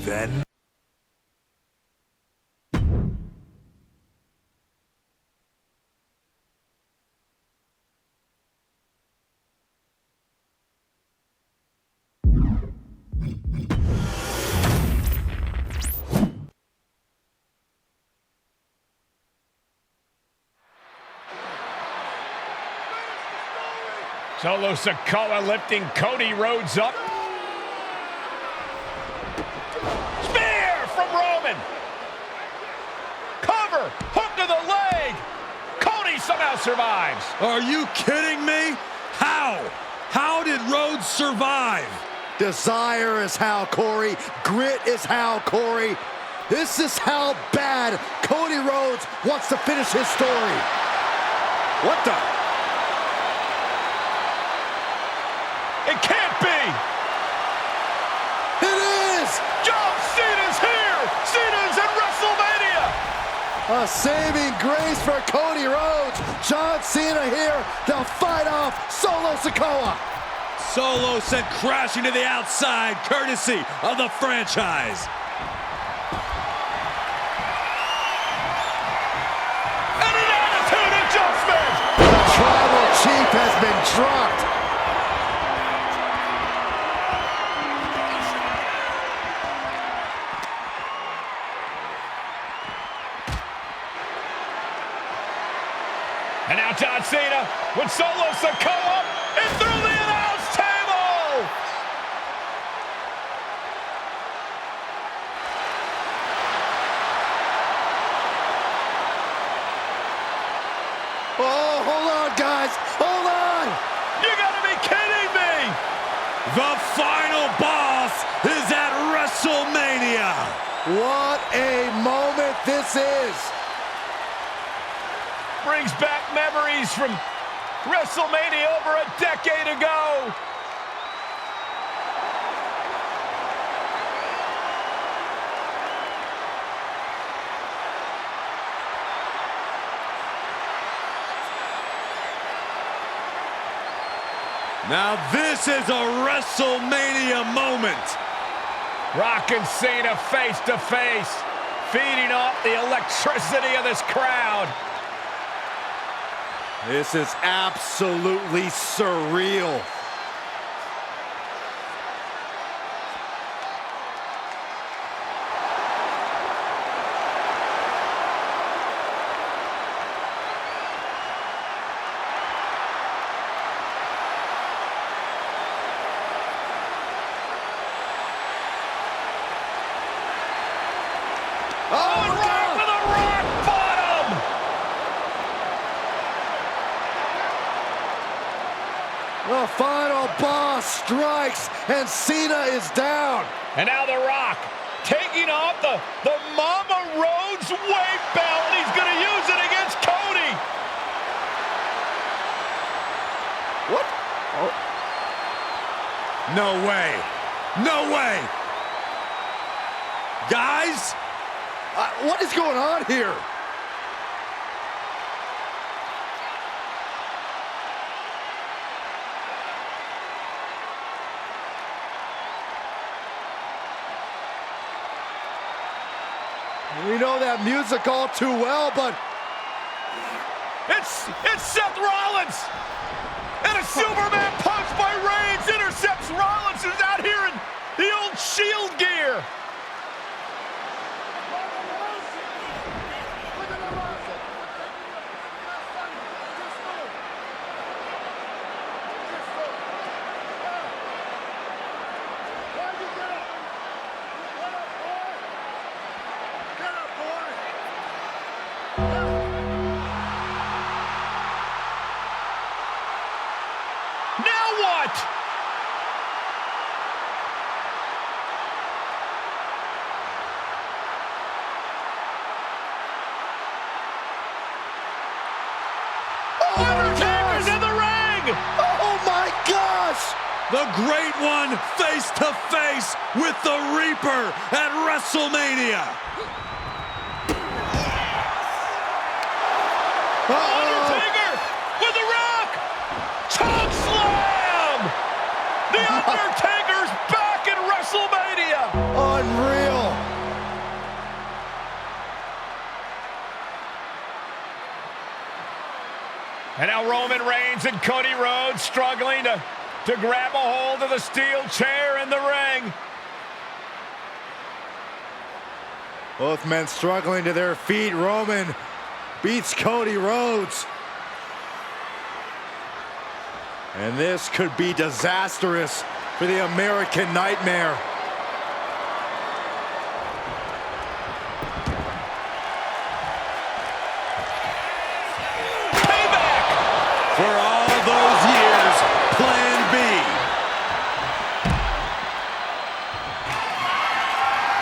then. Solo Sikoa lifting Cody Rhodes up. Spear from Roman. Cover, hook to the leg. Cody somehow survives. Are you kidding me? How? How did Rhodes survive? Desire is how, Corey. Grit is how, Corey. This is how bad Cody Rhodes wants to finish his story. What the? It can't be! It is! John Cena's here! Cena's in WrestleMania! A saving grace for Cody Rhodes. John Cena here to fight off Solo Sikoa. Solo sent crashing to the outside, courtesy of the franchise. And an attitude adjustment! The tribal chief has been dropped. And now John Cena with Solo Sikoa and through the announce table! Oh, hold on, guys. Hold on. You gotta be kidding me! The final boss is at WrestleMania. What a moment this is. Brings back memories from WrestleMania over a decade ago. Now this is a WrestleMania moment. Rock and Cena face to face, feeding off the electricity of this crowd. This is absolutely surreal. Oh, and Rock with a rock bottom! The final boss strikes, and Cena is down. And now The Rock taking off the Mama Rhodes weight belt. He's going to use it against Cody. What? Oh. No way. No way. Guys? What is going on here? We know that music all too well, but It's Seth Rollins. And a Superman punch by Reigns intercepts Rollins, who's out here in the old Shield gear. Now what? Oh, Undertaker's in the ring! oh my gosh! The Great One face to face with the Reaper at WrestleMania. Undertaker with the Rock! Choke slam! The Undertaker's back in WrestleMania! Unreal! And now Roman Reigns and Cody Rhodes struggling to grab a hold of the steel chair in the ring. Both men struggling to their feet. Roman beats Cody Rhodes. And this could be disastrous for the American Nightmare. For all those years, Plan B.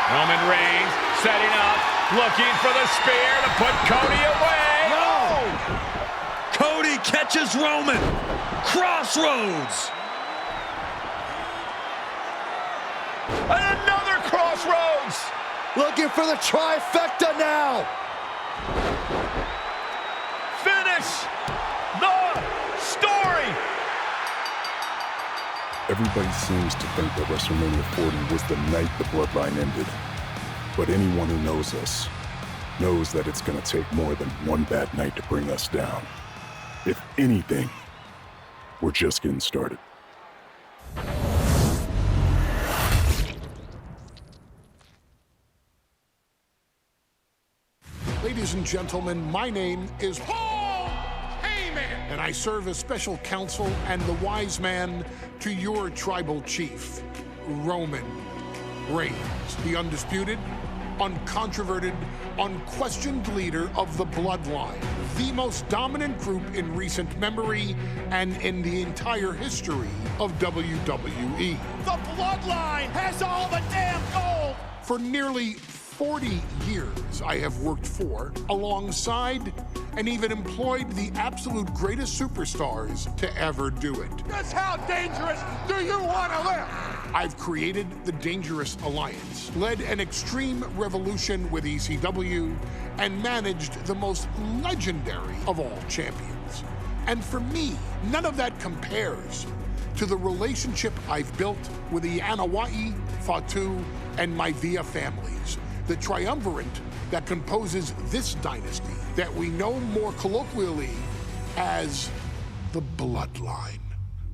Roman Reigns setting up, looking for the spear to put Cody away. No! Cody catches Roman. Crossroads. And another crossroads. Looking for the trifecta now. Finish the story. Everybody seems to think that WrestleMania 40 was the night the Bloodline ended. But anyone who knows us knows that it's going to take more than one bad night to bring us down. If anything, we're just getting started. Ladies and gentlemen, my name is Paul Heyman, and I serve as special counsel and the wise man to your tribal chief, Roman Reigns, the undisputed, uncontroverted, unquestioned leader of the Bloodline, the most dominant group in recent memory and in the entire history of WWE. The Bloodline has all the damn gold. For nearly 40 years, I have worked for, alongside, and even employed the absolute greatest superstars to ever do it. Just how dangerous do you want to live? I've created the Dangerous Alliance, led an extreme revolution with ECW, and managed the most legendary of all champions. And for me, none of that compares to the relationship I've built with the Anoa'i, Fatu, and Maivia families, the triumvirate that composes this dynasty that we know more colloquially as the Bloodline.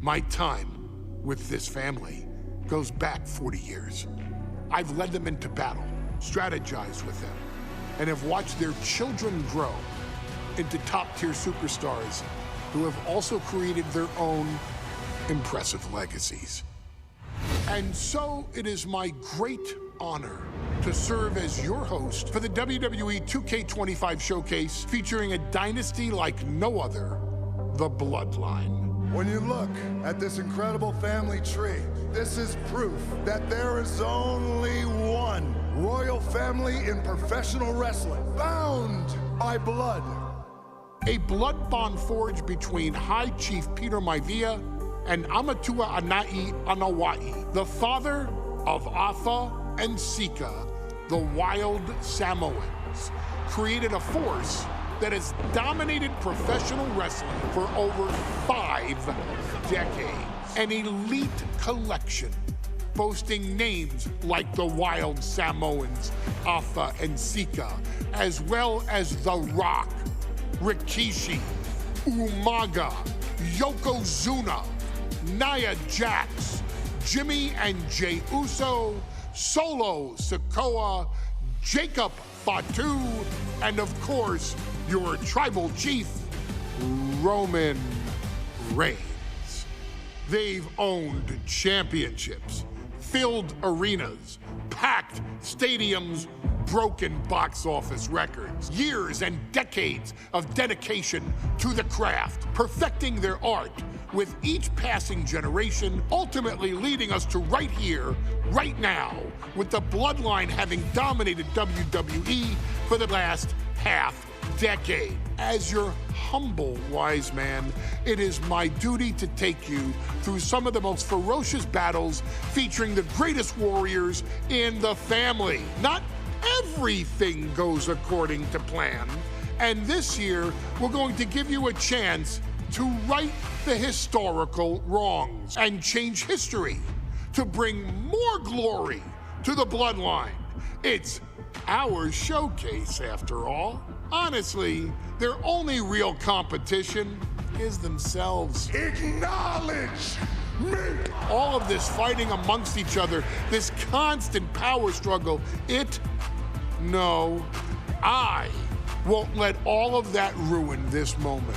My time with this family goes back 40 years. I've led them into battle, strategized with them, and have watched their children grow into top-tier superstars who have also created their own impressive legacies. And so it is my great honor to serve as your host for the WWE 2K25 showcase featuring a dynasty like no other, the Bloodline. When you look at this incredible family tree, this is proof that there is only one royal family in professional wrestling, bound by blood. A blood bond forged between High Chief Peter Maivia and Amatua Anai Anoa'i, the father of Afa and Sika, the wild Samoans, created a force that has dominated professional wrestling for over 5 decades. An elite collection boasting names like the Wild Samoans, Afa and Sika, as well as The Rock, Rikishi, Umaga, Yokozuna, Nia Jax, Jimmy and Jey Uso, Solo Sikoa, Jacob Fatu, and of course, your tribal chief, Roman Reigns. They've owned championships, filled arenas, packed stadiums, broken box office records, years and decades of dedication to the craft, perfecting their art with each passing generation, ultimately leading us to right here, right now, with the Bloodline having dominated WWE for the last half decade. As your humble wise man, it is my duty to take you through some of the most ferocious battles featuring the greatest warriors in the family. Not everything goes according to plan, and this year we're going to give you a chance to right the historical wrongs and change history to bring more glory to the Bloodline. It's our showcase, after all. Honestly, their only real competition is themselves. Acknowledge me! All of this fighting amongst each other, this constant power struggle, no, I won't let all of that ruin this moment.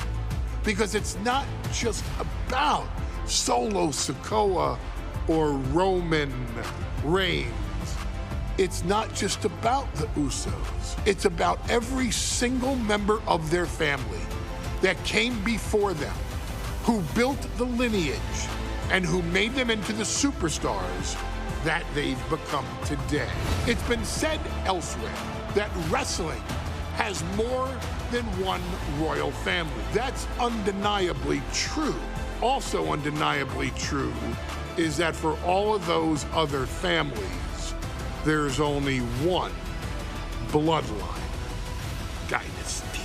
Because it's not just about Solo Sikoa or Roman Reigns. It's not just about the Usos. It's about every single member of their family that came before them, who built the lineage and who made them into the superstars that they've become today. It's been said elsewhere that wrestling has more than one royal family. That's undeniably true. Also undeniably true is that for all of those other families, there's only one Bloodline Dynasty.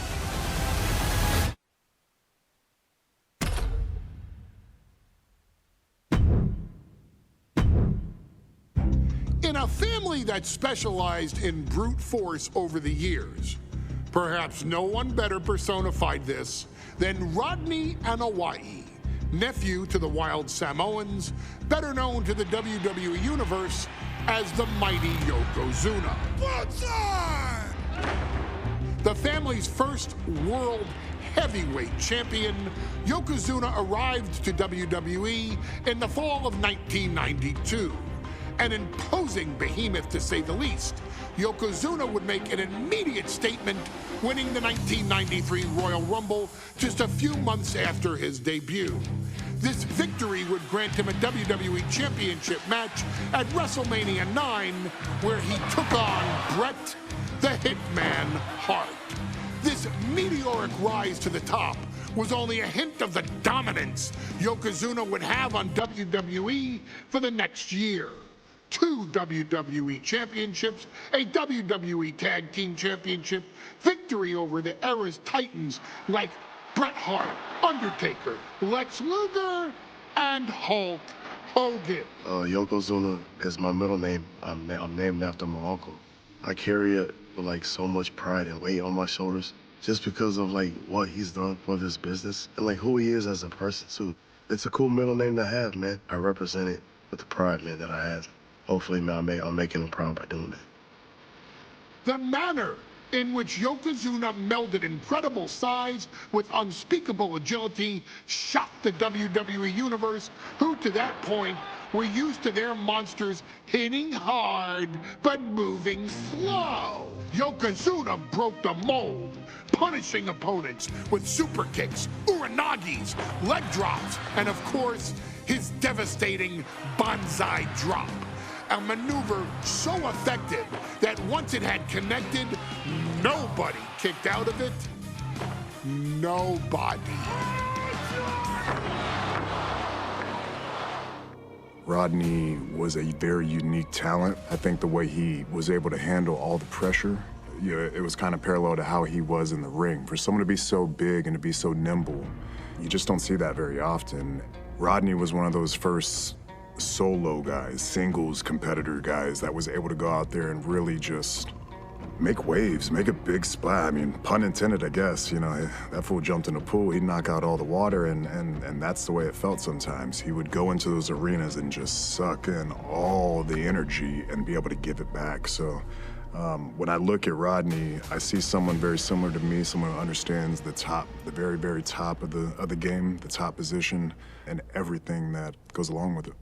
In a family that specialized in brute force over the years, perhaps no one better personified this than Rodney Anoa'i, nephew to the Wild Samoans, better known to the WWE Universe as the mighty Yokozuna. Bloodline! The family's first world heavyweight champion, Yokozuna arrived to WWE in the fall of 1992. An imposing behemoth, to say the least, Yokozuna would make an immediate statement, winning the 1993 Royal Rumble just a few months after his debut. This victory would grant him a WWE Championship match at WrestleMania 9, where he took on Bret the Hitman Hart. This meteoric rise to the top was only a hint of the dominance Yokozuna would have on WWE for the next year. 2 WWE championships, a WWE Tag Team Championship, victory over the era's titans like Bret Hart, Undertaker, Lex Luger, and Hulk Hogan. Yokozuna is my middle name. I'm named after my uncle. I carry it with like so much pride and weight on my shoulders just because of like what he's done for this business and like who he is as a person too. It's a cool middle name to have, man. I represent it with the pride, man, that I have. Hopefully, man, I'm making him proud by doing that. The manner in which Yokozuna melded incredible size with unspeakable agility shocked the WWE Universe, who to that point were used to their monsters hitting hard but moving slow. Yokozuna broke the mold, punishing opponents with super kicks, uranagis, leg drops, and of course, his devastating banzai drop. A maneuver so effective that once it had connected, nobody kicked out of it. Nobody. Rodney was a very unique talent. I think the way he was able to handle all the pressure, it was kind of parallel to how he was in the ring. For someone to be so big and to be so nimble, you just don't see that very often. Rodney was one of those first solo guys, singles competitor guys that was able to go out there and really just make waves, make a big splash. I mean, pun intended, I guess. You know, that fool jumped in the pool, he'd knock out all the water, and that's the way it felt sometimes. He would go into those arenas and just suck in all the energy and be able to give it back. So when I look at Rodney, I see someone very similar to me, someone who understands the top, the very, very top of the game, the top position, and everything that goes along with it.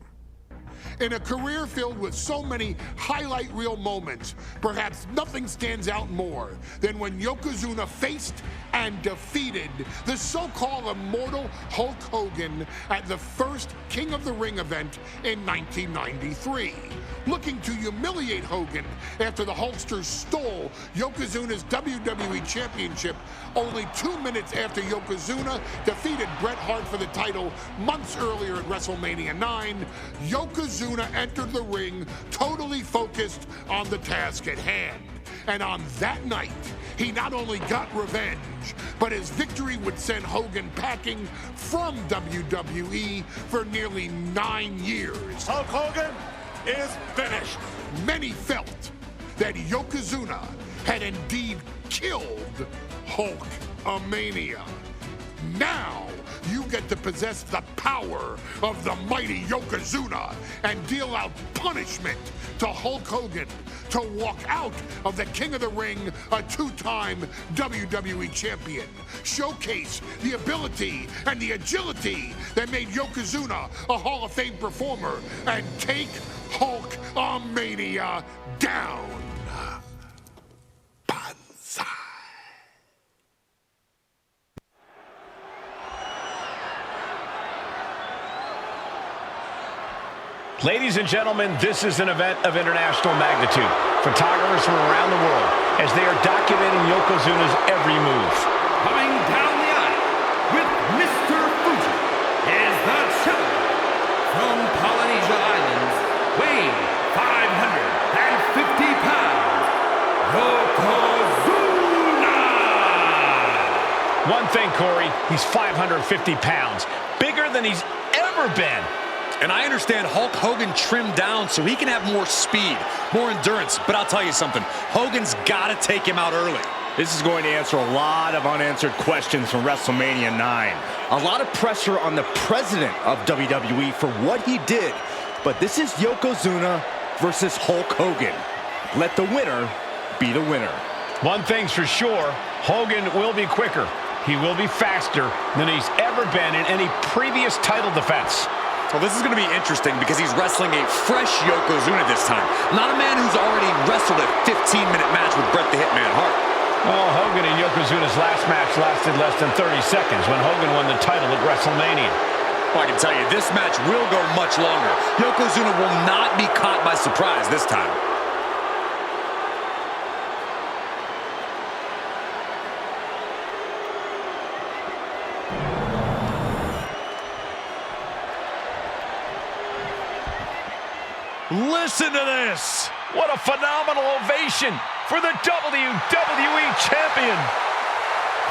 In a career filled with so many highlight reel moments, perhaps nothing stands out more than when Yokozuna faced and defeated the so-called immortal Hulk Hogan at the first King of the Ring event in 1993. Looking to humiliate Hogan after the Hulkster stole Yokozuna's WWE Championship only 2 minutes after Yokozuna defeated Bret Hart for the title months earlier at WrestleMania 9, Yokozuna entered the ring totally focused on the task at hand. And on that night, he not only got revenge, but his victory would send Hogan packing from WWE for nearly 9 years. Hulk Hogan is finished. Many felt that Yokozuna had indeed killed Hulkamania. Now, you get to possess the power of the mighty Yokozuna and deal out punishment to Hulk Hogan to walk out of the King of the Ring, a two-time WWE champion. Showcase the ability and the agility that made Yokozuna a Hall of Fame performer and take Hulkamania down. Banzai. Ladies and gentlemen, this is an event of international magnitude. Photographers from around the world as they are documenting Yokozuna's every move. Coming down the aisle with Mr. Fuji is the challenger from Polynesia Islands, weighing 550 pounds, Yokozuna! One thing, Corey, he's 550 pounds, bigger than he's ever been. And I understand Hulk Hogan trimmed down so he can have more speed, more endurance. But I'll tell you something, Hogan's got to take him out early. This is going to answer a lot of unanswered questions from WrestleMania 9. A lot of pressure on the president of WWE for what he did. But this is Yokozuna versus Hulk Hogan. Let the winner be the winner. One thing's for sure, Hogan will be quicker. He will be faster than he's ever been in any previous title defense. Well, this is going to be interesting because he's wrestling a fresh Yokozuna this time. Not a man who's already wrestled a 15-minute match with Bret the Hitman Hart. Well, Hogan and Yokozuna's last match lasted less than 30 seconds when Hogan won the title at WrestleMania. Well, I can tell you, this match will go much longer. Yokozuna will not be caught by surprise this time. Listen to this. What a phenomenal ovation for the WWE Champion.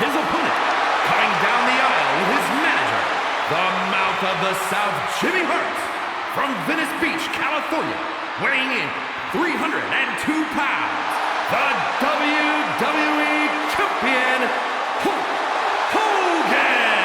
His opponent, coming down the aisle with his manager, the Mouth of the South, Jimmy Hart, from Venice Beach, California, weighing in 302 pounds, the WWE Champion, Hulk Hogan.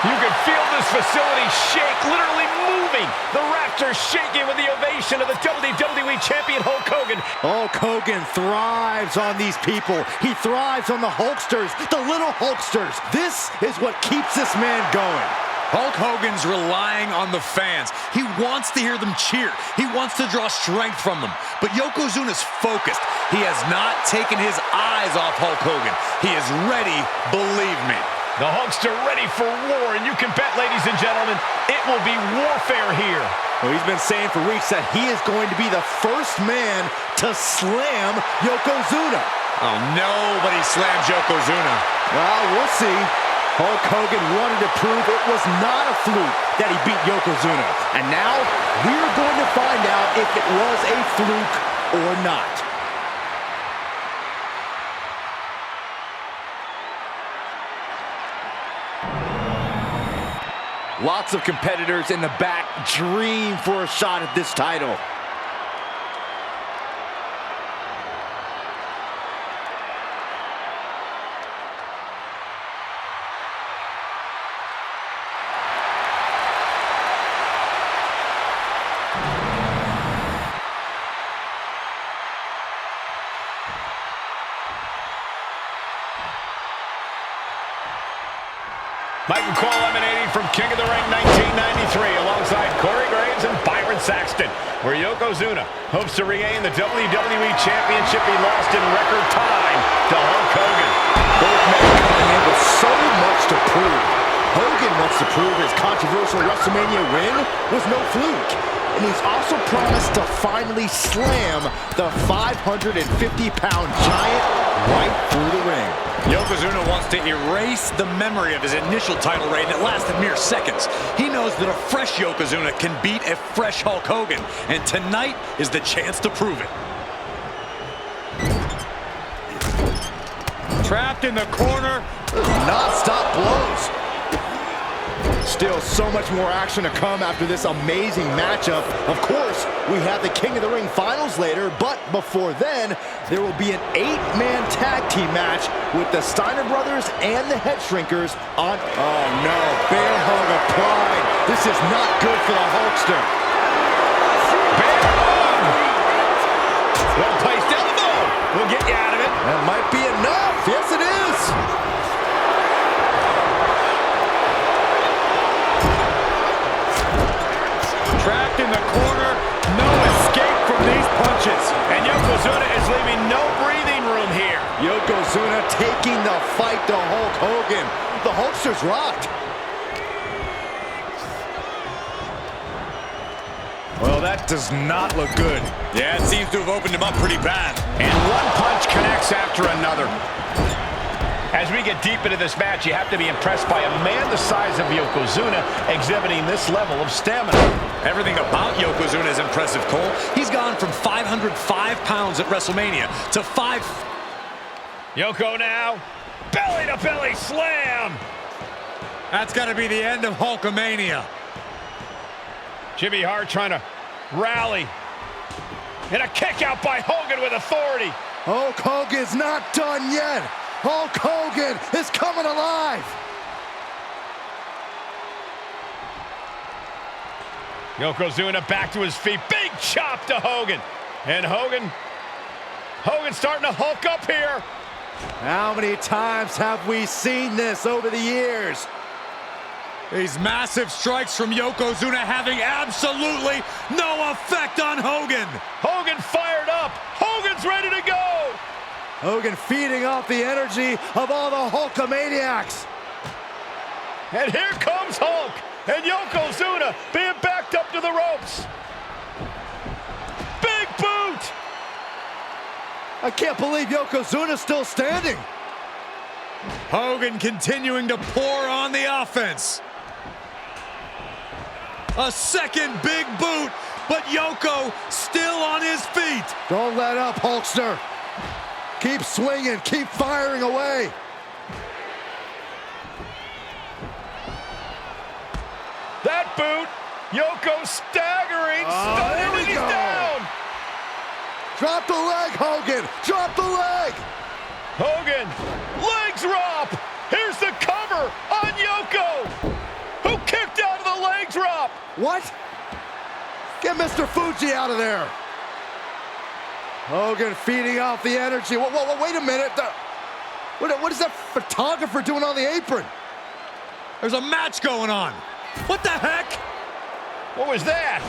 You can feel this facility shake, literally moving. The rafters shaking with the ovation of the WWE Champion Hulk Hogan. Hulk Hogan thrives on these people. He thrives on the Hulksters, the little Hulksters. This is what keeps this man going. Hulk Hogan's relying on the fans. He wants to hear them cheer. He wants to draw strength from them. But Yokozuna's focused. He has not taken his eyes off Hulk Hogan. He is ready, believe me. The Hulkster ready for war, and you can bet, ladies and gentlemen, it will be warfare here. Well, he's been saying for weeks that he is going to be the first man to slam Yokozuna. Oh, nobody slams Yokozuna. Well, we'll see. Hulk Hogan wanted to prove it was not a fluke that he beat Yokozuna. And now, we're going to find out if it was a fluke or not. Lots of competitors in the back dream for a shot at this title. Michael Cole emanating from King of the Ring 1993 alongside Corey Graves and Byron Saxton, where Yokozuna hopes to regain the WWE Championship he lost in record time to Hulk Hogan. Both men coming in with so much to prove. Hogan wants to prove his controversial WrestleMania win was no fluke. And he's also promised to finally slam the 550-pound giant right through the ring. Yokozuna wants to erase the memory of his initial title reign that lasted mere seconds. He knows that a fresh Yokozuna can beat a fresh Hulk Hogan, and tonight is the chance to prove it. Trapped in the corner. Non-stop blows. still so much more action to come after this amazing matchup. Of course, we have the King of the Ring finals later, but before then, there will be an 8-man tag team match with the Steiner brothers and the Head Shrinkers on... Oh no, bear hug applied. This is not good for the Hulkster. Bear hug! Well-placed elbow will get you out of it. That might be enough. Yes, it is. Trapped in the corner, no escape from these punches. And Yokozuna is leaving no breathing room here. Yokozuna taking the fight to Hulk Hogan. The Hulkster's rocked. Well, that does not look good. Yeah, it seems to have opened him up pretty bad. And one punch connects after another. As we get deep into this match, you have to be impressed by a man the size of Yokozuna exhibiting this level of stamina. Everything about Yokozuna is impressive, Cole. He's gone from 505 pounds at WrestleMania to 5... Yoko now, belly-to-belly slam. That's got to be the end of Hulkamania. Jimmy Hart trying to rally. And a kick out by Hogan with authority. Hulk Hogan's not done yet. Hulk Hogan is coming alive. Yokozuna back to his feet. Big chop to Hogan. And Hogan's starting to hulk up here. How many times have we seen this over the years? These massive strikes from Yokozuna having absolutely no effect on Hogan. Hogan fired up. Hogan's ready to go. Hogan feeding off the energy of all the Hulkamaniacs. And here comes Hulk. And Yokozuna being backed up to the ropes. Big boot. I can't believe Yokozuna's still standing. Hogan continuing to pour on the offense. A second big boot, but Yoko still on his feet. Don't let up, Hulkster. Keep swinging, keep firing away. That boot, Yoko staggering, There we he's go. down. Drop the leg, Hogan, drop the leg. Hogan, leg drop. Here's the cover on Yoko, who kicked out of the leg drop. What? Get Mr. Fuji out of there. Hogan feeding off the energy. Whoa, wait a minute. What is that photographer doing on the apron? There's a match going on. What the heck? What was that?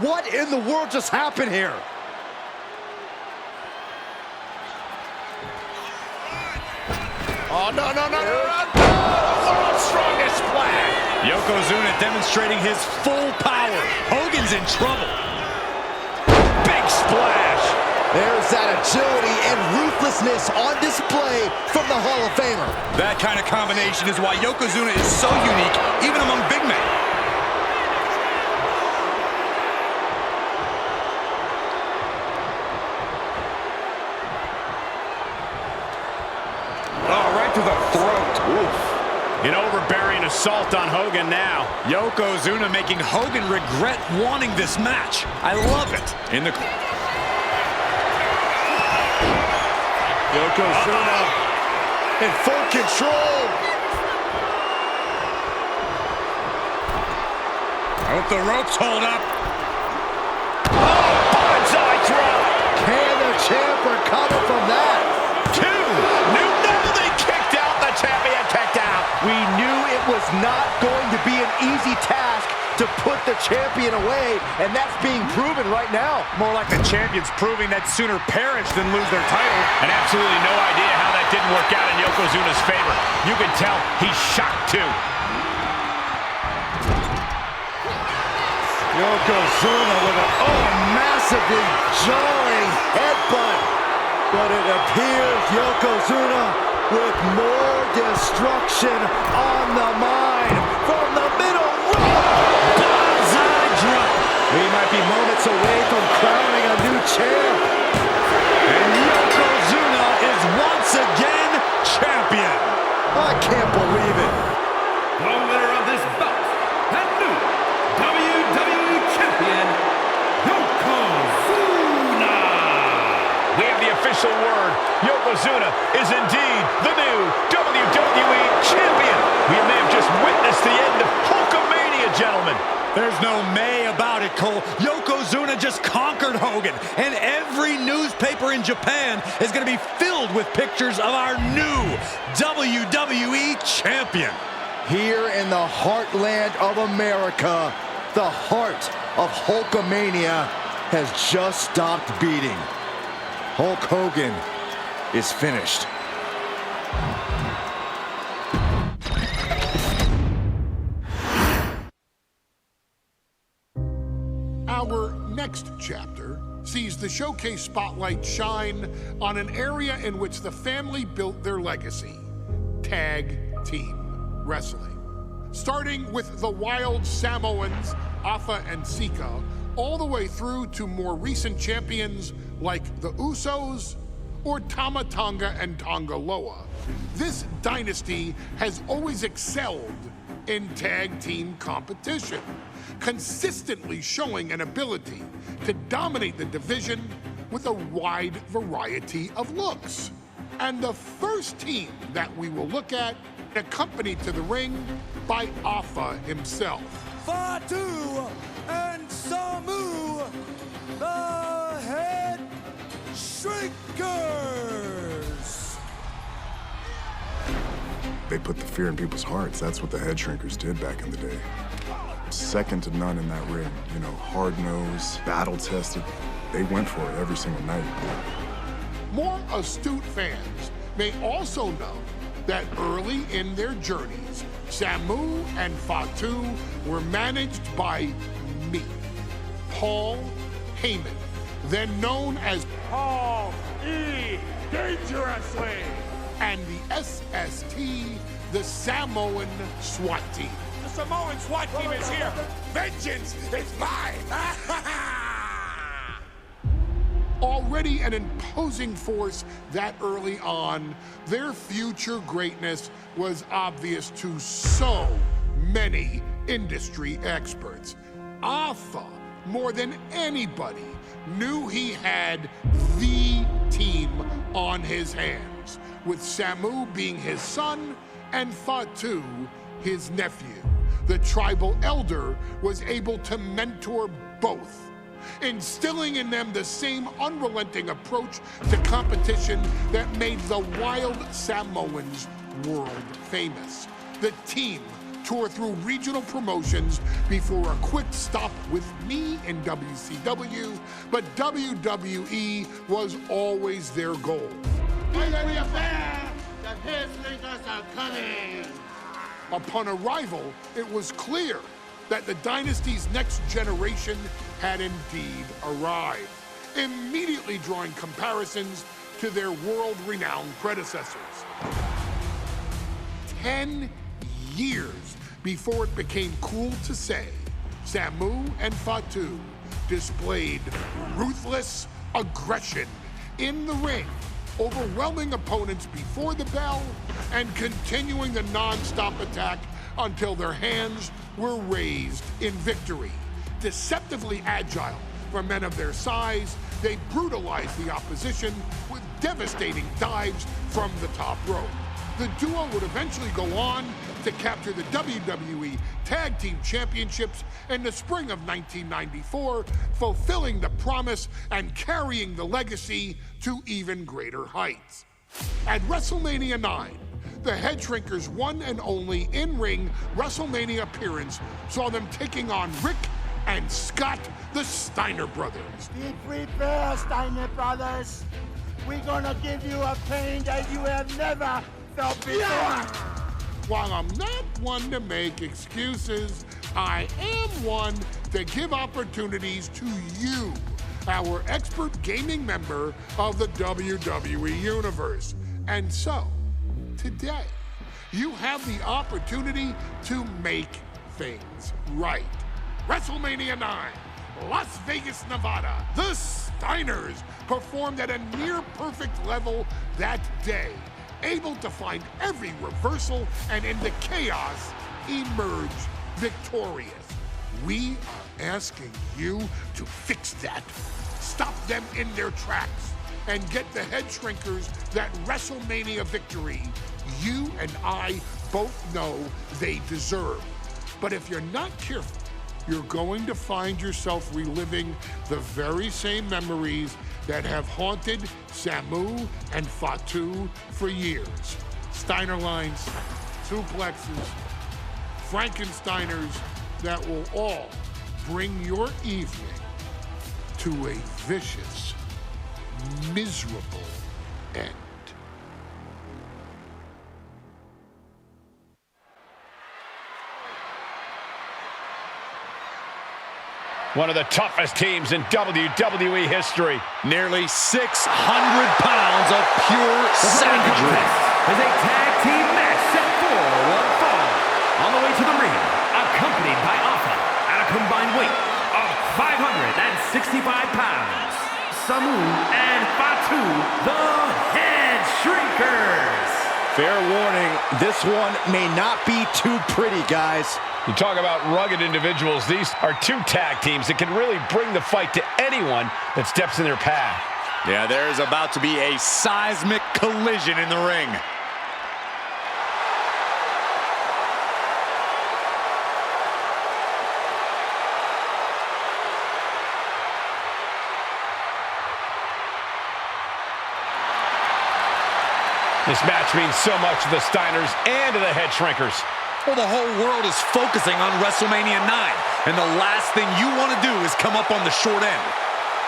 What in the world just happened here? Oh, no. World's strongest splash. Yokozuna demonstrating his full power. Hogan's in trouble. Big splash. There's that agility and ruthlessness on display from the Hall of Famer. That kind of combination is why Yokozuna is so unique, even among big men. Oh, right to the throat. Oof. An overbearing assault on Hogan now. Yokozuna making Hogan regret wanting this match. I love it. Yokozuna in full control. I hope the ropes hold up. Bonsai drop. Can the champ recover from that? They kicked out. The champion kicked out. We knew it was not going to be an easy task to put the champion away, and that's being proven right now. More like the champions proving that sooner perish than lose their title. And absolutely no idea how that didn't work out in Yokozuna's favor. You can tell he's shocked too. Yokozuna with a massively jarring headbutt. But it appears Yokozuna with more destruction on the mind from the middle rope. Bonsai drop. We might be moments away from crowning a new champ. And Yokozuna is once again champion. I can't believe it. The winner of official word. Yokozuna is indeed the new WWE Champion. We may have just witnessed the end of Hulkamania, gentlemen. There's no may about it, Cole. Yokozuna just conquered Hogan, and every newspaper in Japan is going to be filled with pictures of our new WWE Champion. Here in the heartland of America, the heart of Hulkamania has just stopped beating. Hulk Hogan is finished. Our next chapter sees the showcase spotlight shine on an area in which the family built their legacy: tag team wrestling. Starting with the Wild Samoans, Afa and Sika, all the way through to more recent champions like the Usos or Tama Tonga and Tonga Loa. This dynasty has always excelled in tag team competition, consistently showing an ability to dominate the division with a wide variety of looks. And the first team that we will look at, accompanied to the ring by Afa himself. Fatu and Samu, the Head Shrinkers. They put the fear in people's hearts. That's what the Head Shrinkers did back in the day. Second to none in that ring. You know, hard-nosed, battle-tested. They went for it every single night. More astute fans may also know that early in their journeys, Samu and Fatu were managed by me, Paul Heyman, then known as Paul E. Dangerously, and the SST, the Samoan SWAT team. The Samoan SWAT team is here. Vengeance is mine. Already an imposing force that early on, their future greatness was obvious to so many industry experts. Afa, more than anybody, knew he had the team on his hands, with Samu being his son and Fatu his nephew. The tribal elder was able to mentor both, instilling in them the same unrelenting approach to competition that made the Wild Samoans world famous. The team toured through regional promotions before a quick stop with me in WCW, but WWE was always their goal. Upon arrival, it was clear that the dynasty's next generation had indeed arrived, immediately drawing comparisons to their world-renowned predecessors. 10 years before it became cool to say, Samu and Fatu displayed ruthless aggression in the ring, overwhelming opponents before the bell and continuing the non-stop attack until their hands were raised in victory. Deceptively agile for men of their size, they brutalized the opposition with devastating dives from the top rope. The duo would eventually go on to capture the WWE Tag Team Championships in the spring of 1994, fulfilling the promise and carrying the legacy to even greater heights. At WrestleMania 9, the Head Shrinkers' one and only in-ring WrestleMania appearance saw them taking on Rick and Scott, the Steiner brothers. Be prepared, Steiner brothers. We're gonna give you a pain that you have never felt before. While I'm not one to make excuses, I am one to give opportunities to you, our expert gaming member of the WWE Universe. And so, today, you have the opportunity to make things right. WrestleMania 9, Las Vegas, Nevada. The Steiners performed at a near-perfect level that day, able to find every reversal and in the chaos emerge victorious. We are asking you to fix that. Stop them in their tracks. and get the Head Shrinkers that WrestleMania victory you and I both know they deserve. But if you're not careful, you're going to find yourself reliving the very same memories that have haunted Samu and Fatu for years. Steiner lines, suplexes, Frankensteiners that will all bring your evening to a vicious, miserable end. One of the toughest teams in WWE history. Nearly 600 pounds of pure savagery. As a tag team match set for one fall. On the way to the ring, accompanied by Alpha at a combined weight of 565 pounds. Samu and Fatu, the Head Shrinkers. Fair warning, this one may not be too pretty, guys. You talk about rugged individuals. These are two tag teams that can really bring the fight to anyone that steps in their path. Yeah, there's about to be a seismic collision in the ring. This match means so much to the Steiners and to the Head Shrinkers. Well, the whole world is focusing on WrestleMania 9, and the last thing you want to do is come up on the short end.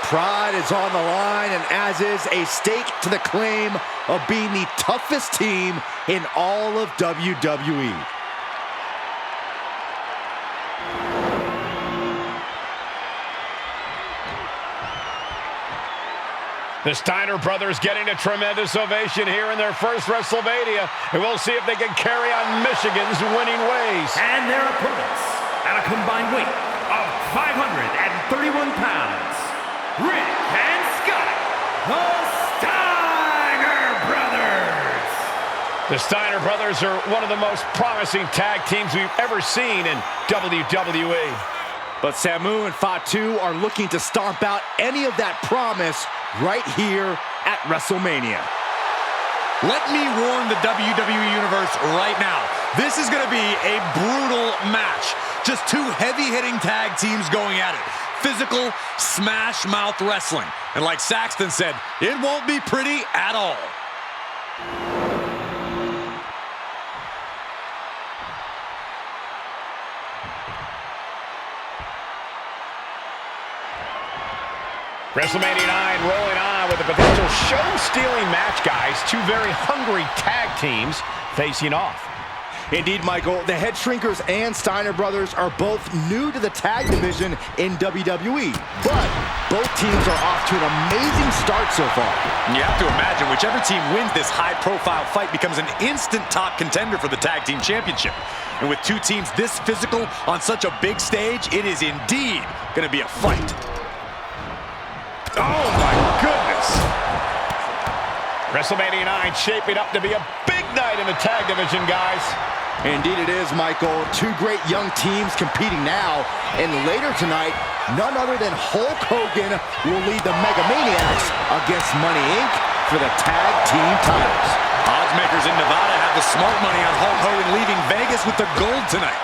Pride is on the line, and as is a stake to the claim of being the toughest team in all of WWE. The Steiner brothers getting a tremendous ovation here in their first WrestleMania, and we'll see if they can carry on Michigan's winning ways. And their opponents, at a combined weight of 531 pounds, Rick and Scott, the Steiner Brothers. The Steiner brothers are one of the most promising tag teams we've ever seen in WWE. But Samu and Fatu are looking to stomp out any of that promise right here at WrestleMania. Let me warn the WWE Universe right now. This is going to be a brutal match. Just two heavy-hitting tag teams going at it. Physical, smash-mouth wrestling. And like Saxton said, it won't be pretty at all. WrestleMania 9 rolling on with a potential show-stealing match, guys. Two very hungry tag teams facing off. Indeed, Michael, the Head Shrinkers and Steiner brothers are both new to the tag division in WWE, but both teams are off to an amazing start so far. And you have to imagine whichever team wins this high-profile fight becomes an instant top contender for the tag team championship. And with two teams this physical on such a big stage, it is indeed going to be a fight. Oh, my goodness. WrestleMania 9 shaping up to be a big night in the tag division, guys. Indeed it is, Michael. Two great young teams competing now. And later tonight, none other than Hulk Hogan will lead the Mega Maniacs against Money Inc. for the tag team titles. Odds makers in Nevada have the smart money on Hulk Hogan leaving Vegas with the gold tonight.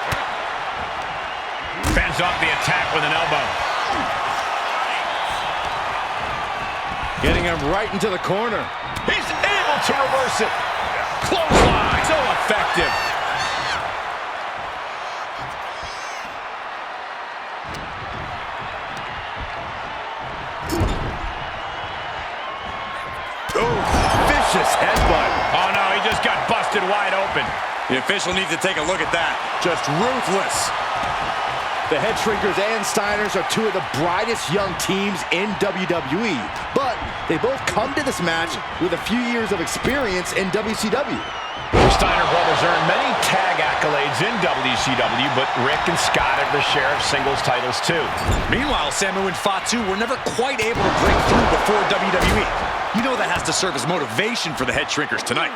Fends off the attack with an elbow. Getting him right into the corner. He's able to reverse it. Clothesline, so effective. Oh, vicious headbutt. Oh no, he just got busted wide open. The official needs to take a look at that. Just ruthless. The Head Shrinkers and Steiners are two of the brightest young teams in WWE, but they both come to this match with a few years of experience in WCW. The Steiner brothers earned many tag accolades in WCW, but Rick and Scott have their share of singles titles too. Meanwhile, Samu and Fatu were never quite able to break through before WWE. You know that has to serve as motivation for the Head Shrinkers tonight.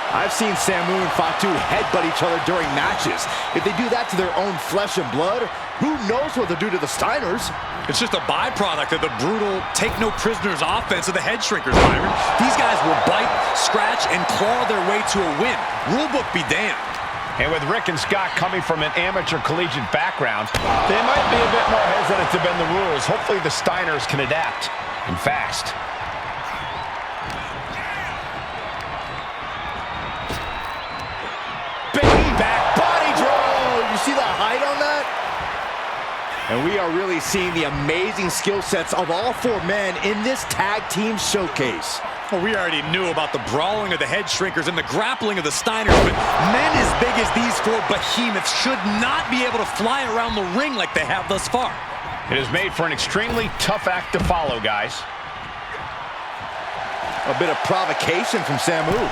I've seen Samu and Fatu headbutt each other during matches. If they do that to their own flesh and blood, Who knows what they'll do to the Steiners? It's just a byproduct of the brutal take-no-prisoners offense of the head shrinkers, Byron. These guys will bite, scratch, and claw their way to a win. Rulebook be damned. And with Rick and Scott coming from an amateur collegiate background, they might be a bit more hesitant to bend the rules. Hopefully the Steiners can adapt, and fast. Back body draw. You see the height on that? And we are really seeing the amazing skill sets of all four men in this tag team showcase. Well, we already knew about the brawling of the head shrinkers and the grappling of the Steiners, but men as big as these four behemoths should not be able to fly around the ring like they have thus far. It is made for an extremely tough act to follow, guys. A bit of provocation from Samu.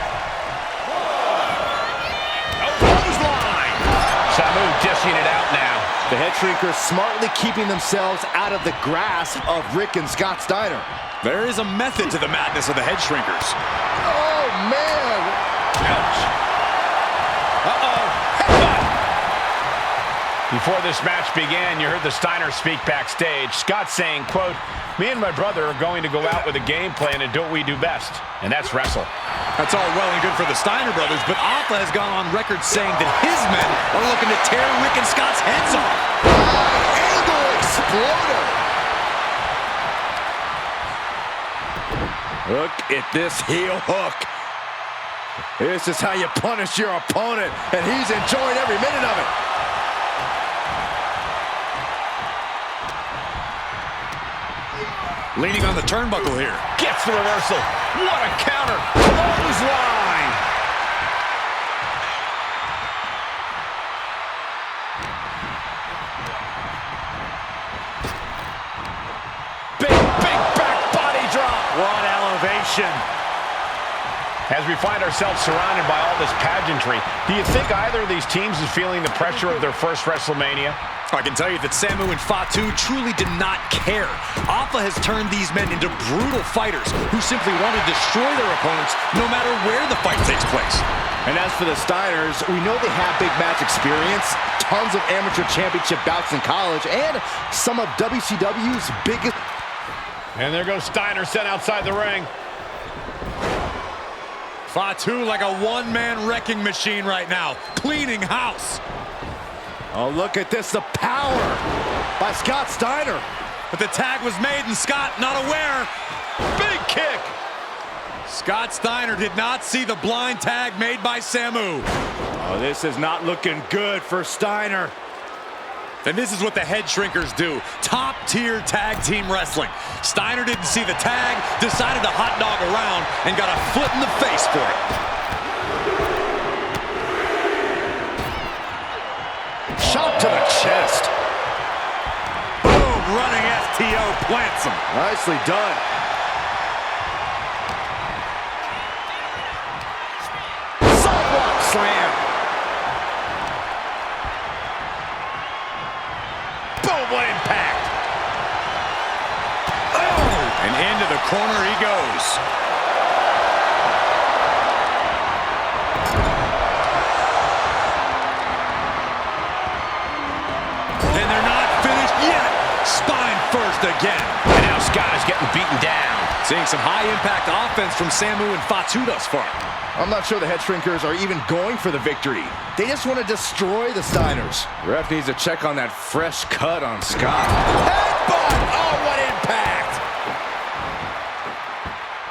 Samu dishing it out now. The head shrinkers smartly keeping themselves out of the grasp of Rick and Scott Steiner. There is a method to the madness of the head shrinkers. Oh, man. Ouch. Uh-oh. Headbutt. Before this match began, you heard the Steiners speak backstage. Scott saying, quote, "Me and my brother are going to go out with a game plan and do what we do best, and that's wrestle." That's all well and good for the Steiner brothers, but Alpha has gone on record saying that his men are looking to tear Rick and Scott's heads off. Angle exploder. Look at this heel hook. This is how you punish your opponent, and he's enjoying every minute of it. Leaning on the turnbuckle here. Gets the reversal. What a counter. Clothesline. Big back body drop. What elevation. As we find ourselves surrounded by all this pageantry, do you think either of these teams is feeling the pressure of their first WrestleMania? I can tell you that Samu and Fatu truly did not care. Alpha has turned these men into brutal fighters who simply want to destroy their opponents no matter where the fight takes place. And as for the Steiners, we know they have big match experience, tons of amateur championship bouts in college, and some of WCW's biggest... And there goes Steiner sent outside the ring. Fatu like a one-man wrecking machine right now, cleaning house. Oh, look at this, the power by Scott Steiner. But the tag was made and Scott not aware. Big kick. Scott Steiner did not see the blind tag made by Samu. Oh, this is not looking good for Steiner. And this is what the head shrinkers do. Top-tier tag team wrestling. Steiner didn't see the tag, decided to hot dog around, and got a foot in the face for it. Shot to the chest. Boom, running STO plants him. Nicely done. Sidewalk slam. Boom, what impact. Oh, and into the corner he goes. And they're not finished yet. Spine first again. And now Scott is getting beaten down. Seeing some high-impact offense from Samu and Fatu thus far. I'm not sure the head shrinkers are even going for the victory. They just want to destroy the Steiners. Ref needs to check on that fresh cut on Scott. Headbutt! Oh, what impact!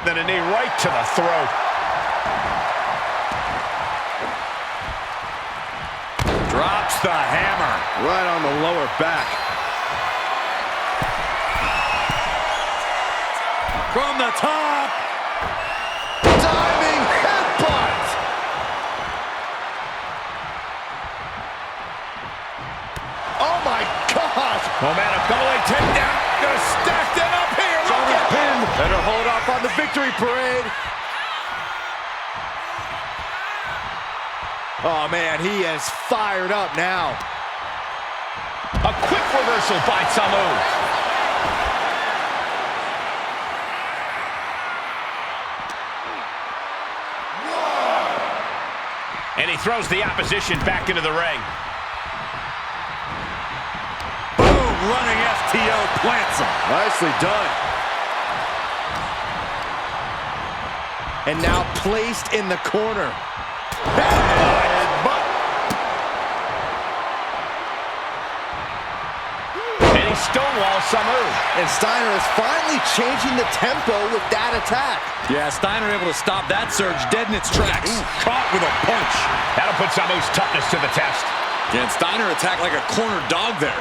Then a knee right to the throat. Drops the hammer. Right on the lower back. From the top. Diving headbutt! Oh my God! Momentum, double A takedown. Gonna stack that up here. Look at Pin. Better hold off on the victory parade. Oh man, he is fired up now. a quick reversal by Samu. And he throws the opposition back into the ring. plants him. Nicely done. And now placed in the corner. Headbutt. And he stonewalls Samu. And Steiner is finally changing the tempo with that attack. Yeah, Steiner able to stop that surge dead in its tracks. Caught with a punch. That'll put Samu's toughness to the test. And Steiner attacked like a corner dog there.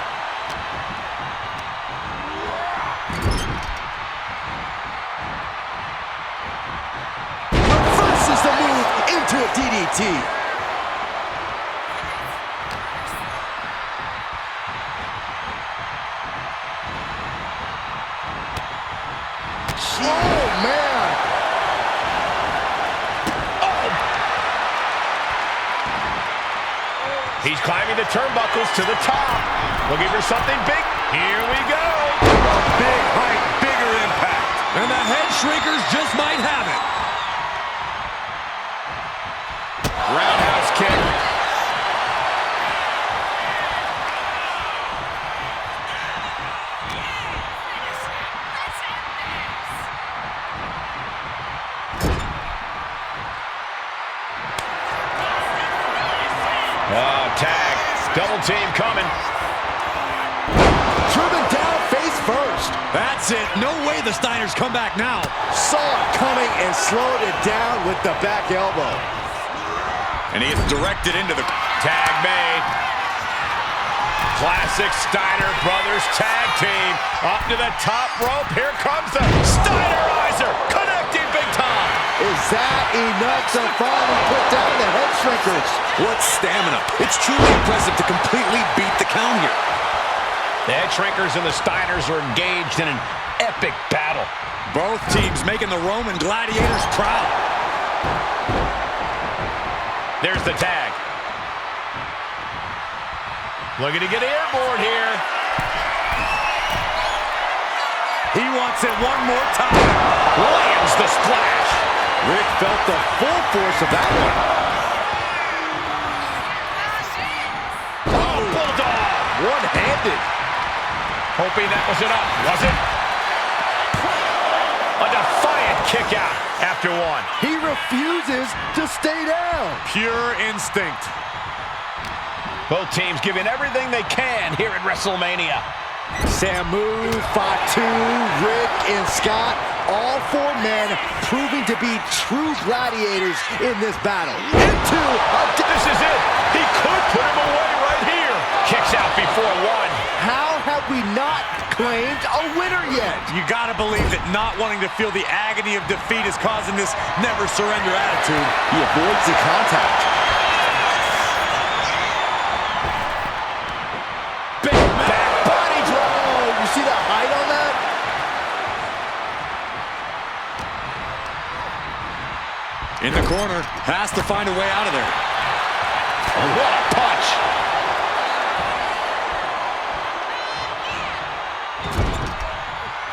Reverses the move into a DDT. Oh, man. He's climbing the turnbuckles to the top. Looking for something big. Here we go. Big height, bigger impact. And the head shrinkers just might have it. Roundhouse kick. Tag. Double team coming. Driven down face first. That's it. No way the Steiners come back now. Saw it coming and slowed it down with the back elbow. And he gets directed into the Tag made. Classic Steiner Brothers tag team. Up to the top rope. Here comes the Steinerizer. Connecting big time. Is that enough to finally put down the head shrinkers? What stamina. It's truly impressive to completely beat the count here. The head shrinkers and the Steiners are engaged in an epic battle. Both teams making the Roman gladiators proud. There's the tag. Looking to get airborne here. He wants it one more time. Lands the splash. Rick felt the full force of that one. Oh, Bulldog. One-handed. Hoping that was enough, was it? A defiant kick out after one. He refuses to stay down. Pure instinct. Both teams giving everything they can here at WrestleMania. Samu, Fatu, Rick, and Scott, all four men proving to be true gladiators in this battle. This is it. He could put him away right here. Kicks out before one. How have we not claimed a winner yet? You gotta believe that not wanting to feel the agony of defeat is causing this never surrender attitude. He avoids the contact. Big back body drop. Oh, you see the height on that? In the corner, has to find a way out of there. What a punch.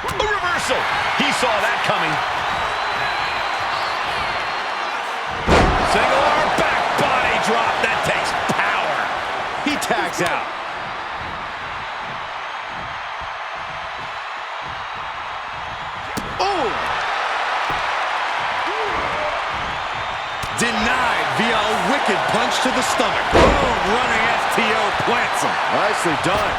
A reversal. He saw that coming. Single arm back body drop. That takes power. He tags out. Oh! Denied via a wicked punch to the stomach. Boom, running STO plants him. Nicely done.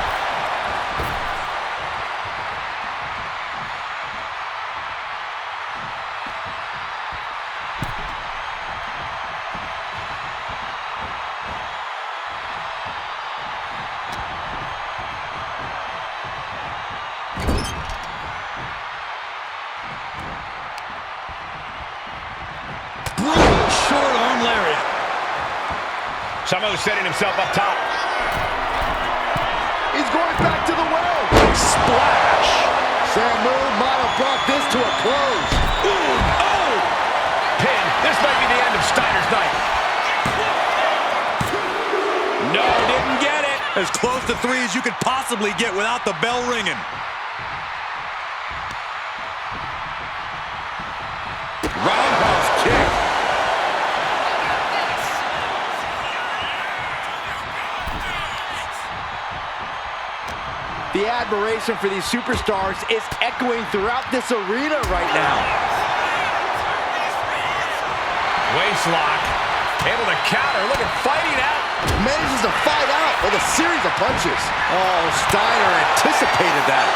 Short arm lariat. Samu setting himself up top. He's going back to the well. Splash. Samu might have brought this to a close. Ooh, oh! Pin. This might be the end of Steiner's night. No, didn't get it. As close to 3 as you could possibly get without the bell ringing. Roundhouse kick. The admiration for these superstars is echoing throughout this arena right now. Waistlock, able to counter, look at fighting out. Manages to fight out with a series of punches. Oh, Steiner anticipated that.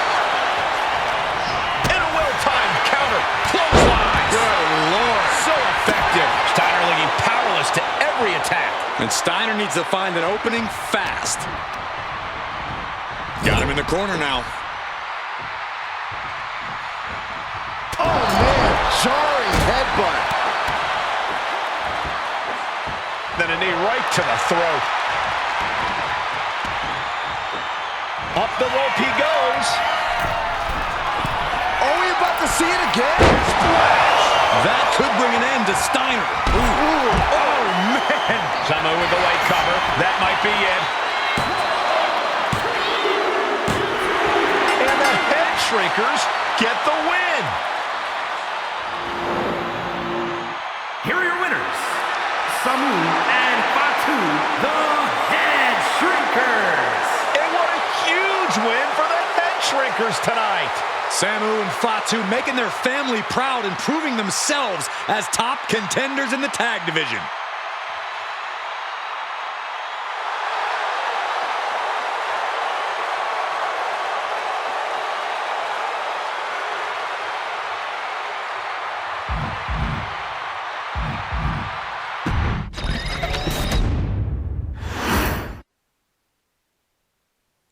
And a well-timed counter, clothesline. Good Lord. So effective. Steiner looking powerless to every attack. And Steiner needs to find an opening fast. Got him in the corner now. Oh, man, jarring headbutt. Then a knee right to the throat. Up the rope he goes. Are we about to see it again? Splash! That could bring an end to Steiner. Ooh. Oh, man. Sama with the leg cover. That might be it. And the head shrinkers get the win. Here are your winners, Samu and Fatu, the Head Shrinkers. And what a huge win for the Head Shrinkers tonight. Samu and Fatu making their family proud and proving themselves as top contenders in the tag division.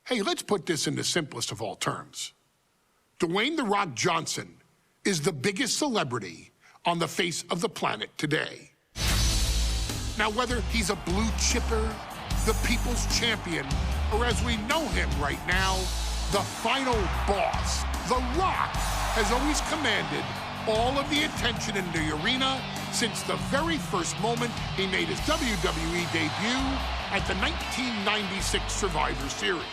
Hey, let's put this in the simplest of all terms. Dwayne "The Rock" Johnson is the biggest celebrity on the face of the planet today. Now, whether he's a blue chipper, the people's champion, or as we know him right now, the final boss, The Rock has always commanded all of the attention in the arena since the very first moment he made his WWE debut at the 1996 Survivor Series.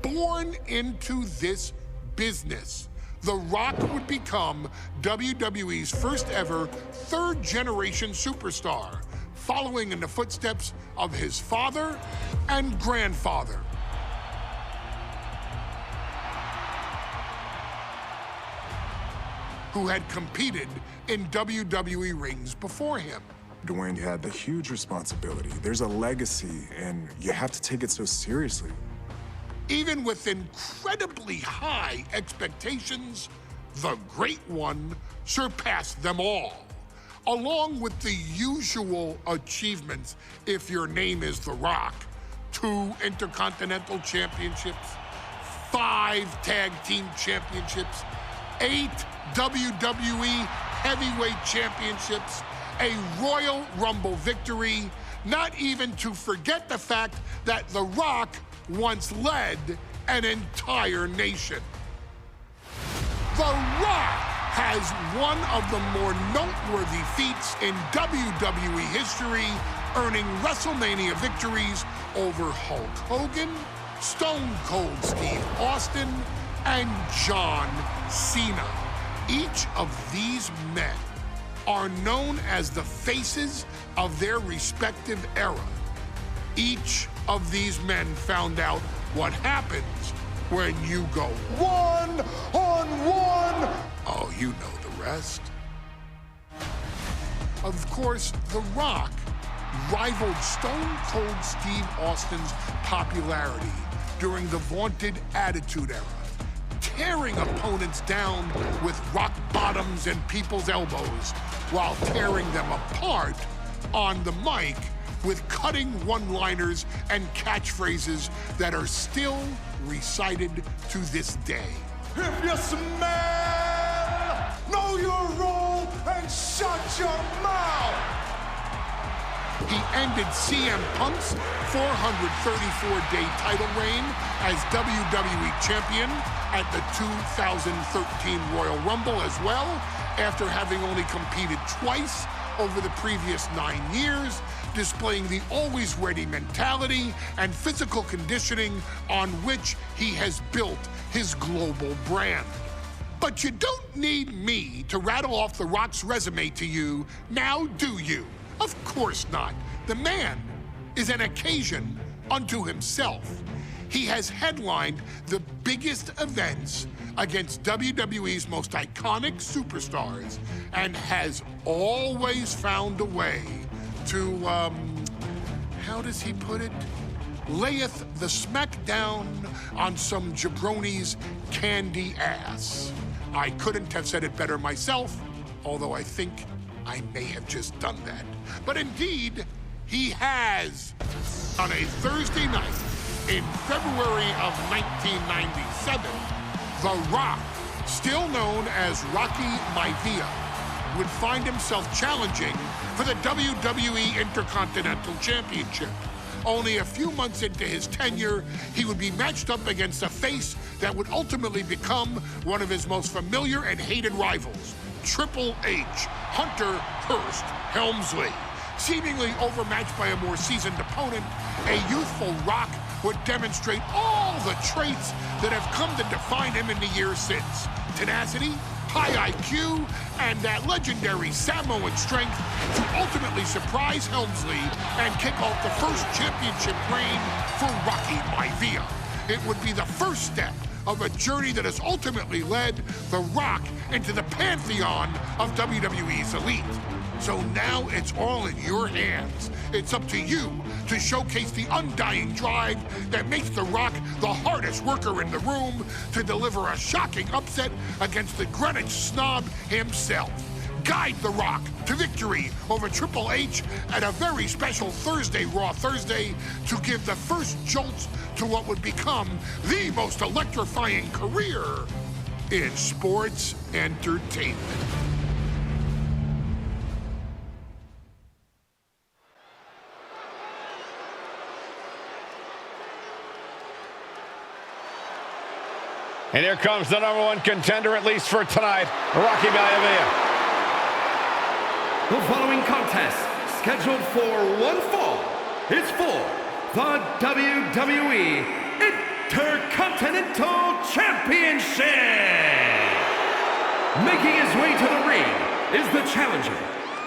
Born into this business, The Rock would become WWE's first ever third-generation superstar, following in the footsteps of his father and grandfather. Who had competed in WWE rings before him. Dwayne had the huge responsibility. There's a legacy, and you have to take it so seriously. Even with incredibly high expectations, the Great One surpassed them all, along with the usual achievements if your name is The Rock: 2 Intercontinental Championships, 5 Tag Team Championships, 8 WWE Heavyweight Championships, a Royal Rumble victory, not even to forget the fact that The Rock once led an entire nation. The Rock has one of the more noteworthy feats in WWE history, earning WrestleMania victories over Hulk Hogan, Stone Cold Steve Austin, and John Cena. Each of these men are known as the faces of their respective era. Each of these men found out what happens when you go one-on-one. Oh, you know the rest. Of course, The Rock rivaled Stone Cold Steve Austin's popularity during the vaunted Attitude Era, tearing opponents down with rock bottoms and people's elbows while tearing them apart on the mic with cutting one-liners and catchphrases that are still recited to this day. If you smell, know your role and shut your mouth. He ended CM Punk's 434-day title reign as WWE Champion at the 2013 Royal Rumble as well, after having only competed twice over the previous 9 years, displaying the always-ready mentality and physical conditioning on which he has built his global brand. But you don't need me to rattle off The Rock's resume to you, now do you? Of course not. The man is an occasion unto himself. he has headlined the biggest events against WWE's most iconic superstars and has always found a way to, how does he put it? Layeth the smackdown on some jabroni's candy ass. I couldn't have said it better myself, although I think I may have just done that. But indeed, he has. On a Thursday night in February of 1997, The Rock, still known as Rocky Maivia, would find himself challenging for the WWE Intercontinental Championship. Only a few months into his tenure, he would be matched up against a face that would ultimately become one of his most familiar and hated rivals, Triple H, Hunter Hearst Helmsley. Seemingly overmatched by a more seasoned opponent, a youthful Rock would demonstrate all the traits that have come to define him in the years since. Tenacity, high IQ, and that legendary Samoan strength to ultimately surprise Helmsley and kick off the first championship reign for Rocky Maivia. It would be the first step of a journey that has ultimately led The Rock into the pantheon of WWE's elite. So now it's all in your hands. It's up to you to showcase the undying drive that makes The Rock the hardest worker in the room to deliver a shocking upset against the Greenwich snob himself. Guide The Rock to victory over Triple H at a very special Thursday, Raw Thursday, to give the first jolts to what would become the most electrifying career in sports entertainment. And here comes the #1 contender, at least for tonight, Rocky Maivia. The following contest, scheduled for one fall, is for the WWE Intercontinental Championship. Making his way to the ring is the challenger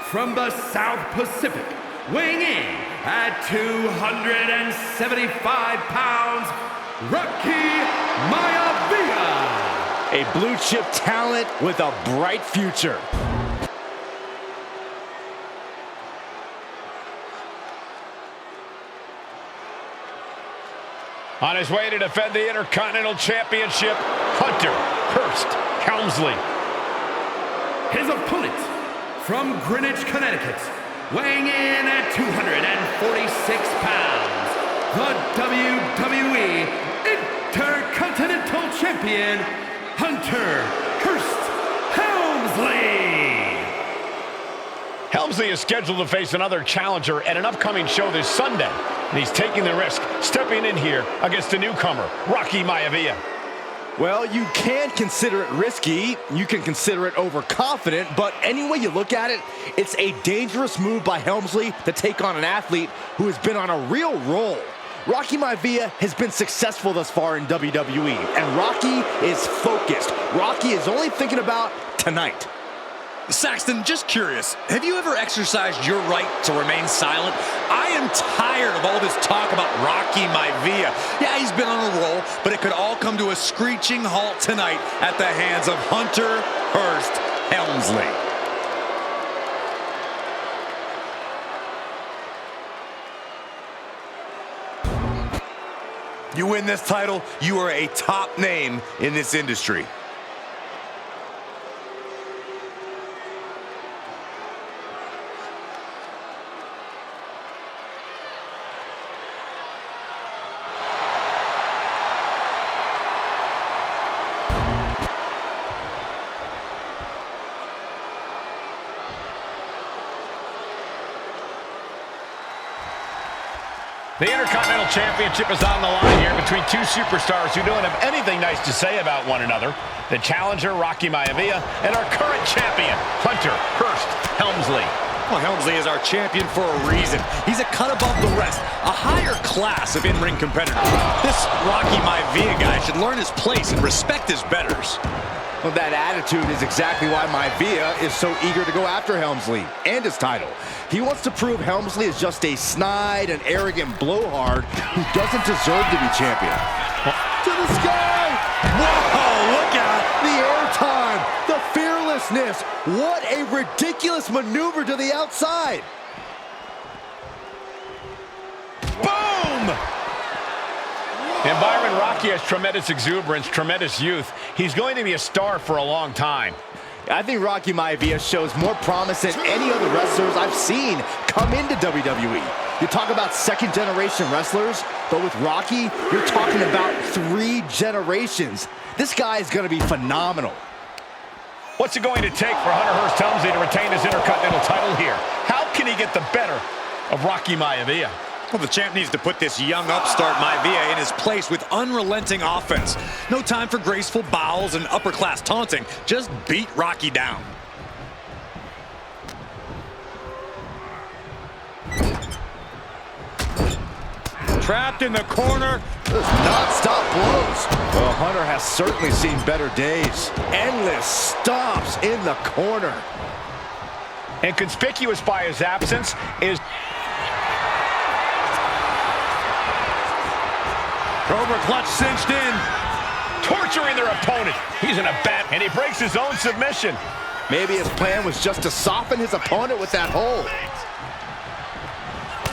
from the South Pacific, weighing in at 275 pounds, Rocky Maivia. A blue chip talent with a bright future. On his way to defend the Intercontinental Championship, Hunter Hearst Helmsley. His opponent from Greenwich, Connecticut, weighing in at 246 pounds, the WWE Intercontinental Champion, Hunter Hearst Helmsley. Helmsley is scheduled to face another challenger at an upcoming show this Sunday, and he's taking the risk, stepping in here against the newcomer, Rocky Maivia. Well, you can consider it risky, you can consider it overconfident, but any way you look at it, it's a dangerous move by Helmsley to take on an athlete who has been on a real roll. Rocky Maivia has been successful thus far in WWE, and Rocky is focused. Rocky is only thinking about tonight. Saxton, just curious, have you ever exercised your right to remain silent? I am tired of all this talk about Rocky Maivia. Yeah, he's been on a roll, but it could all come to a screeching halt tonight at the hands of Hunter Hearst Helmsley. You win this title, you are a top name in this industry. The Intercontinental Championship is on the line here between two superstars who don't have anything nice to say about one another. The challenger, Rocky Maivia, and our current champion, Hunter Hearst Helmsley. Well, Helmsley is our champion for a reason. He's a cut above the rest, a higher class of in-ring competitor. This Rocky Maivia guy should learn his place and respect his betters. Well, that attitude is exactly why Maivia is so eager to go after Helmsley and his title. He wants to prove Helmsley is just a snide and arrogant blowhard who doesn't deserve to be champion. To the sky! Whoa, look out! The airtime, the fearlessness. What a ridiculous maneuver to the outside. Boom! And Byron, Rocky has tremendous exuberance, tremendous youth. He's going to be a star for a long time. I think Rocky Maivia shows more promise than any other wrestlers I've seen come into WWE. You talk about second-generation wrestlers, but with Rocky, you're talking about 3 generations. This guy is going to be phenomenal. What's it going to take for Hunter Hearst Helmsley to retain his Intercontinental title here? How can he get the better of Rocky Maivia? Well, the champ needs to put this young upstart Maivia in his place with unrelenting offense. No time for graceful bows and upper-class taunting. Just beat Rocky down. Trapped in the corner. Those non-stop blows. Well, Hunter has certainly seen better days. Endless stomps in the corner. And conspicuous by his absence is Cobra clutch cinched in. torturing their opponent. He's in a bad, and he breaks his own submission. Maybe his plan was just to soften his opponent with that hold.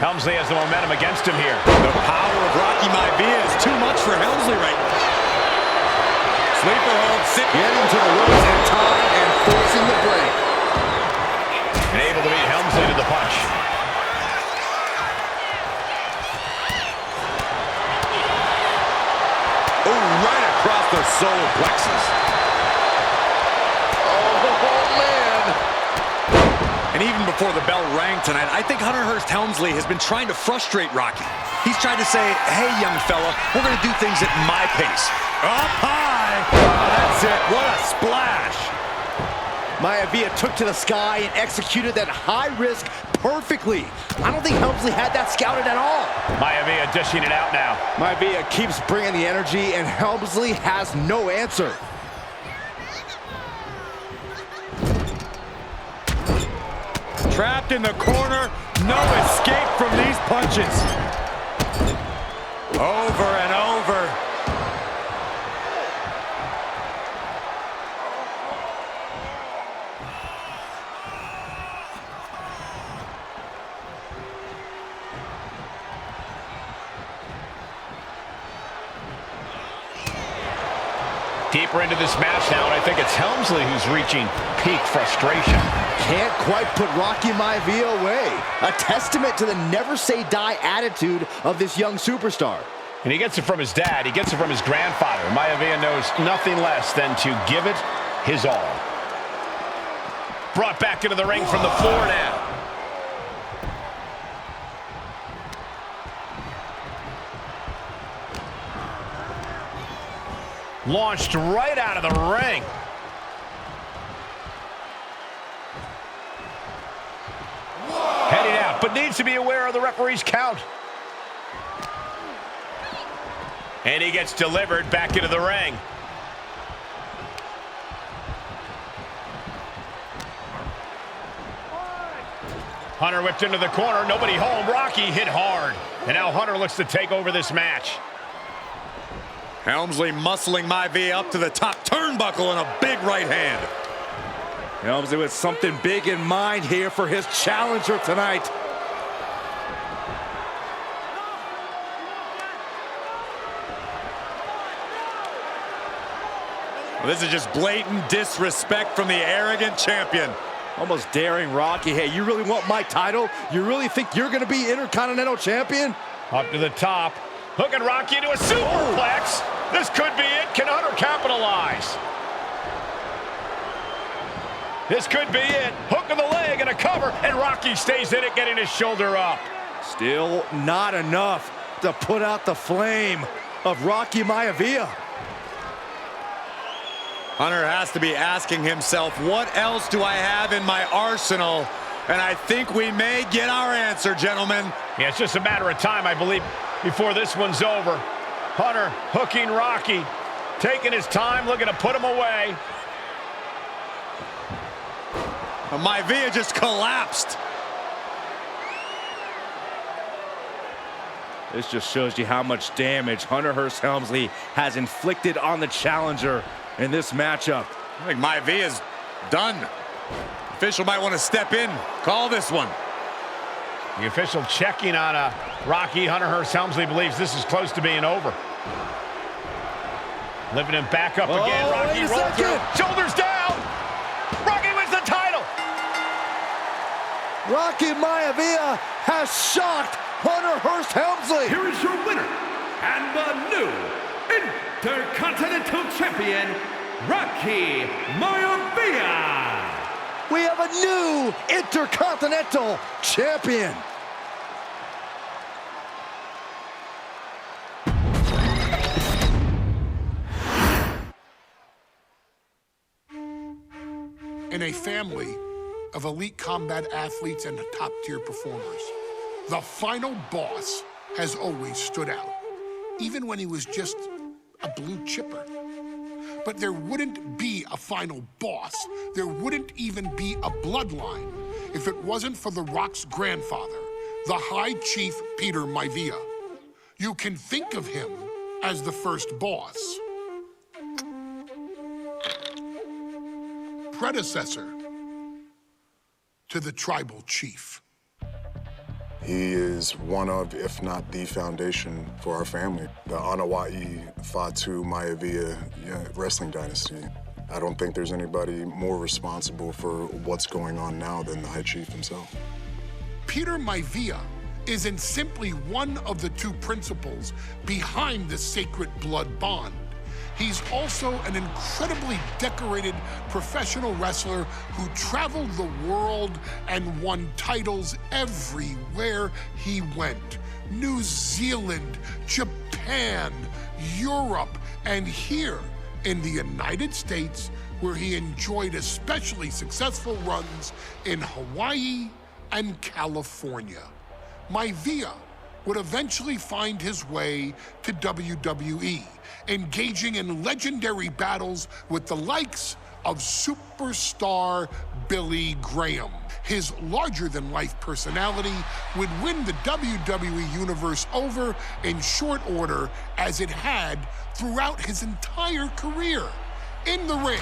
Helmsley has the momentum against him here. The power of Rocky Maivia is too much for Helmsley right now. Sleeper hold, getting to the ropes in time and forcing the break. And able to beat Helmsley to the punch. Oh, right across the solar plexus. And even before the bell rang tonight, I think Hunter Hearst Helmsley has been trying to frustrate Rocky. He's tried to say, hey, young fella, we're going to do things at my pace. Up high. Oh, that's it. What a splash. Maivia took to the sky and executed that high risk perfectly. I don't think Helmsley had that scouted at all. Maivia dishing it out now. Maivia keeps bringing the energy, and Helmsley has no answer. Trapped in the corner, no escape from these punches. Over and over. Deeper into this match now, and I think it's Helmsley who's reaching peak frustration. Can't quite put Rocky Maivia away. A testament to the never-say-die attitude of this young superstar. And he gets it from his dad. He gets it from his grandfather. Maivia knows nothing less than to give it his all. Brought back into the ring from the floor now. Launched right out of the ring. Heading out, but needs to be aware of the referee's count. And he gets delivered back into the ring. Hunter whipped into the corner, nobody home. Rocky hit hard. And now Hunter looks to take over this match. Helmsley muscling Maivia up to the top turnbuckle and a big right hand. Helmsley with something big in mind here for his challenger tonight. Well, this is just blatant disrespect from the arrogant champion. Almost daring Rocky. Hey, you really want my title? You really think you're going to be Intercontinental Champion? Up to the top. Hooking Rocky into a superplex. This could be it. Can Hunter capitalize? This could be it. Hook of the leg and a cover, and Rocky stays in it, getting his shoulder up. Still not enough to put out the flame of Rocky Maivia. Hunter has to be asking himself, what else do I have in my arsenal? And I think we may get our answer, gentlemen. Yeah, it's just a matter of time, I believe, before this one's over. Hunter hooking Rocky, taking his time, looking to put him away. Maivia just collapsed. This just shows you how much damage Hunter Hearst Helmsley has inflicted on the challenger in this matchup. I think Maivia's done. Official might want to step in, call this one. The official checking on Rocky. Hunter Hearst Helmsley believes this is close to being over. Lifting him back up again. Rocky rolls through. Shoulders down. Rocky wins the title. Rocky Maivia has shocked Hunter Hearst Helmsley. Here is your winner and the new Intercontinental Champion, Rocky Maivia. We have a new Intercontinental Champion. In a family of elite combat athletes and top-tier performers, the final boss has always stood out, even when he was just a blue chipper. But there wouldn't be a final boss. There wouldn't even be a bloodline if it wasn't for The Rock's grandfather, the High Chief Peter Maivia. You can think of him as the first boss. Predecessor to the tribal chief. He is one of, if not the foundation for our family. The Anoa'i Fatu Maivia wrestling dynasty. I don't think there's anybody more responsible for what's going on now than the High Chief himself. Peter Maivia isn't simply one of the two principals behind the sacred blood bond. He's also an incredibly decorated professional wrestler who traveled the world and won titles everywhere he went. New Zealand, Japan, Europe, and here in the United States, where he enjoyed especially successful runs in Hawaii and California. Maivia would eventually find his way to WWE, engaging in legendary battles with the likes of superstar Billy Graham. His larger-than-life personality would win the WWE Universe over in short order, as it had throughout his entire career. In the ring,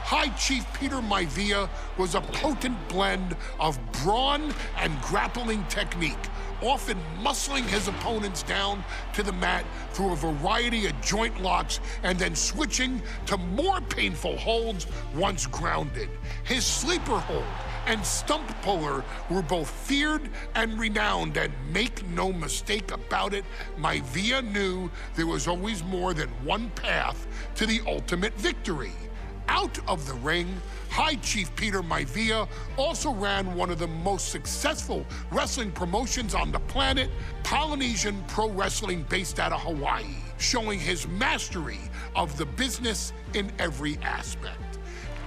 High Chief Peter Maivia was a potent blend of brawn and grappling technique, often muscling his opponents down to the mat through a variety of joint locks and then switching to more painful holds once grounded. His sleeper hold and stump puller were both feared and renowned, and make no mistake about it, Maivia knew there was always more than one path to the ultimate victory. Out of the ring, High Chief Peter Maivia also ran one of the most successful wrestling promotions on the planet, Polynesian Pro Wrestling, based out of Hawaii, showing his mastery of the business in every aspect.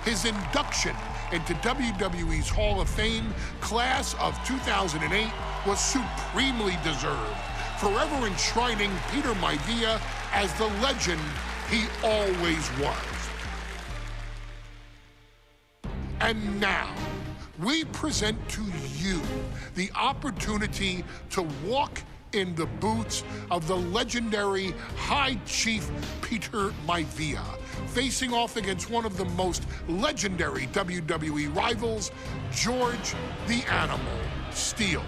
His induction into WWE's Hall of Fame class of 2008 was supremely deserved, forever enshrining Peter Maivia as the legend he always was. And now, we present to you the opportunity to walk in the boots of the legendary High Chief Peter Maivia, facing off against one of the most legendary WWE rivals, George the Animal Steele.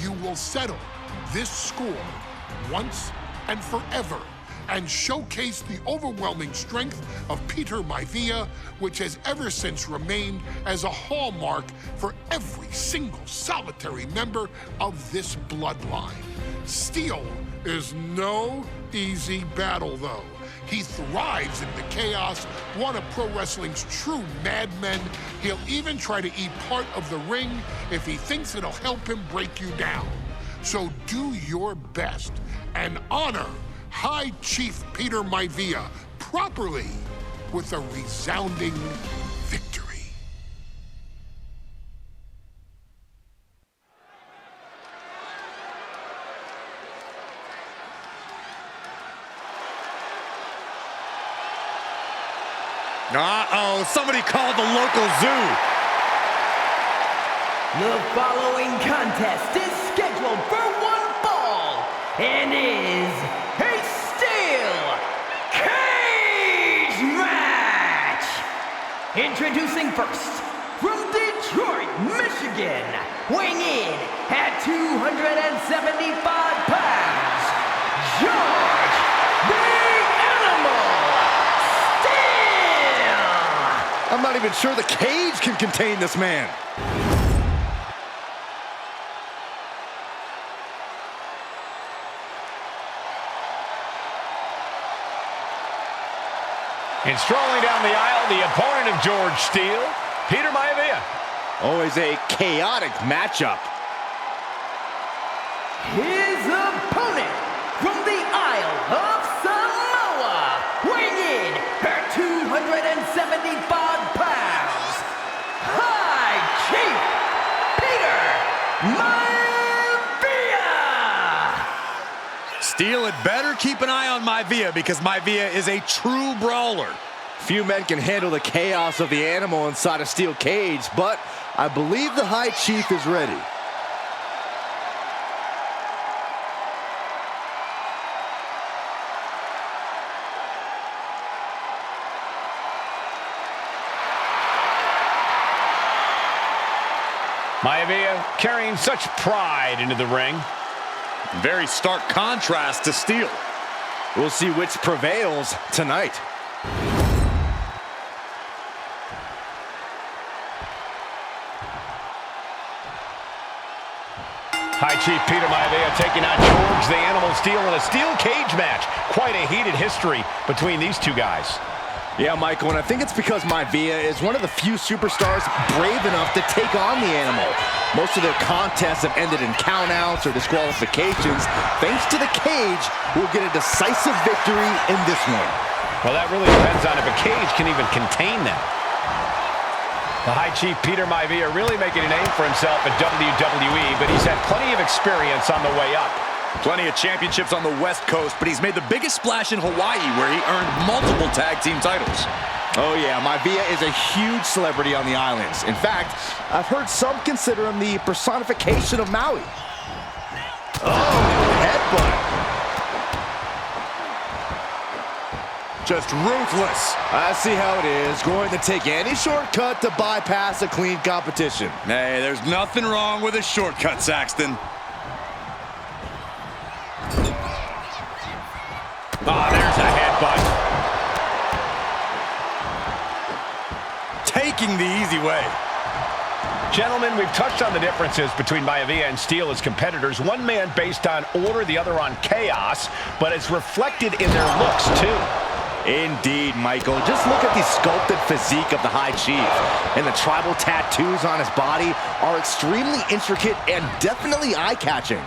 You will settle this score once and forever, and showcase the overwhelming strength of Peter Maivia, which has ever since remained as a hallmark for every single solitary member of this bloodline. Steele is no easy battle, though. He thrives in the chaos, one of pro wrestling's true madmen. He'll even try to eat part of the ring if he thinks it'll help him break you down. So do your best and honor High Chief Peter Maivia properly with a resounding victory. Uh-oh, somebody called the local zoo. The following contest is scheduled for one fall and is a steel cage match. Introducing first, from Detroit, Michigan, weighing in at 275 pounds, George the Animal Steel. I'm not even sure the cage can contain this man. And strolling down the aisle, the opponent of George Steele, Peter Maivia. Always a chaotic matchup. His opponent from the Isle of Samoa, weighing in at 275 pounds, High Chief Peter Maivia. Steele had better keep an eye on Maivia because Maivia is a true brawler. Few men can handle the chaos of the animal inside a steel cage, but I believe the High Chief is ready. Maivia carrying such pride into the ring. Very stark contrast to Steele. We'll see which prevails tonight. High Chief Peter Maivia taking on George the Animal Steel in a steel cage match. Quite a heated history between these two guys. Yeah, Michael, and I think it's because Maivia is one of the few superstars brave enough to take on the animal. Most of their contests have ended in countouts or disqualifications. Thanks to the cage, we'll get a decisive victory in this one. Well, that really depends on if a cage can even contain them. The High Chief Peter Maivia really making a name for himself at WWE, but he's had plenty of experience on the way up. Plenty of championships on the West Coast, but he's made the biggest splash in Hawaii, where he earned multiple tag team titles. Oh yeah, Maivia is a huge celebrity on the islands. In fact, I've heard some consider him the personification of Maui. Oh, headbutt. Just ruthless. I see how it is. Going to take any shortcut to bypass a clean competition. Hey, there's nothing wrong with a shortcut, Saxton. Ah, there's a headbutt. Taking the easy way. Gentlemen, we've touched on the differences between Maivia and Steele as competitors. One man based on order, the other on chaos, but it's reflected in their looks, too. Indeed, Michael. Just look at the sculpted physique of the High Chief. And the tribal tattoos on his body are extremely intricate and definitely eye-catching.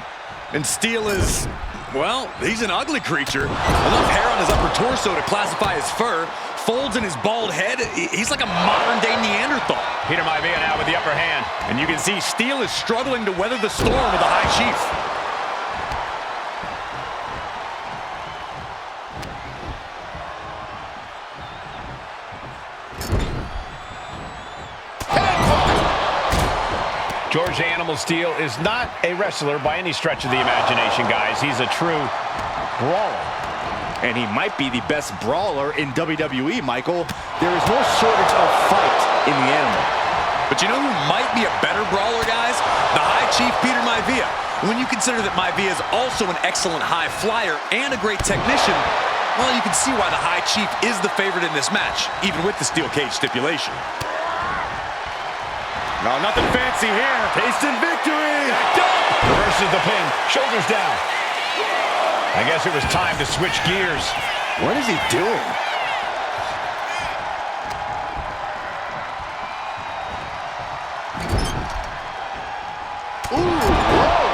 And Steele is, well, he's an ugly creature. Enough hair on his upper torso to classify as fur. Folds in his bald head. He's like a modern-day Neanderthal. Peter Maivia now with the upper hand. And you can see Steele is struggling to weather the storm of the High Chief. George the Animal Steel is not a wrestler by any stretch of the imagination, guys. He's a true brawler. And he might be the best brawler in WWE, Michael. There is no shortage of fight in the animal. But you know who might be a better brawler, guys? The High Chief Peter Maivia. When you consider that Maivia is also an excellent high flyer and a great technician, well, you can see why the High Chief is the favorite in this match, even with the steel cage stipulation. No, nothing fancy here. Tasting victory. Reverses the pin. Shoulders down. I guess it was time to switch gears. What is he doing? Ooh, whoa.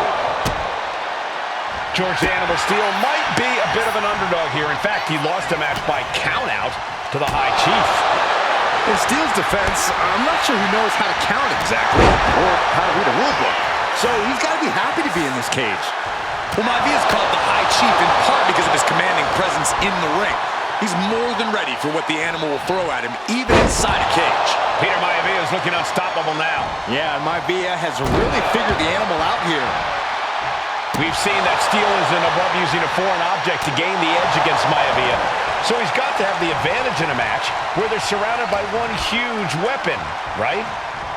George the Animal Steel might be a bit of an underdog here. In fact, he lost a match by countout to the High Chief. In Steele's defense, I'm not sure he knows how to count exactly or how to read a rule book. So he's got to be happy to be in this cage. Well, Maivia is called the High Chief in part because of his commanding presence in the ring. He's more than ready for what the animal will throw at him, even inside a cage. Peter Maivia is looking unstoppable now. Yeah, and Maivia has really figured the animal out here. We've seen that Steele isn't above using a foreign object to gain the edge against Maivia. So he's got to have the advantage in a match where they're surrounded by one huge weapon, right?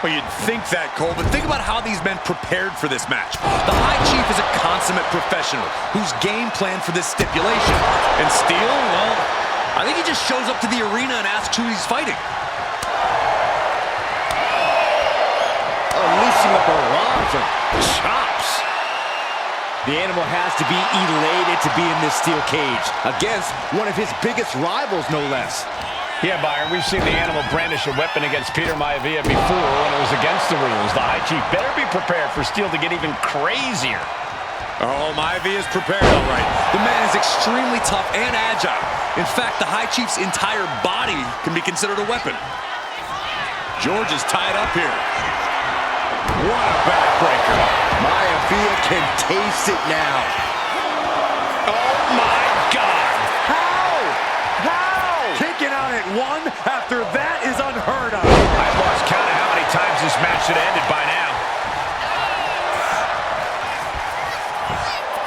Well, you'd think that, Cole, but think about how these men prepared for this match. The High Chief is a consummate professional who's game planned for this stipulation. And Steele, well, I think he just shows up to the arena and asks who he's fighting. Unleashing a barrage of chops. The animal has to be elated to be in this steel cage against one of his biggest rivals, no less. Yeah, Byron, we've seen the animal brandish a weapon against Peter Maivia before when it was against the rules. The High Chief better be prepared for Steele to get even crazier. Oh, Maivia's prepared, all right. The man is extremely tough and agile. In fact, the High Chief's entire body can be considered a weapon. George is tied up here. What a backbreaker. Maivia can taste it now. Oh, my God. Kicking out at one after that is unheard of. I've lost count of how many times this match should have ended by now.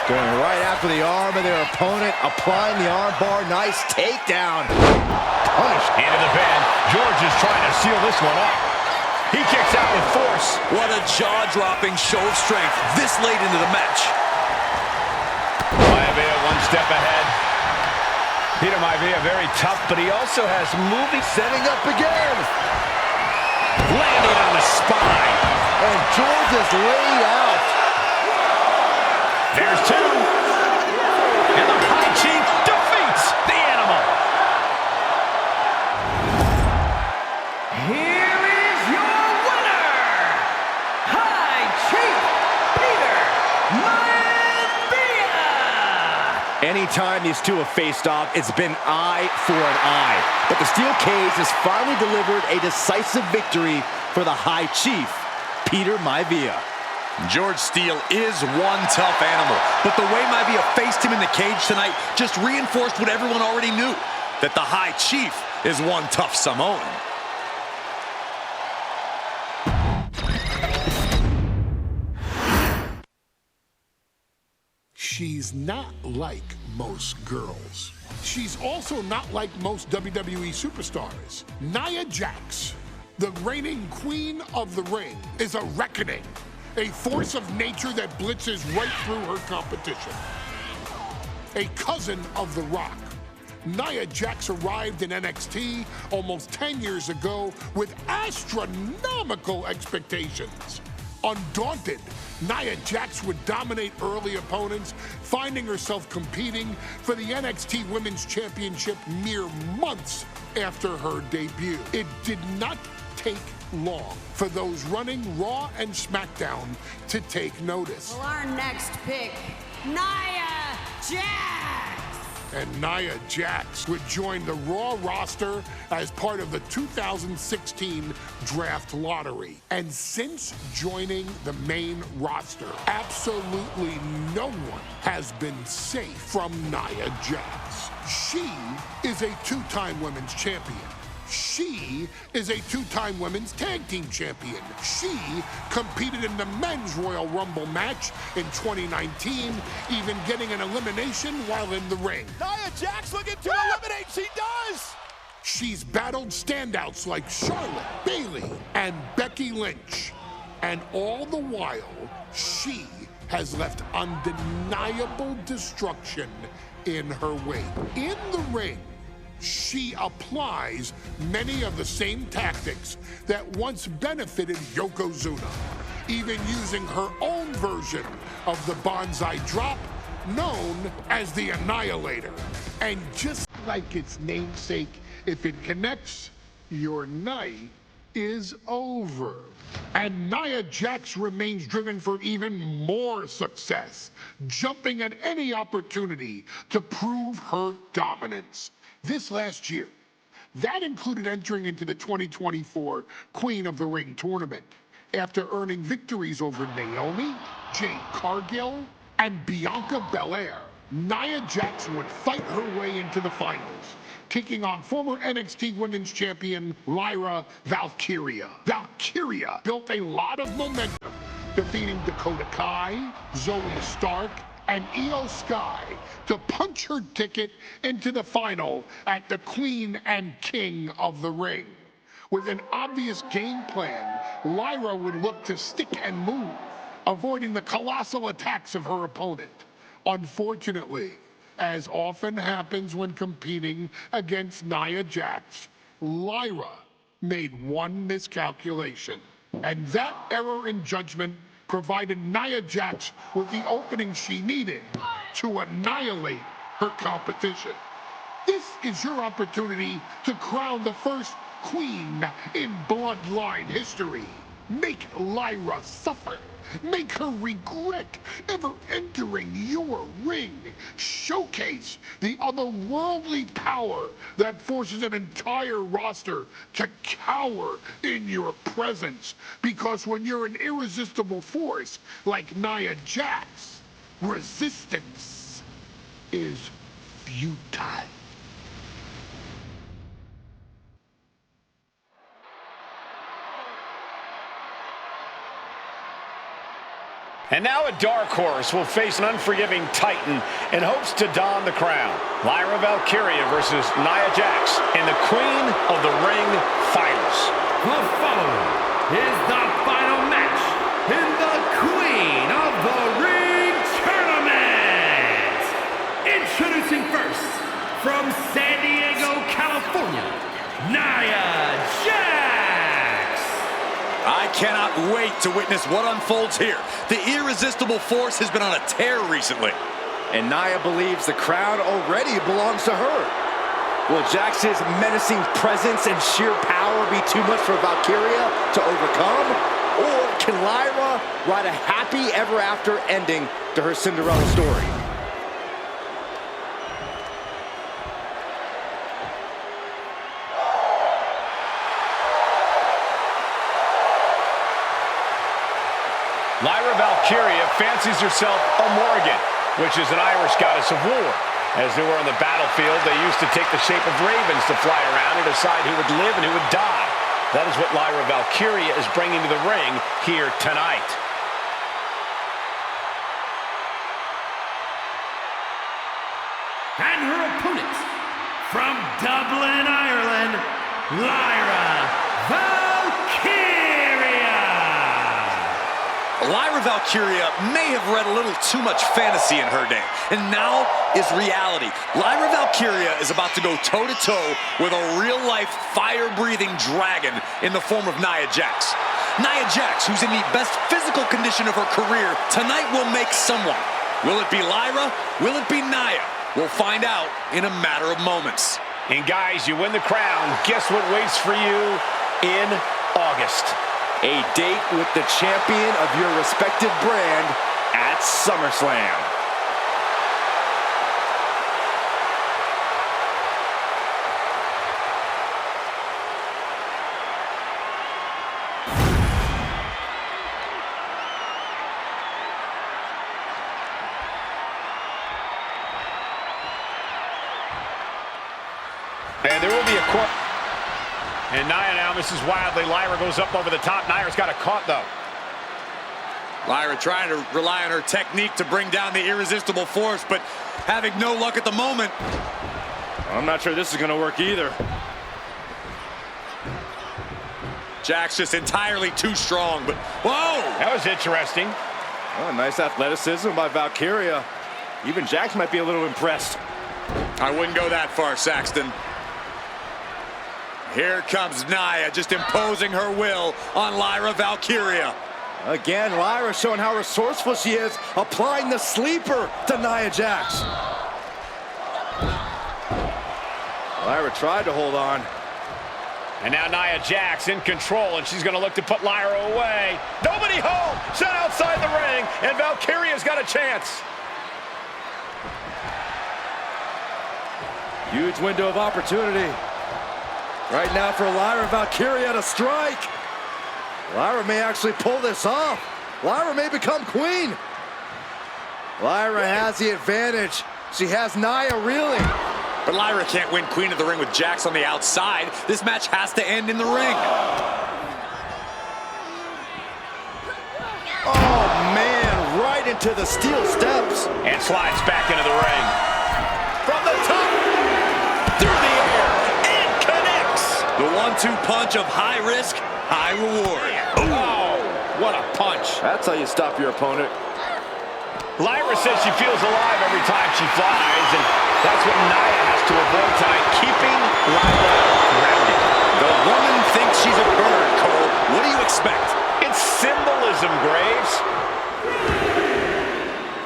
Going right after the arm of their opponent, applying the arm bar. Nice takedown. Punished. Into the pin. George is trying to seal this one up. He kicks out with force. What a jaw-dropping show of strength this late into the match. Maivia one step ahead. Peter Maivia very tough, but he also has moving. Setting up again. Landing on the spine. And George is laid out. There's two. And the High Chief defeats the animal. Here is your winner, High Chief Peter Maivia. Anytime these two have faced off, it's been eye for an eye. But the steel cage has finally delivered a decisive victory for the High Chief, Peter Maivia. George Steele is one tough animal, but the way Maivia faced him in the cage tonight just reinforced what everyone already knew, that the High Chief is one tough Samoan. She's not like most girls. She's also not like most WWE superstars. Nia Jax, the reigning queen of the ring, is a reckoning, a force of nature that blitzes right through her competition. A cousin of The Rock, Nia Jax arrived in NXT almost 10 years ago with astronomical expectations. Undaunted, Nia Jax would dominate early opponents, finding herself competing for the NXT Women's Championship mere months after her debut. It did not take long for those running Raw and SmackDown to take notice. Well, our next pick, Nia Jax. And Nia Jax would join the Raw roster as part of the 2016 draft lottery. And since joining the main roster, absolutely no one has been safe from Nia Jax. She is a two-time women's champion. She is a two-time women's tag team champion. She competed in the men's Royal Rumble match in 2019, even getting an elimination while in the ring. Nia Jax looking to eliminate. She does. She's battled standouts like Charlotte, Bayley, and Becky Lynch. And all the while, she has left undeniable destruction in her wake. In the ring, she applies many of the same tactics that once benefited Yokozuna, even using her own version of the Banzai Drop, known as the Annihilator. And just like its namesake, if it connects, your night is over. And Nia Jax remains driven for even more success, jumping at any opportunity to prove her dominance. This last year, that included entering into the 2024 Queen of the Ring tournament after earning victories over Naomi, Jade Cargill, and Bianca Belair. Nia Jax would fight her way into the finals, taking on former NXT Women's Champion Lyra Valkyria. Valkyria built a lot of momentum, defeating Dakota Kai, Zoe Stark, and Io Sky to punch her ticket into the final at the Queen and King of the Ring. With an obvious game plan, Lyra would look to stick and move, avoiding the colossal attacks of her opponent. Unfortunately, as often happens when competing against Nia Jax, Lyra made one miscalculation. And that error in judgment provided Nia Jax with the opening she needed to annihilate her competition. This is your opportunity to crown the first queen in Bloodline history. Make Lyra suffer. Make her regret ever entering your ring. Showcase the otherworldly power that forces an entire roster to cower in your presence. Because when you're an irresistible force like Nia Jax, resistance is futile. And now a dark horse will face an unforgiving titan in hopes to don the crown. Lyra Valkyria versus Nia Jax in the Queen of the Ring Finals. The following is the final match in the Queen of the Ring Tournament. Introducing first, from San Diego, California, Nia Jax. I cannot wait to witness what unfolds here. The irresistible force has been on a tear recently. And Nia believes the crown already belongs to her. Will Jax's menacing presence and sheer power be too much for Valkyria to overcome? Or can Lyra write a happy ever after ending to her Cinderella story? Lyra Valkyria fancies herself a Morrigan, which is an Irish goddess of war. As they were on the battlefield, they used to take the shape of ravens to fly around and decide who would live and who would die. That is what Lyra Valkyria is bringing to the ring here tonight. And her opponent, from Dublin, Ireland, Lyra Valkyria. Lyra Valkyria may have read a little too much fantasy in her day, and now is reality. Lyra Valkyria is about to go toe-to-toe with a real-life, fire-breathing dragon in the form of Nia Jax. Nia Jax, who's in the best physical condition of her career, tonight will make someone. Will it be Lyra? Will it be Nia? We'll find out in a matter of moments. And guys, you win the crown. Guess what waits for you in August? A date with the champion of your respective brand at SummerSlam. And there will be a court. And Nia now misses wildly. Lyra goes up over the top. Nia's got it caught, though. Lyra trying to rely on her technique to bring down the irresistible force, but having no luck at the moment. I'm not sure this is going to work either. Jax just entirely too strong, but whoa! That was interesting. Oh, nice athleticism by Valkyria. Even Jax might be a little impressed. I wouldn't go that far, Saxton. Here comes Nia, just imposing her will on Lyra Valkyria. Again, Lyra showing how resourceful she is, applying the sleeper to Nia Jax. Lyra tried to hold on. And now Nia Jax in control, and she's going to look to put Lyra away. Nobody home! Set outside the ring, and Valkyria's got a chance. Huge window of opportunity. Right now for Lyra Valkyria to strike. Lyra may actually pull this off. Lyra may become queen. Lyra has the advantage. She has Nia reeling. But Lyra can't win Queen of the Ring with Jax on the outside. This match has to end in the ring. Oh, man, right into the steel steps. And slides back into the ring. From the top, through the air, and connects. The 1-2 punch of high risk, high reward. Oh, what a punch. That's how you stop your opponent. Lyra says she feels alive every time she flies, and that's what Nia has to avoid tonight, keeping Lyra grounded. The woman thinks she's a bird, Cole. What do you expect? It's symbolism, Graves.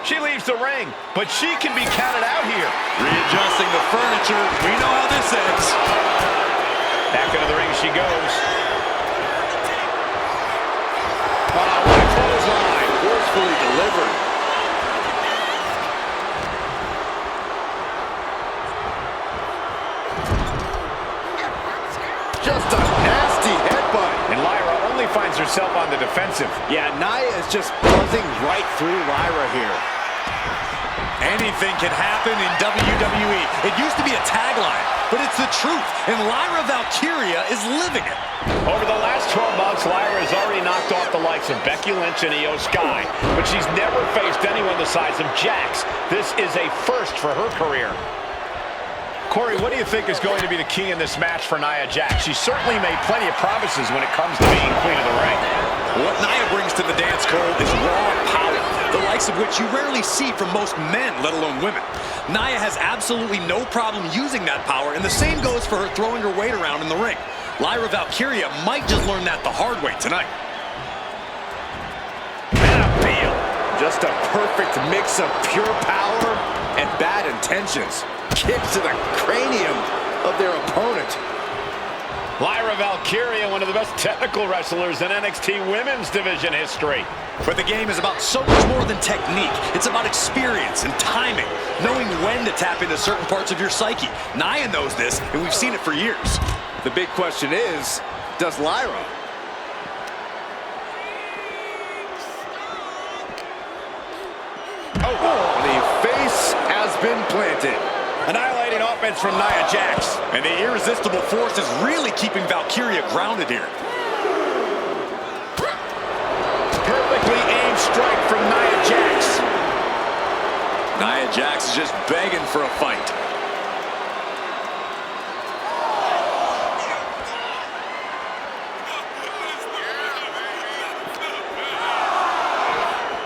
She leaves the ring, but she can be counted out here. Readjusting the furniture. We know how this ends. Back into the ring she goes. Oh, what a clothesline. Forcefully delivered. Just a nasty headbutt. And Lyra only finds herself on the defensive. Yeah, Nia is just buzzing right through Lyra here. Anything can happen in WWE. It used to be a tagline, but it's the truth, and Lyra Valkyria is living it. Over the last 12 months, Lyra has already knocked off the likes of Becky Lynch and Io Sky, but she's never faced anyone the size of Jax. This is a first for her career. Corey, what do you think is going to be the key in this match for Nia Jax? She's certainly made plenty of promises when it comes to being Queen of the Ring. What Nia brings to the dance, Cole, is raw power, the likes of which you rarely see from most men, let alone women. Nia has absolutely no problem using that power, and the same goes for her throwing her weight around in the ring. Lyra Valkyria might just learn that the hard way tonight. And a feel. Just a perfect mix of pure power and bad intentions. Kicks to the cranium of their opponent. Lyra Valkyria, one of the best technical wrestlers in NXT Women's Division history. But the game is about so much more than technique. It's about experience and timing, knowing when to tap into certain parts of your psyche. Nia knows this, and we've seen it for years. The big question is, does Lyra? Oh, the face has been planted. Annihilating offense from Nia Jax. And the irresistible force is really keeping Valkyria grounded here. Perfectly aimed strike from Nia Jax. Nia Jax is just begging for a fight.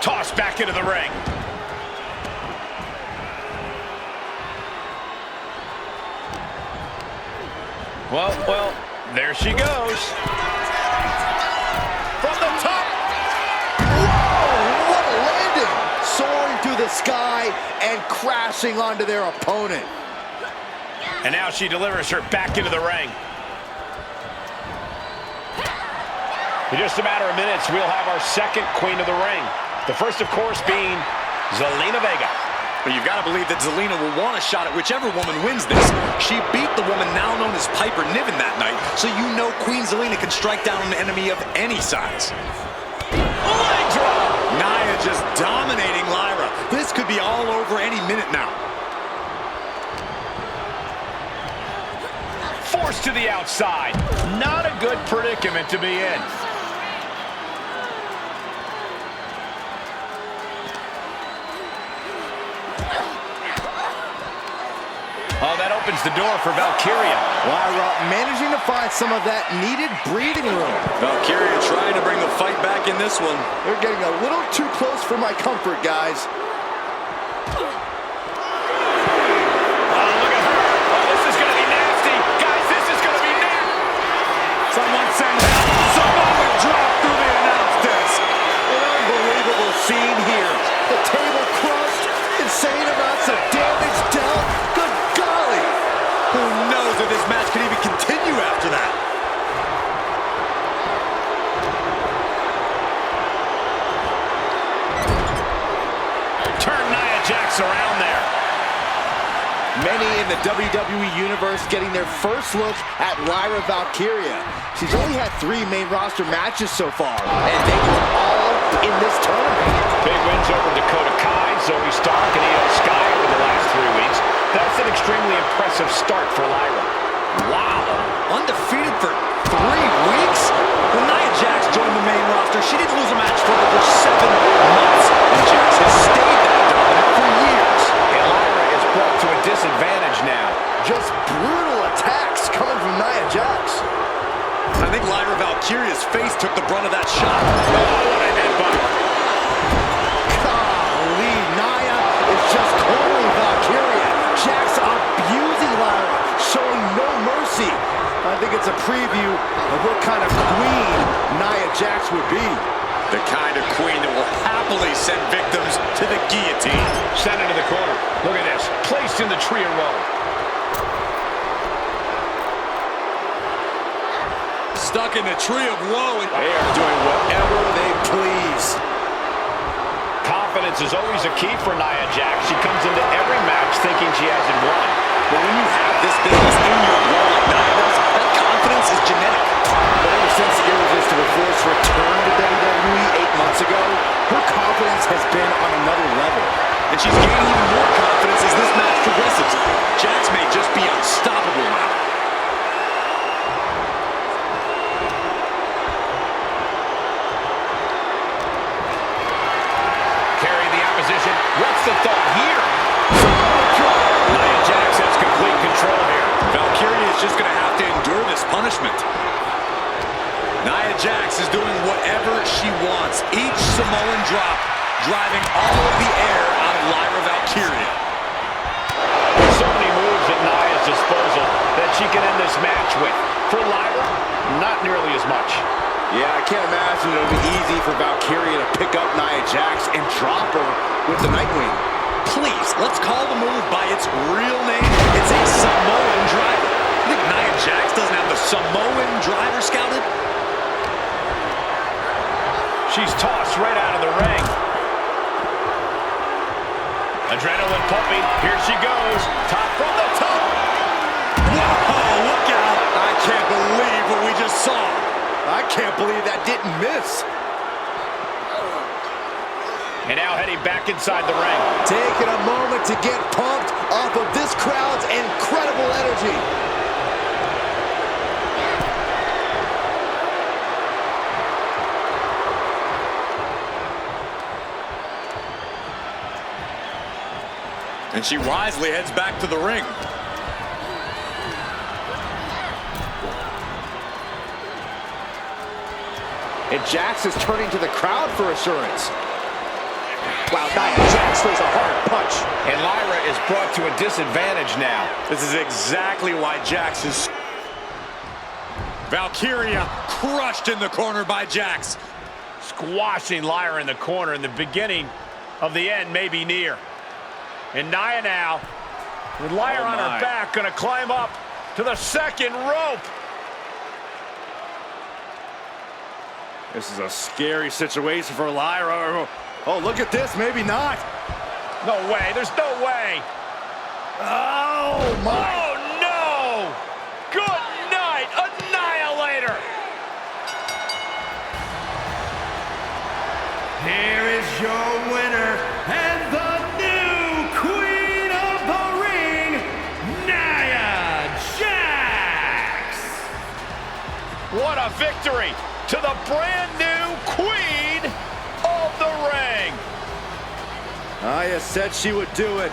Tossed back into the ring. Well, there she goes. From the top. Whoa, what a landing. Soaring through the sky and crashing onto their opponent. And now she delivers her back into the ring. In just a matter of minutes, we'll have our second Queen of the Ring. The first, of course, being Zelina Vega. But you've got to believe that Zelina will want a shot at whichever woman wins this. She beat the woman now known as Piper Niven that night, so you know Queen Zelina can strike down an enemy of any size. Leg drop! Nia just dominating Lyra. This could be all over any minute now. Forced to the outside. Not a good predicament to be in. Oh, that opens the door for Valkyria. Lyra managing to find some of that needed breathing room. Valkyria trying to bring the fight back in this one. They're getting a little too close for my comfort, guys. Oh, look at her. Oh, this is going to be nasty. Guys, this is going to be nasty. Someone send help. Someone would drop through the announce desk. An unbelievable scene here. The table crushed. Insane amounts of damage dealt. Good golly. Who knows if this match can even continue after that? Turn Nia Jax around there. Many in the WWE Universe getting their first look at Lyra Valkyria. She's only had 3 main roster matches so far, and they were all in this tournament. Big wins over Dakota Kai, Zoe Stark, and Io Sky over the last 3 weeks. That's an extremely impressive start for Lyra. Wow, undefeated for 3 weeks? When Nia Jax joined the main roster, she didn't lose a match for over 7 months, and Jax has stayed that dominant for years. And Lyra is brought to a disadvantage now. Just brutal attacks coming from Nia Jax. I think Lyra Valkyria's face took the brunt of that shot. Oh, what a headbutt. Golly, Nia is just cornering Valkyria. Jax abusing Lyra, showing no mercy. I think it's a preview of what kind of queen Nia Jax would be. The kind of queen that will happily send victims to the guillotine. Sent into the corner. Look at this. Placed in the tree of woe. Stuck in the tree of woe. They are doing whatever they please. Confidence is always a key for Nia Jax. She comes into every match thinking she hasn't won. But when you have this business in your blood like Nia does, that confidence is genetic. But ever since Irresistible Force returned to WWE 8 months ago, her confidence has been on another level. And she's gaining even more confidence as this match progresses. Jax may just be unstoppable now. Carrying the opposition. What's the thought here? Nia Jax has complete control here. Valkyria is just going to have to endure this punishment. Nia Jax is doing whatever she wants. Each Samoan drop driving all of the air out of Lyra Valkyria. There's so many moves at Nia's disposal that she can end this match with. For Lyra, not nearly as much. Yeah, I can't imagine it'll be easy for Valkyria to pick up Nia Jax and drop her with the Nightwing. Please, let's call the move by its real name. It's a Samoan driver. You think Nia Jax doesn't have the Samoan driver scouted? She's tossed right out of the ring. Adrenaline pumping. Here she goes. Top from the top. Whoa, look out. I can't believe what we just saw. I can't believe that didn't miss. And now heading back inside the ring. Taking a moment to get pumped off of this crowd's incredible energy. And she wisely heads back to the ring. And Jax is turning to the crowd for assurance. Wow, Nia Jax throws a hard punch. And Lyra is brought to a disadvantage now. This is exactly why Jax is... Valkyria crushed in the corner by Jax. Squashing Lyra in the corner, and the beginning of the end may be near. And Nia now, with Lyra on her back, going to climb up to the second rope. This is a scary situation for Lyra. Oh, look at this. Maybe not. No way. There's no way. Oh, my. Oh, no. Good night. Annihilator. Here is your winner and the new Queen of the Ring, Nia Jax. What a victory to the brand new Queen of the Ring. Nia said she would do it,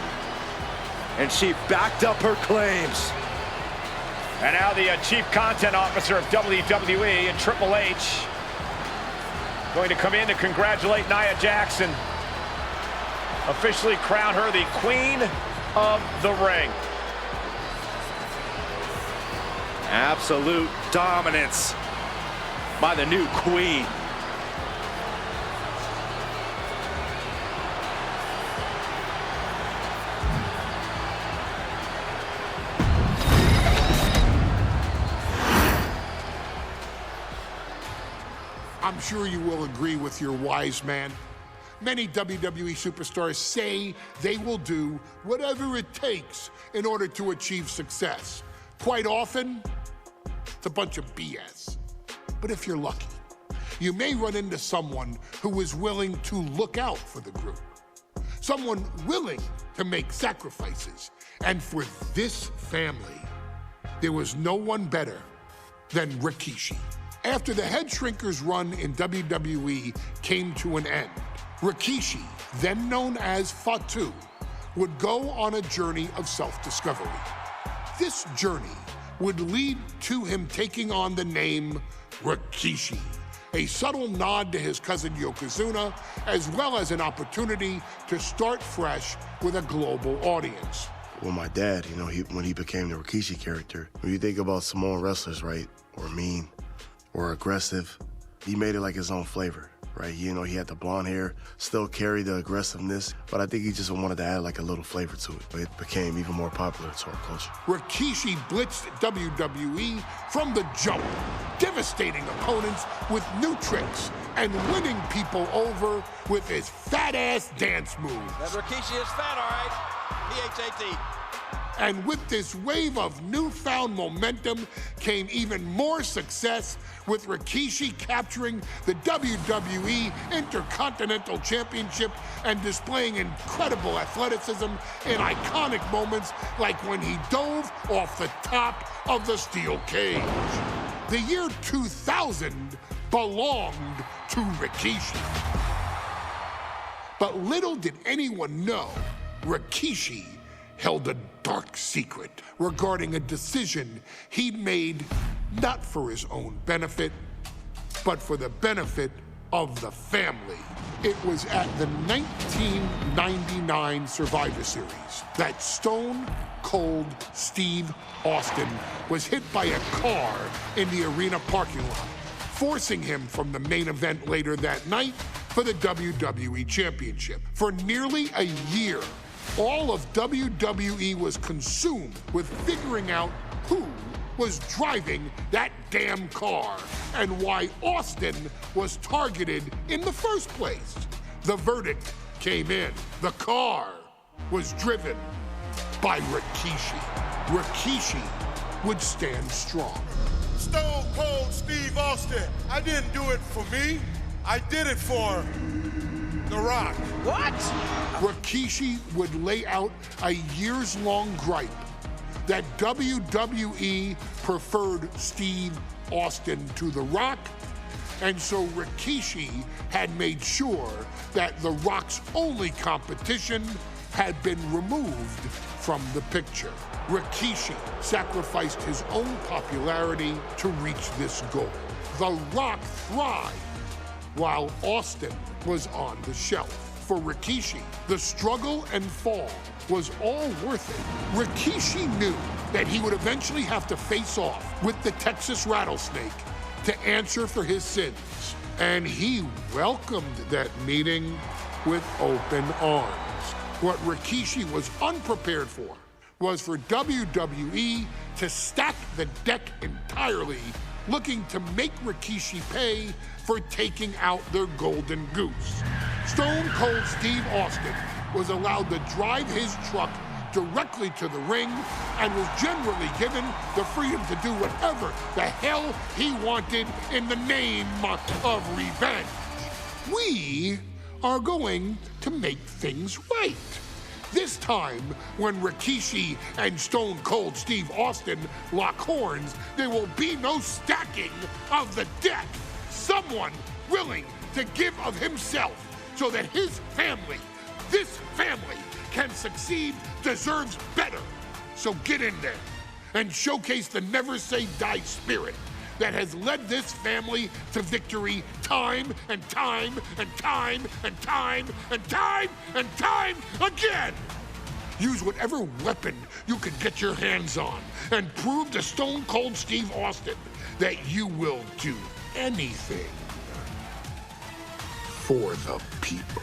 and she backed up her claims. And now the Chief Content Officer of WWE and Triple H going to come in to congratulate Nia Jax, officially crown her the Queen of the Ring. Absolute dominance by the new Queen. I'm sure you will agree with your wise man. Many WWE superstars say they will do whatever it takes in order to achieve success. Quite often, it's a bunch of BS. But if you're lucky, you may run into someone who is willing to look out for the group. someone willing to make sacrifices. And for this family, there was no one better than Rikishi. After the Head Shrinkers run in WWE came to an end, Rikishi, then known as Fatu, would go on a journey of self-discovery. This journey would lead to him taking on the name Rikishi, a subtle nod to his cousin Yokozuna, as well as an opportunity to start fresh with a global audience. Well, my dad, you know, when he became the Rikishi character, when you think about Samoan wrestlers, right, or mean, or aggressive, he made it like his own flavor, right? You know, he had the blonde hair, still carried the aggressiveness, but I think he just wanted to add like a little flavor to it. But it became even more popular to our culture. Rikishi blitzed WWE from the jump, devastating opponents with new tricks and winning people over with his fat-ass dance moves. That Rikishi is fat, all right. P-H-A-T. And with this wave of newfound momentum came even more success, with Rikishi capturing the WWE Intercontinental Championship and displaying incredible athleticism in iconic moments like when he dove off the top of the steel cage. The year 2000 belonged to Rikishi. But little did anyone know, Rikishi held a dark secret regarding a decision he'd made not for his own benefit, but for the benefit of the family. It was at the 1999 Survivor Series that Stone Cold Steve Austin was hit by a car in the arena parking lot, forcing him from the main event later that night for the WWE Championship. For nearly a year, all of WWE was consumed with figuring out who was driving that damn car and why Austin was targeted in the first place. The verdict came in. The car was driven by Rikishi. Rikishi would stand strong. Stone Cold Steve Austin, I didn't do it for me. I did it for The Rock. What? Rikishi would lay out a years-long gripe that WWE preferred Steve Austin to The Rock, and so Rikishi had made sure that The Rock's only competition had been removed from the picture. Rikishi sacrificed his own popularity to reach this goal. The Rock thrived while Austin was on the shelf. For Rikishi, the struggle and fall was all worth it. Rikishi knew that he would eventually have to face off with the Texas Rattlesnake to answer for his sins, and he welcomed that meeting with open arms. What Rikishi was unprepared for was for WWE to stack the deck entirely, looking to make Rikishi pay for taking out their golden goose. Stone Cold Steve Austin was allowed to drive his truck directly to the ring and was generally given the freedom to do whatever the hell he wanted in the name of revenge. We are going to make things right. This time, when Rikishi and Stone Cold Steve Austin lock horns, there will be no stacking of the deck. Someone willing to give of himself so that his family, this family, can succeed, deserves better. So get in there and showcase the never say die spirit that has led this family to victory time and time and time and time and time and time again. Use whatever weapon you can get your hands on and prove to Stone Cold Steve Austin that you will do anything for the people.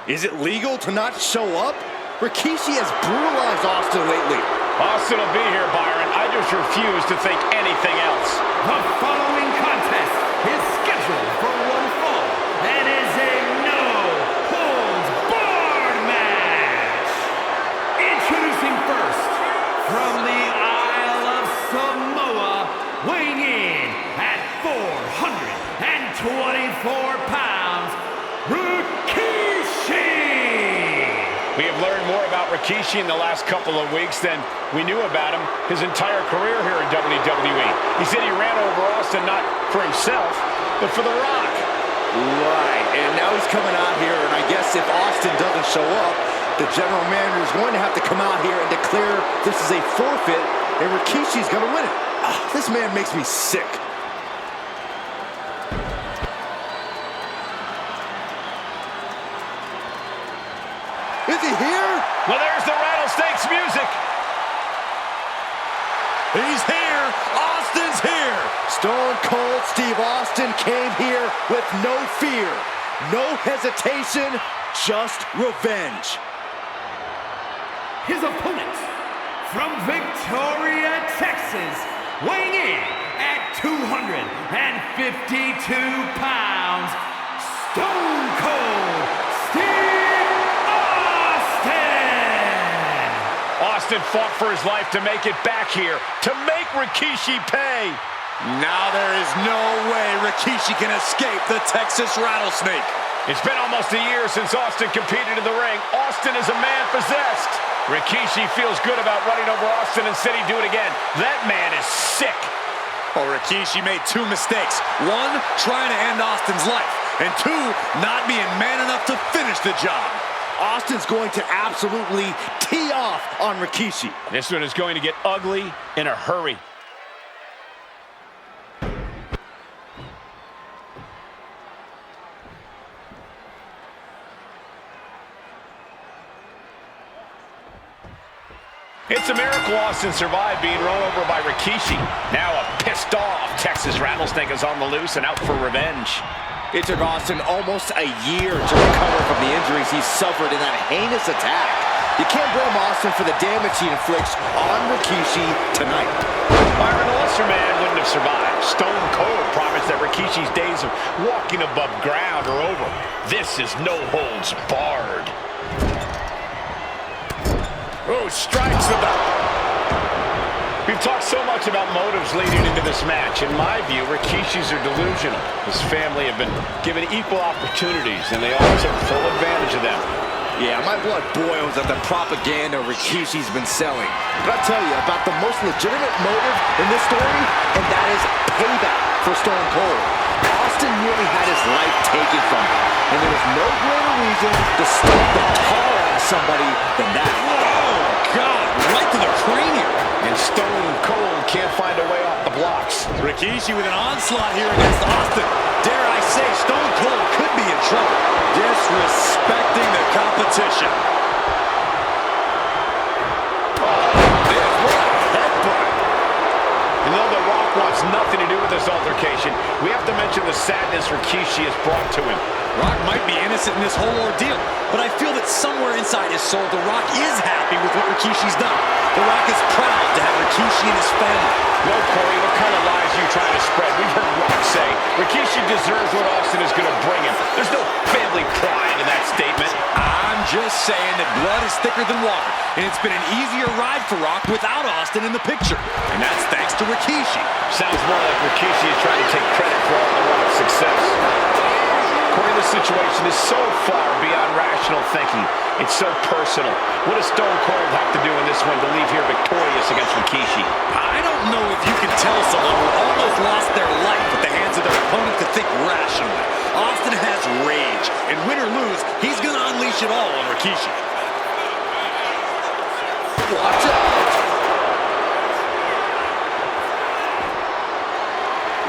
Is it legal to not show up? Rikishi has brutalized Austin lately. Austin will be here, Byron. I just refuse to think anything else. The following contest is scheduled for one fall and is a no-holds-barred match. Introducing first, from the Isle of Samoa, about Rikishi in the last couple of weeks than we knew about him his entire career here in WWE. He said he ran over Austin not for himself, but for The Rock. Right, and now he's coming out here, and I guess if Austin doesn't show up, the general manager is going to have to come out here and declare this is a forfeit, and Rikishi's going to win it. This man makes me sick. Is he here? Well, there's the Rattlesnakes music. He's here. Austin's here. Stone Cold Steve Austin came here with no fear, no hesitation, just revenge. His opponent, from Victoria, Texas, weighing in at 252 pounds, Stone Cold Steve Austin! Austin fought for his life to make it back here, to make Rikishi pay. Now there is no way Rikishi can escape the Texas Rattlesnake. It's been almost a year since Austin competed in the ring. Austin is a man possessed. Rikishi feels good about running over Austin and said he'd do it again. That man is sick. Well, Rikishi made two mistakes. One, trying to end Austin's life. And two, not being man enough to finish the job. Austin's going to absolutely tee off on Rikishi. This one is going to get ugly in a hurry. It's a miracle Austin survived being run over by Rikishi. Now a pissed off Texas Rattlesnake is on the loose and out for revenge. It took Austin almost a year to recover from the injuries he suffered in that heinous attack. You can't blame Austin for the damage he inflicts on Rikishi tonight. Byron, the lesser man wouldn't have survived. Stone Cold promised that Rikishi's days of walking above ground are over. This is no holds barred. Oh, strikes the bell. We've talked so much about motives leading into this match. In my view, Rikishis are delusional. His family have been given equal opportunities, and they all took full advantage of them. Yeah, my blood boils at the propaganda Rikishi's been selling. But I'll tell you about the most legitimate motive in this story, and that is payback for Stone Cold. Austin nearly had his life taken from him, and there was no greater reason to stomp the tar out of somebody than that. God, right to the cranium. And Stone Cold can't find a way off the blocks. Rikishi with an onslaught here against Austin. Dare I say, Stone Cold could be in trouble. Disrespecting the competition. And though The Rock wants nothing to do with this altercation, we have to mention the sadness Rikishi has brought to him. Rock might be innocent in this whole ordeal, but I feel that somewhere inside his soul, The Rock is happy with what Rikishi's done. The Rock is proud to have Rikishi and his family. No, Corey, what kind of lies are you trying to spread? We've heard Rock say Rikishi deserves what Austin is going to bring him. There's no family pride in that statement. I'm just saying that blood is thicker than water, and it's been an easier ride for Rock without Austin in the picture. And that's thanks to Rikishi. Sounds more like Rikishi is trying to take credit for all The Rock's success. Corey, this situation is so far beyond rational thinking. It's so personal. What does Stone Cold have to do in this one to leave here victorious against Rikishi? I don't know if you can tell someone who almost lost their life at the hands of their opponent to think rationally. Austin has rage, and win or lose, he's going to unleash it all on Rikishi. Watch out!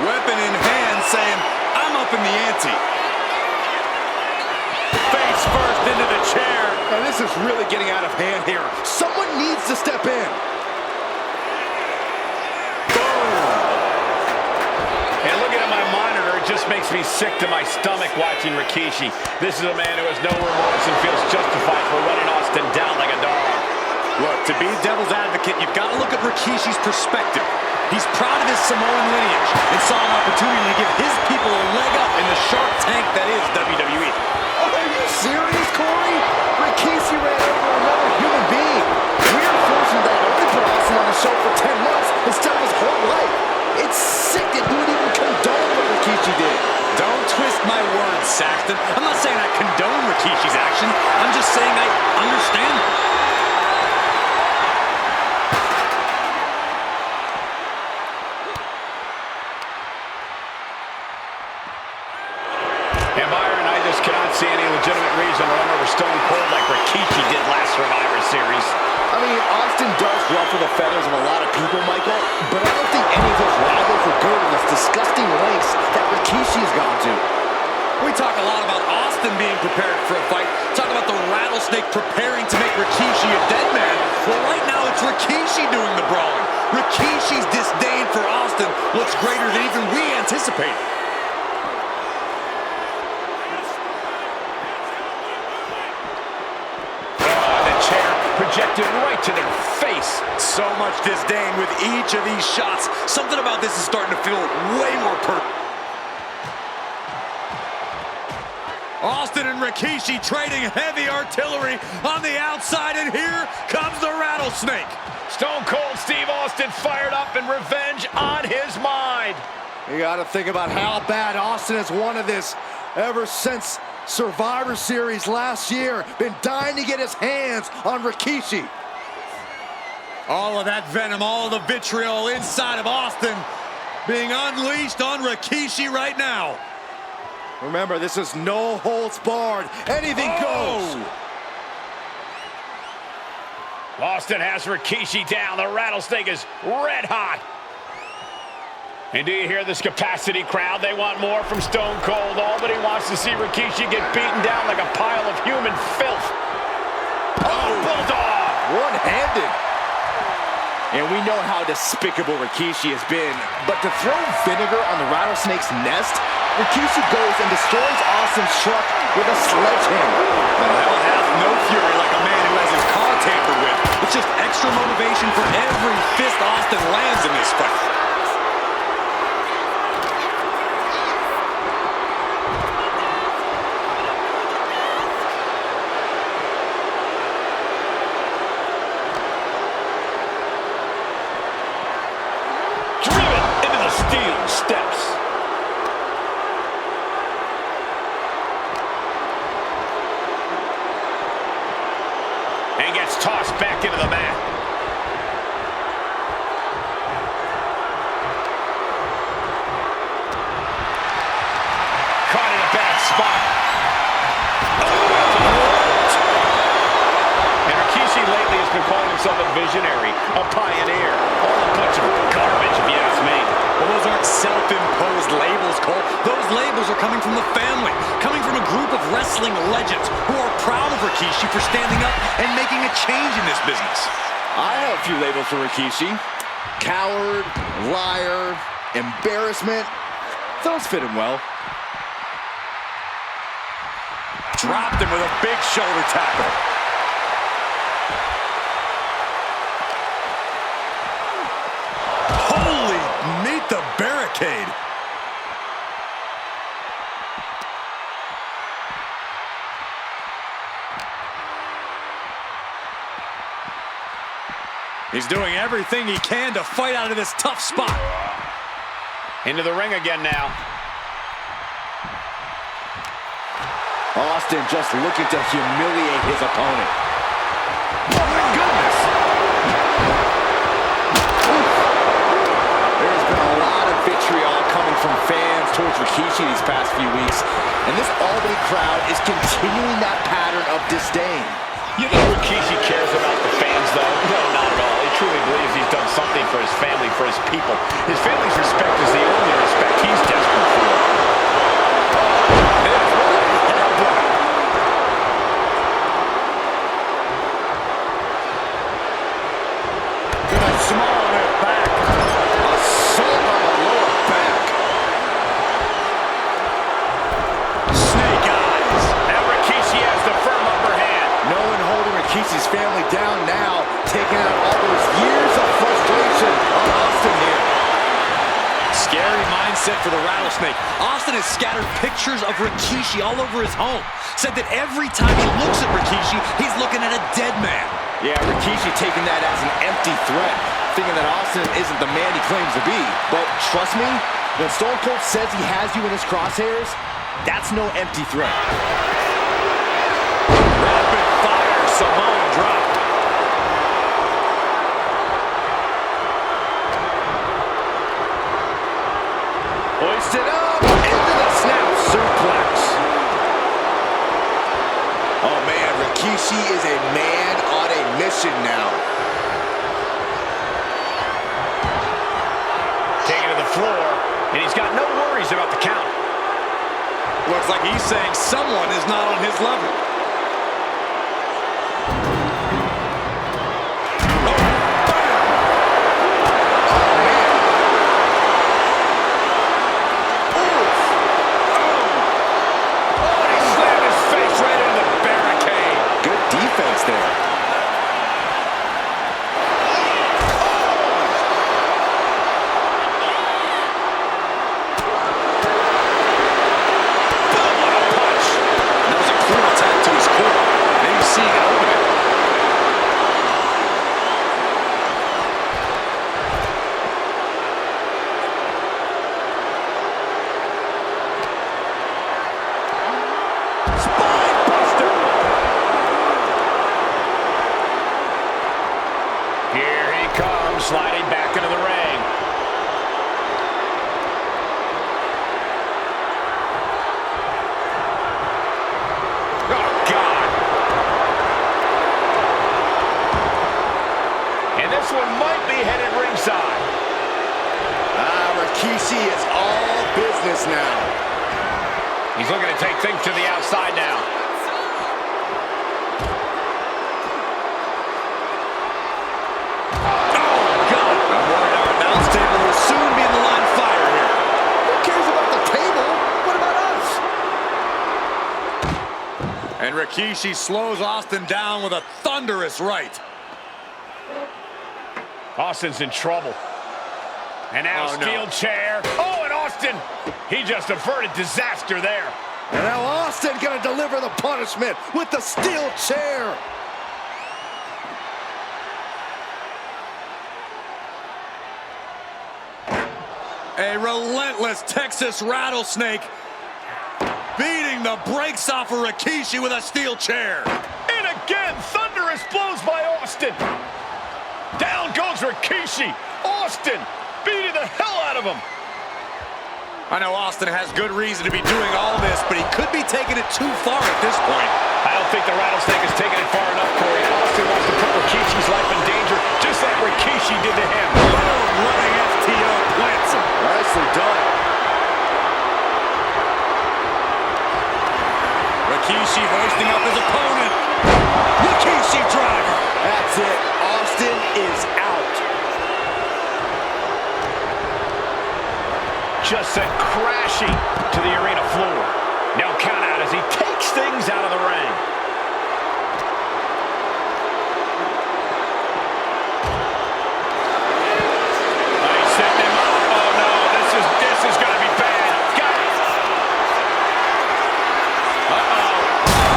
Weapon in hand saying, I'm up in the ante. Face first into the chair. And this is really getting out of hand here. Someone needs to step in. And looking at my monitor, it just makes me sick to my stomach watching Rikishi. This is a man who has no remorse and feels justified for running Austin down like a dog. Look, to be devil's advocate, you've got to look at Rikishi's perspective. He's proud of his Samoan lineage and saw an opportunity to give his people a leg up in the shark tank that is WWE. Oh, are you serious, Corey? Rikishi ran over another human being. Weird fortune that only put Austin on the show for 10 months instead of his whole life. It's sick that you would even condone what Rikishi did. Don't twist my words, Saxton. I'm not saying I condone Rikishi's action. I'm just saying I understand him. see any legitimate reason to run over Stone Cold like Rikishi did last Survivor Series. I mean, Austin does ruffle the feathers of a lot of people, Michael, but I don't think any of his rivals will go to this disgusting lengths that Rikishi has gone to. We talk a lot about Austin being prepared for a fight. Talk about the rattlesnake preparing to make Rikishi a dead man. Well, right now it's Rikishi doing the brawling. Rikishi's disdain for Austin looks greater than even we anticipated. Projected right to their face. So much disdain with each of these shots. Something about this is starting to feel way more perfect. Austin and Rikishi trading heavy artillery on the outside, and here comes the rattlesnake. Stone Cold Steve Austin fired up and revenge on his mind. You got to think about how bad Austin has wanted this ever since Survivor Series last year. Been dying to get his hands on Rikishi. All of that venom, all of the vitriol inside of Austin being unleashed on Rikishi right now. Remember, this is no holds barred. Anything goes. Austin has Rikishi down. The rattlesnake is red hot. And do you hear this capacity crowd? They want more from Stone Cold. Albany wants to see Rikishi get beaten down like a pile of human filth. Oh, Bulldog! One-handed. And we know how despicable Rikishi has been. But to throw vinegar on the rattlesnake's nest, Rikishi goes and destroys Austin's truck with a sledgehammer. Well, hell hath no fury like a man who has his car tampered with. It's just extra motivation for every fist Austin lands in this fight. Steps. And gets tossed back into the mat. Caught in a bad spot. And Rikishi lately has been calling himself a visionary, a pioneer. All a bunch of garbage, if you ask me. Well, those aren't self-imposed labels, Cole. Those labels are coming from the family, coming from a group of wrestling legends who are proud of Rikishi for standing up and making a change in this business. I have a few labels for Rikishi. Coward, liar, embarrassment. Those fit him well. Dropped him with a big shoulder tackle. Meet the barricade. He's doing everything he can to fight out of this tough spot. Into the ring again now. Austin just looking to humiliate his opponent. Oh my goodness. Vitriol coming from fans towards Rikishi these past few weeks, and this Albany crowd is continuing that pattern of disdain. You think Rikishi cares about the fans, though? No, not at all. He truly believes he's done something for his family, for his people. His family's respect is the only respect he's desperate for. Gonna small it back. Assault on the lower back. Snake eyes. Now Rikishi has the firm upper hand. No one holding Rikishi's family down now, taking out all those years of frustration on Austin here. Scary mindset for the rattlesnake. Austin has scattered pictures of Rikishi all over his home. Said that every time he looks at Rikishi, he's looking at a dead man. Yeah, Rikishi taking that as an empty threat, thinking that Austin isn't the man he claims to be. But trust me, when Stone Cold says he has you in his crosshairs, that's no empty threat. Rapid fire Samoan drop. Hoisted up into the snap suplex. Rikishi is a man on a mission now. Taking to the floor, and he's got no worries about the count. Looks like he's saying someone is not on his level. Sliding back into the ring. Oh, God. And this one might be headed ringside. Rikishi is all business now. He's looking to take things to the outside now. And Rikishi slows Austin down with a thunderous right. Austin's in trouble. And now steel chair. Oh, and Austin, he just averted disaster there. And now Austin gonna deliver the punishment with the steel chair. A relentless Texas rattlesnake beating the brakes off of Rikishi with a steel chair. And again, thunderous blows by Austin. Down goes Rikishi. Austin beating the hell out of him. I know Austin has good reason to be doing all this, but he could be taking it too far at this point. I don't think the rattlesnake is taking it far enough, Corey. Austin wants to put Rikishi's life in danger, just like Rikishi did to him. Running FTO plants him. Nicely done. Rikishi hoisting up his opponent. Rikishi driver. That's it. Austin is out. Just sent crashing to the arena floor. Now count out as he takes things out of the ring. He's setting him up. Oh no, this is gonna be bad. Got it.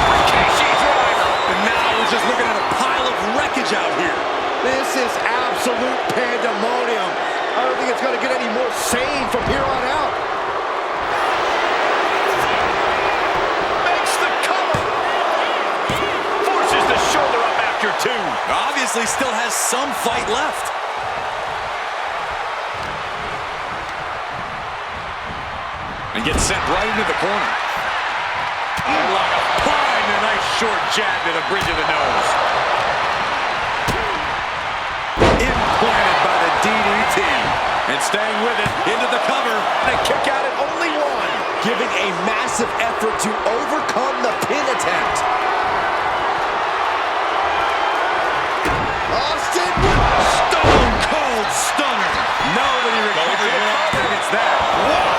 Rikishi driver. And now we're just looking at a pile of wreckage out here. This is absolute pandemonium. I don't think it's going to get any more sane from here on out. Makes the cover. Forces the shoulder up after two. Obviously still has some fight left. And gets sent right into the corner. Like a pine, a nice short jab to the bridge of the nose. Implanted by the DDT. And staying with it, into the cover. And a kick out at only one. Giving a massive effort to overcome the pin attempt. Austin with Stone Cold Stunner. Nobody recovers when Austin hits that. What?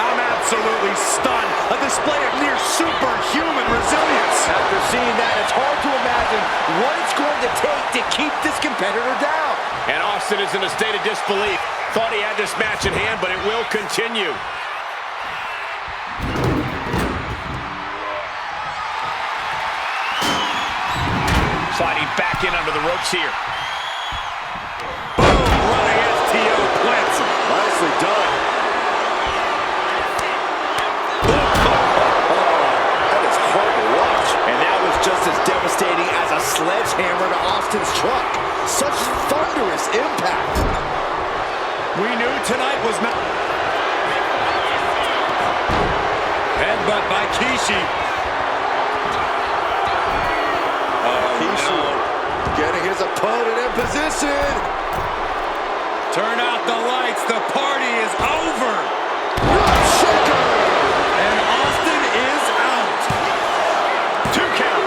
I'm absolutely stunned. A display of near superhuman resilience. After seeing that, it's hard to imagine what it's going to take to keep this competitor down. And Austin is in a state of disbelief. Thought he had this match in hand, but it will continue. Sliding back in under the ropes here. Boom, running FTO plants him. Nicely done. That is hard to watch. And that was just as devastating as a sledgehammer to Austin's truck. Such thunderous impact. We knew tonight was not. Headbutt by Kishi. Rikishi getting his opponent in position. Turn out the lights. The party is over. Shaker. And Austin is out. 2 count.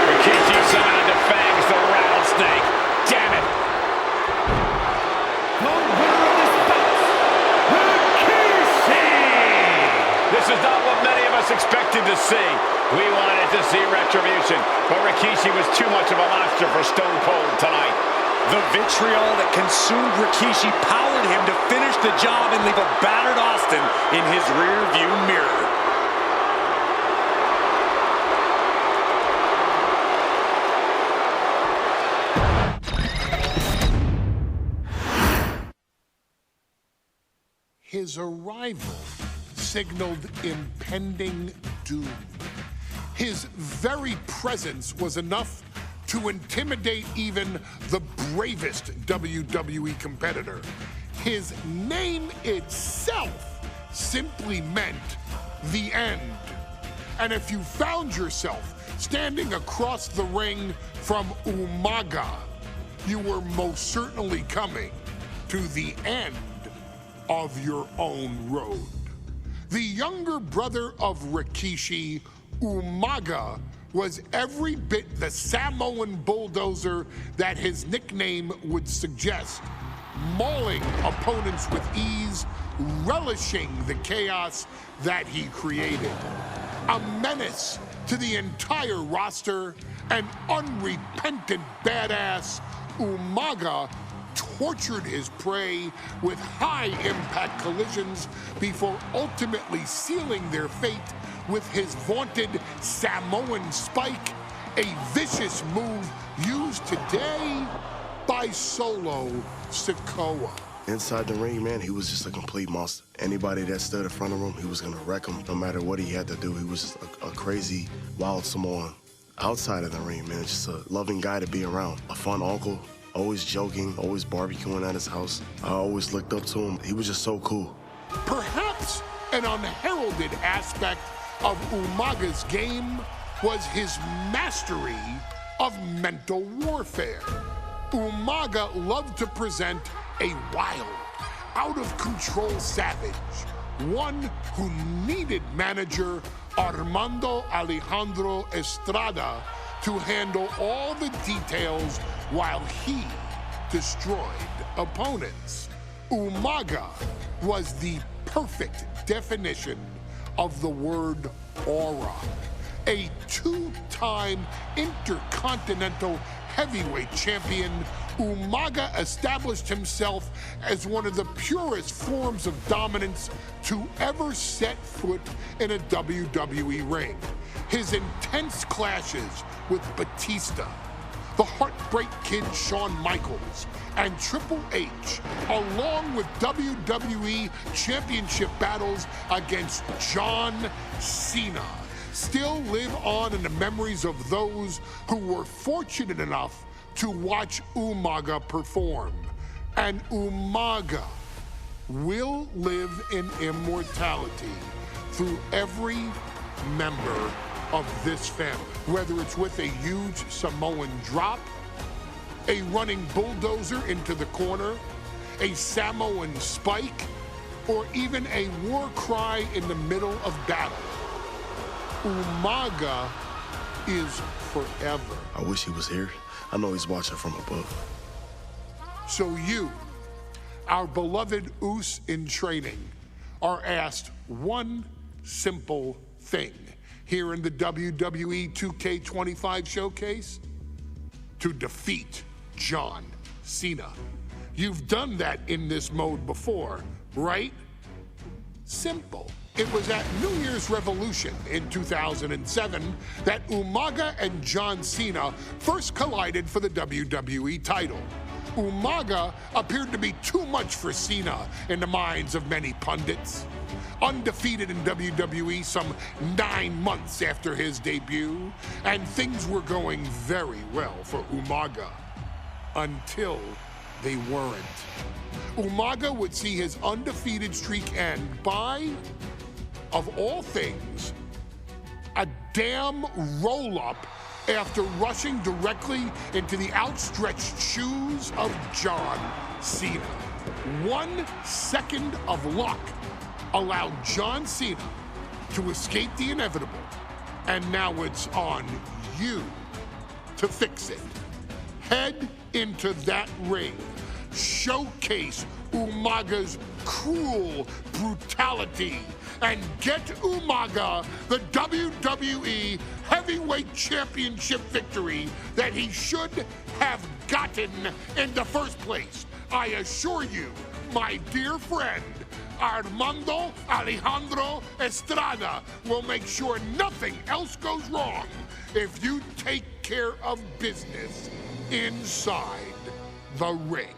Rikishi somehow defangs the rattlesnake. Damn it. The winner of this bout, Rikishi! This is not what many of us expected to see. We wanted to see retribution, but Rikishi was too much of a monster for Stone Cold tonight. The vitriol that consumed Rikishi powered him to finish the job and leave a battered Austin in his rear-view mirror. His arrival signaled impending doom. His very presence was enough to intimidate even the bravest WWE competitor. His name itself simply meant the end. And if you found yourself standing across the ring from Umaga, you were most certainly coming to the end of your own road. The younger brother of Rikishi, Umaga, was every bit the Samoan bulldozer that his nickname would suggest, mauling opponents with ease, relishing the chaos that he created. A menace to the entire roster, an unrepentant badass, Umaga tortured his prey with high-impact collisions before ultimately sealing their fate with his vaunted Samoan spike, a vicious move used today by Solo Sikoa. Inside the ring, man, he was just a complete monster. Anybody that stood in front of him, he was gonna wreck him no matter what he had to do. He was just a crazy, wild Samoan. Outside of the ring, man, just a loving guy to be around. A fun uncle, always joking, always barbecuing at his house. I always looked up to him. He was just so cool. Perhaps an unheralded aspect of Umaga's game was his mastery of mental warfare. Umaga loved to present a wild, out-of-control savage, one who needed manager Armando Alejandro Estrada to handle all the details while he destroyed opponents. Umaga was the perfect definition of the word aura. A two-time intercontinental heavyweight champion, Umaga established himself as one of the purest forms of dominance to ever set foot in a WWE ring. His intense clashes with Batista, the Heartbreak Kid Shawn Michaels, and Triple H, along with WWE Championship battles against John Cena, still live on in the memories of those who were fortunate enough to watch Umaga perform. And Umaga will live in immortality through every member of this family, whether it's with a huge Samoan drop, a running bulldozer into the corner, a Samoan spike, or even a war cry in the middle of battle. Umaga is forever. I wish he was here. I know he's watching from above. So you, our beloved Us in training, are asked one simple thing here in the WWE 2K25 showcase: to defeat John Cena. You've done that in this mode before, right? Simple. It was at New Year's Revolution in 2007 that Umaga and John Cena first collided for the WWE title. Umaga appeared to be too much for Cena in the minds of many pundits. Undefeated in WWE some 9 months after his debut, and things were going very well for Umaga. Until they weren't. Umaga would see his undefeated streak end by, of all things, a damn roll-up after rushing directly into the outstretched shoes of John Cena. 1 second of luck allowed John Cena to escape the inevitable, and now it's on you to fix it. Head into that ring, showcase Umaga's cruel brutality, and get Umaga the WWE Heavyweight Championship victory that he should have gotten in the first place. I assure you, my dear friend, Armando Alejandro Estrada will make sure nothing else goes wrong if you take care of business inside the ring.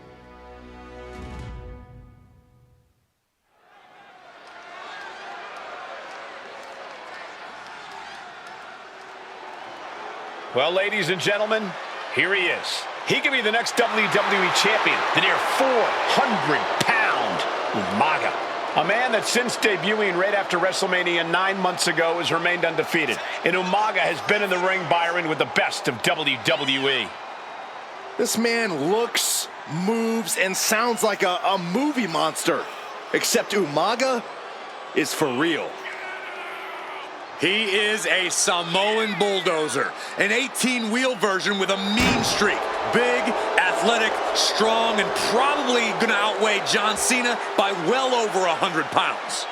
Well, ladies and gentlemen, here he is. He could be the next WWE champion, the near 400-pound Umaga. A man that since debuting right after WrestleMania 9 months ago has remained undefeated. And Umaga has been in the ring, Byron, with the best of WWE. This man looks, moves, and sounds like a movie monster. Except Umaga is for real. He is a Samoan bulldozer, an 18-wheel version with a mean streak. Big, athletic, strong, and probably gonna outweigh John Cena by well over 100 pounds.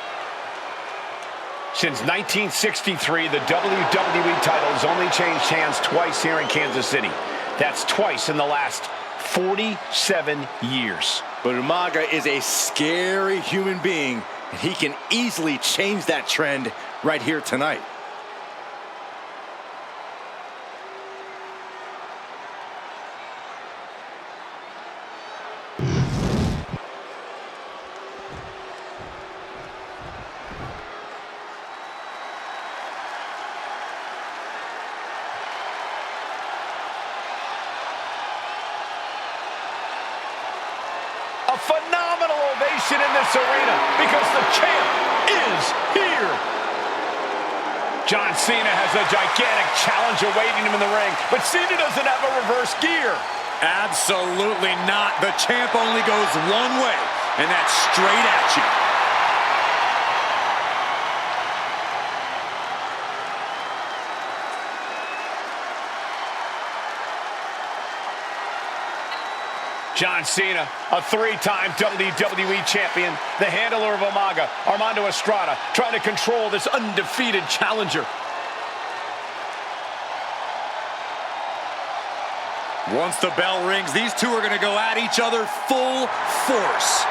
Since 1963, the WWE title has only changed hands twice here in Kansas City. That's twice in the last 47 years. But Umaga is a scary human being, and he can easily change that trend right here tonight. A phenomenal ovation in this arena because the champ is here. John Cena has a gigantic challenge awaiting him in the ring, but Cena doesn't have a reverse gear. Absolutely not. The champ only goes one way, and that's straight at you. John Cena, a 3-time WWE champion, the handler of Umaga, Armando Estrada, trying to control this undefeated challenger. Once the bell rings, these two are going to go at each other full force.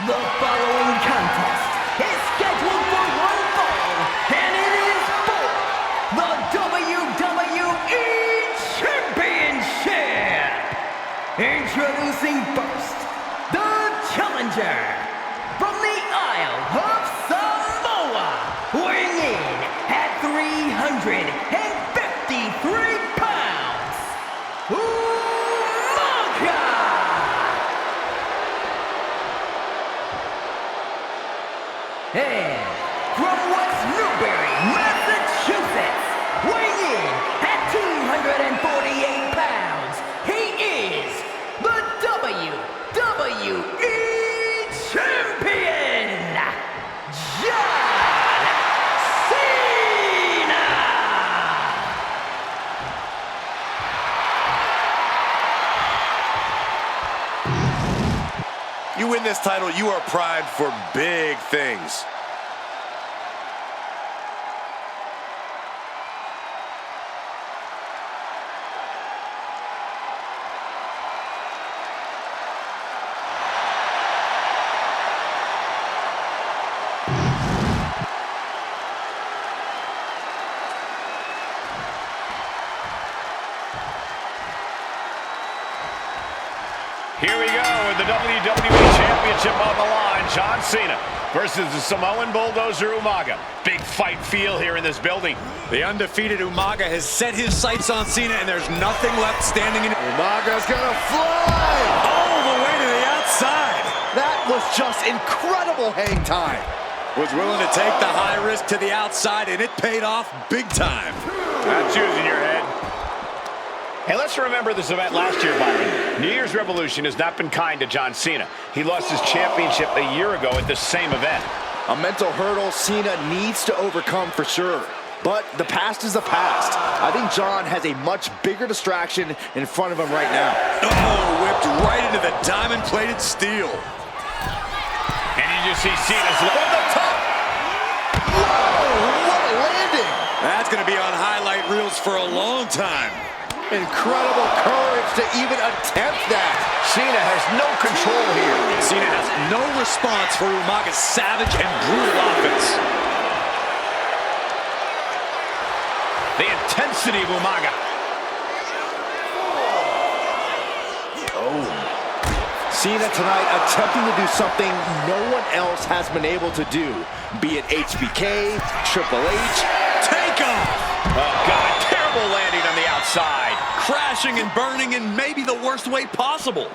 The following contest is scheduled for one fall, and it is for the WWE Championship. Introducing first, the challenger from the Isle of Samoa, weighing in at 353 pounds, Umaga. And from West Newbury, Massachusetts, weighing in at 248 pounds, he is the WWE Champion, John Cena! You win this title, you are primed for big things. Here we go with the WWE Championship on the line. John Cena versus the Samoan Bulldozer Umaga. Big fight feel here in this building. The undefeated Umaga has set his sights on Cena, and there's nothing left standing in. Umaga's gonna fly! All the way to the outside. That was just incredible hang time. Was willing to take the high risk to the outside, and it paid off big time. Not choosing your head. Hey, let's remember this event last year, Byron. New Year's Revolution has not been kind to John Cena. He lost his championship a year ago at this same event. A mental hurdle Cena needs to overcome for sure. But the past is the past. I think John has a much bigger distraction in front of him right now. Oh, whipped right into the diamond-plated steel. And you just see Cena's from the top. Whoa, what a landing. That's going to be on highlight reels for a long time. Incredible courage to even attempt that. Cena has no control here. Cena has no response for Umaga's savage and brutal offense. The intensity of Umaga. Oh. Cena tonight attempting to do something no one else has been able to do. Be it HBK, Triple H, takeoff. Oh, God, terrible landing on the outside. Crashing and burning in maybe the worst way possible.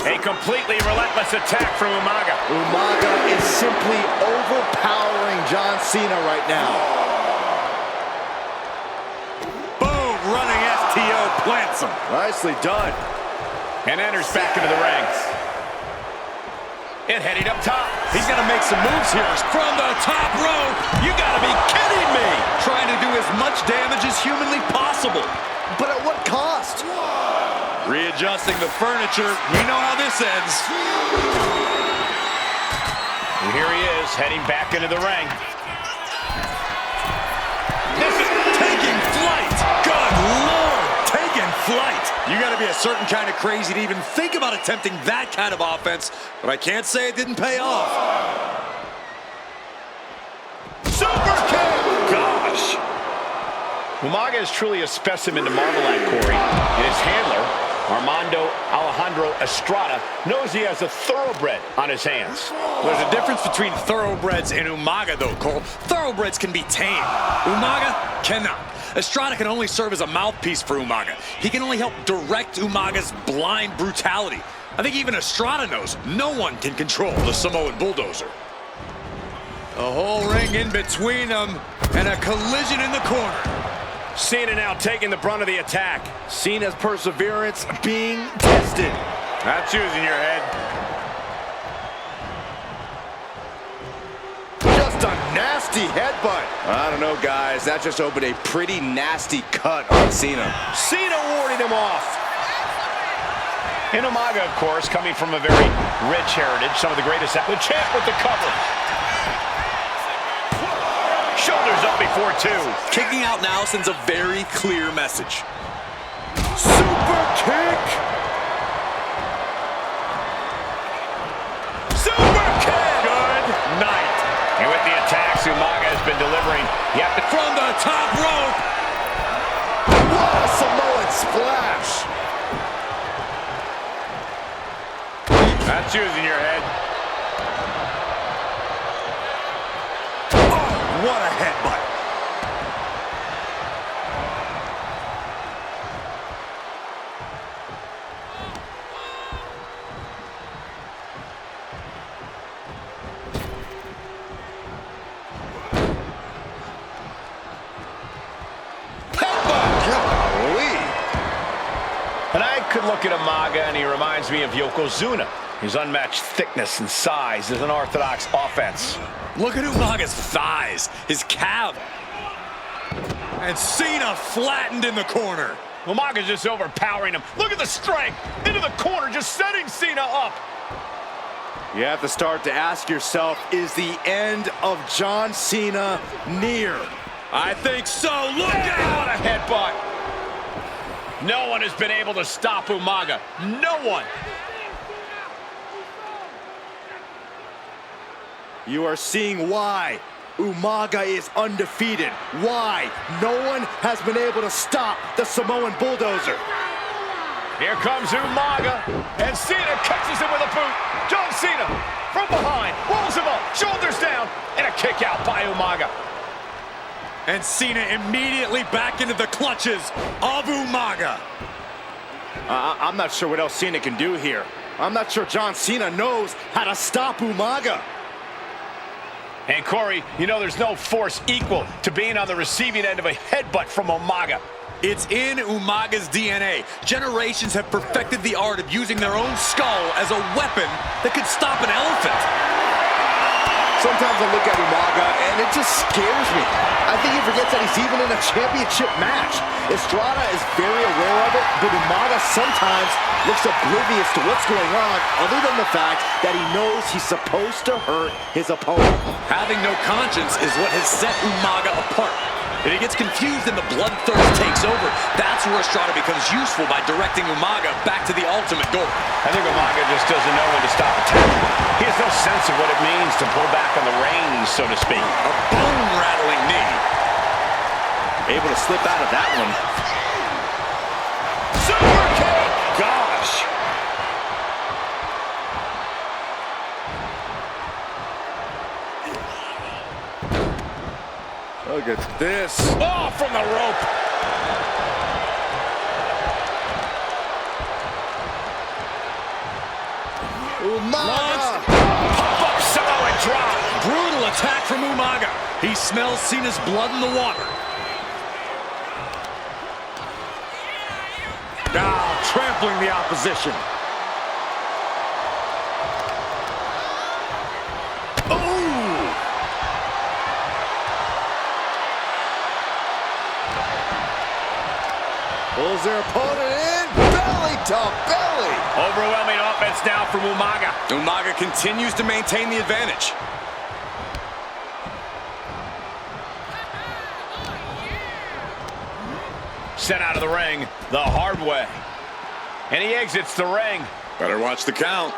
A completely relentless attack from Umaga. Umaga is simply overpowering John Cena right now. Boom, running STO plants him. Nicely done. And enters back into the ring. And heading up top. He's going to make some moves here. From the top rope. You got to be kidding me. Trying to do as much damage as humanly possible. But at what cost? Readjusting the furniture. We know how this ends. And here he is, heading back into the ring. This is taking flight. Good Lord, taking flight. You got to be a certain kind of crazy to even think about attempting that kind of offense, but I can't say it didn't pay off. Super kick! Gosh! Umaga is truly a specimen to marvel at, Corey. And his handler, Armando Alejandro Estrada, knows he has a thoroughbred on his hands. There's a difference between thoroughbreds and Umaga, though, Cole. Thoroughbreds can be tamed. Umaga cannot. Estrada can only serve as a mouthpiece for Umaga. He can only help direct Umaga's blind brutality. I think even Estrada knows no one can control the Samoan Bulldozer. A whole ring in between them and a collision in the corner. Cena now taking the brunt of the attack. Cena's perseverance being tested. Not choosing your head. Just a nasty headbutt. I don't know, guys. That just opened a pretty nasty cut on Cena. Cena warding him off. And Umaga, of course, coming from a very rich heritage. Some of the greatest. The champ with the cover. Shoulders up before two. Kicking out now sends a very clear message. Super kick. Super kick. Good night. And with the attacks Umaga has been delivering. Yep. From the top rope. What a Samoan splash. Not choosing your head. What a headbutt. And I could look at Umaga and he reminds me of Yokozuna. His unmatched thickness and size, his unorthodox offense. Look at Umaga's thighs, his calf. And Cena flattened in the corner. Umaga's just overpowering him. Look at the strength. Into the corner, just setting Cena up. You have to start to ask yourself, is the end of John Cena near? I think so. Look out! What a headbutt. No one has been able to stop Umaga. No one. You are seeing why Umaga is undefeated. Why? No one has been able to stop the Samoan bulldozer. Here comes Umaga, and Cena catches him with a boot. John Cena from behind, rolls him up, shoulders down, and a kick out by Umaga. And Cena immediately back into the clutches of Umaga. I'm not sure what else Cena can do here. I'm not sure John Cena knows how to stop Umaga. And Corey, you know there's no force equal to being on the receiving end of a headbutt from Umaga. It's in Umaga's DNA. Generations have perfected the art of using their own skull as a weapon that could stop an elephant. Sometimes I look at Umaga and it just scares me. I think he forgets that he's even in a championship match. Estrada is very aware of it, but Umaga sometimes looks oblivious to what's going on, other than the fact that he knows he's supposed to hurt his opponent. Having no conscience is what has set Umaga apart. If he gets confused and the bloodthirst takes over, that's where Estrada becomes useful by directing Umaga back to the ultimate goal. I think Umaga just doesn't know when to stop attacking. He has no sense of what it means to pull back on the reins, so to speak. A bone-rattling knee. Able to slip out of that one. Super kick! Gosh! Look at this. Oh, from the rope. Umaga! Pop-up Samoan drop. Brutal attack from Umaga. He smells Cena's blood in the water. Now trampling the opposition. Pulls their opponent in, belly to belly. Overwhelming offense now from Umaga. Umaga continues to maintain the advantage. Sent out of the ring the hard way. And he exits the ring. Better watch the count.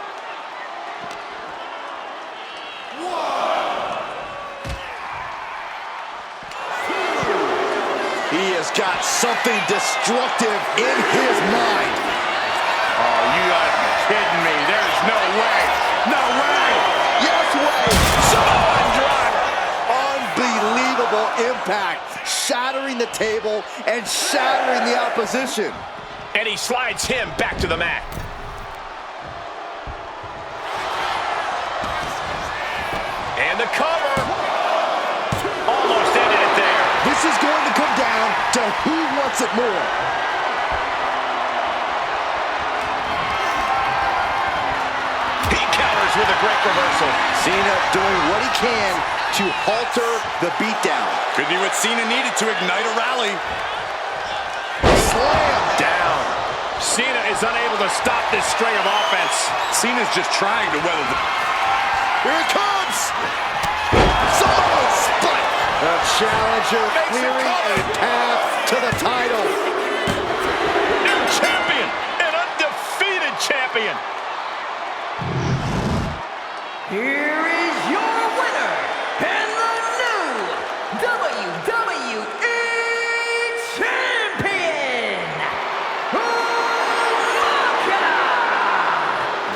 He has got something destructive in his mind. Oh, you gotta be kidding me. There's no way. No way. Yes way. Samoan drop. Unbelievable impact. Shattering the table and shattering the opposition. And he slides him back to the mat. And the cover. Almost ended it there. This is going to come down to who wants it more. He counters with a great reversal. Cena doing what he can to halter the beatdown. Could be what Cena needed to ignite a rally. Slam Down. Cena is unable to stop this string of offense. Cena's just trying to weather the... Here it comes! Samoan split! The challenger clearing a path to the title. New champion! An undefeated champion! Here is your winner, and the new WWE Champion, Umaga!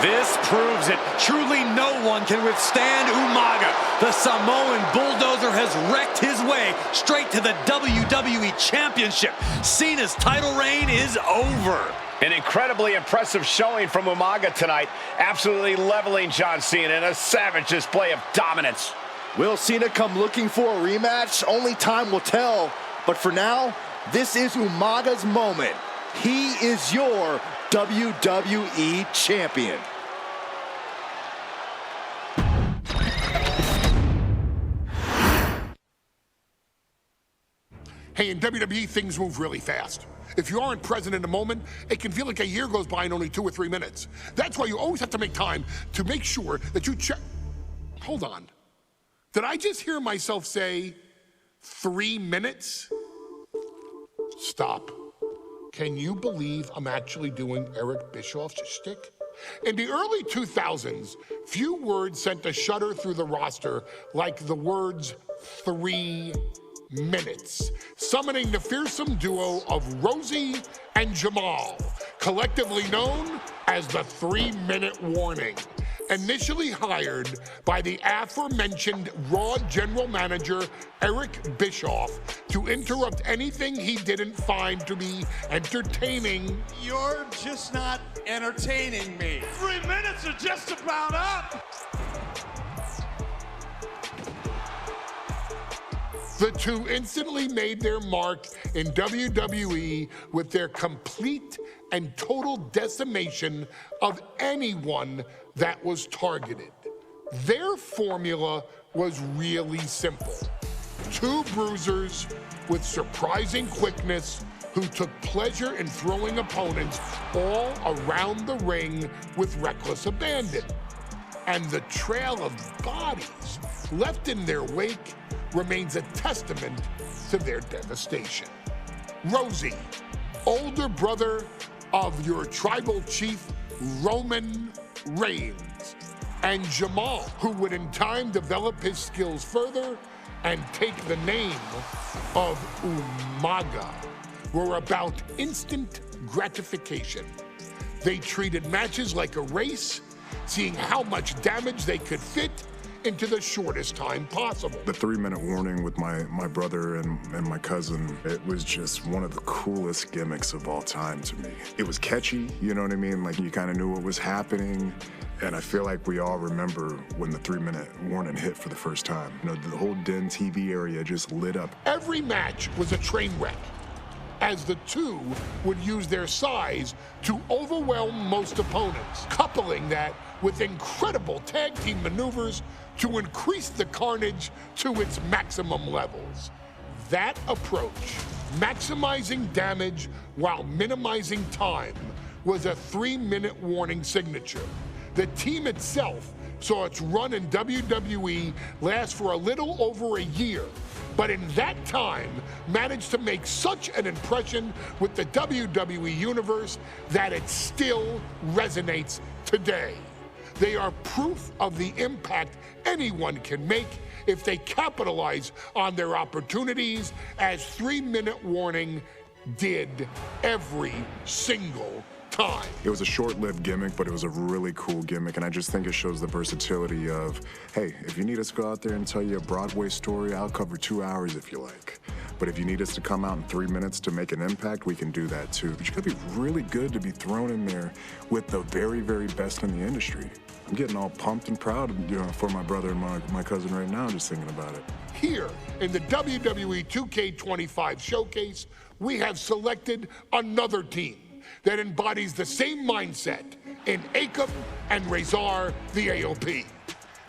This proves it. Truly no one can withstand Umaga. The Samoan bulldozer has wrecked his way straight to the WWE Championship. Cena's title reign is over. An incredibly impressive showing from Umaga tonight, absolutely leveling John Cena in a savage display of dominance. Will Cena come looking for a rematch? Only time will tell. But for now, this is Umaga's moment. He is your WWE Champion. Hey, in WWE, things move really fast. If you aren't present in the moment, it can feel like a year goes by in only 2 or 3 minutes. That's why you always have to make time to make sure that you check. Hold on. Did I just hear myself say 3 minutes? Stop. Can you believe I'm actually doing Eric Bischoff's shtick? In the early 2000s, few words sent a shudder through the roster like the words 3 minutes, summoning the fearsome duo of Rosie and Jamal, collectively known as the 3-minute warning. Initially hired by the aforementioned Raw general manager Eric Bischoff to interrupt anything he didn't find to be entertaining. You're just not entertaining me. 3 minutes are just about up. The two instantly made their mark in WWE with their complete and total decimation of anyone that was targeted. Their formula was really simple. 2 bruisers with surprising quickness who took pleasure in throwing opponents all around the ring with reckless abandon. And the trail of bodies left in their wake remains a testament to their devastation. Rosie, older brother of your tribal chief, Roman Reigns, and Jamal, who would in time develop his skills further and take the name of Umaga, were about instant gratification. They treated matches like a race, seeing how much damage they could fit into the shortest time possible. The 3-minute warning with my brother and my cousin, it was just one of the coolest gimmicks of all time to me. It was catchy, you know what I mean? Like, you kind of knew what was happening. And I feel like we all remember when the 3-minute warning hit for the first time. You know, the whole Den TV area just lit up. Every match was a train wreck, as the two would use their size to overwhelm most opponents, coupling that with incredible tag team maneuvers to increase the carnage to its maximum levels. That approach, maximizing damage while minimizing time, was a 3-minute warning signature. The team itself saw its run in WWE last for a little over a year, but in that time managed to make such an impression with the WWE Universe that it still resonates today. They are proof of the impact anyone can make if they capitalize on their opportunities, as 3-minute warning did every single time. It was a short-lived gimmick, but it was a really cool gimmick, and I just think it shows the versatility of, hey, if you need us to go out there and tell you a Broadway story, I'll cover 2 hours if you like. But if you need us to come out in 3 minutes to make an impact, we can do that too. But you gotta be really good to be thrown in there with the very, very best in the industry. I'm getting all pumped and proud, you know, for my brother and my cousin right now, just thinking about it. Here in the WWE 2K25 Showcase, we have selected another team that embodies the same mindset in Akam and Razor the AOP.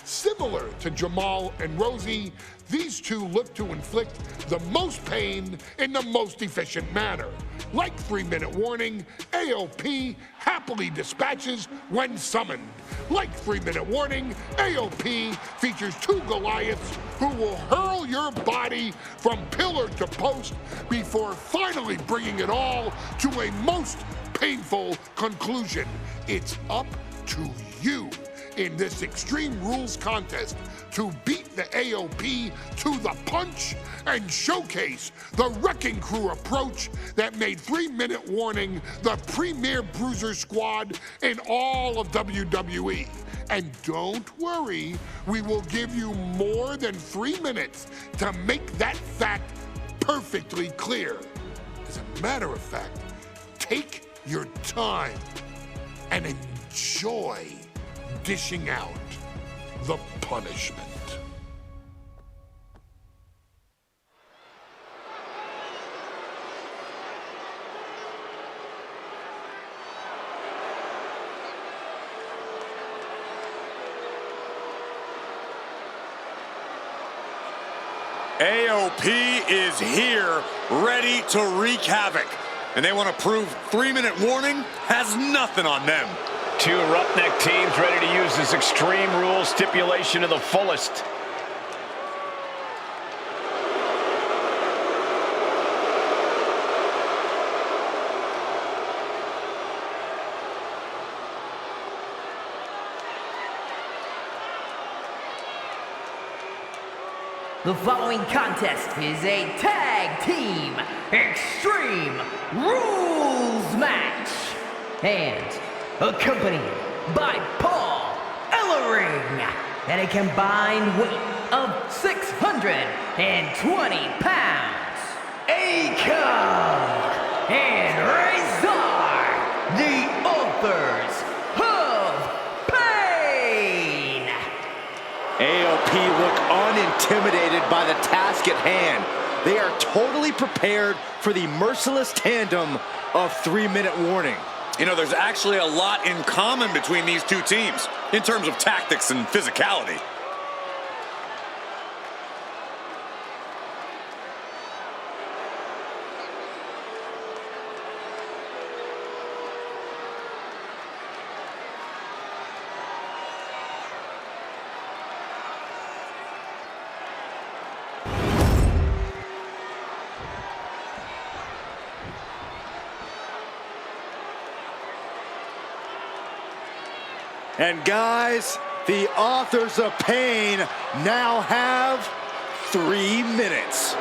Similar to Jamal and Rosie, these two look to inflict the most pain in the most efficient manner. Like 3-minute warning, AOP happily dispatches when summoned. Like 3-minute warning, AOP features 2 Goliaths who will hurl your body from pillar to post before finally bringing it all to a most painful conclusion. It's up to you in this Extreme Rules contest to beat the AOP to the punch and showcase the Wrecking Crew approach that made 3-minute warning the premier bruiser squad in all of WWE. And don't worry, we will give you more than 3 minutes to make that fact perfectly clear. As a matter of fact, take your time and enjoy dishing out the punishment. AOP is here, ready to wreak havoc. And they want to prove 3-minute warning has nothing on them. 2 roughneck teams ready to use this Extreme Rules stipulation to the fullest. The following contest is a tag team Extreme Rules match and accompanied by Paul Ellering at a combined weight of 620 pounds. Akon and Razor, the authors of pain. AOP look unintimidated by the task at hand. They are totally prepared for the merciless tandem of 3-minute warning. You know, there's actually a lot in common between these two teams in terms of tactics and physicality. And guys, the authors of pain now have 3 minutes.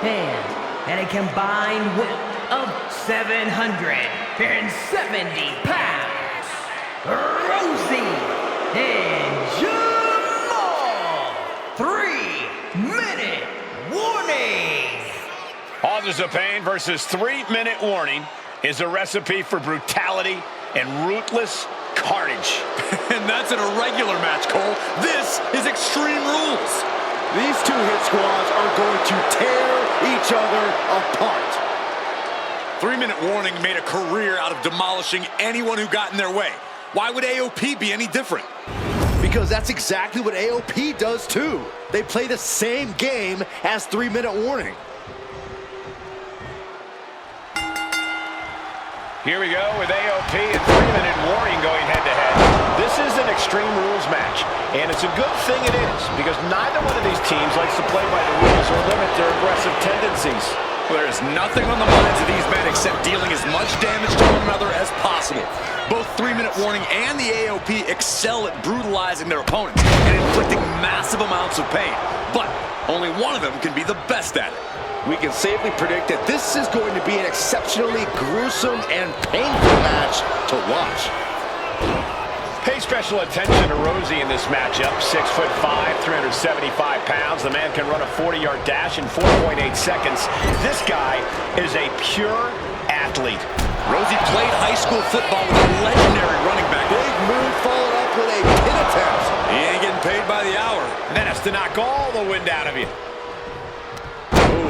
And at a combined weight of 770 pounds, Rosie and Jamal. 3-minute warning. Authors of Pain versus 3-minute warning is a recipe for brutality and ruthless carnage. And that's an irregular match, Cole. This is Extreme Rules. These two hit squads are going to tear each other apart. 3-minute warning made a career out of demolishing anyone who got in their way. Why would AOP be any different? Because that's exactly what AOP does too. They play the same game as 3-minute warning. Here we go with AOP and 3-minute warning going head-to-head. This is an Extreme Rules match, and it's a good thing it is, because neither one of these teams likes to play by the rules or limit their aggressive tendencies. Well, there is nothing on the minds of these men except dealing as much damage to one another as possible. Both 3-minute warning and the AOP excel at brutalizing their opponents and inflicting massive amounts of pain. But only one of them can be the best at it. We can safely predict that this is going to be an exceptionally gruesome and painful match to watch. Pay special attention to Rosie in this matchup. 6'5", 375 pounds. The man can run a 40-yard dash in 4.8 seconds. This guy is a pure athlete. Rosie played high school football with a legendary running back. Big move followed up with a pin attempt. He ain't getting paid by the hour. And that has to knock all the wind out of you.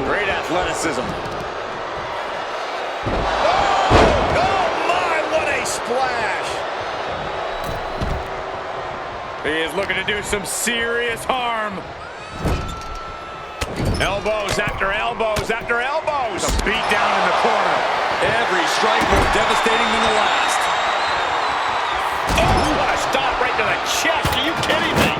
Great athleticism. Oh my, what a splash! He is looking to do some serious harm. Elbows after elbows after elbows. A beat down in the corner. Every strike more devastating than the last. Oh, what a stop right to the chest. Are you kidding me?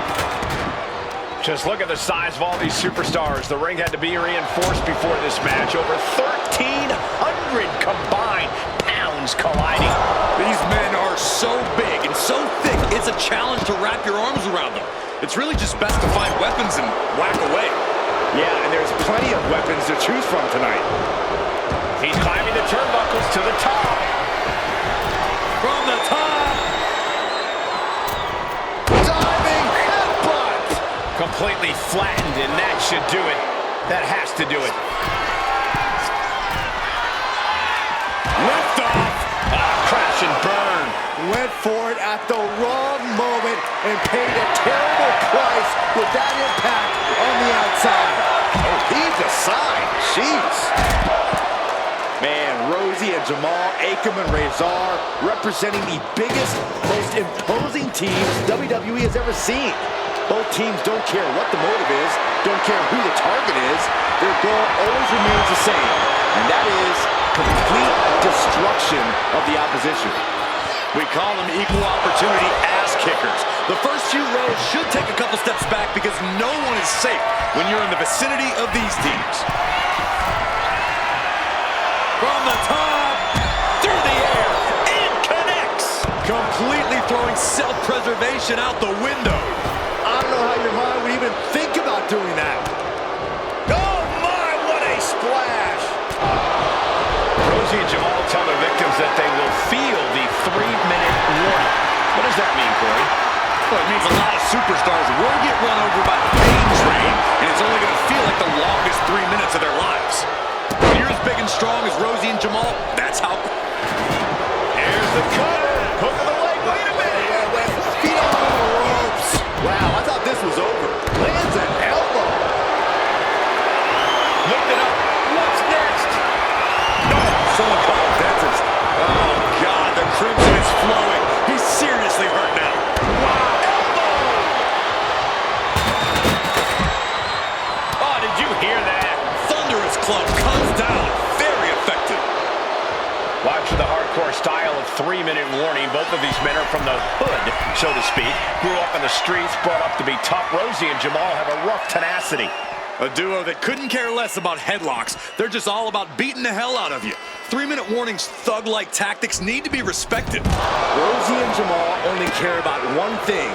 Just look at the size of all these superstars. The ring had to be reinforced before this match. Over 1,300 combined pounds colliding. These men are so big and so thick, it's a challenge to wrap your arms around them. It's really just best to find weapons and whack away. Yeah, and there's plenty of weapons to choose from tonight. He's climbing the turnbuckles to the top. From the top. Completely flattened, and that should do it. That has to do it. Lift off. Crash and burn. Went for it at the wrong moment and paid a terrible price with that impact on the outside. Oh, he's aside. Jeez. Man, Rosie and Jamal, Akon and Razor representing the biggest, most imposing teams WWE has ever seen. Both teams don't care what the motive is, don't care who the target is. Their goal always remains the same, and that is complete destruction of the opposition. We call them equal opportunity ass kickers. The first few rows should take a couple steps back because no one is safe when you're in the vicinity of these teams. From the top, through the air, and connects. Completely throwing self-preservation out the window. I don't know how your mind would even think about doing that. Oh my, what a splash! Rosie and Jamal tell their victims that they will feel the 3-minute warning. What does that mean, Corey? Well, it means a lot of superstars will get run over by the pain train, and it's only going to feel like the longest 3 minutes of their lives. When you're as big and strong as Rosie and Jamal, that's how... Here's the cut. Hook of the leg. Wait a minute. Wait, feet on the ropes. Wow, I thought this was over. Lands an elbow. Lift it up. What's next? No, someone call a dentist. Oh, God, the crimson is flowing. He's seriously hurt now. Wow. Elbow. Oh, did you hear that? Thunderous club comes down. Very effective. Watch for the hardcore style of 3-minute warning. Both of these men are from the hood, so to speak. Grew up in the streets, brought up to be tough. Rosie and Jamal have a rough tenacity. A duo that couldn't care less about headlocks. They're just all about beating the hell out of you. 3-minute warnings, thug-like tactics need to be respected. Rosie and Jamal only care about one thing,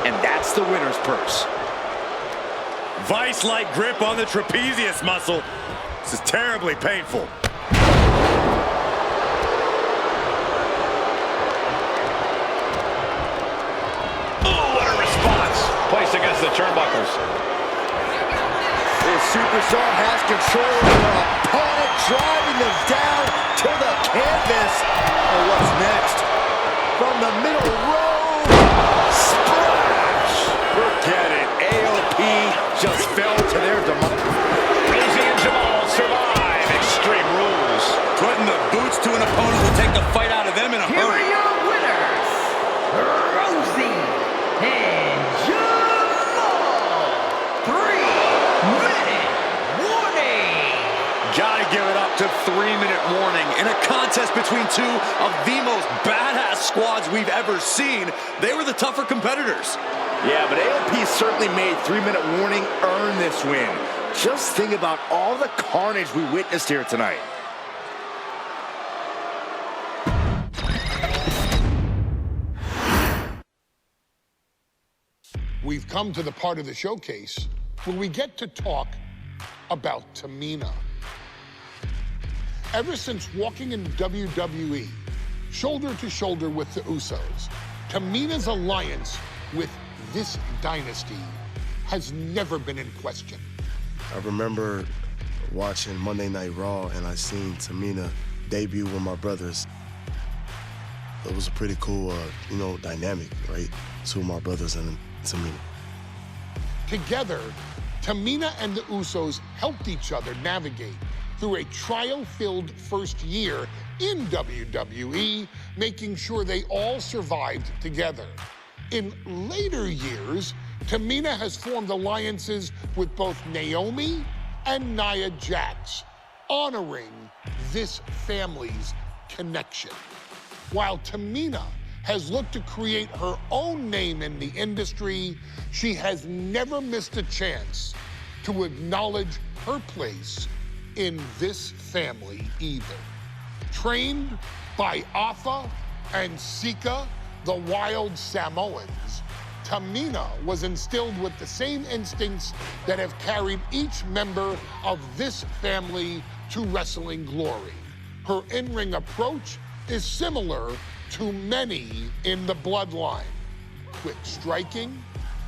and that's the winner's purse. Vice-like grip on the trapezius muscle. This is terribly painful. Placed against the turnbuckles. This superstar has control of their opponent, driving them down to the canvas. And what's next? From the middle row, splash! Forget it. AOP just fell to their demise. Rosie and Jamal survive Extreme Rules. Putting the boots to an opponent will take the fight out of them in a hurry. Here are your winners, Rosie and Jamal. 3-minute warning. Gotta give it up to 3-minute warning. In a contest between two of the most badass squads we've ever seen, they were the tougher competitors. Yeah, but AOP certainly made 3-minute warning earn this win. Just think about all the carnage we witnessed here tonight. We've come to the part of the showcase where we get to talk about Tamina. Ever since walking in WWE, shoulder to shoulder with the Usos, Tamina's alliance with this dynasty has never been in question. I remember watching Monday Night Raw and I seen Tamina debut with my brothers. It was a pretty cool, dynamic, right? Two of my brothers and Tamina. Together, Tamina and the Usos helped each other navigate through a trial-filled first year in WWE, making sure they all survived together. In later years, Tamina has formed alliances with both Naomi and Nia Jax, honoring this family's connection. While Tamina has looked to create her own name in the industry, she has never missed a chance to acknowledge her place in this family either. Trained by Afa and Sika, the wild Samoans, Tamina was instilled with the same instincts that have carried each member of this family to wrestling glory. Her in-ring approach is similar to many in the Bloodline. Quick striking,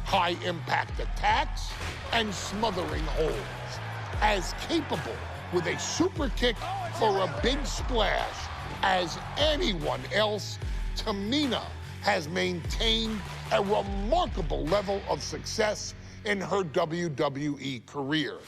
high-impact attacks, and smothering holds. As capable with a super kick or a big splash as anyone else, Tamina has maintained a remarkable level of success in her WWE career.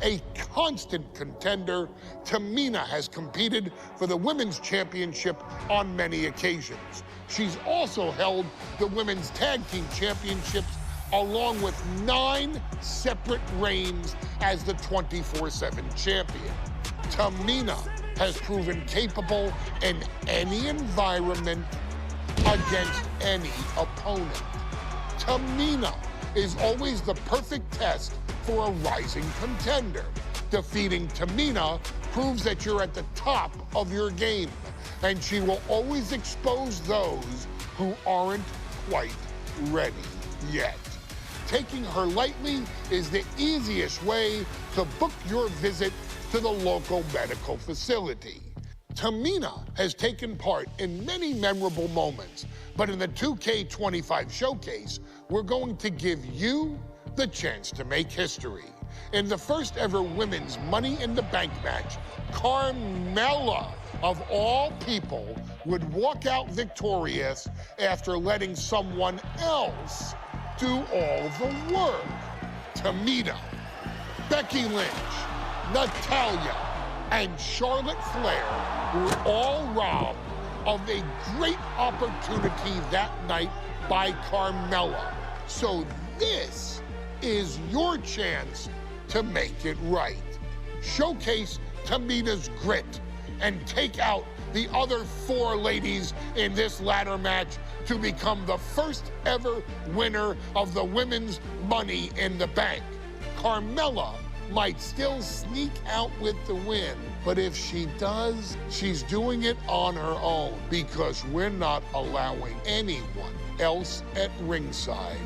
A constant contender, Tamina has competed for the Women's Championship on many occasions. She's also held the Women's Tag Team Championships along with 9 separate reigns as the 24/7 champion. Tamina has proven capable in any environment against any opponent. Tamina is always the perfect test for a rising contender. Defeating Tamina proves that you're at the top of your game, and she will always expose those who aren't quite ready yet. taking her lightly is the easiest way to book your visit to the local medical facility. Tamina has taken part in many memorable moments, but in the 2K25 showcase, we're going to give you the chance to make history. In the first ever women's Money in the Bank match, Carmella, of all people, would walk out victorious after letting someone else do all the work. Tamina, Becky Lynch, Natalya, and Charlotte Flair were all robbed of a great opportunity that night by Carmella. So this is your chance to make it right. Showcase Tamina's grit and take out the other 4 ladies in this ladder match to become the first ever winner of the women's Money in the Bank. Carmella might still sneak out with the win, but if she does, she's doing it on her own because we're not allowing anyone else at ringside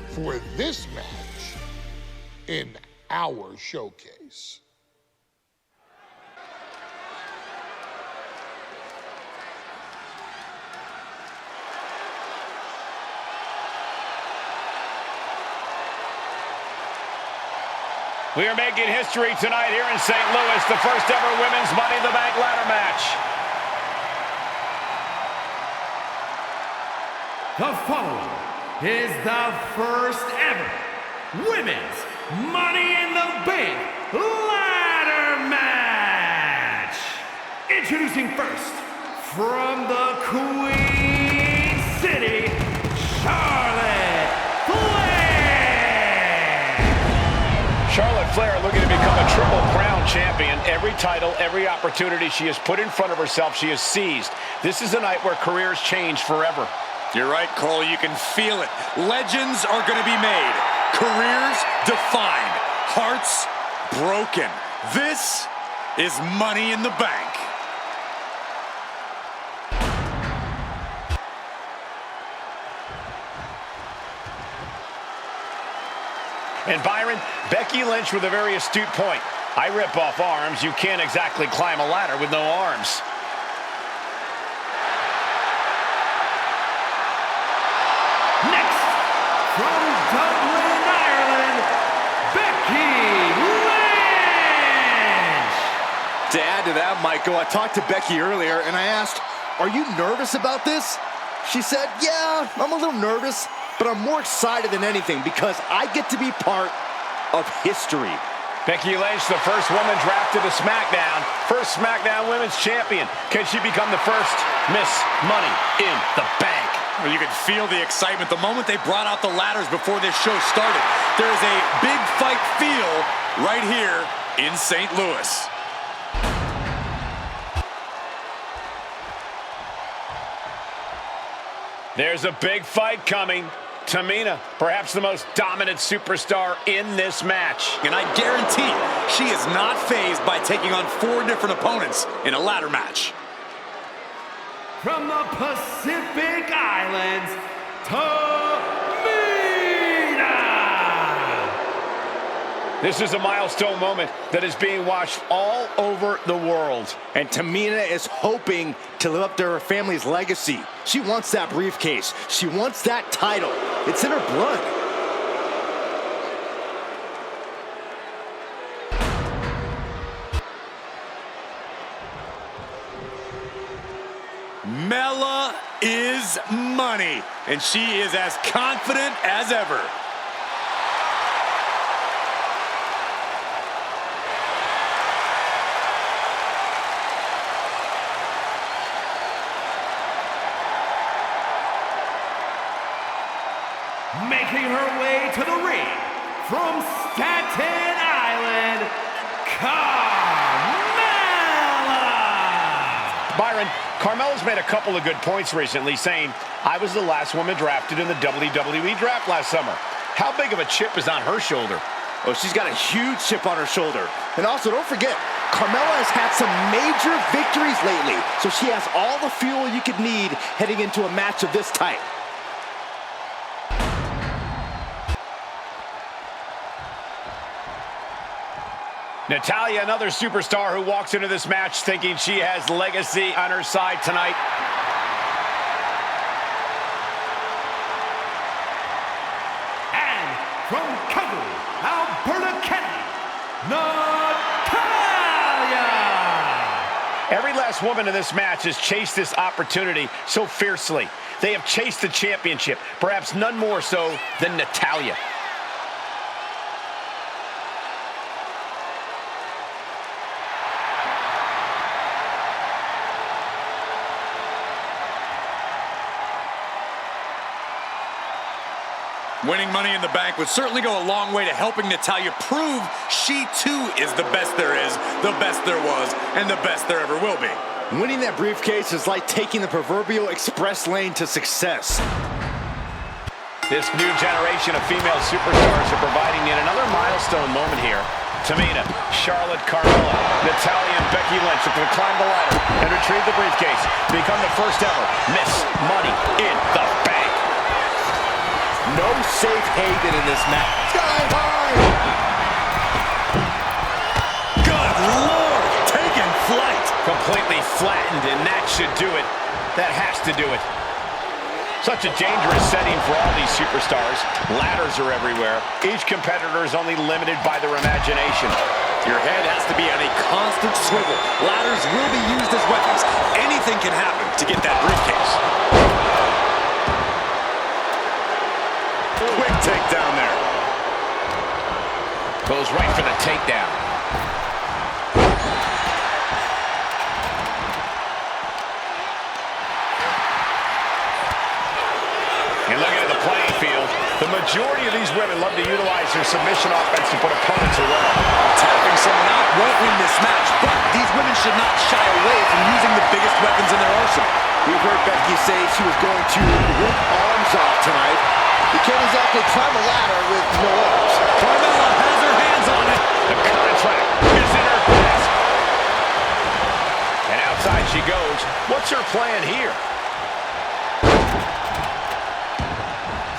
for this match in our showcase. We are making history tonight here in St. Louis, the first ever women's Money in the Bank ladder match. The following is the first ever women's Money in the Bank ladder match. Introducing first, from the Queen City, Charlotte Flair. Charlotte Flair looking to become a Triple Crown champion. Every title, every opportunity she has put in front of herself, she has seized. This is a night where careers change forever. You're right, Cole. You can feel it. Legends are going to be made. Careers defined. Hearts broken. This is Money in the Bank. And Byron, Becky Lynch with a very astute point. I rip off arms. You can't exactly climb a ladder with no arms. Next, from Dublin, Ireland, Becky Lynch. To add to that, Michael, I talked to Becky earlier and I asked, "Are you nervous about this?" She said, "Yeah, I'm a little nervous, but I'm more excited than anything because I get to be part of history." Becky Lynch, the first woman drafted to SmackDown. First SmackDown Women's Champion. Can she become the first Miss Money in the Bank? Well, you could feel the excitement the moment they brought out the ladders before this show started. There is a big fight feel right here in St. Louis. There's a big fight coming. Tamina, perhaps the most dominant superstar in this match. And I guarantee she is not fazed by taking on 4 different opponents in a ladder match. From the Pacific Islands, Tamina! This is a milestone moment that is being watched all over the world. And Tamina is hoping to live up to her family's legacy. She wants that briefcase. She wants that title. It's in her blood. Mella is money, and she is as confident as ever. Making her way to the ring from Staten Island, Carmella! Byron, Carmella's made a couple of good points recently, saying, "I was the last woman drafted in the WWE draft last summer." How big of a chip is on her shoulder? Oh, she's got a huge chip on her shoulder. And also, don't forget, Carmella has had some major victories lately, so she has all the fuel you could need heading into a match of this type. Natalya, another superstar who walks into this match thinking she has legacy on her side tonight. And from Calgary, Alberta, Canada, Natalya! Every last woman in this match has chased this opportunity so fiercely. They have chased the championship, perhaps none more so than Natalya. Winning Money in the Bank would certainly go a long way to helping Natalya prove she too is the best there is, the best there was, and the best there ever will be. Winning that briefcase is like taking the proverbial express lane to success. This new generation of female superstars are providing yet another milestone moment here. Tamina, Charlotte, Carmella, Natalya, and Becky Lynch are going to climb the ladder and retrieve the briefcase, become the first ever Miss Money in the Bank. No safe haven in this match. Sky high! Good Lord! Taking flight! Completely flattened, and that should do it. That has to do it. Such a dangerous setting for all these superstars. Ladders are everywhere. Each competitor is only limited by their imagination. Your head has to be on a constant swivel. Ladders will be used as weapons. Anything can happen to get that briefcase. Quick takedown there. Goes right for the takedown. And looking at the playing field, the majority of these women love to utilize their submission offense to put opponents away. Tapping someone out won't win this match, but these women should not shy away from using the biggest weapons in their arsenal. We've heard Becky say she was going to rip arms off tonight. You can't exactly climb a ladder with no arms. Carmella has her hands on it. The contract is in her grasp. And outside she goes. What's her plan here?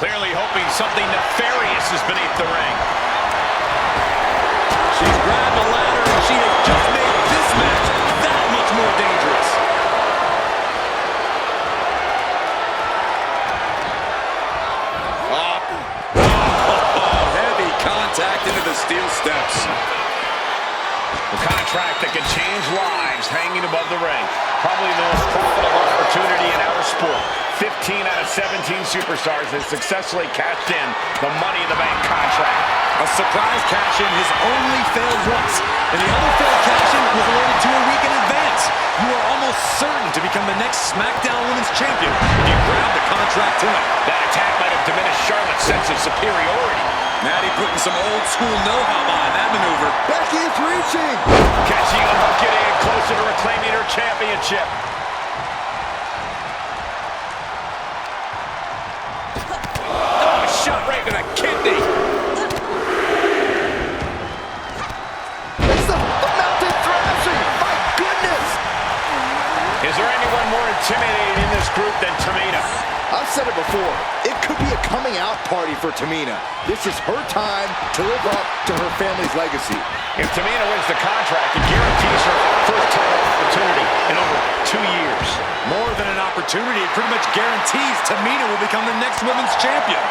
Clearly hoping something nefarious is beneath the ring. She's grabbed the ladder and she has just made this match that much more dangerous. Heavy contact into the steel steps. The contract that can change lives hanging above the ring. Probably the most profitable opportunity in our sport. 15 out of 17 superstars have successfully cashed in the Money in the Bank contract. A surprise cash-in has only failed once, and the other failed cash-in was awarded to a week in advance. You are almost certain to become the next SmackDown Women's Champion if you grab the contract tonight. That attack might have diminished Charlotte's sense of superiority. Natty putting some old-school know-how behind that maneuver. Becky's reaching! Catching a hook, getting it closer to reclaiming her championship. Oh, shot right to the kidney. It's the mounted thrashing! My goodness! Is there anyone more intimidating in this group than Tamina? I've said it before, it could be a coming out party for Tamina. This is her time to live up to her family's legacy. If Tamina wins the contract, it guarantees her first title opportunity in over 2 years. More than an opportunity, it pretty much guarantees Tamina will become the next women's champion.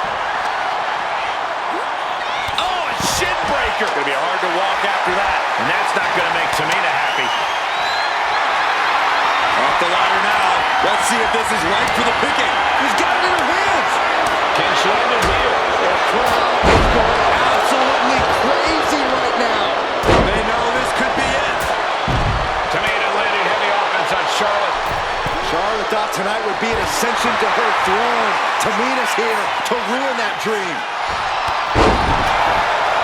Oh, a shin breaker! It's gonna be hard to walk after that, and that's not gonna make Tamina happy. Off the ladder now. Let's see if this is right for the picking. He's got it in her hands! Can she end it here? The crowd is going absolutely crazy right now. They know this could be it. Tamina landing heavy offense on Charlotte. Charlotte thought tonight would be an ascension to her throne. Tamina's here to ruin that dream.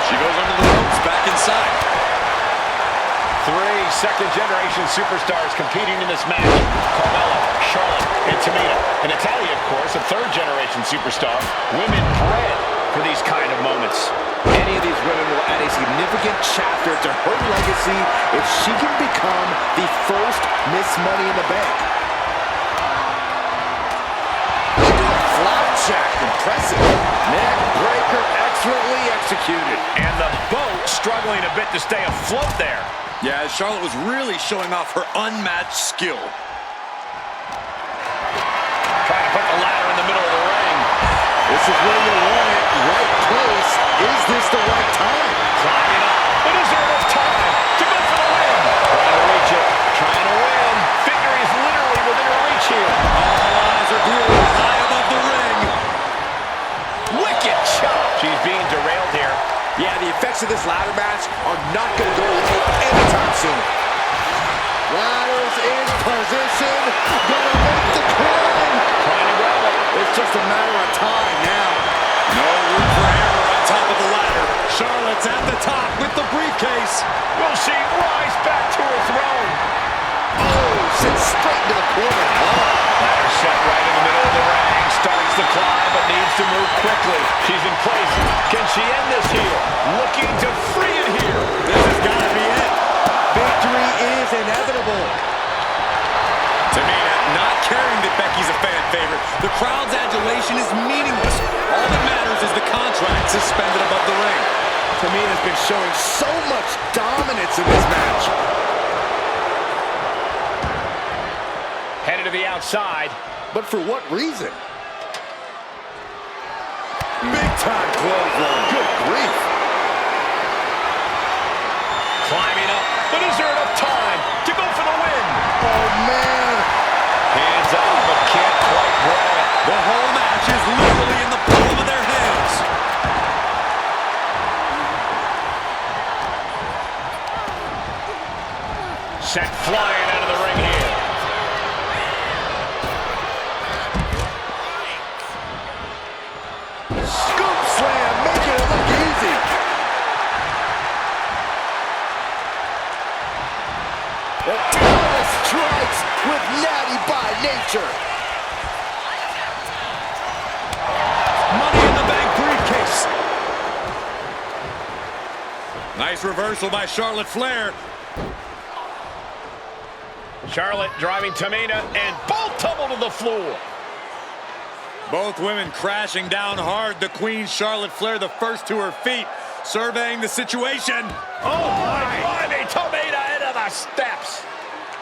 She goes under the ropes, back inside. 3 second-generation superstars competing in this match. Carmella, Charlotte, and Tamina. And Natalya, of course, a third-generation superstar. Women bred for these kind of moments. Any of these women will add a significant chapter to her legacy if she can become the first Miss Money in the Bank. Flapjack, impressive. Neck breaker, excellently executed. And the boat struggling struggling a bit to stay afloat there. Yeah, Charlotte was really showing off her unmatched skill. Trying to put the ladder in the middle of the ring. This is where you want it. Right place. Is this the right time? Climbing up. But is there enough time to go for the win? Trying to reach it. Trying to win. Victory is literally within her reach here. All eyes are glued high above the ring. Wicked chop. She's being derailed here. Yeah, the effects of this ladder match are not going to go away anytime soon. Ladder's in position. Gonna make the climb. Trying to grab it. It's just a matter of time now. No room for error on top of the ladder. Charlotte's at the top with the briefcase. Will she rise back to her throne? Oh, sent straight into the corner. Ladder set right in the middle of the ring. Starts to climb, but needs to move quickly. She's in place. Can she end this here? Looking to free it here. This has got to be it. Victory is inevitable. Tamina not caring that Becky's a fan favorite. The crowd's adulation is meaningless. All that matters is the contract suspended above the ring. Tamina's been showing so much dominance in this match. Headed to the outside. But for what reason? Big time clothesline. Good grief. Climbing up. But is there enough time to go for the win? Oh, man. Hands up, but can't quite grab it. The whole match is literally in the palm of their hands. Sent flying out of the ring here. Scoop slam, making it look easy. The Thomas strikes with natty by nature. Money in the Bank briefcase. Nice reversal by Charlotte Flair. Charlotte driving Tamina, and both tumble to the floor. Both women crashing down hard. The Queen, Charlotte Flair, the first to her feet, surveying the situation. Oh, my blimey, Tamina into the steps.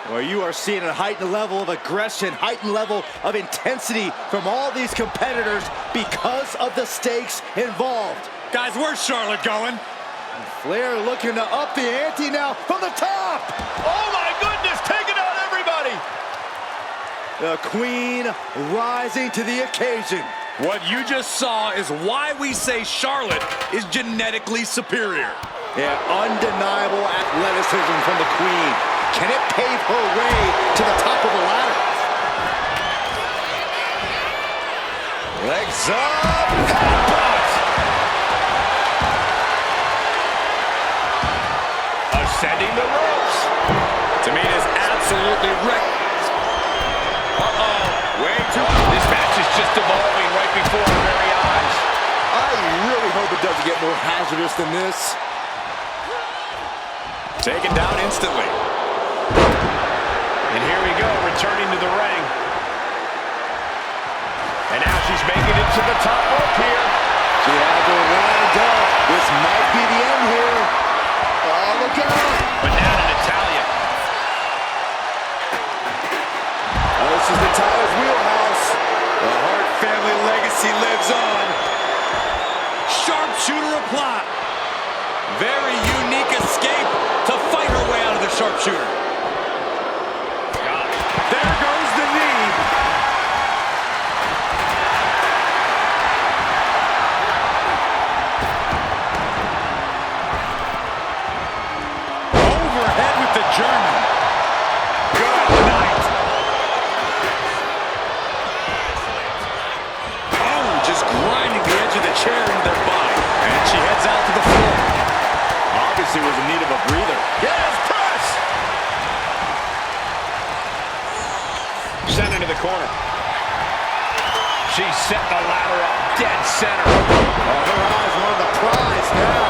Well, you are seeing a heightened level of aggression, heightened level of intensity from all these competitors because of the stakes involved. Guys, where's Charlotte going? Flair looking to up the ante now from the top. Oh, my goodness, taking out everybody. The Queen rising to the occasion. What you just saw is why we say Charlotte is genetically superior. Yeah, undeniable athleticism from the Queen. Can it pave her way to the top of the ladder? Legs up. Ascending the ropes. Tamina's absolutely wrecked. Way too. This match is just evolving right before our very eyes. I really hope it doesn't get more hazardous than this. Taken down instantly. And here we go, returning to the ring. And now she's making it to the top rope here. She has her lined up. This might be the end here. Oh, look out. But now to Natalya. This is Natalya's wheelhouse. The Hart family legacy lives on. Sharpshooter applied. Very unique escape to fight her way out of the sharpshooter. There goes the knee. Overhead with the German. Good night. Oh, just grinding the edge of the chair into their body. And she heads out to the floor. Obviously was in need of a breather. Yes, press! Sent into the corner. She set the ladder up dead center. Oh, her eyes are on the prize now.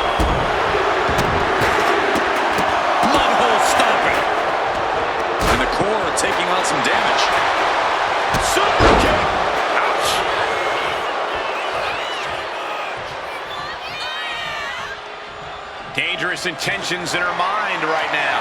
Mudhole stomping. And the core taking on some damage. Super kick! Ouch! Dangerous intentions in her mind right now.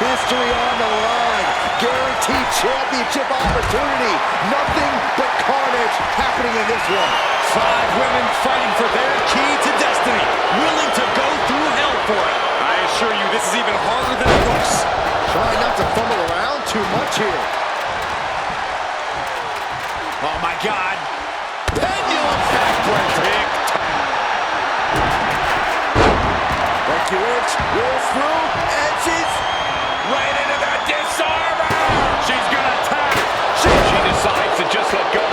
History on the line. Guaranteed championship opportunity. Nothing but carnage happening in this one. 5 women fighting for their key to destiny. Willing to go through hell for it. I assure you, this is even harder than it looks. Trying not to fumble around too much here. Oh my God. Pendulum backbreaker. Becky Lynch rolls through, and she's right into the disarmer. She's gonna tap. She decides to just let go.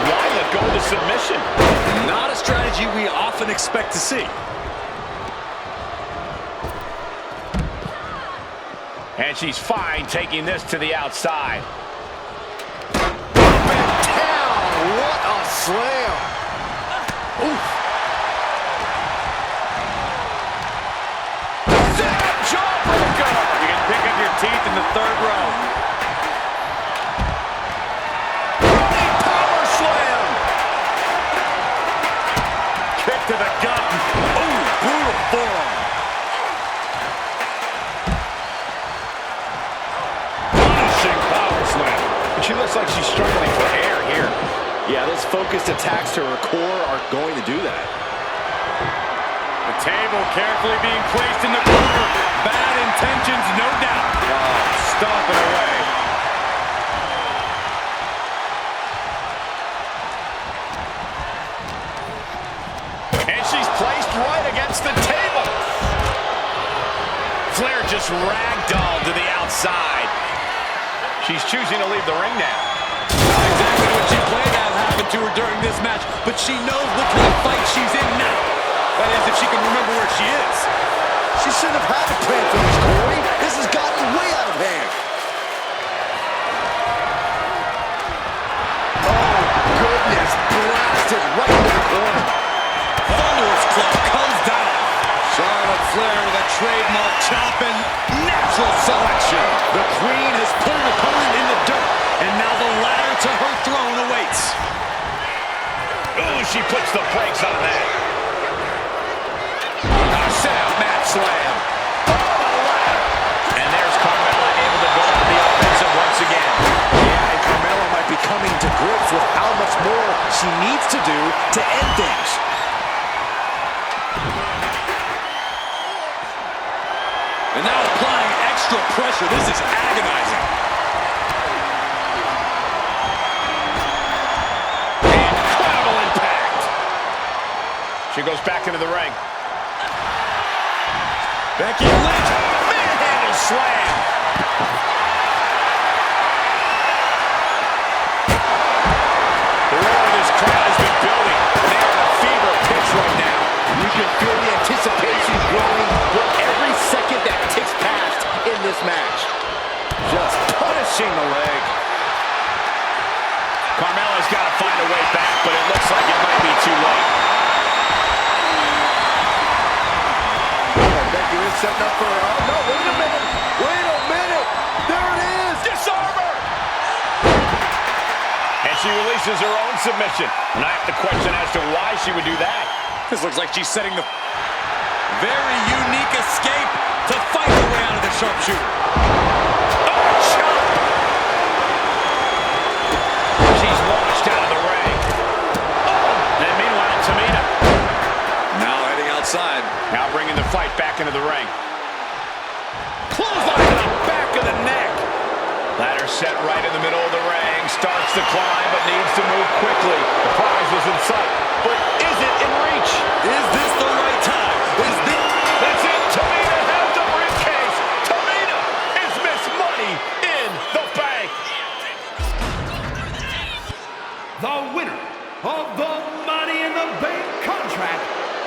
Why let go of the submission? Not a strategy we often expect to see. And she's fine taking this to the outside. what a slam. Oof. Jawbreaker. You can pick up your teeth in the 3rd row. Running power slam. Kick to the gut. Ooh, brutal forearm. Punishing power slam. And she looks like she's struggling for air here. Yeah, those focused attacks to her core are going to do that. The table carefully being placed in the corner. Bad intentions, no doubt. Stomping away. And she's placed right against the table. Flair just ragdolled to the outside. She's choosing to leave the ring now. Not exactly what she planned to have happen to her during this match, but she knows what kind of fight she's in now. That is, if she can remember where she is. She shouldn't have had a plan for this, Corey. This has gotten way out of hand. Oh, goodness. Blasted right into the corner. Thunderous club comes down. Charlotte Flair with a trademark chopping natural selection. The Queen has put an opponent in the dirt, and now the ladder to her throne awaits. Ooh, she puts the brakes on that. Set out mat slam. Oh, the ladder. And there's Carmella able to go on the offensive once again. Yeah, and Carmella might be coming to grips with how much more she needs to do to end things. And now applying extra pressure. This is agonizing. Incredible impact. She goes back into the ring. Becky Lynch, manhandle slam. The roar of this crowd has been building. They are at a fever pitch right now. You can feel the anticipation growing with every second that ticks past in this match. Just punishing the leg. Carmella's got to find a way back, but it looks like it might be too late. Becky Lynch setting up for her. Oh, no, wait a minute. Wait a minute. There it is. Disarmer. And she releases her own submission. And I have to question as to why she would do that. This looks like she's setting the very unique escape to fight her way out of the sharpshooter. Oh, chop. She's launched out of the ring. Oh, and meanwhile, Tamina. Now heading outside. Now bringing the fight back into the ring. Clothesline to the back of the neck. Ladder set right in the middle of the ring. Starts to climb, but needs to move quickly. The prize was in sight, but is it in reach? Is this the right time? Is this... That's it. Tamina has the briefcase. Tamina is Miss Money in the Bank. The winner of the Money in the Bank contract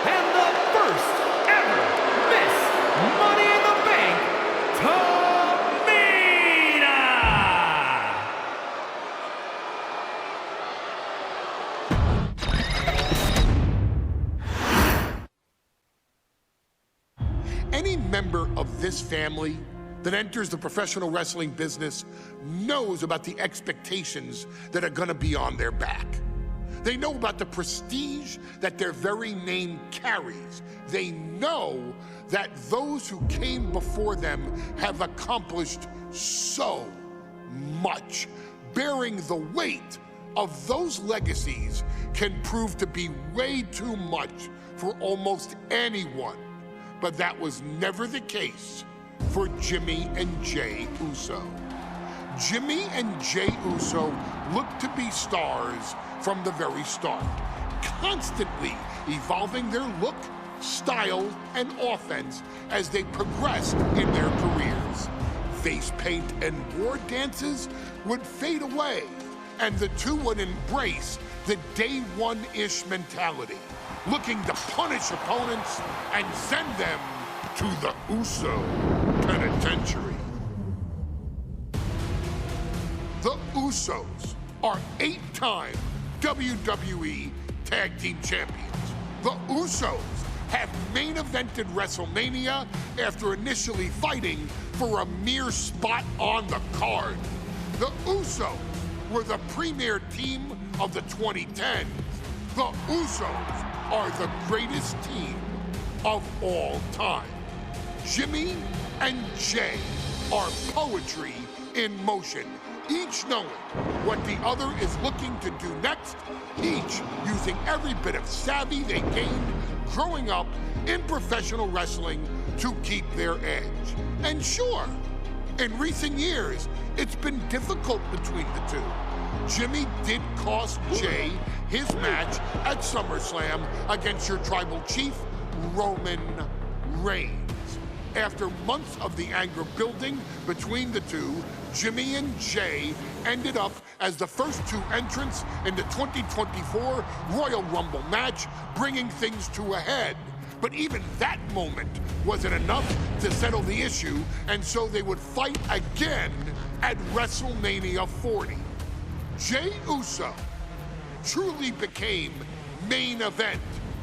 and the first ever Miss Money in the Bank, Tamina! Any member of this family that enters the professional wrestling business knows about the expectations that are gonna be on their back. They know about the prestige that their very name carries. They know that those who came before them have accomplished so much. Bearing the weight of those legacies can prove to be way too much for almost anyone. But that was never the case for Jimmy and Jey Uso. Jimmy and Jey Uso looked to be stars from the very start, constantly evolving their look, style, and offense as they progressed in their careers. Face paint and war dances would fade away, and the two would embrace the day one-ish mentality, looking to punish opponents and send them to the Uso penitentiary. The Usos are 8-time WWE Tag Team Champions. The Usos have main evented WrestleMania after initially fighting for a mere spot on the card. The Usos were the premier team of the 2010s. The Usos are the greatest team of all time. Jimmy and Jey are poetry in motion, each knowing what the other is looking to do next, each using every bit of savvy they gained growing up in professional wrestling to keep their edge. And sure, in recent years, it's been difficult between the two. Jimmy did cost Jey his match at SummerSlam against your tribal chief, Roman Reigns. After months of the anger building between the two, Jimmy and Jey ended up as the first two entrants in the 2024 Royal Rumble match, bringing things to a head. But even that moment wasn't enough to settle the issue, and so they would fight again at WrestleMania 40. Jey Uso truly became main event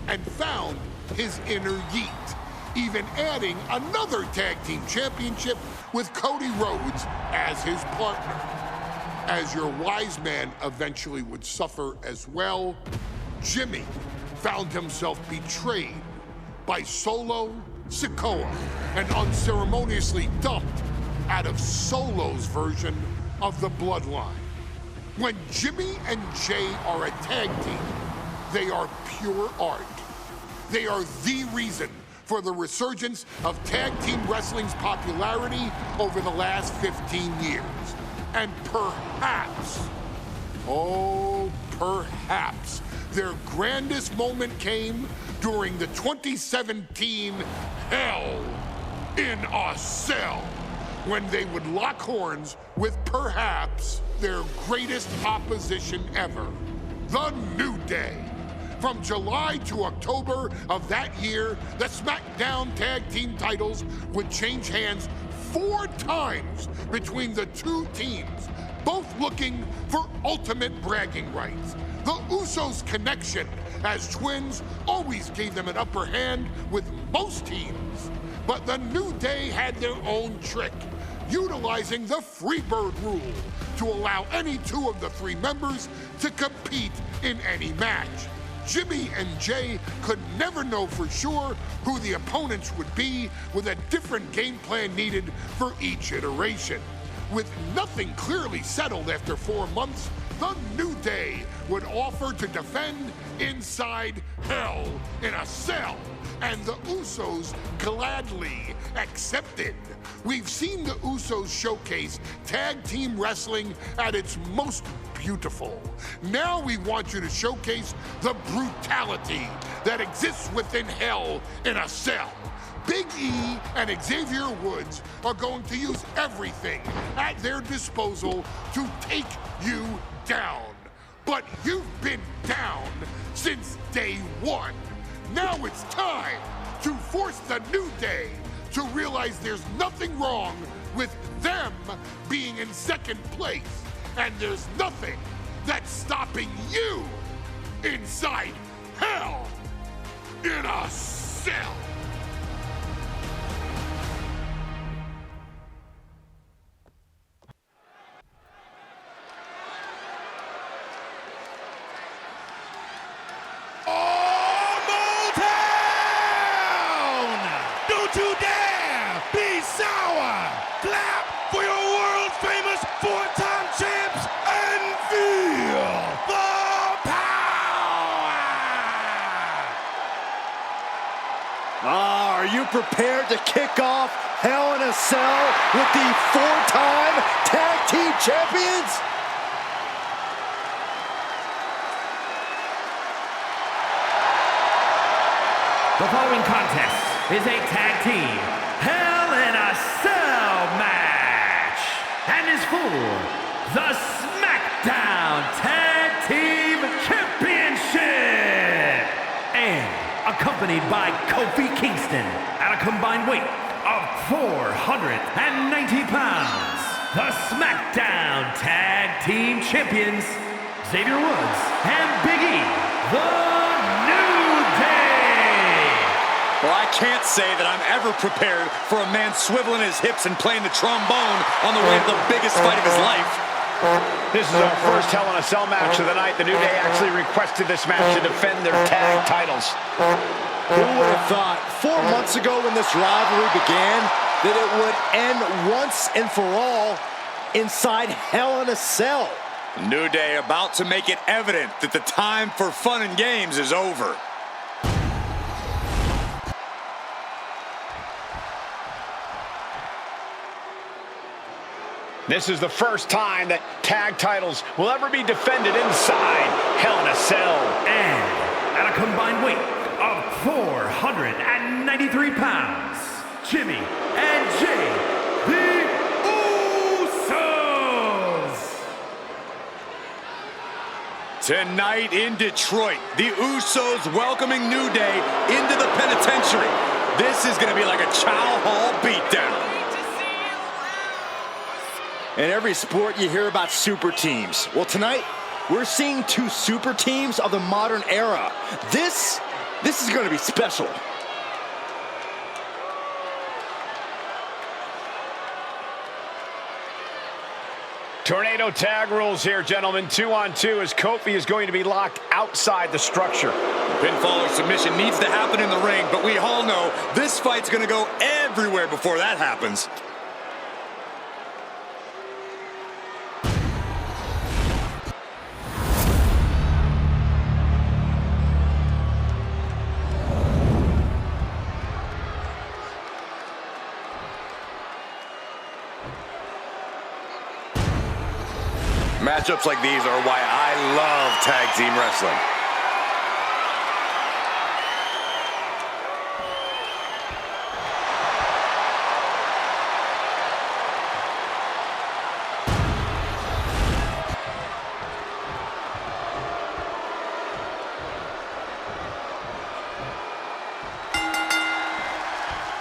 and found his inner yeet, even adding another tag team championship with Cody Rhodes as his partner. As your wise man eventually would suffer as well, Jimmy found himself betrayed by Solo Sikoa and unceremoniously dumped out of Solo's version of the Bloodline. When Jimmy and Jey are a tag team, they are pure art. They are the reason for the resurgence of tag team wrestling's popularity over the last 15 years. And perhaps, oh, perhaps, their grandest moment came during the 2017 Hell in a Cell, when they would lock horns with perhaps their greatest opposition ever, The New Day. From July to October of that year, the SmackDown Tag Team titles would change hands 4 times between the two teams, both looking for ultimate bragging rights. The Usos' connection as twins always gave them an upper hand with most teams. But the New Day had their own trick, utilizing the Freebird rule to allow any 2 of the 3 members to compete in any match. Jimmy and Jey could never know for sure who the opponents would be, with a different game plan needed for each iteration. With nothing clearly settled after 4 months, the New Day would offer to defend inside Hell in a Cell, and the Usos gladly accepted. We've seen the Usos showcase tag team wrestling at its most beautiful. Now we want you to showcase the brutality that exists within Hell in a Cell. Big E and Xavier Woods are going to use everything at their disposal to take you down. But you've been down since day one. Now it's time to force the New Day to realize there's nothing wrong with them being in second place, and there's nothing that's stopping you inside Hell in a Cell. Are you prepared to kick off Hell in a Cell with the 4-time Tag Team Champions? The following contest is a tag team Hell in a Cell match and is for the SmackDown Tag Team Championship and accompanied by Kofi Kingston at a combined weight of 490 pounds. The SmackDown Tag Team Champions, Xavier Woods and Big E, the New Day. Well, I can't say that I'm ever prepared for a man swiveling his hips and playing the trombone on the way to the biggest fight of his life. This is our first Hell in a Cell match of the night. The New Day actually requested this match to defend their tag titles. Who would have thought 4 months ago when this rivalry began that it would end once and for all inside Hell in a Cell? New Day about to make it evident that the time for fun and games is over. This is the first time that tag titles will ever be defended inside Hell in a Cell. And at a combined weight of 493 pounds, Jimmy and Jay, the Usos. Tonight in Detroit, the Usos welcoming New Day into the penitentiary. This is going to be like a Chow Hall beatdown. In every sport, you hear about super teams. Well, tonight, we're seeing 2 super teams of the modern era. This is going to be special. Tornado tag rules here, gentlemen. 2-on-2 as Kofi is going to be locked outside the structure. Pinfall or submission needs to happen in the ring, but we all know this fight's going to go everywhere before that happens. Matchups like these are why I love tag team wrestling.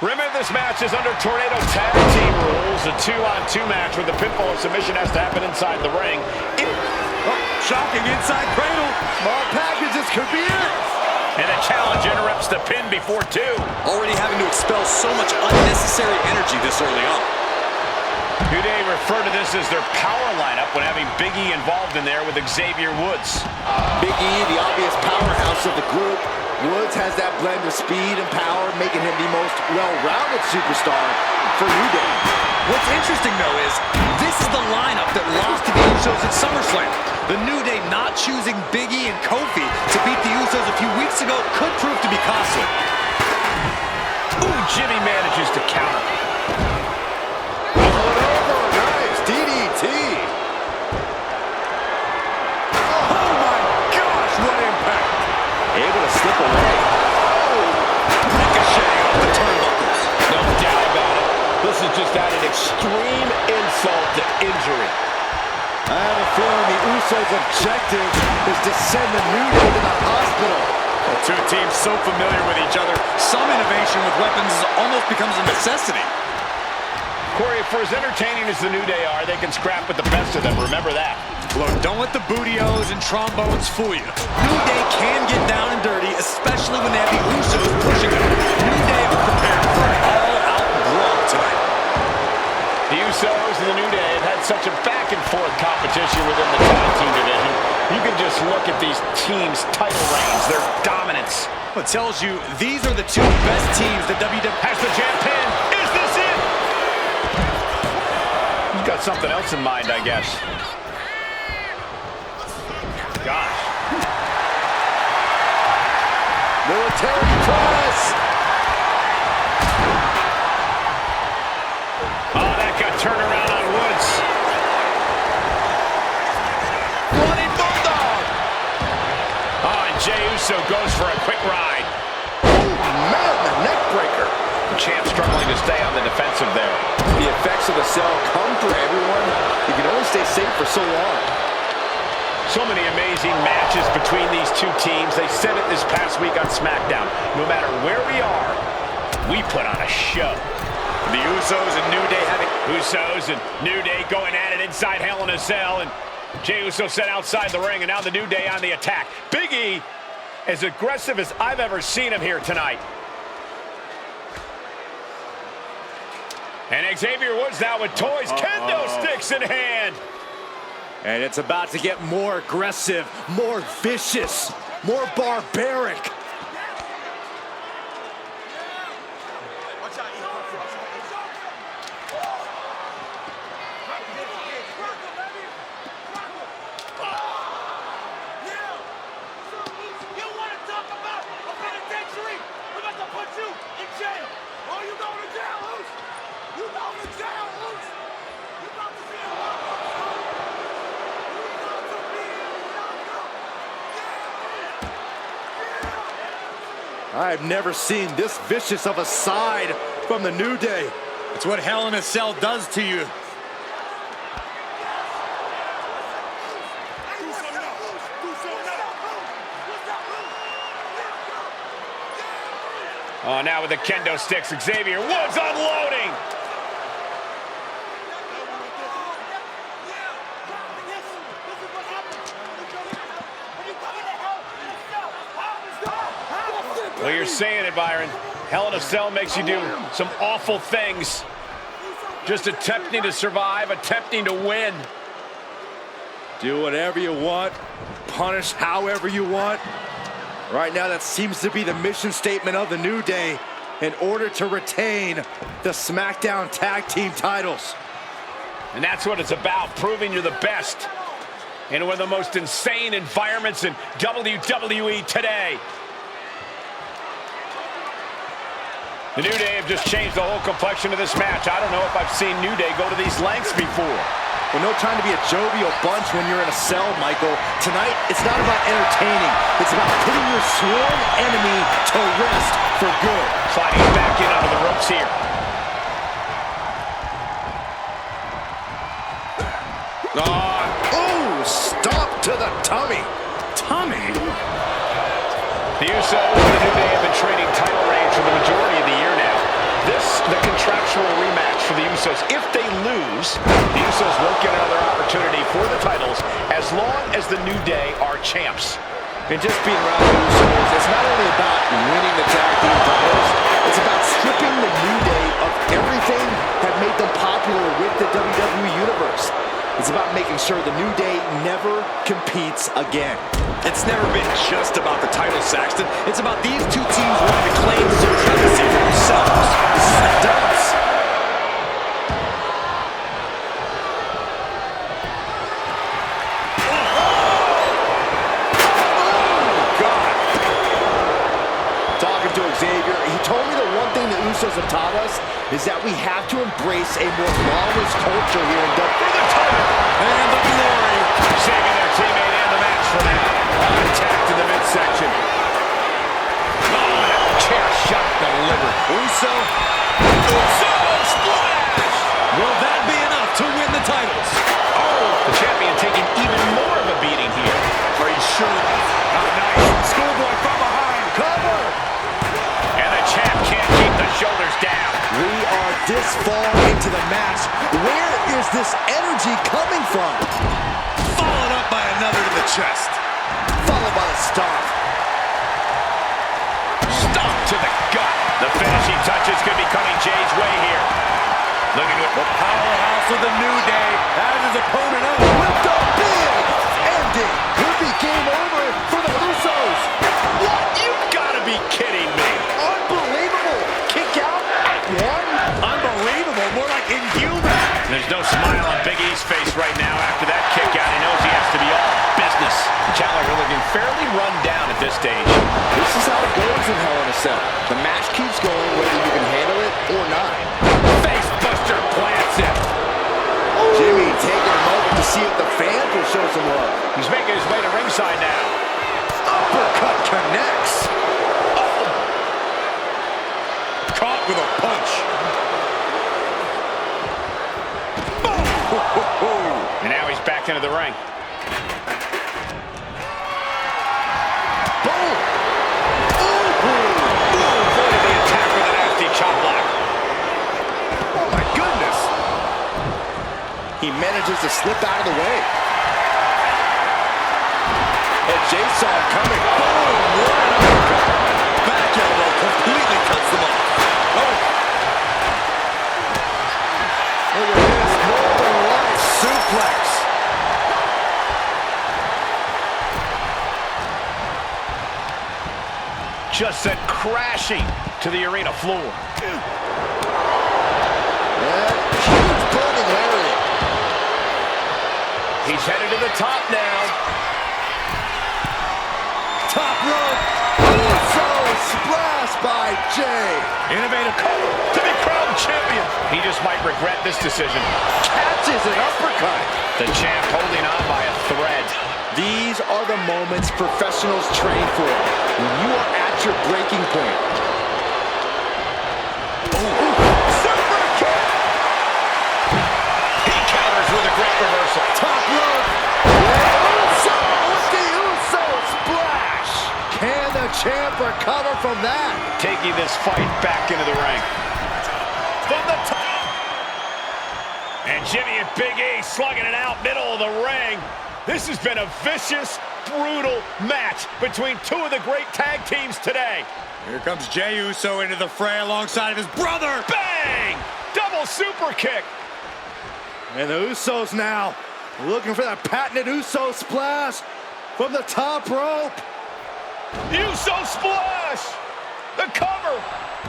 Remember, this match is under Tornado tag team rules. A 2-on-2 match where the pinfall or submission has to happen inside the ring. Shocking inside cradle. Small packages could be it. And the challenge interrupts the pin before 2. Already having to expel so much unnecessary energy this early on. New Day refer to this as their power lineup when having Big E involved in there with Xavier Woods. Big E, the obvious powerhouse of the group. Woods has that blend of speed and power, making him the most well-rounded superstar for New Day. What's interesting, though, is this is the lineup that lost to the Usos at SummerSlam. The New Day not choosing Big E and Kofi to beat the Usos a few weeks ago could prove to be costly. Ooh, Jimmy manages to counter. Nice DDT. Oh my gosh, what impact. Able to slip away. Ricocheting off the turnbuckles. No doubt about it. This is just added extreme insult to injury. I have a feeling the Usos' objective is to send the New Day to the hospital. The 2 teams so familiar with each other, some innovation with weapons almost becomes a necessity. Corey, for as entertaining as the New Day are, they can scrap with the best of them. Remember that. Look, don't let the booty-os and trombones fool you. New Day can get down and dirty, especially when they have the Usos pushing them. New Day are prepared for an all-out brawl tonight. The Usos and the New Day have had such a back-and-forth competition within the tag team division. You can just look at these teams' title reigns, their dominance. It tells you these are the 2 best teams that WWE has the jam pin. Is this it? He's got something else in mind, I guess. Gosh. Military press. Jey Uso goes for a quick ride. Oh, man, the neck breaker. The champ struggling to stay on the defensive there. The effects of the cell come for everyone. You can only stay safe for so long. So many amazing matches between these two teams. They said it this past week on SmackDown. No matter where we are, we put on a show. The Usos and New Day having Usos and New Day going at it inside Hell in a Cell, and Jey Uso set outside the ring, and now the New Day on the attack. Big E, as aggressive as I've ever seen him here tonight. And Xavier Woods now with toys, kendo sticks in hand. And it's about to get more aggressive, more vicious, more barbaric. I've never seen this vicious of a side from the New Day. It's what Hell in a Cell does to you. Oh, now with the kendo sticks, Xavier Woods unloading. Well, you're saying it, Byron. Hell in a Cell makes you do some awful things. Just attempting to survive, attempting to win. Do whatever you want, punish however you want. Right now, that seems to be the mission statement of the New Day in order to retain the SmackDown Tag Team titles. And that's what it's about, proving you're the best in one of the most insane environments in WWE today. The New Day have just changed the whole complexion of this match. I don't know if I've seen New Day go to these lengths before. Well, no time to be a jovial bunch when you're in a cell, Michael. Tonight, it's not about entertaining. It's about putting your sworn enemy to rest for good. Sliding back in under the ropes here. Oh, stop to the tummy. Tummy? The Usos and the New Day have been trading title reigns for the majority of the year now. This, the contractual rematch for the Usos. If they lose, the Usos won't get another opportunity for the titles as long as the New Day are champs. And just being around the Usos, it's not only about winning the tag team titles, it's about stripping the New Day of everything that made them popular with the WWE Universe. It's about making sure the New Day never competes again. It's never been just about the title, Saxton. It's about these two teams wanting to claim supremacy for themselves. This is the dance. Talking to Xavier, he told me the one thing the Usos have taught us is that we have to embrace a more lawless culture here in WWE. For the title and the glory. Saving their teammate and the match for that. Attacked in the midsection. Oh, that chair shot delivered. Uso splash! Will that be enough to win the titles? Oh, the champion taking even more of a beating here. Are you sure? How nice. Schoolboy from behind. Cover! And the champ can't keep the shoulders down. We are this far into the match. Where is this energy coming from? Followed up by another to the chest. Followed by a stomp. Stomp to the gut. The finishing touches could be coming Jay's way here. Looking at the powerhouse of the New Day has his opponent up. With the big ending. Could be game over for the Usos. What? You've got to be kidding me. Unbelievable. Kick out at one. Unbelievable. More like inhuman. There's no smile on Big E's face right now after that kick out. He knows he has to be all business. Challenger looking fairly run down at this stage. This is how it goes in Hell in a Cell. The match keeps going whether you can handle it or not. Face buster plants it. Jimmy taking a moment to see if the fans will show some love. He's making his way to ringside now. Uppercut connects. Oh. Caught with a punch. And now he's back into the ring. Boom! Avoided the attack with a nasty chop block. Oh my goodness! He manages to slip out of the way. And Jay saw it coming. Boom! What an uppercut! Back elbow completely cuts them off. Oh! Look at this Northern Lights suplex. Just sent crashing to the arena floor. Huge burning lariat. He's headed to the top now. Top rope. Uso splash by Jay. Innovative cover to be crowned champion. He just might regret this decision. Catches an uppercut. The champ holding on by a thread. These are the moments professionals train for. When you are at your breaking point. Super kick! He counters with a great reversal. Top rope. Uso with the Uso splash. Can the champ recover from that? Taking this fight back into the ring. From the top. And Jimmy and Big E slugging it out middle of the ring. This has been a vicious, brutal match between two of the great tag teams today. Here comes Jey Uso into the fray alongside of his brother. Bang! Double super kick. And the Usos now looking for that patented Uso splash from the top rope. Uso splash! The cover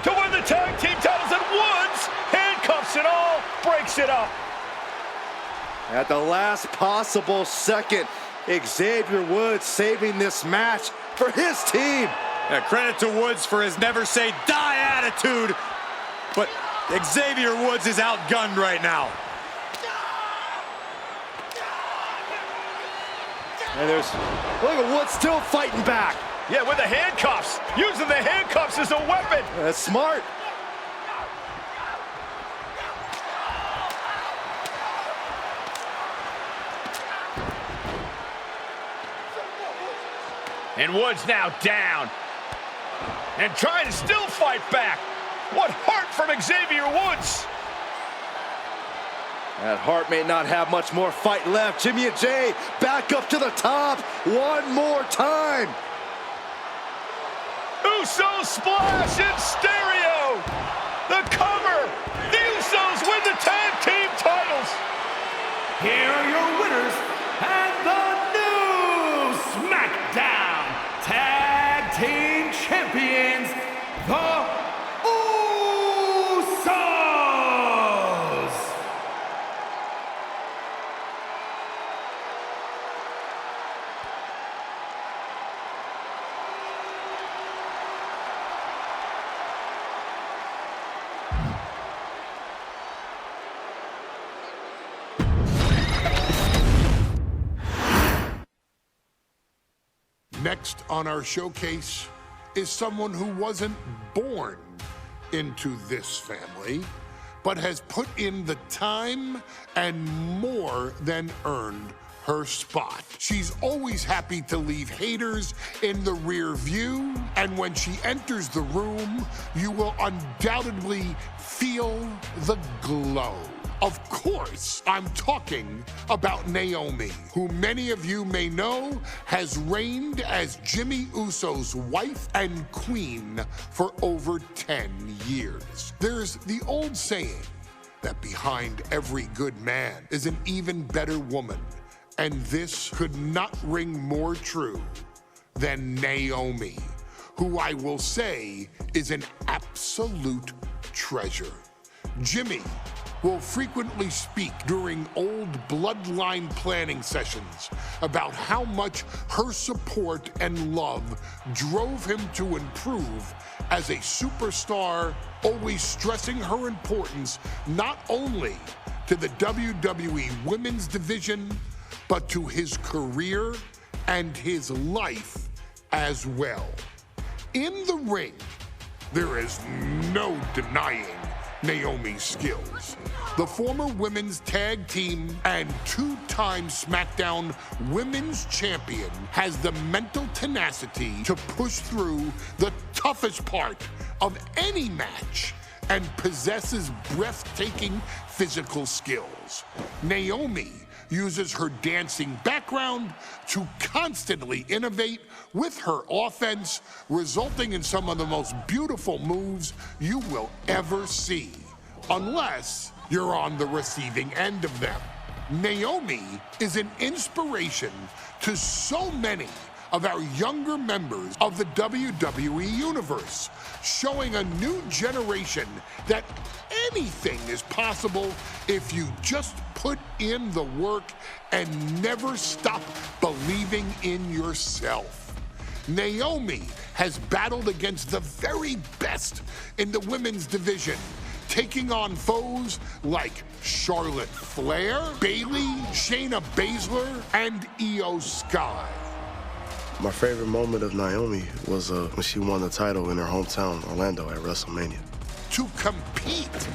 to win the tag team titles, and Woods handcuffs it all, breaks it up. At the last possible second, Xavier Woods saving this match for his team. Yeah, credit to Woods for his never say die attitude, but Xavier Woods is outgunned right now. And look at Woods still fighting back. Yeah, with the handcuffs, using the handcuffs as a weapon. That's smart. And Woods now down. And trying to still fight back. What heart from Xavier Woods. That Hart may not have much more fight left. Jimmy and Jay back up to the top one more time. Uso splash in stereo. The cover. The Usos win the tag team titles. Here are your winners and the new SmackDown Tag Team Champions, the Usos! Next on our showcase is someone who wasn't born into this family, but has put in the time and more than earned her spot. She's always happy to leave haters in the rear view, and when she enters the room, you will undoubtedly feel the glow. Of course, I'm talking about Naomi, who many of you may know has reigned as Jimmy Uso's wife and queen for over 10 years. There's the old saying that behind every good man is an even better woman, and this could not ring more true than Naomi, who I will say is an absolute treasure. Jimmy will frequently speak during old bloodline planning sessions about how much her support and love drove him to improve as a superstar, always stressing her importance not only to the WWE Women's Division, but to his career and his life as well. In the ring, there is no denying Naomi's skills. The former women's tag team and two-time SmackDown Women's Champion has the mental tenacity to push through the toughest part of any match and possesses breathtaking physical skills. Naomi uses her dancing background to constantly innovate with her offense, resulting in some of the most beautiful moves you will ever see, unless you're on the receiving end of them. Naomi is an inspiration to so many of our younger members of the WWE Universe, showing a new generation that anything is possible if you just put in the work and never stop believing in yourself. Naomi has battled against the very best in the women's division, taking on foes like Charlotte Flair, Bayley, Shayna Baszler, and Io Sky. My favorite moment of Naomi was when she won the title in her hometown, Orlando, at WrestleMania. To compete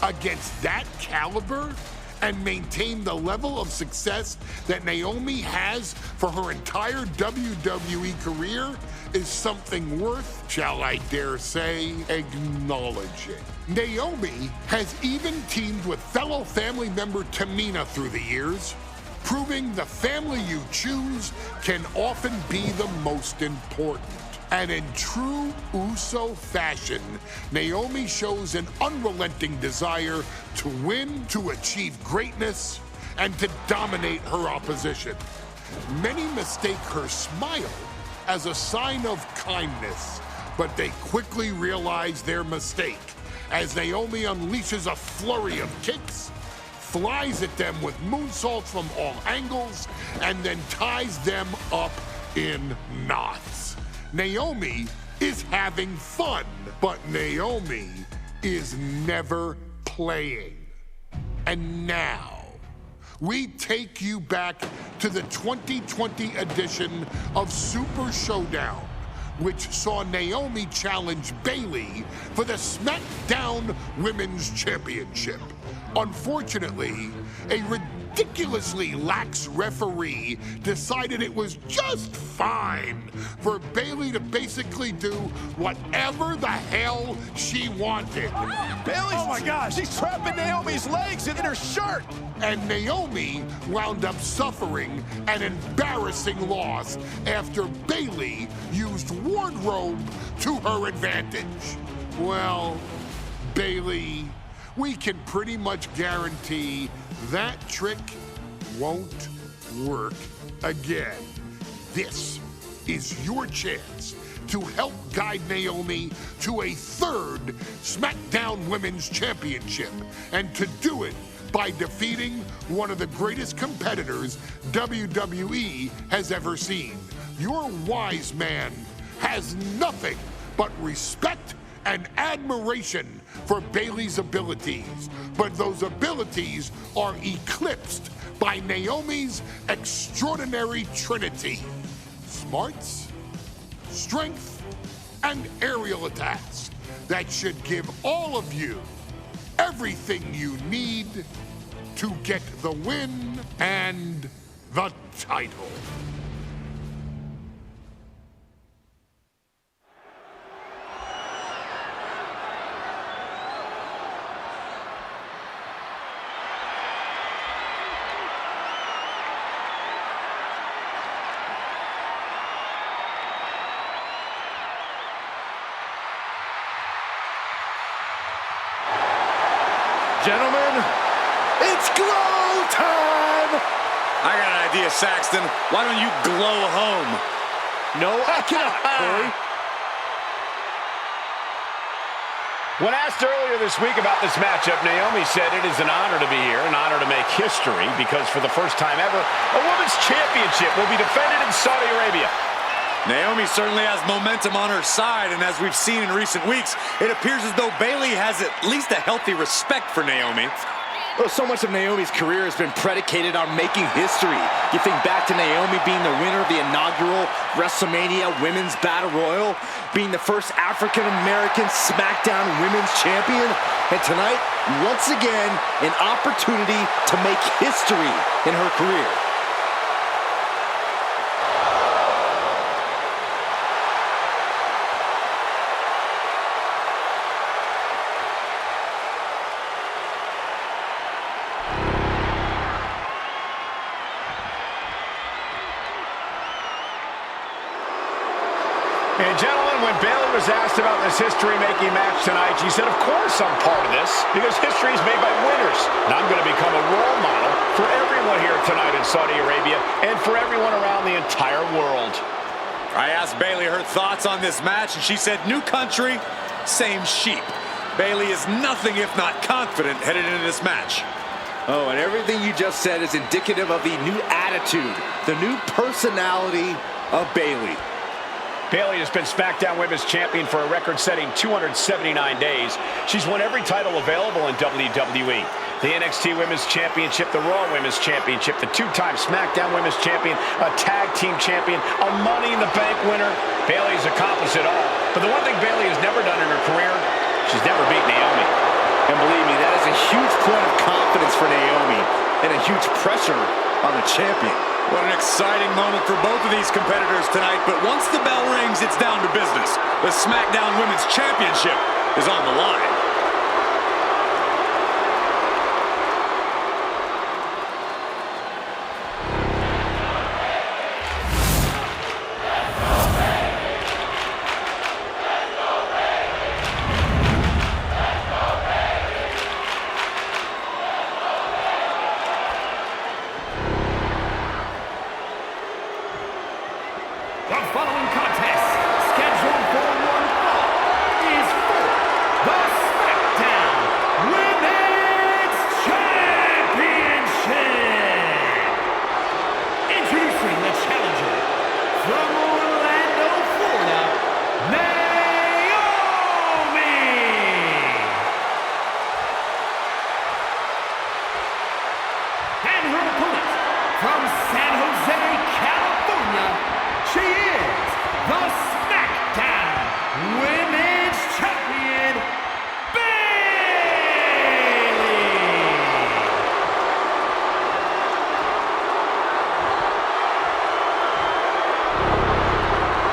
against that caliber and maintain the level of success that Naomi has for her entire WWE career is something worth, shall I dare say, acknowledging. Naomi has even teamed with fellow family member Tamina through the years, proving the family you choose can often be the most important. And in true Uso fashion, Naomi shows an unrelenting desire to win, to achieve greatness, and to dominate her opposition. Many mistake her smile as a sign of kindness, but they quickly realize their mistake as Naomi unleashes a flurry of kicks, flies at them with moonsaults from all angles, and then ties them up in knots. Naomi is having fun, but Naomi is never playing. And now, we take you back to the 2020 edition of Super Showdown, which saw Naomi challenge Bayley for the SmackDown Women's Championship. Unfortunately, a ridiculously lax referee decided it was just fine for Bayley to basically do whatever the hell she wanted. Bayley, oh my gosh, she's trapping Naomi's legs in her shirt. And Naomi wound up suffering an embarrassing loss after Bayley used wardrobe to her advantage. Well, Bayley, we can pretty much guarantee that trick won't work again. This is your chance to help guide Naomi to a third SmackDown Women's Championship, and to do it by defeating one of the greatest competitors WWE has ever seen. Your wise man has nothing but respect and admiration for Bayley's abilities, but those abilities are eclipsed by Naomi's extraordinary trinity: smarts, strength, and aerial attacks that should give all of you everything you need to get the win and the title. Gentlemen, it's glow time! I got an idea, Saxton. Why don't you glow home? No, I cannot, Corey. When asked earlier this week about this matchup, Naomi said it is an honor to be here, an honor to make history, because for the first time ever, a women's championship will be defended in Saudi Arabia. Naomi certainly has momentum on her side, and as we've seen in recent weeks, it appears as though Bayley has at least a healthy respect for Naomi. Well, so much of Naomi's career has been predicated on making history. You think back to Naomi being the winner of the inaugural WrestleMania Women's Battle Royal, being the first African-American SmackDown Women's Champion, and tonight, once again, an opportunity to make history in her career. And gentlemen, when Bayley was asked about this history-making match tonight, she said, of course I'm part of this, because history is made by winners. And I'm going to become a role model for everyone here tonight in Saudi Arabia and for everyone around the entire world. I asked Bayley her thoughts on this match, and she said, new country, same sheep. Bayley is nothing if not confident headed into this match. Oh, and everything you just said is indicative of the new attitude, the new personality of Bayley. Bayley has been SmackDown Women's Champion for a record-setting 279 days. She's won every title available in WWE. The NXT Women's Championship, the Raw Women's Championship, the two-time SmackDown Women's Champion, a Tag Team Champion, a Money in the Bank winner. Bayley's accomplished it all. But the one thing Bayley has never done in her career, she's never beat Naomi. And believe me, that is a huge point of confidence for Naomi and a huge pressure on the champion. What an exciting moment for both of these competitors tonight, but once the bell rings, it's down to business. The SmackDown Women's Championship is on the line. The following contest, scheduled for one fall, is for the SmackDown Women's Championship. Introducing the challenger from Orlando, Florida, Naomi. And her opponent from San Jose, California, she is the SmackDown Women's Champion, Bayley!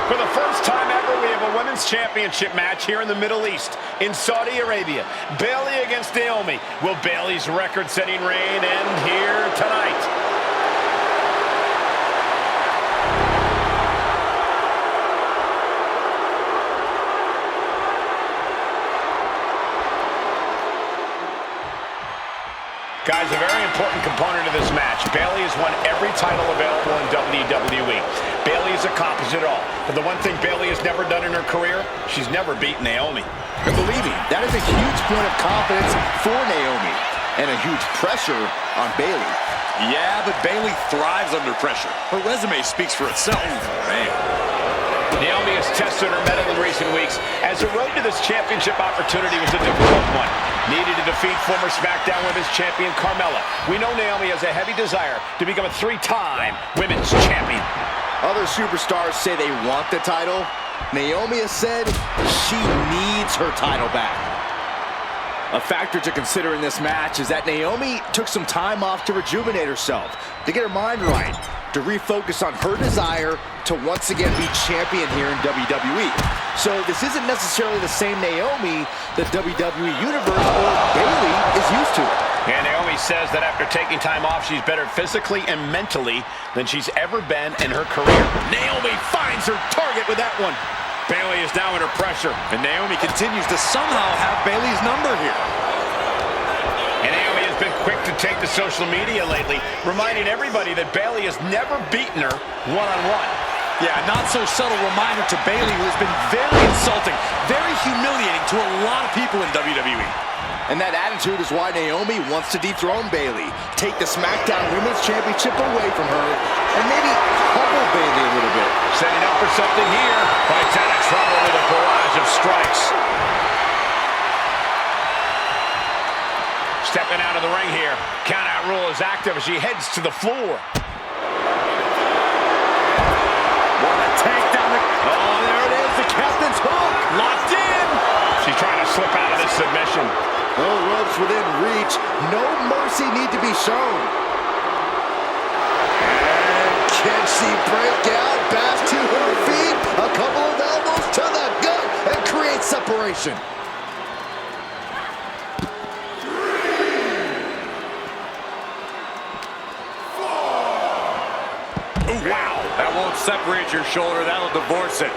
For the first time ever, we have a Women's Championship match here in the Middle East, in Saudi Arabia. Bayley against Naomi. Will Bayley's record-setting reign end here tonight? Guys, a very important component of this match. Bayley has won every title available in WWE. Bayley has accomplished it all. But the one thing Bayley has never done in her career, she's never beaten Naomi. And believe me, that is a huge point of confidence for Naomi and a huge pressure on Bayley. Yeah, but Bayley thrives under pressure. Her resume speaks for itself. Man. Naomi has tested her mettle in recent weeks, as the road to this championship opportunity was a difficult one. Needed to defeat former SmackDown Women's Champion Carmella. We know Naomi has a heavy desire to become a three-time Women's Champion. Other superstars say they want the title. Naomi has said she needs her title back. A factor to consider in this match is that Naomi took some time off to rejuvenate herself, to get her mind right, to refocus on her desire to once again be champion here in WWE. So this isn't necessarily the same Naomi the WWE Universe or Bayley is used to. And Naomi says that after taking time off, she's better physically and mentally than she's ever been in her career. Naomi finds her target with that one. Bayley is now under pressure, and Naomi continues to somehow have Bayley's number here. And Naomi has been quick to take to social media lately, reminding everybody that Bayley has never beaten her one-on-one. Yeah, not so subtle reminder to Bayley, who has been very insulting, very humiliating to a lot of people in WWE. And that attitude is why Naomi wants to dethrone Bayley, take the SmackDown Women's Championship away from her, and maybe humble Bayley a little bit. Setting up for something here. Fights out of trouble with a barrage of strikes. Stepping out of the ring here. active as she heads to the floor. What a takedown. Oh, there it is, the captain's hook. Locked in. She's trying to slip out of this submission. No ropes within reach. No mercy need to be shown. And can she break out? Back to her feet. A couple of elbows to the gut and create separation. Wow, that won't separate your shoulder, that'll divorce it.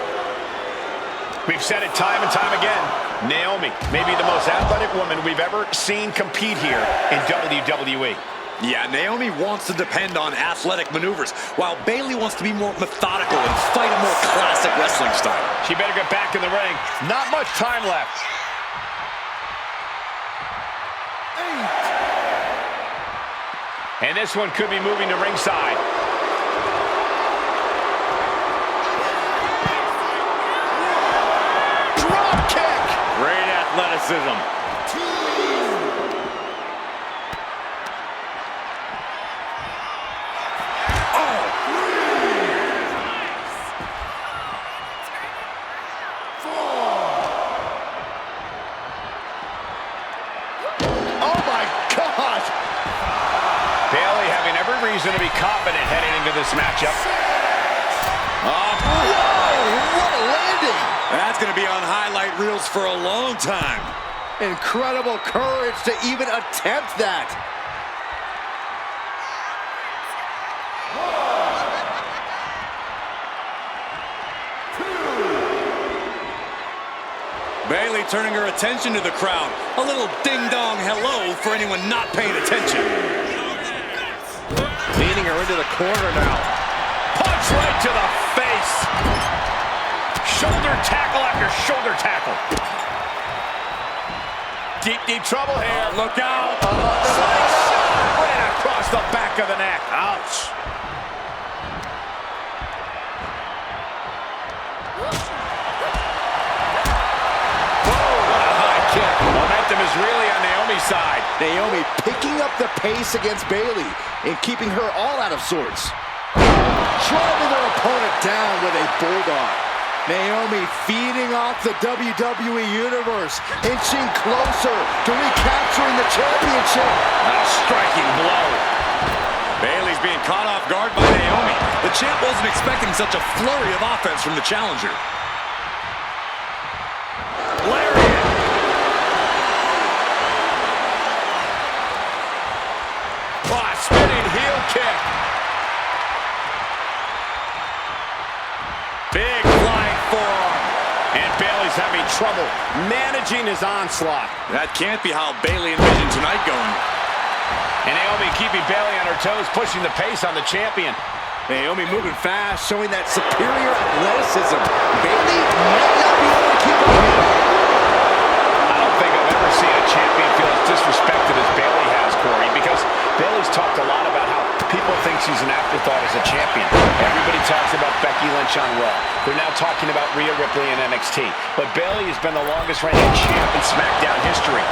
We've said it time and time again. Naomi may be the most athletic woman we've ever seen compete here in WWE. Yeah, Naomi wants to depend on athletic maneuvers, while Bayley wants to be more methodical and fight a more classic wrestling style. She better get back in the ring. Not much time left. And this one could be moving to ringside. Great athleticism. Oh my gosh! Bayley having every reason to be confident heading into this matchup. Whoa! What a landing! That's going to be on highlight reels for a long time. Incredible courage to even attempt that. Bayley turning her attention to the crowd. A little ding-dong hello for anyone not paying attention. Leading her into the corner now. Punch right to the face. Shoulder tackle after shoulder tackle. Deep, deep trouble here. Look out. Right across the back of the neck. Ouch. Momentum is really on Naomi's side. Naomi picking up the pace against Bayley and keeping her all out of sorts. Driving her opponent down with a bulldog. Naomi feeding off the WWE Universe, inching closer to recapturing the championship. A striking blow. Bayley's being caught off guard by Naomi. The champ wasn't expecting such a flurry of offense from the challenger. Spinning heel kick. Big flying forearm. And Bayley's having trouble managing his onslaught. That can't be how Bayley envisioned tonight going. And Naomi keeping Bayley on her toes, pushing the pace on the champion. Naomi moving fast, showing that superior athleticism. Bayley might not be able to keep up. I don't think I've ever seen a champion feel as disrespected as Bayley has, Corey, because Bayley's talked a lot about how people think she's an afterthought as a champion. Everybody talks about Becky Lynch on Raw. They're now talking about Rhea Ripley in NXT. But Bayley has been the longest reigning champ in SmackDown history.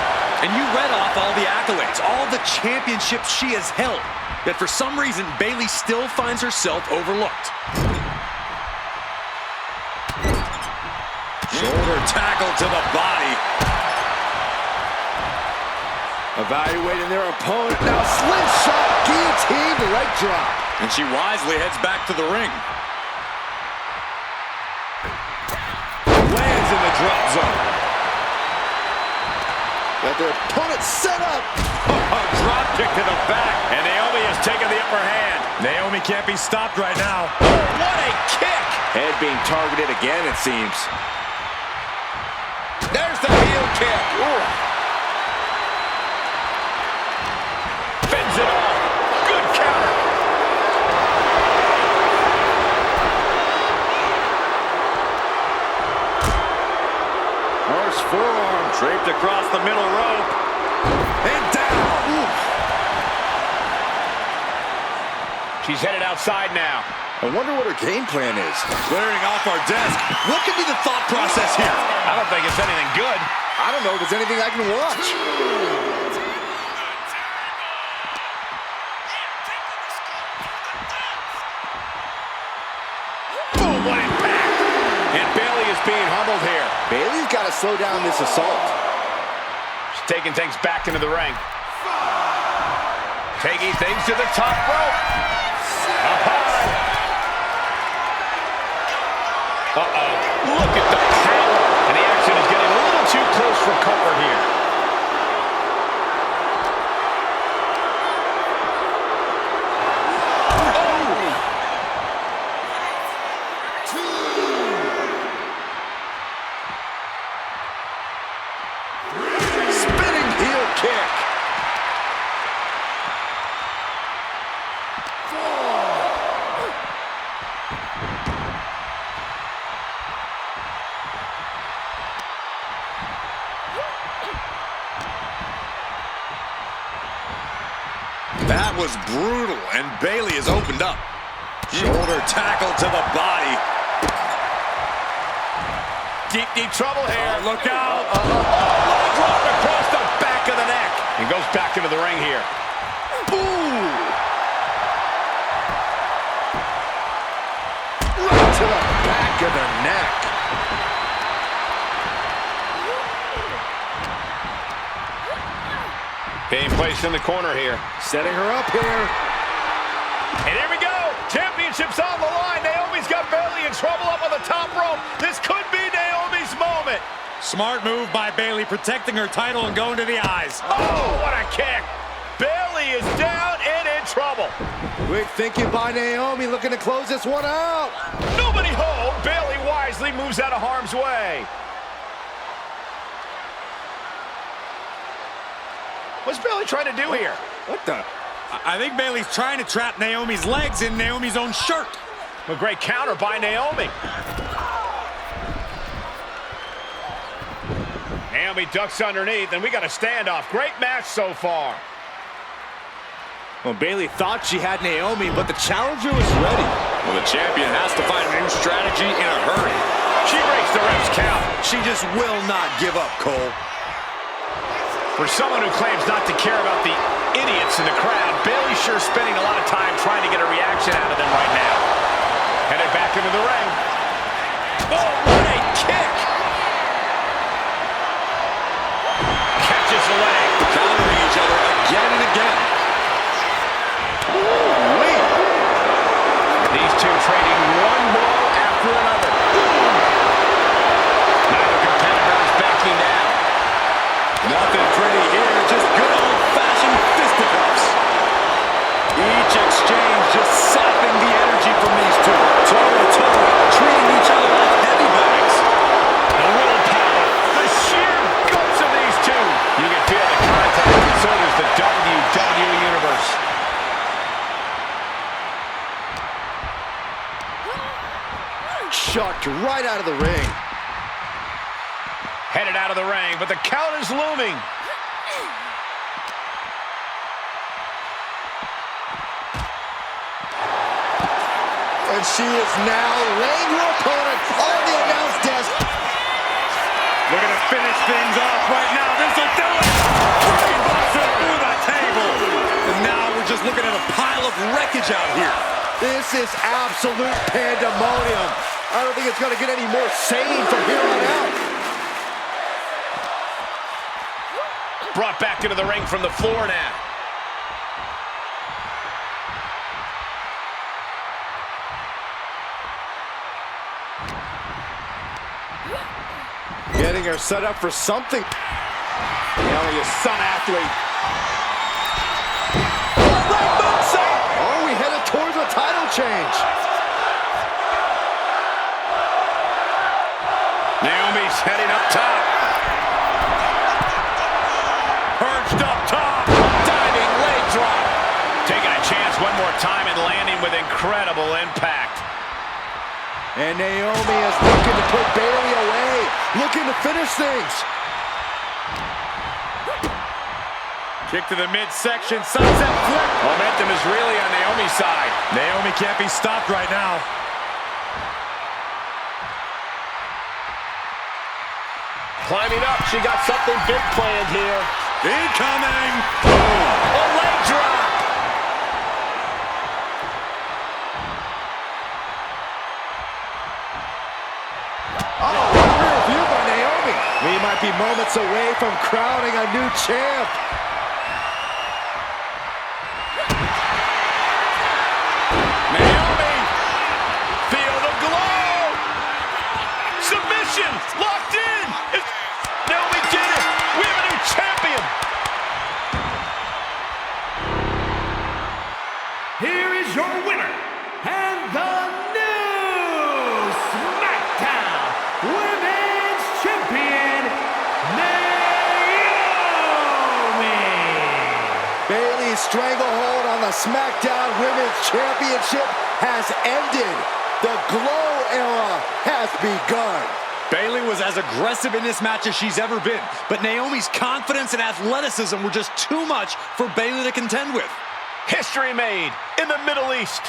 And you read off all the accolades, all the championships she has held. Yet for some reason, Bayley still finds herself overlooked. Shoulder tackle to the body. Evaluating their opponent. Now slingshot, guillotine, leg drop. And she wisely heads back to the ring. Lands in the drop zone. Got their opponent set up. A drop kick to the back. And Naomi has taken the upper hand. Naomi can't be stopped right now. Oh, what a kick. Head being targeted again, it seems. There's the heel kick. Ooh. Fins it all. Good counter. Horse forearm. Draped across the middle rope. And down. Ooh. She's headed outside now. I wonder what her game plan is. Clearing off our desk. What could be the thought process here? I don't think it's anything good. I don't know if there's anything I can watch. being humbled here. Bayley's got to slow down this assault. She's taking things back into the ring. Taking things to the top rope. Up high. Uh-oh. Look at the power. And the action is getting a little too close for comfort here. Spinning heel kick. That was brutal, and Bayley has opened up. Shoulder tackle to the body. Deep, deep trouble here. Look out. Leg drop across the back of the neck. And goes back into the ring here. Ooh. Right to the back of the neck. Being placed in the corner here. Setting her up here. And here we go. Championship's on the line. Naomi's got Bayley in trouble up on the top rope. This could be Naomi's moment. Smart move by Bayley, protecting her title and going to the eyes. Oh, what a kick. Bayley is down and in trouble. Quick thinking by Naomi, looking to close this one out. Nobody home. Bayley wisely moves out of harm's way. What's Bayley trying to do here? What the? I think Bayley's trying to trap Naomi's legs in Naomi's own shirt. A great counter by Naomi. Naomi ducks underneath, and we got a standoff. Great match so far. Well, Bayley thought she had Naomi, but the challenger was ready. Well, the champion has to find a new strategy in a hurry. She breaks the ref's count. She just will not give up, Cole. For someone who claims not to care about the idiots in the crowd, Bayley's sure spending a lot of time trying to get a reaction out of them right now. Headed back into the ring. Oh, what a kick! Catches the leg. Countering each other again and again. Ooh-wee. These two trading one blow after another. Neither competitor is backing down. Nothing pretty here, just good old-fashioned fisticuffs. Each exchange just sapping the energy from these two. Toe-to-toe, treating each other like heavy bags. The willpower, the sheer guts of these two. You can feel the contact that so does the WWE Universe. Chucked right out of the ring. Headed out of the ring, but the count is looming. And she is now laying her opponent on the announce desk. Looking to finish things off right now. This will do it. Brainbuster through the table. And now we're just looking at a pile of wreckage out here. This is absolute pandemonium. I don't think it's going to get any more sane from here on out. Brought back into the ring from the floor now. Getting her set up for something. Naomi, a son athlete. Are we headed towards a title change? Naomi's heading up top. Perched up top. Diving leg drop. Taking a chance one more time and landing with incredible impact. And Naomi is looking to put Bayley away. Looking to finish things. Kick to the midsection. Sunset flip. Momentum is really on Naomi's side. Naomi can't be stopped right now. Climbing up. She got something big planned here. Incoming. Boom. A leg drop. Oh, might be moments away from crowning a new champ. Naomi, feel the glow. Submission, locked in. Naomi did it. We have a new champion. Here is your winner, and the new SmackDown Women's Champion, Naomi! Bayley's stranglehold on the SmackDown Women's Championship has ended. The Glow era has begun. Bayley was as aggressive in this match as she's ever been, but Naomi's confidence and athleticism were just too much for Bayley to contend with. History made in the Middle East.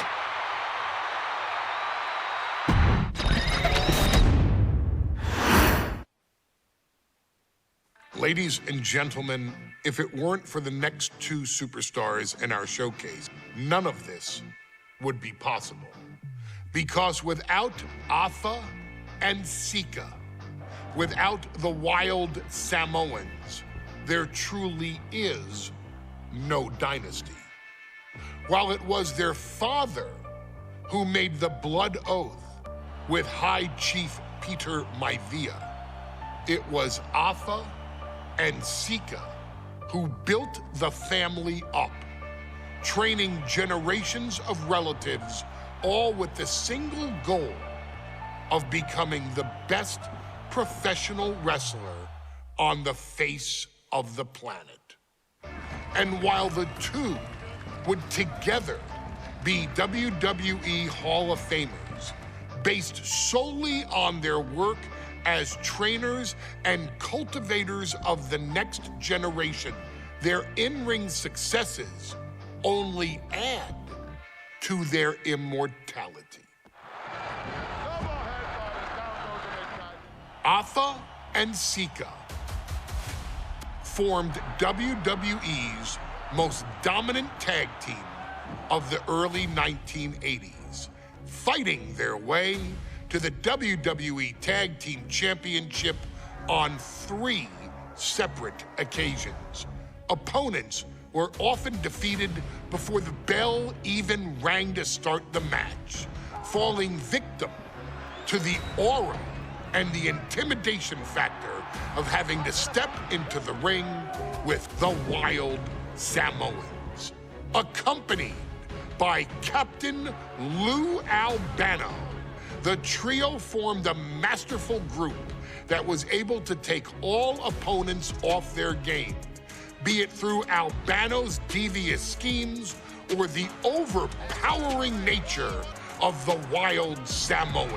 Ladies and gentlemen, if it weren't for the next two superstars in our showcase, none of this would be possible. Because without Afa and Sika, without the Wild Samoans, there truly is no dynasty. While it was their father who made the blood oath with High Chief Peter Maivia, it was Afa and Sika who built the family up, training generations of relatives, all with the single goal of becoming the best professional wrestler on the face of the planet. And while the two would together be WWE Hall of Famers, based solely on their work as trainers and cultivators of the next generation, their in-ring successes only add to their immortality. Afa and Sika formed WWE's most dominant tag team of the early 1980s, fighting their way to the WWE Tag Team Championship on 3 separate occasions. Opponents were often defeated before the bell even rang to start the match, falling victim to the aura and the intimidation factor of having to step into the ring with the Wild Samoans, accompanied by Captain Lou Albano. The trio formed a masterful group that was able to take all opponents off their game, be it through Albano's devious schemes or the overpowering nature of the Wild Samoans.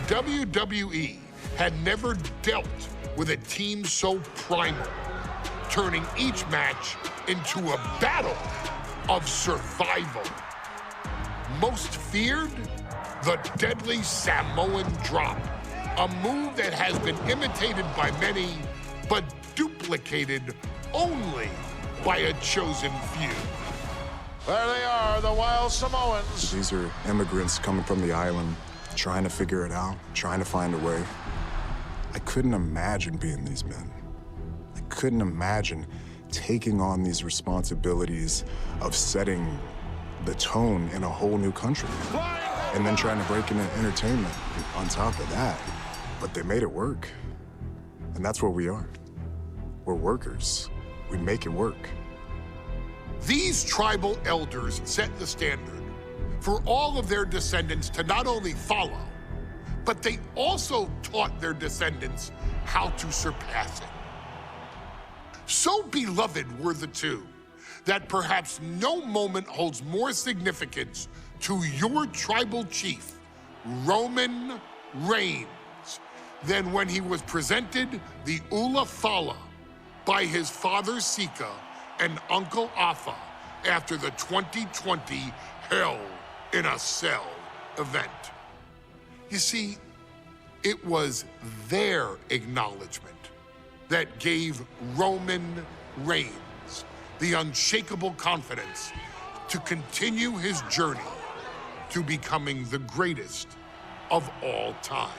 WWE had never dealt with a team so primal, turning each match into a battle of survival. Most feared, the deadly Samoan drop, a move that has been imitated by many, but duplicated only by a chosen few. There they are, the Wild Samoans. These are immigrants coming from the island, trying to figure it out, trying to find a way. I couldn't imagine being these men. I couldn't imagine taking on these responsibilities of setting the tone in a whole new country. And then trying to break into entertainment on top of that. But they made it work. And that's what we are. We're workers. We make it work. These tribal elders set the standard for all of their descendants to not only follow, but they also taught their descendants how to surpass it. So beloved were the two that perhaps no moment holds more significance to your tribal chief, Roman Reigns, than when he was presented the Ula Fala by his father Sika and Uncle Afa after the 2020 Hell in a Cell event. You see, it was their acknowledgement that gave Roman Reigns the unshakable confidence to continue his journey to becoming the greatest of all time.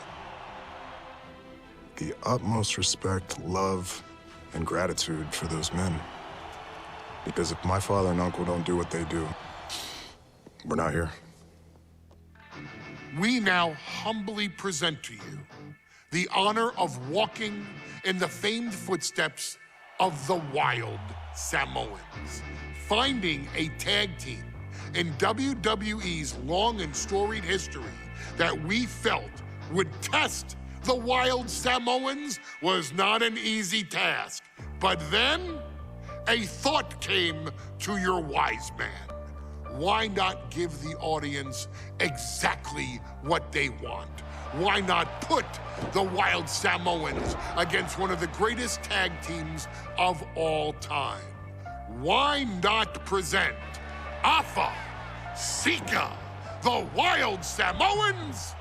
the utmost respect, love, and gratitude for those men. Because if my father and uncle don't do what they do, we're not here. We now humbly present to you the honor of walking in the famed footsteps of the Wild Samoans, finding a tag team in WWE's long and storied history that we felt would test the Wild Samoans was not an easy task. But then, a thought came to your wise man. Why not give the audience exactly what they want? Why not put the Wild Samoans against one of the greatest tag teams of all time? Why not present Alpha, Sika, the Wild Samoans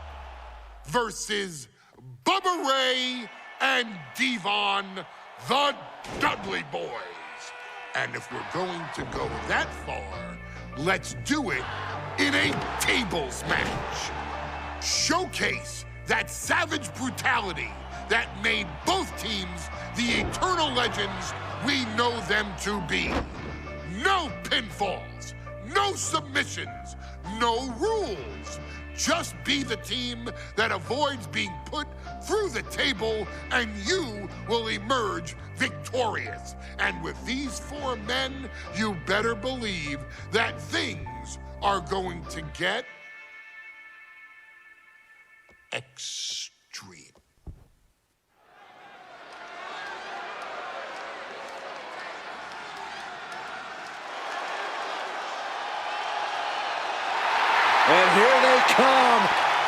versus Bubba Ray and Devon, the Dudley Boys? And if we're going to go that far, let's do it in a tables match. Showcase that savage brutality that made both teams the eternal legends we know them to be. No pinfalls, no submissions, no rules. Just be the team that avoids being put through the table, and you will emerge victorious. And with these four men, you better believe that things are going to get extreme. And here they come.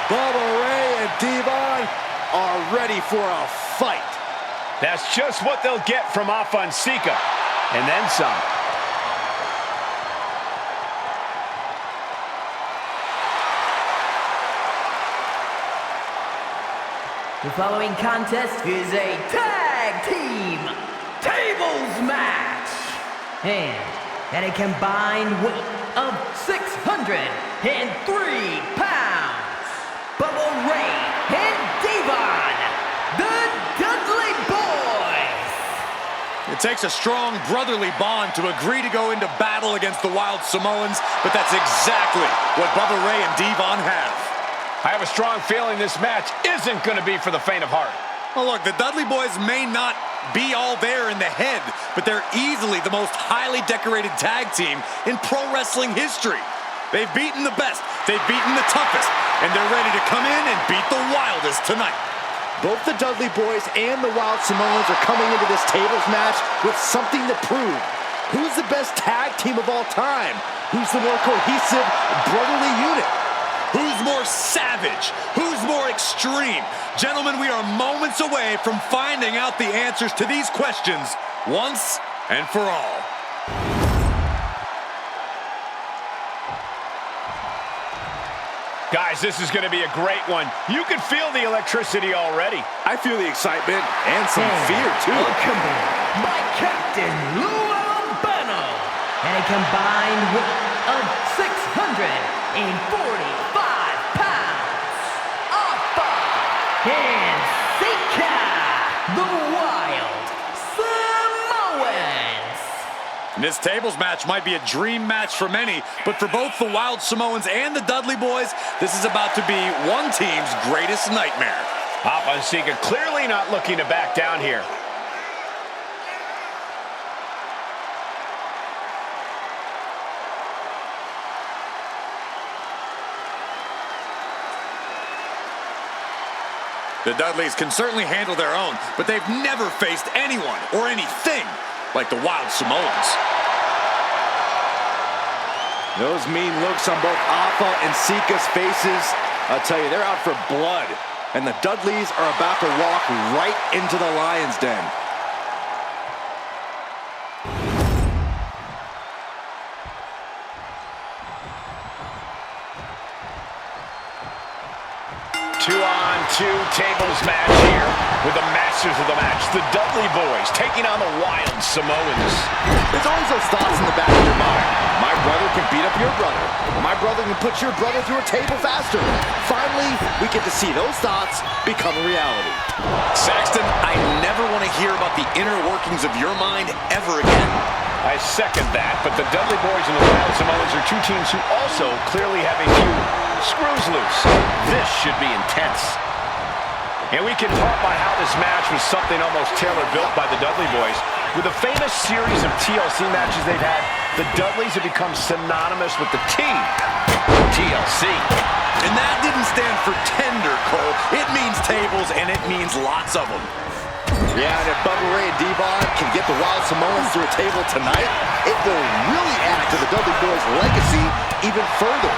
Bubba Ray and Devon are ready for a fight. That's just what they'll get from Alpha and Sika, and then some. The following contest is a tag team tables match. And at a combined weight of 603 pounds, Bubba Ray and Devon, the Dudley Boys. It takes a strong brotherly bond to agree to go into battle against the Wild Samoans, but that's exactly what Bubba Ray and Devon have. I have a strong feeling this match isn't going to be for the faint of heart. Well, look, the Dudley Boys may not be all there in the head, but they're easily the most highly decorated tag team in pro wrestling history. They've beaten the best, they've beaten the toughest, and they're ready to come in and beat the wildest tonight. Both the Dudley Boys and the Wild Samoans are coming into this tables match with something to prove. Who's the best tag team of all time? Who's the more cohesive, brotherly unit? Who's more savage? Who's more extreme? Gentlemen, we are moments away from finding out the answers to these questions once and for all. Guys, this is going to be a great one. You can feel the electricity already. I feel the excitement and some fear, too. Welcome by Captain Lou Albano and a combined weight of 645 pounds. Alpha and Sika, the Wild Samoans. This tables match might be a dream match for many, but for both the Wild Samoans and the Dudley Boys, this is about to be one team's greatest nightmare. Alpha and Sika clearly not looking to back down here. The Dudleys can certainly handle their own, but they've never faced anyone or anything like the Wild Samoans. Those mean looks on both Alpha and Sika's faces, I'll tell you, they're out for blood. And the Dudleys are about to walk right into the lion's den. Two-on-two tables match here with the masters of the match, the Dudley Boys, taking on the Wild Samoans. There's always those thoughts in the back of your mind. My brother can beat up your brother. My brother can put your brother through a table faster. Finally, we get to see those thoughts become a reality. Saxton, hear about the inner workings of your mind ever again. I second that, but the Dudley Boys and the Wild Samoans are two teams who also clearly have a few screws loose. This should be intense. And we can talk about how this match was something almost tailor-built by the Dudley Boys. With a famous series of TLC matches they've had, the Dudleys have become synonymous with the T, TLC. And that didn't stand for tender, Cole. It means tables, and it means lots of them. Yeah, and if Bubba Ray and Devon can get the Wild Samoans to a table tonight, it will really add to the Dudley Boys' legacy even further.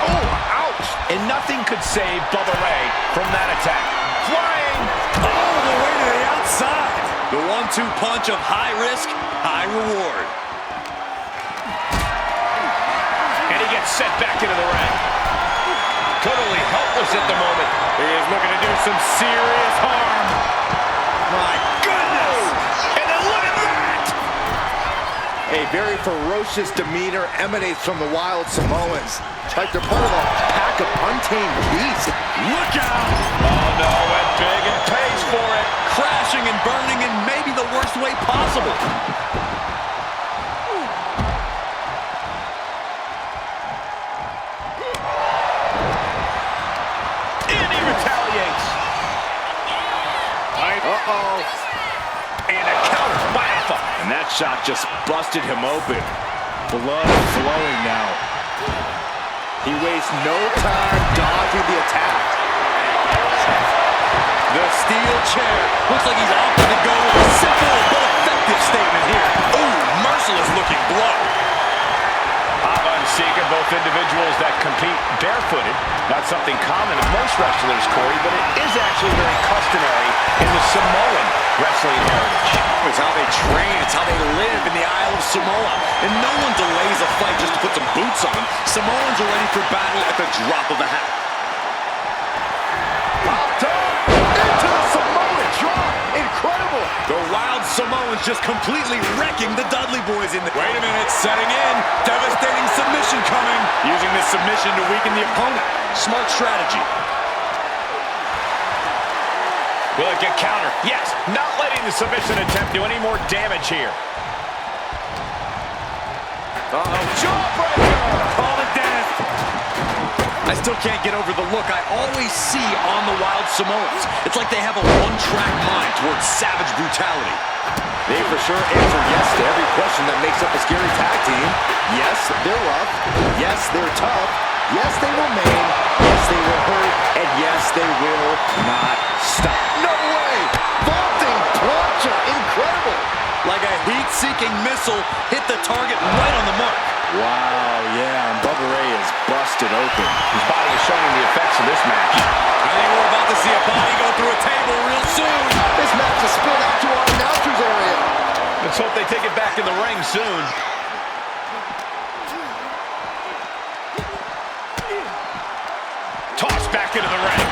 Oh, ouch! And nothing could save Bubba Ray from that attack. Flying! Oh, the way to the outside. The 1-2 punch of high risk, high reward. And he gets set back into the ring. Totally helpless at the moment. He is looking to do some serious harm. My goodness! And then look at that! A very ferocious demeanor emanates from the Wild Samoans. Like they're part of a pack of untamed beasts. Look out! Oh no, went big and pays for it. Crashing and burning in maybe the worst way possible. And he retaliates. Uh-oh. And a counter by Alpha. And that shot just busted him open. Blood flowing now. He wastes no time dodging the attack. The steel chair. Looks like he's opting to go with a simple but effective statement here. Ooh, merciless looking blow. Alpha and Sika, both individuals that compete barefooted. Not something common in most wrestlers, Corey, but it is actually very customary in the Samoan wrestling heritage. It's how they train. It's how they live in the Isle of Samoa. And no one delays a fight just to put some boots on. Samoans are ready for battle at the drop of a hat. Popped up into the Samoan drop. Incredible. The Wild Samoans just completely wrecking the Dudley Boys in the... Wait a minute, setting in. Devastating submission coming. Using this submission to weaken the opponent. Smart strategy. Will it get countered? Yes, not letting the submission attempt do any more damage here. Uh-oh, jawbreaker! Call it death. I still can't get over the look I always see on the Wild Samoans. It's like they have a one-track mind towards savage brutality. They for sure answer yes to every question that makes up a scary tag team. Yes, they're rough. Yes, they're tough. Yes, they will maim. Yes, they will hurt. And yes, they will not stop. No way! Vaulting plancha. Incredible. Like a heat-seeking missile hit the target right on the mark. Wow, yeah, and Bubba Ray is busted open. His body is showing the effects of this match. I think we're about to see a body go through a table real soon. This match is spilled out to our announcers area. Let's hope they take it back in the ring soon. Tossed back into the ring.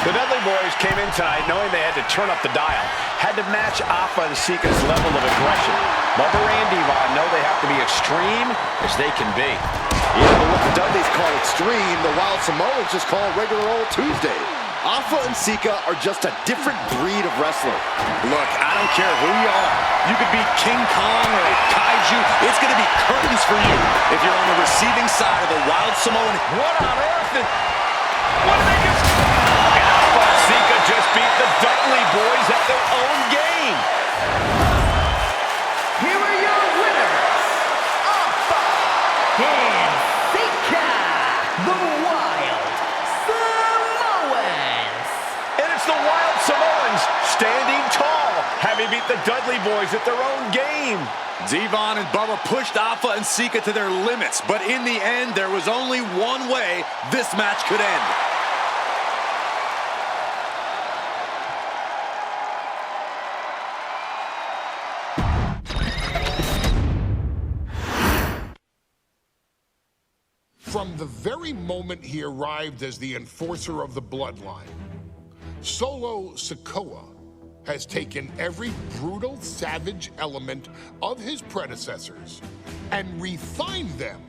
The Dudley Boys came in tonight knowing they had to turn up the dial. Had to match Alpha and Sika's level of aggression. Bubba Ray and Devon know they have to be extreme as they can be. Yeah, but what the Dudleys call extreme, the Wild Samoans just call regular old Tuesday. Alpha and Sika are just a different breed of wrestler. Look, I don't care who you are. You could be King Kong or Kaiju. It's going to be curtains for you if you're on the receiving side of the Wild Samoan. What on earth? What did they just... And Alpha and Sika just beat the Dudley Boys at their own game. Here are your winners, Alpha and Sika, the Wild Samoans. And it's the Wild Samoans standing tall, having beat the Dudley Boys at their own game. Devon and Bubba pushed Alpha and Sika to their limits, but in the end, there was only one way this match could end. From the very moment he arrived as the enforcer of the Bloodline, Solo Sikoa has taken every brutal, savage element of his predecessors and refined them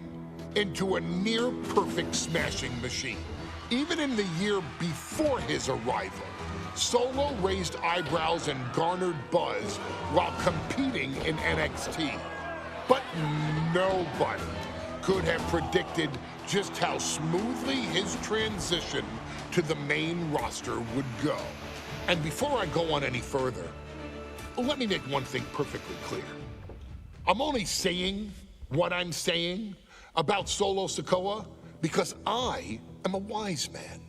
into a near-perfect smashing machine. Even in the year before his arrival, Solo raised eyebrows and garnered buzz while competing in NXT. But nobody could have predicted just how smoothly his transition to the main roster would go. And before I go on any further, let me make one thing perfectly clear. I'm only saying what I'm saying about Solo Sikoa because I am a wise man.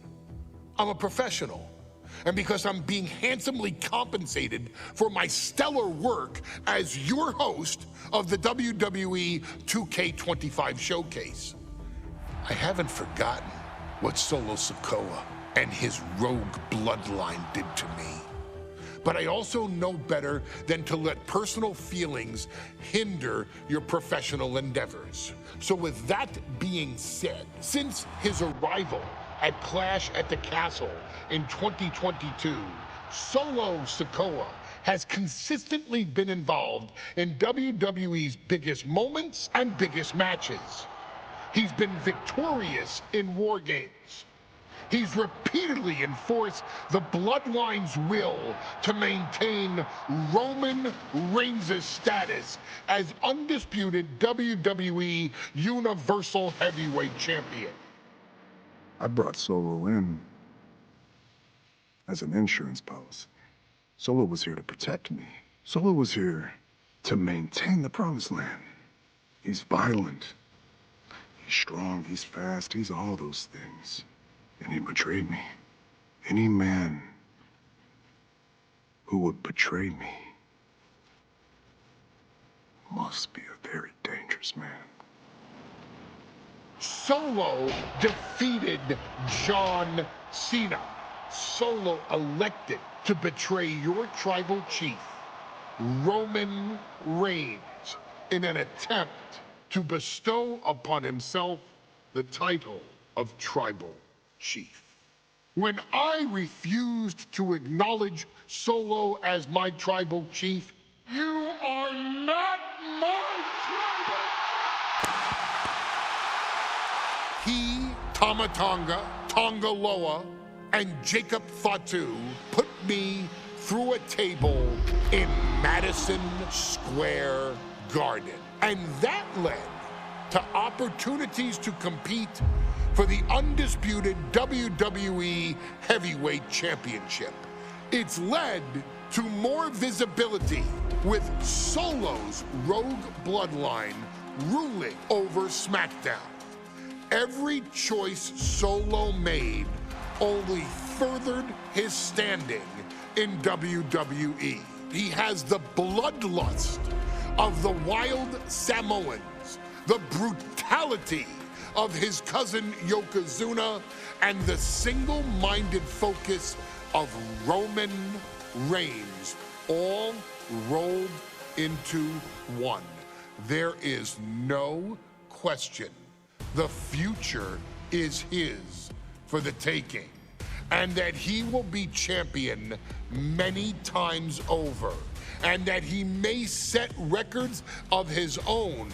I'm a professional. And because I'm being handsomely compensated for my stellar work as your host of the WWE 2K25 Showcase. I haven't forgotten what Solo Sikoa and his rogue bloodline did to me. But I also know better than to let personal feelings hinder your professional endeavors. So with that being said, since his arrival at Clash at the Castle in 2022, Solo Sikoa has consistently been involved in WWE's biggest moments and biggest matches. He's been victorious in War Games. He's repeatedly enforced the Bloodline's will to maintain Roman Reigns' status as undisputed WWE Universal Heavyweight Champion. I brought Solo in as an insurance policy. Solo was here to protect me. Solo was here to maintain the promised land. He's violent. He's strong. He's fast. He's all those things. And he betrayed me. Any man who would betray me must be a very dangerous man. Solo defeated John Cena. Solo elected to betray your tribal chief, Roman Reigns, in an attempt to bestow upon himself the title of tribal chief. When I refused to acknowledge Solo as my tribal chief, you are not my tribal. He, Tama Tonga, Tonga Loa, and Jacob Fatu put me through a table in Madison Square Garden. And that led to opportunities to compete for the undisputed WWE Heavyweight Championship. It's led to more visibility with Solo's rogue bloodline ruling over SmackDown. Every choice Solo made only furthered his standing in WWE. He has the bloodlust of the wild Samoans, the brutality of his cousin Yokozuna, and the single-minded focus of Roman Reigns, all rolled into one. There is no question the future is his for the taking, and that he will be champion many times over, and that he may set records of his own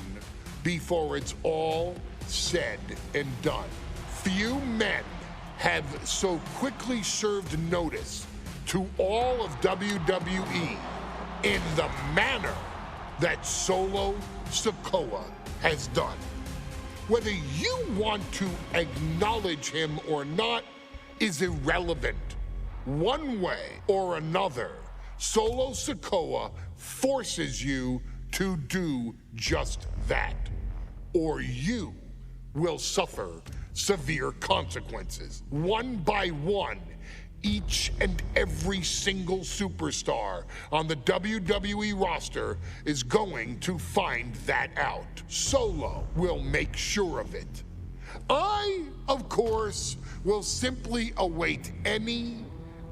before it's all said and done. Few men have so quickly served notice to all of WWE in the manner that Solo Sikoa has done. Whether you want to acknowledge him or not is irrelevant. One way or another, Solo Sikoa forces you to do just that, or you will suffer severe consequences. One by one, each and every single superstar on the WWE roster is going to find that out. Solo will make sure of it. I, of course, will simply await any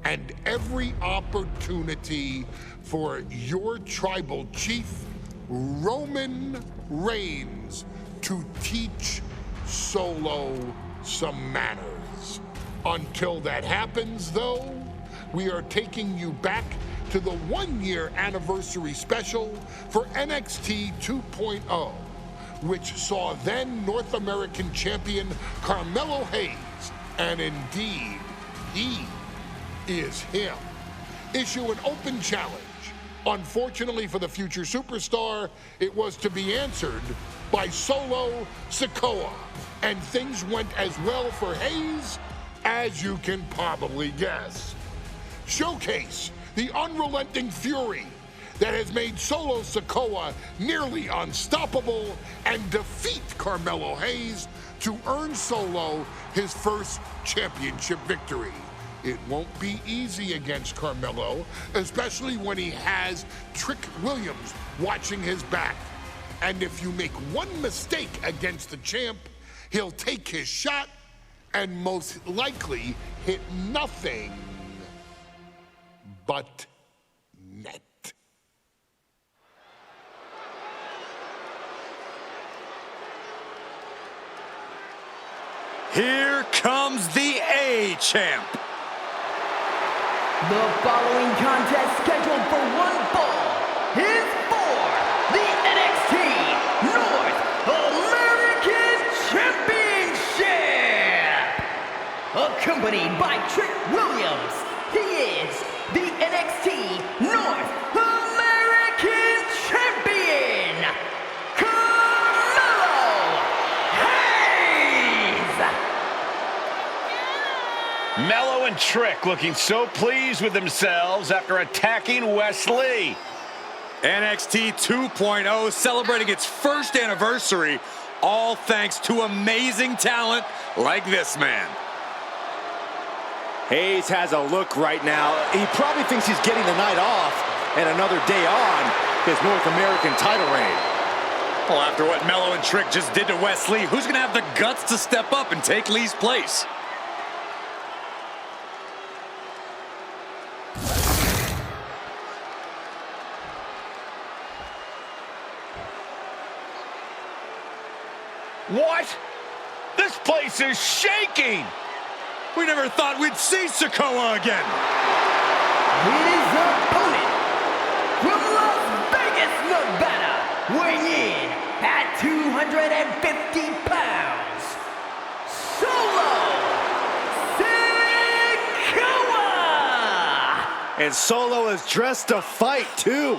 and every opportunity for your tribal chief, Roman Reigns, to teach Solo some manners. Until that happens, though, we are taking you back to the one-year anniversary special for NXT 2.0, which saw then North American champion Carmelo Hayes, and indeed, he is him. issue an open challenge. Unfortunately for the future superstar, it was to be answered by Solo Sikoa. And things went as well for Hayes as you can probably guess. Showcase the unrelenting fury that has made Solo Sikoa nearly unstoppable and defeat Carmelo Hayes to earn Solo his first championship victory. It won't be easy against Carmelo, especially when he has Trick Williams watching his back. And if you make one mistake against the champ, he'll take his shot and most likely hit nothing but net. Here comes the A-Champ. The following contest scheduled for one fall is for the NXT North American Championship. Accompanied by Trick Williams, he is the NXT North American Champion, Carmelo Hayes. Mello and Trick looking so pleased with themselves after attacking Wesley. NXT 2.0 celebrating its first anniversary, all thanks to amazing talent like this man. Hayes has a look right now. He probably thinks he's getting the night off and another day on his North American title reign. Well, after what Mello and Trick just did to Wesley, who's going to have the guts to step up and take Lee's place? What? This place is shaking! We never thought we'd see Sikoa again. His opponent from Las Vegas, Nevada, weighing in at 250 pounds, Solo Sikoa! And Solo is dressed to fight, too.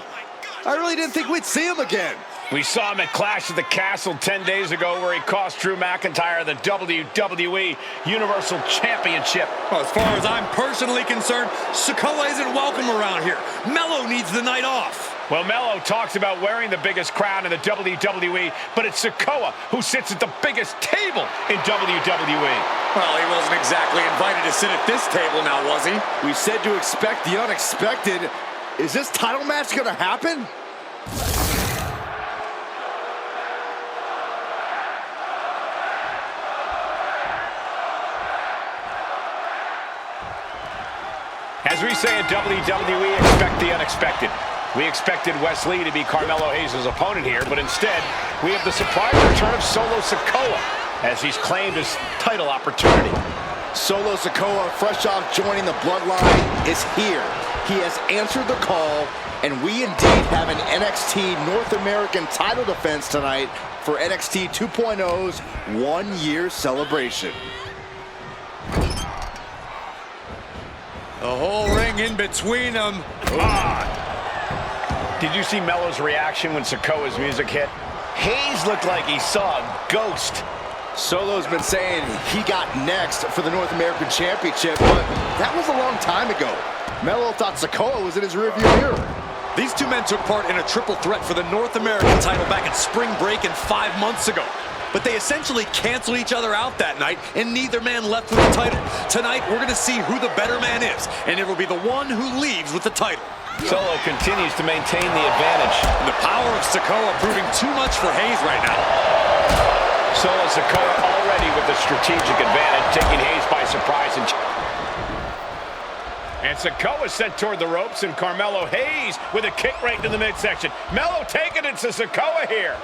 I really didn't think we'd see him again. We saw him at Clash at the Castle 10 days ago where he cost Drew McIntyre the WWE Universal Championship. Well, as far as I'm personally concerned, Sikoa isn't welcome around here. Mello needs the night off. Well, Mello talks about wearing the biggest crown in the WWE, but it's Sikoa who sits at the biggest table in WWE. Well, he wasn't exactly invited to sit at this table now, was he? We said to expect the unexpected. Is this title match gonna happen? As we say in WWE, expect the unexpected. We expected Wesley to be Carmelo Hayes' opponent here, but instead, we have the surprise return of Solo Sikoa as he's claimed his title opportunity. Solo Sikoa, fresh off joining the Bloodline, is here. He has answered the call, and we indeed have an NXT North American title defense tonight for NXT 2.0's one-year celebration. The whole ring in between them. Did you see Mello's reaction when Sikoa's music hit? Hayes looked like he saw a ghost. Solo's been saying he got next for the North American Championship, but that was a long time ago. Mello thought Sikoa was in his rearview mirror. These two men took part in a triple threat for the North American title back at Spring Break 5 months ago. But they essentially canceled each other out that night, and neither man left with the title. Tonight, we're going to see who the better man is, and it will be the one who leaves with the title. Solo continues to maintain the advantage. The power of Sikoa proving too much for Hayes right now. Solo Sikoa already with the strategic advantage, taking Hayes by surprise. And Sikoa sent toward the ropes, and Carmelo Hayes with a kick right into the midsection. Mello taking it to Sikoa here.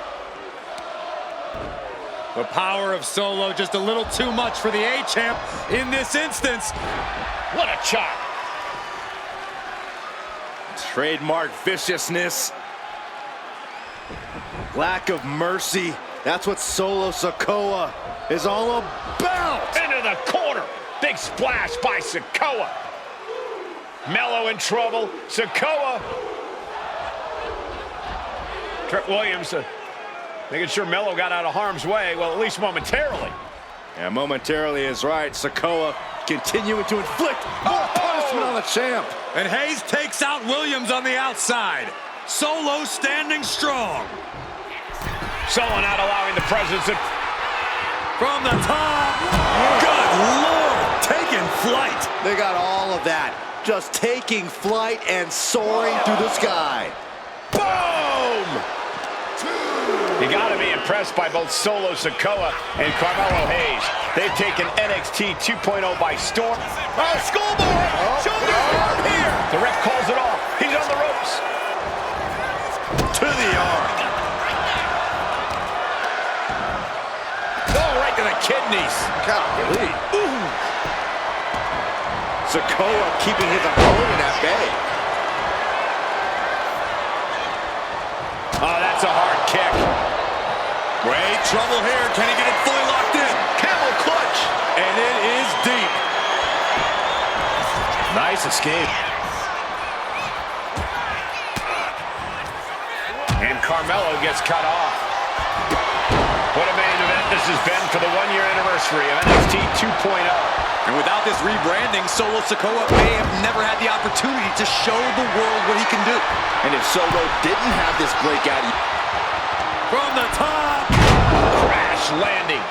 The power of Solo just a little too much for the A-Champ in this instance. What a chop. Trademark viciousness. Lack of mercy. That's what Solo Sikoa is all about. Into the corner. Big splash by Sikoa. Mello in trouble. Sikoa. Trick Williams making sure Mello got out of harm's way. Well, at least momentarily. Yeah, momentarily is right. Sikoa continuing to inflict more punishment on the champ. And Hayes takes out Williams on the outside. Solo standing strong. Solo not allowing the presence of... From the top. Good Lord, taking flight. They got all of that. Just taking flight and soaring through the sky. Boom! You gotta be impressed by both Solo Sikoa and Carmelo Hayes. They've taken NXT 2.0 by storm. Oh, schoolboy! Shoulders up here! The ref calls it off. He's on the ropes. To the arm. Oh, right to the kidneys. Golly. Ooh. Sikoa keeping his opponent at bay. Oh, that's a hard kick. Great trouble here. Can he get it fully locked in? Camel clutch. And it is deep. Nice escape. And Carmelo gets cut off. What a main event this has been for the one-year anniversary of NXT 2.0. And without this rebranding, Solo Sikoa may have never had the opportunity to show the world what he can do. And if Solo didn't have this breakout... From the top! Crash landing.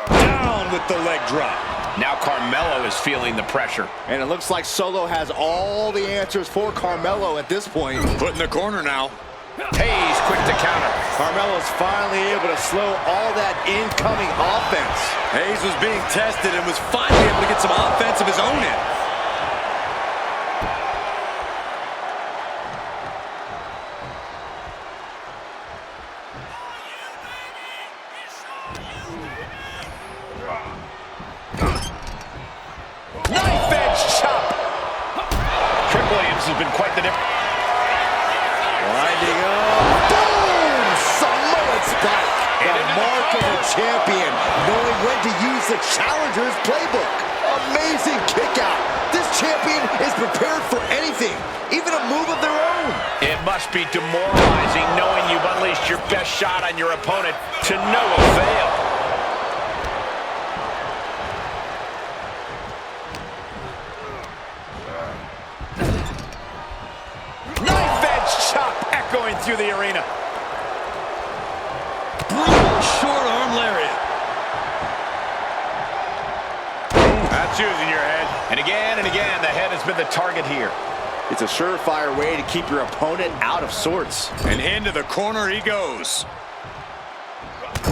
Down with the leg drop. Now Carmelo is feeling the pressure. And it looks like Solo has all the answers for Carmelo at this point. Put in the corner now. Hayes quick to counter. Carmelo's finally able to slow all that incoming offense. Hayes was being tested and was finally able to get some offense of his own in. Knife edge chop. Trick Williams has been quite the difference. Winding up. Boom! Samoan spot. The mark of a champion, knowing when to use the challenger's playbook. Amazing kick out. This champion is prepared for anything, even a move of their own. It must be demoralizing knowing you've unleashed your best shot on your opponent to no avail. Knife edge chop echoing through the arena. Brutal short arm lariat. That's using your head. And again, the head has been the target here. It's a surefire way to keep your opponent out of sorts. And into the corner he goes.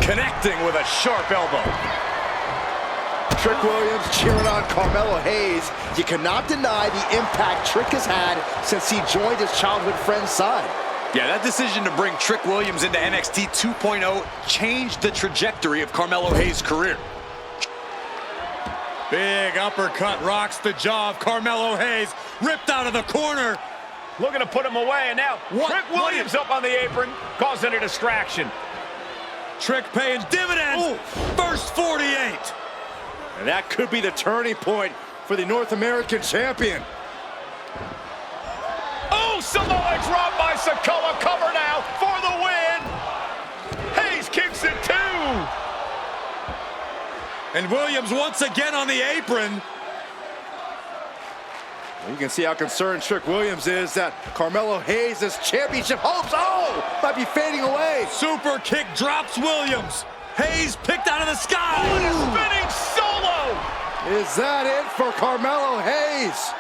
Connecting with a sharp elbow. Trick Williams cheering on Carmelo Hayes. You cannot deny the impact Trick has had since he joined his childhood friend's side. Yeah, that decision to bring Trick Williams into NXT 2.0 changed the trajectory of Carmelo Hayes' career. Big uppercut rocks the jaw of Carmelo Hayes. Ripped out of the corner. Looking to put him away, and now Trick Williams up on the apron, causing a distraction. Trick paying dividends. Ooh. First 48. And that could be the turning point for the North American champion. Oh, Samoa drop by Sikoa. Cover now for the win. Hayes kicks it too. And Williams once again on the apron. You can see how concerned Trick Williams is that Carmelo Hayes' championship hopes, might be fading away. Super kick drops Williams. Hayes picked out of the sky. Spinning solo. Is that it for Carmelo Hayes?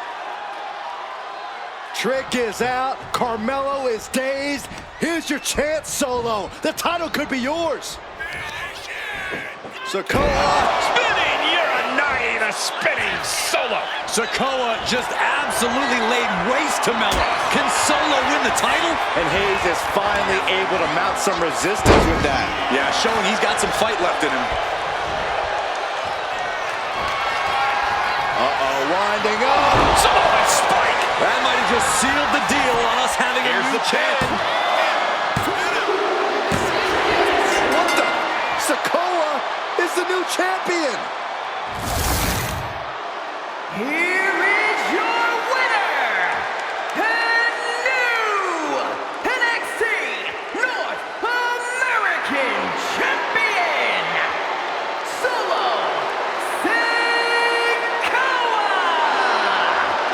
Trick is out. Carmelo is dazed. Here's your chance, Solo. The title could be yours. Sikoa. Spinning Uranagi, the spinning Solo. Sikoa just absolutely laid waste to Mello. Can Solo win the title? And Hayes is finally able to mount some resistance with that. Yeah, showing he's got some fight left in him. Winding up. Samoan spike. That might have just sealed the deal on us having a new champ. What the? Sikoa is the new champion. here is your winner, and new NXT North American Champion, Solo Sikoa!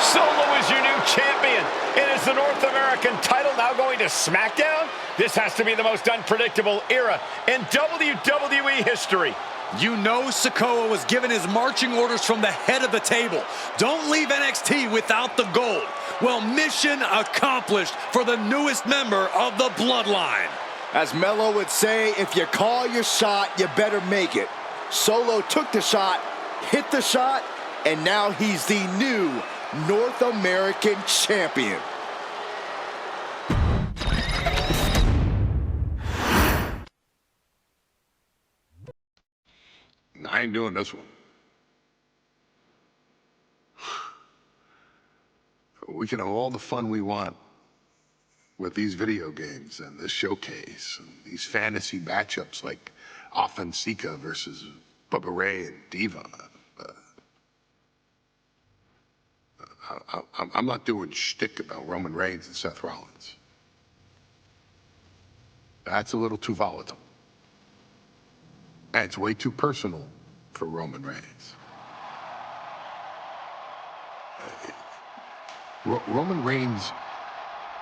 Solo is your new champion. And is the North American title now going to SmackDown? This has to be the most unpredictable era in WWE history. You know Sikoa was given his marching orders from the head of the table. Don't leave NXT without the gold. Well, mission accomplished for the newest member of the Bloodline. As Mello would say, if you call your shot, you better make it. Solo took the shot, hit the shot, and now he's the new North American Champion. I ain't doing this one. We can have all the fun we want with these video games and this showcase and these fantasy matchups like Alpha and Sika versus Bubba Ray and Diva. I'm not doing shtick about Roman Reigns and Seth Rollins. That's a little too volatile. And it's way too personal for Roman Reigns. Roman Reigns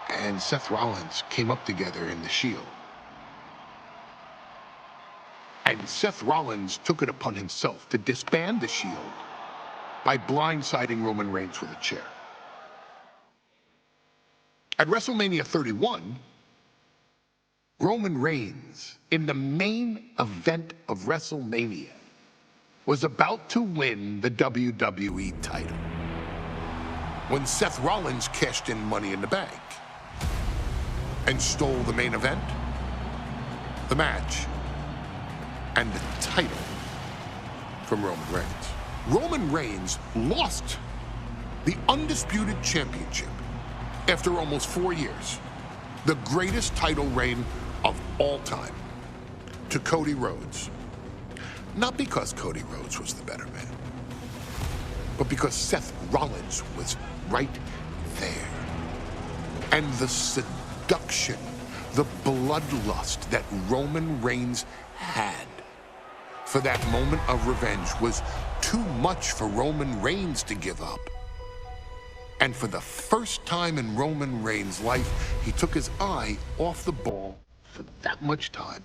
and Seth Rollins came up together in the Shield. And Seth Rollins took it upon himself to disband the Shield by blindsiding Roman Reigns with a chair. At WrestleMania 31, Roman Reigns, in the main event of WrestleMania, was about to win the WWE title when Seth Rollins cashed in Money in the Bank and stole the main event, the match, and the title from Roman Reigns. Roman Reigns lost the Undisputed Championship after almost 4 years, the greatest title reign of all time, to Cody Rhodes. Not because Cody Rhodes was the better man, but because Seth Rollins was right there. And the seduction, the bloodlust that Roman Reigns had for that moment of revenge was too much for Roman Reigns to give up. And for the first time in Roman Reigns' life, he took his eye off the ball for that much time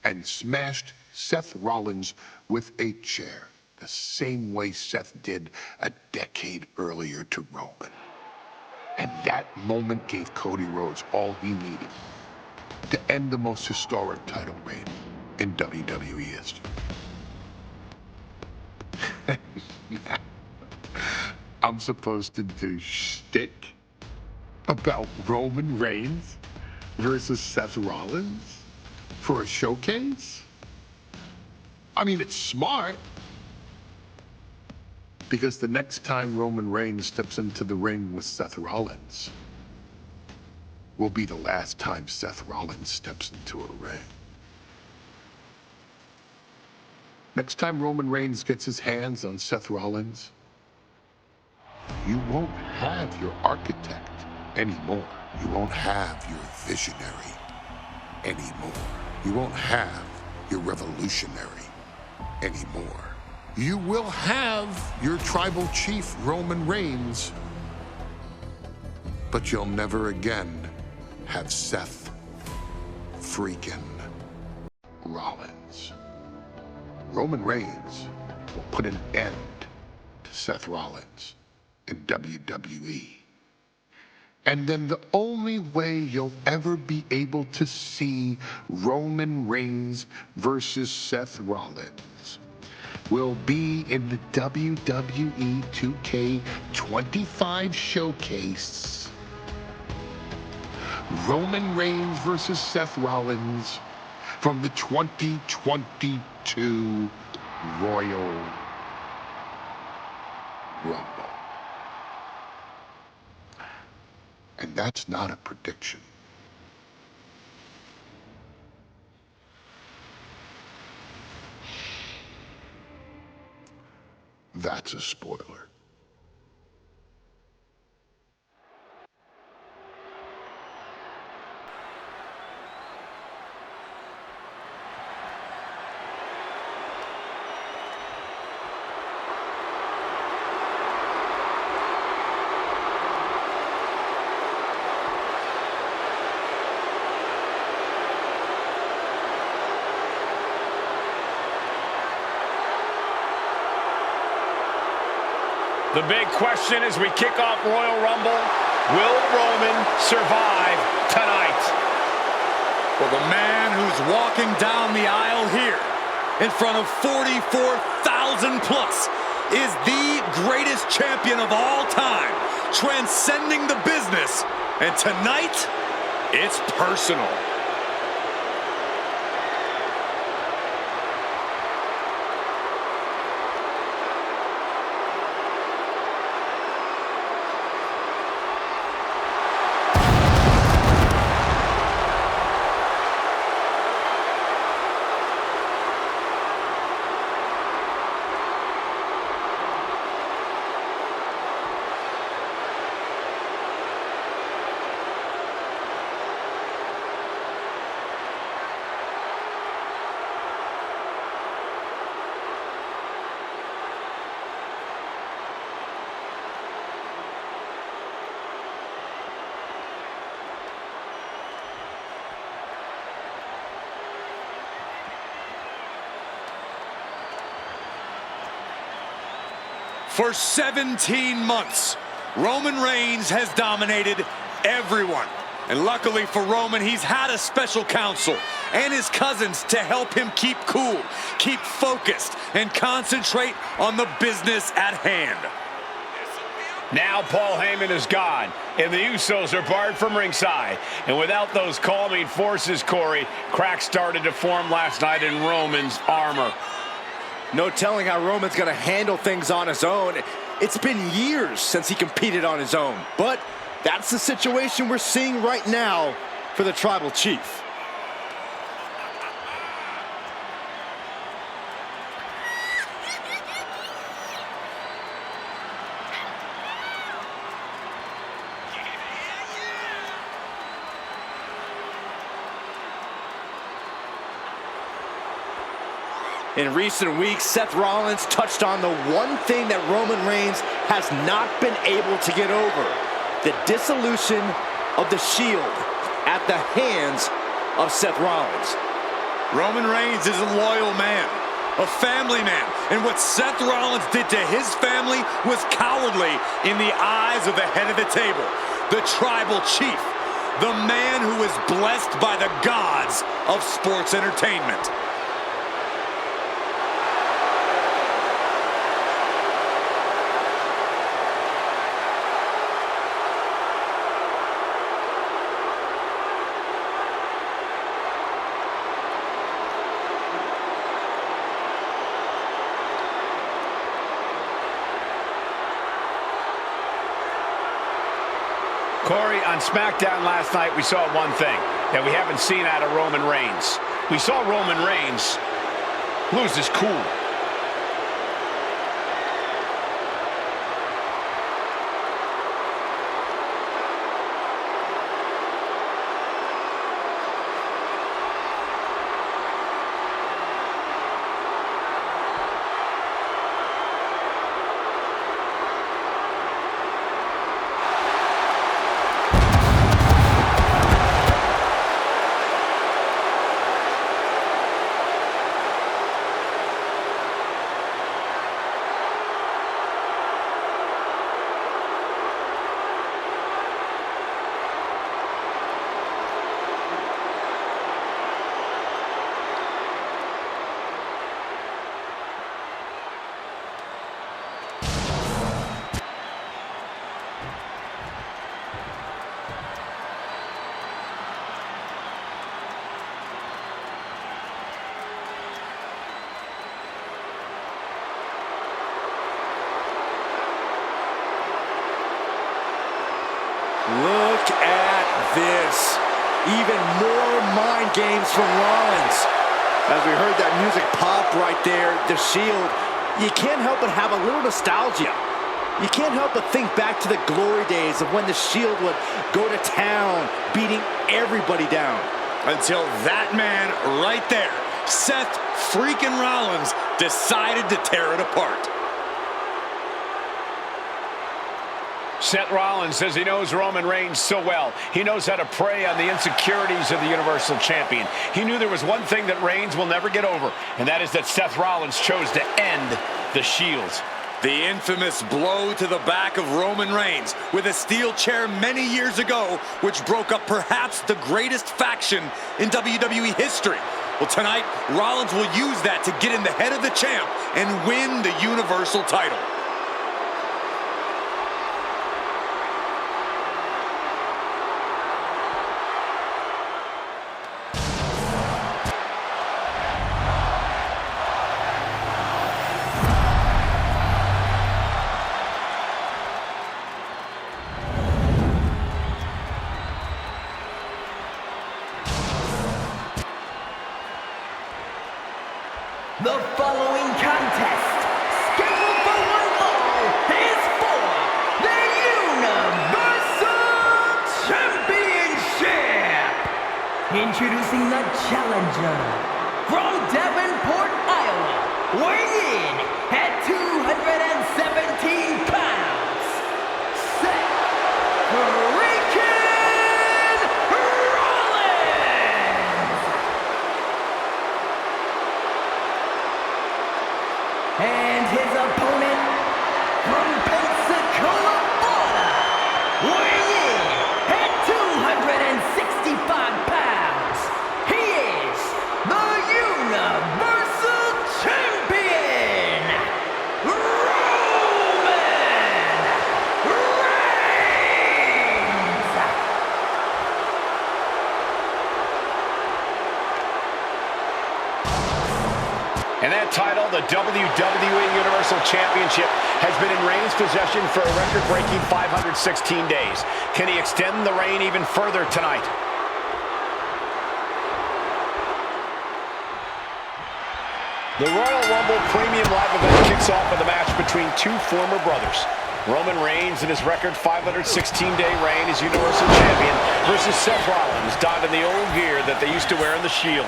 and smashed Seth Rollins with a chair, the same way Seth did a decade earlier to Roman. And that moment gave Cody Rhodes all he needed to end the most historic title reign in WWE history. I'm supposed to do shtick about Roman Reigns versus Seth Rollins for a showcase? I mean, it's smart, because the next time Roman Reigns steps into the ring with Seth Rollins will be the last time Seth Rollins steps into a ring. Next time Roman Reigns gets his hands on Seth Rollins, you won't have your architect anymore. You won't have your visionary anymore. You won't have your revolutionary anymore. You will have your tribal chief, Roman Reigns, but you'll never again have Seth freaking Rollins. Roman Reigns will put an end to Seth Rollins in WWE. And then the only way you'll ever be able to see Roman Reigns versus Seth Rollins will be in the WWE 2K25 showcase. Roman Reigns versus Seth Rollins from the 2022 Royal Rumble. And that's not a prediction. That's a spoiler. The big question as we kick off Royal Rumble, will Roman survive tonight? Well, the man who's walking down the aisle here in front of 44,000 plus is the greatest champion of all time, transcending the business. And tonight, it's personal. For 17 months, Roman Reigns has dominated everyone. And luckily for Roman, he's had a special counsel and his cousins to help him keep cool, keep focused, and concentrate on the business at hand. Now Paul Heyman is gone, and the Usos are barred from ringside. And without those calming forces, Corey, cracks started to form last night in Roman's armor. No telling how Roman's going to handle things on his own. It's been years since he competed on his own. But that's the situation we're seeing right now for the Tribal Chief. In recent weeks, Seth Rollins touched on the one thing that Roman Reigns has not been able to get over: the dissolution of the Shield at the hands of Seth Rollins. Roman Reigns is a loyal man, a family man, and what Seth Rollins did to his family was cowardly in the eyes of the head of the table, the Tribal Chief, the man who is blessed by the gods of sports entertainment. Corey, on SmackDown last night, we saw one thing that we haven't seen out of Roman Reigns. We saw Roman Reigns lose his cool. Look at this. Even more mind games from Rollins. As we heard that music pop right there, the Shield, you can't help but have a little nostalgia. You can't help but think back to the glory days of when the Shield would go to town, beating everybody down. Until that man right there, Seth freaking Rollins, decided to tear it apart. Seth Rollins says he knows Roman Reigns so well. He knows how to prey on the insecurities of the Universal Champion. He knew there was one thing that Reigns will never get over, and that is that Seth Rollins chose to end the Shield. The infamous blow to the back of Roman Reigns with a steel chair many years ago, which broke up perhaps the greatest faction in WWE history. Well, tonight, Rollins will use that to get in the head of the champ and win the Universal title. The following contest, scheduled for one fall, is for the Universal Championship. Introducing the challenger from Davenport, Iowa, weighing in at 217 pounds, Seth freaking Rollins. And his opponent from Pensacola, Florida, weighing in at 265 pounds, he is the Universal Champion, Roman Reigns. And that title, the WWE Universal Championship, has been in Reigns' possession for a record-breaking 516 days. Can he extend the reign even further tonight? The Royal Rumble Premium Live event kicks off with a match between two former brothers. Roman Reigns in his record 516-day reign as Universal Champion versus Seth Rollins, donned in the old gear that they used to wear in the Shield.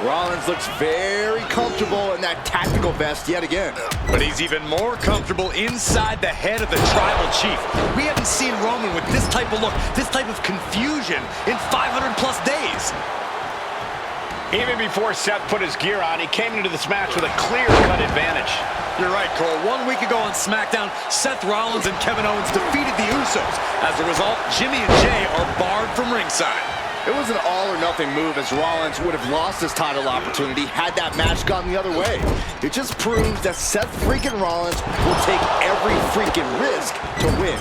Rollins looks very comfortable in that tactical vest yet again. But he's even more comfortable inside the head of the Tribal Chief. We haven't seen Roman with this type of look, this type of confusion in 500+ days. Even before Seth put his gear on, he came into this match with a clear-cut advantage. You're right, Cole. 1 week ago on SmackDown, Seth Rollins and Kevin Owens defeated the Usos. As a result, Jimmy and Jay are barred from ringside. It was an all-or-nothing move, as Rollins would have lost his title opportunity had that match gone the other way. It just proves that Seth freaking Rollins will take every freaking risk to win.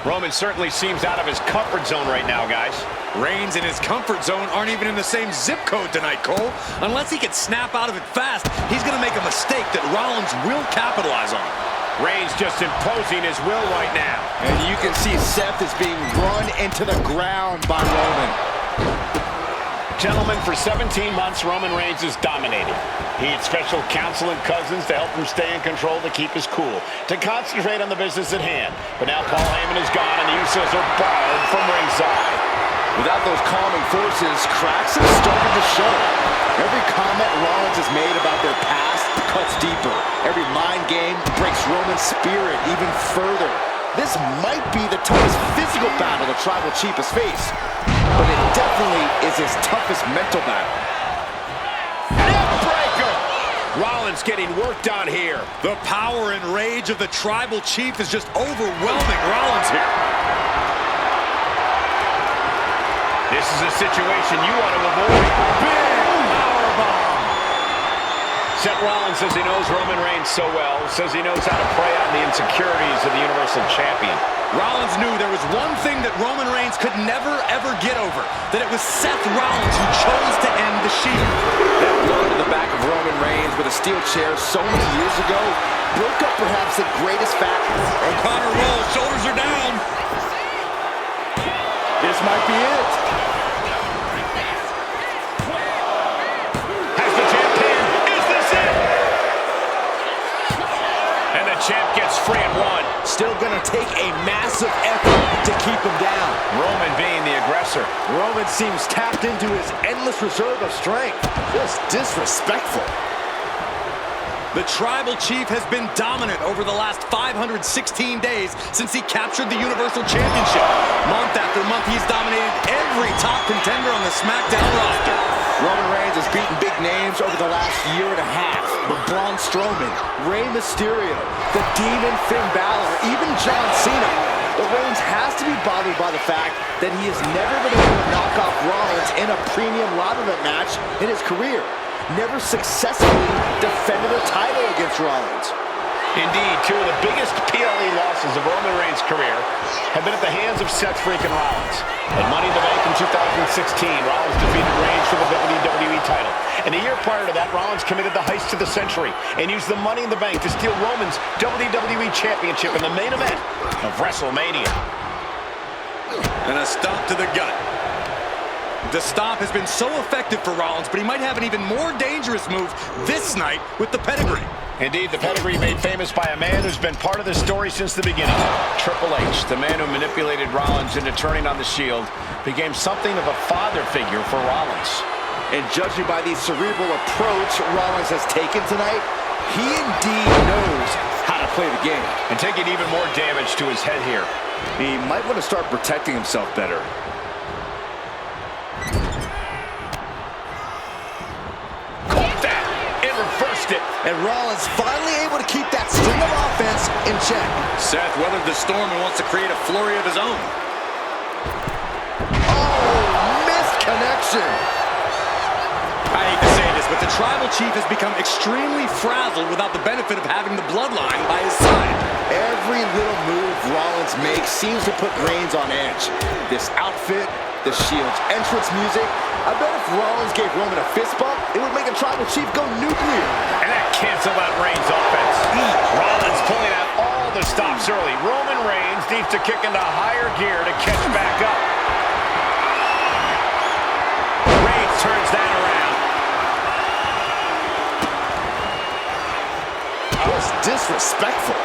Roman certainly seems out of his comfort zone right now, guys. Reigns and his comfort zone aren't even in the same zip code tonight, Cole. Unless he can snap out of it fast, he's going to make a mistake that Rollins will capitalize on. Reigns just imposing his will right now. And you can see Seth is being run into the ground by Roman. Gentlemen, for 17 months, Roman Reigns has dominated. He had special counsel and cousins to help him stay in control, to keep his cool, to concentrate on the business at hand. But now Paul Heyman is gone and the Usos are barred from ringside. Without those calming forces, cracks have started to show. Every comment Rollins has made about their past cuts deeper. Every mind game breaks Roman's spirit even further. This might be the toughest physical battle the Tribal Chief has faced, but it definitely is his toughest mental battle. Neckbreaker! Rollins getting worked on here. The power and rage of the Tribal Chief is just overwhelming Rollins here. This is a situation you want to avoid. Big powerbomb! Seth Rollins says he knows Roman Reigns so well, says he knows how to prey on the insecurities of the Universal Champion. Rollins knew there was one thing that Roman Reigns could never, ever get over, that it was Seth Rollins who chose to end the Shield. That blow to the back of Roman Reigns with a steel chair so many years ago broke up perhaps the greatest faction. O'Connor rolls, shoulders are down. This might be it. Champ gets free and one. Still gonna take a massive effort to keep him down. Roman being the aggressor. Roman seems tapped into his endless reserve of strength. Just disrespectful. The Tribal Chief has been dominant over the last 516 days since he captured the Universal Championship. Month after month, he's dominated every top contender on the SmackDown roster. Roman Reigns has beaten big names over the last year and a half. But Braun Strowman, Rey Mysterio, the Demon Finn Balor, even John Cena. But Reigns has to be bothered by the fact that he has never been able to knock off Rollins in a premium live event match in his career. Never successfully defended a title against Rollins. Indeed, two of the biggest PLE losses of Roman Reigns' career have been at the hands of Seth freaking Rollins. At Money in the Bank in 2016, Rollins defeated Reigns for the WWE title. And a year prior to that, Rollins committed the heist of the century and used the Money in the Bank to steal Roman's WWE Championship in the main event of WrestleMania. And a stomp to the gut. The stomp has been so effective for Rollins, but he might have an even more dangerous move this night with the pedigree. Indeed, the pedigree made famous by a man who's been part of the story since the beginning. Triple H, the man who manipulated Rollins into turning on the Shield, became something of a father figure for Rollins. And judging by the cerebral approach Rollins has taken tonight, he indeed knows how to play the game. And taking even more damage to his head here. He might want to start protecting himself better. And Rollins finally able to keep that string of offense in check. Seth weathered the storm and wants to create a flurry of his own. Oh, missed connection. I hate to say this, but the Tribal Chief has become extremely frazzled without the benefit of having the Bloodline by his side. Every little move Rollins makes seems to put Reigns on edge. This outfit, the Shield's entrance music. I bet if Rollins gave Roman a fist bump, it would make a Tribal Chief go nuclear. And that canceled out Reigns' offense. Rollins pulling out all the stops early. Roman Reigns needs to kick into higher gear to catch back up. Reigns turns that around. That was disrespectful.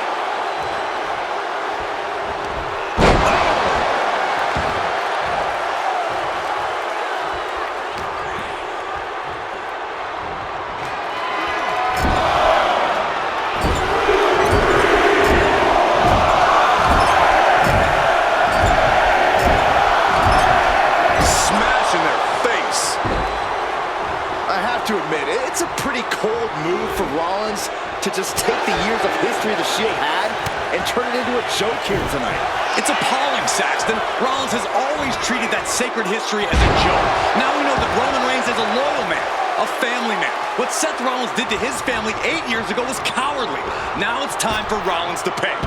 To just take the years of history the Shield had and turn it into a joke here tonight. It's appalling, Saxton. Rollins has always treated that sacred history as a joke. Now we know that Roman Reigns is a loyal man, a family man. What Seth Rollins did to his family 8 years ago was cowardly. Now it's time for Rollins to pay.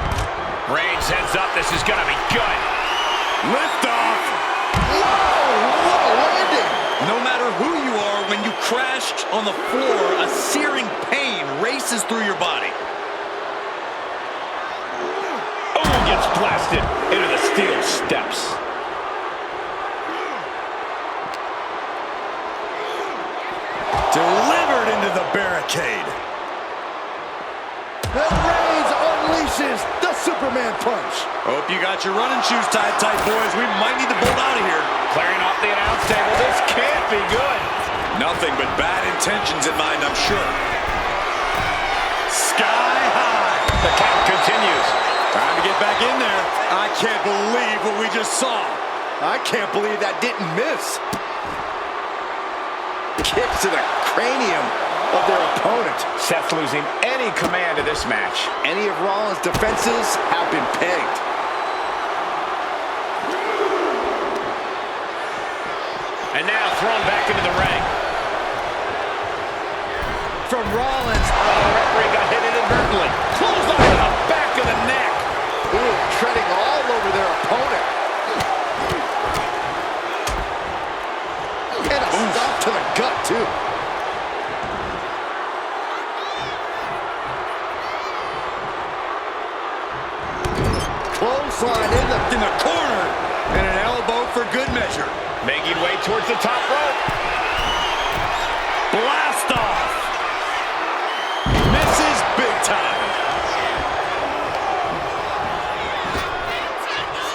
Reigns heads up. This is gonna be good. Lift off. Whoa, what a landing. No matter who you are, when you crash on the floor, a searing pain races through your body. Oh, gets blasted into the steel steps. Delivered into the barricade. And Reigns unleashes the Superman punch. Hope you got your running shoes tied tight, boys. We might need to bolt out of here. Clearing off the announce table. This can't be good. Nothing but bad intentions in mind, I'm sure. Sky high. The count continues. Time to get back in there. I can't believe what we just saw. I can't believe that didn't miss. Kicks to the cranium of their opponent. Seth losing any command of this match. Any of Rollins' defenses have been pegged. And now thrown back into the ring. From Rollins. The referee got hit inadvertently. Clothesline to the back of the neck. Ooh, treading all over their opponent. And a stop to the gut, too. Clothesline in the corner. And an elbow for good measure. Making way towards the top rope. Blast off. Misses big time.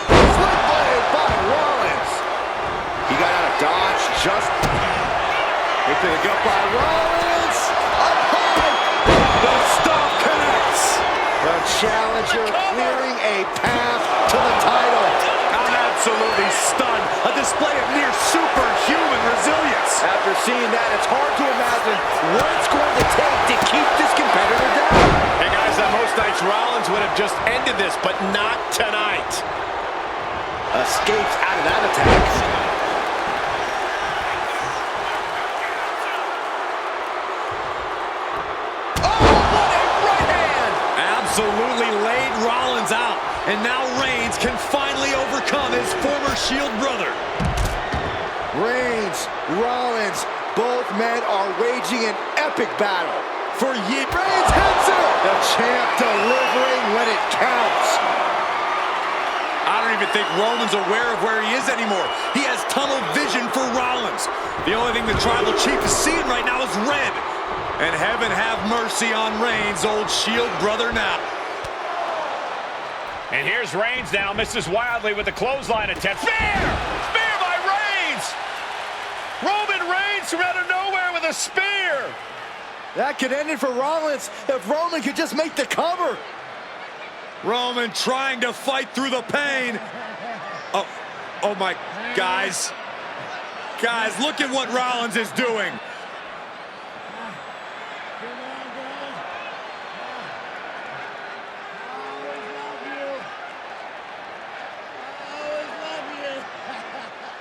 Split blade by Rollins. He got out of dodge just. Hit to the gut by Rollins. Up high. The stomp connects. The challenger clearing a path to the title. I'm absolutely stunned, a display of near superhuman resilience. After seeing that, it's hard to imagine what it's going to take to keep this competitor down. Hey guys, on most nights Rollins would have just ended this, but not tonight. Escapes out of that attack. Absolutely laid Rollins out, and now Reigns can finally overcome his former Shield brother. Reigns, Rollins, both men are waging an epic battle. For Reigns hits it! The champ delivering when it counts. I don't even think Roman's aware of where he is anymore. He has tunnel vision for Rollins. The only thing the Tribal Chief is seeing right now is red. And heaven have mercy on Reigns, old Shield brother now. And here's Reigns now, misses wildly with the clothesline attempt. Spear! Spear by Reigns! Roman Reigns from out of nowhere with a spear! That could end it for Rollins if Roman could just make the cover. Roman trying to fight through the pain. Oh my, guys. Guys, look at what Rollins is doing.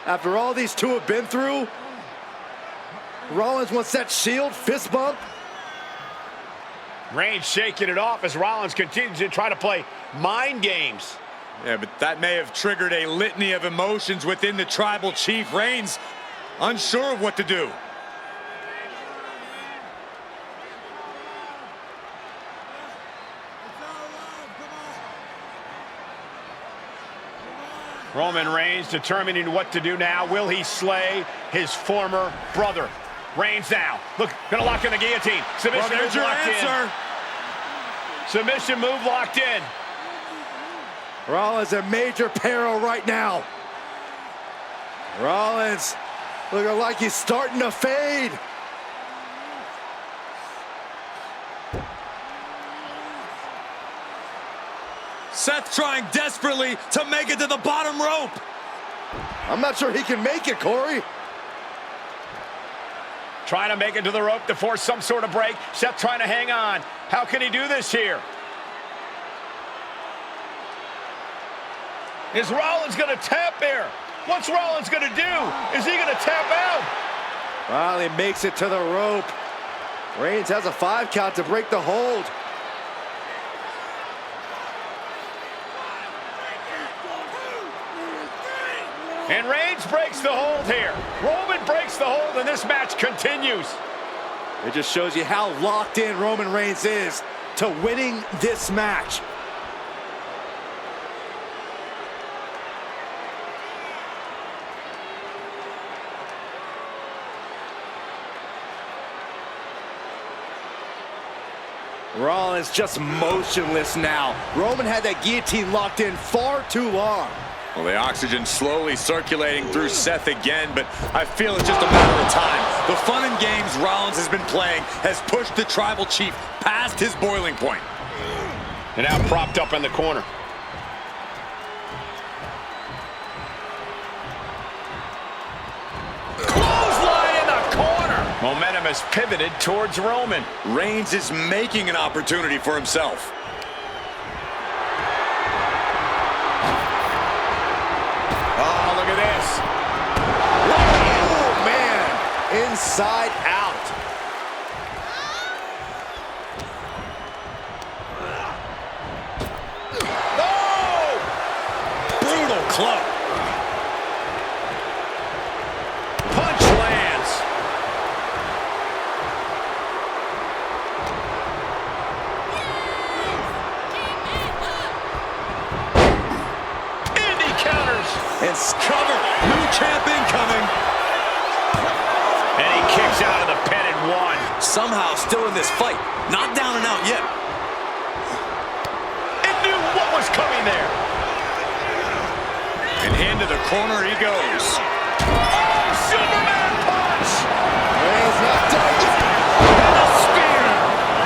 After all these two have been through, Rollins wants that Shield fist bump. Reigns shaking it off as Rollins continues to try to play mind games. Yeah, but that may have triggered a litany of emotions within the Tribal Chief. Reigns unsure of what to do. Roman Reigns determining what to do now. Will he slay his former brother? Reigns now. Look, gonna lock in the guillotine. Submission well, there's move your locked answer. In. Submission move locked in. Rollins in major peril right now. Rollins looking like he's starting to fade. Seth trying desperately to make it to the bottom rope. I'm not sure he can make it, Corey. Trying to make it to the rope to force some sort of break. Seth trying to hang on. How can he do this here? Is Rollins going to tap there? What's Rollins going to do? Is he going to tap out? Well, he makes it to the rope. Reigns has a 5 count to break the hold. And Reigns breaks the hold here. Roman breaks the hold, and this match continues. It just shows you how locked in Roman Reigns is to winning this match. Rollins just motionless now. Roman had that guillotine locked in far too long. Well, the oxygen slowly circulating through Seth again, but I feel it's just a matter of time. The fun and games Rollins has been playing has pushed the Tribal Chief past his boiling point. And now propped up in the corner. Clothesline in the corner. Momentum has pivoted towards Roman. Reigns is making an opportunity for himself. Inside out. Oh! Brutal club. Punch lands. And he counters. And cover. New champ incoming. And he kicks out of the pin and one. Somehow still in this fight. Not down and out yet. And knew what was coming there. And into the corner he goes. Oh, Superman punch! Reigns not done yet. And a spear.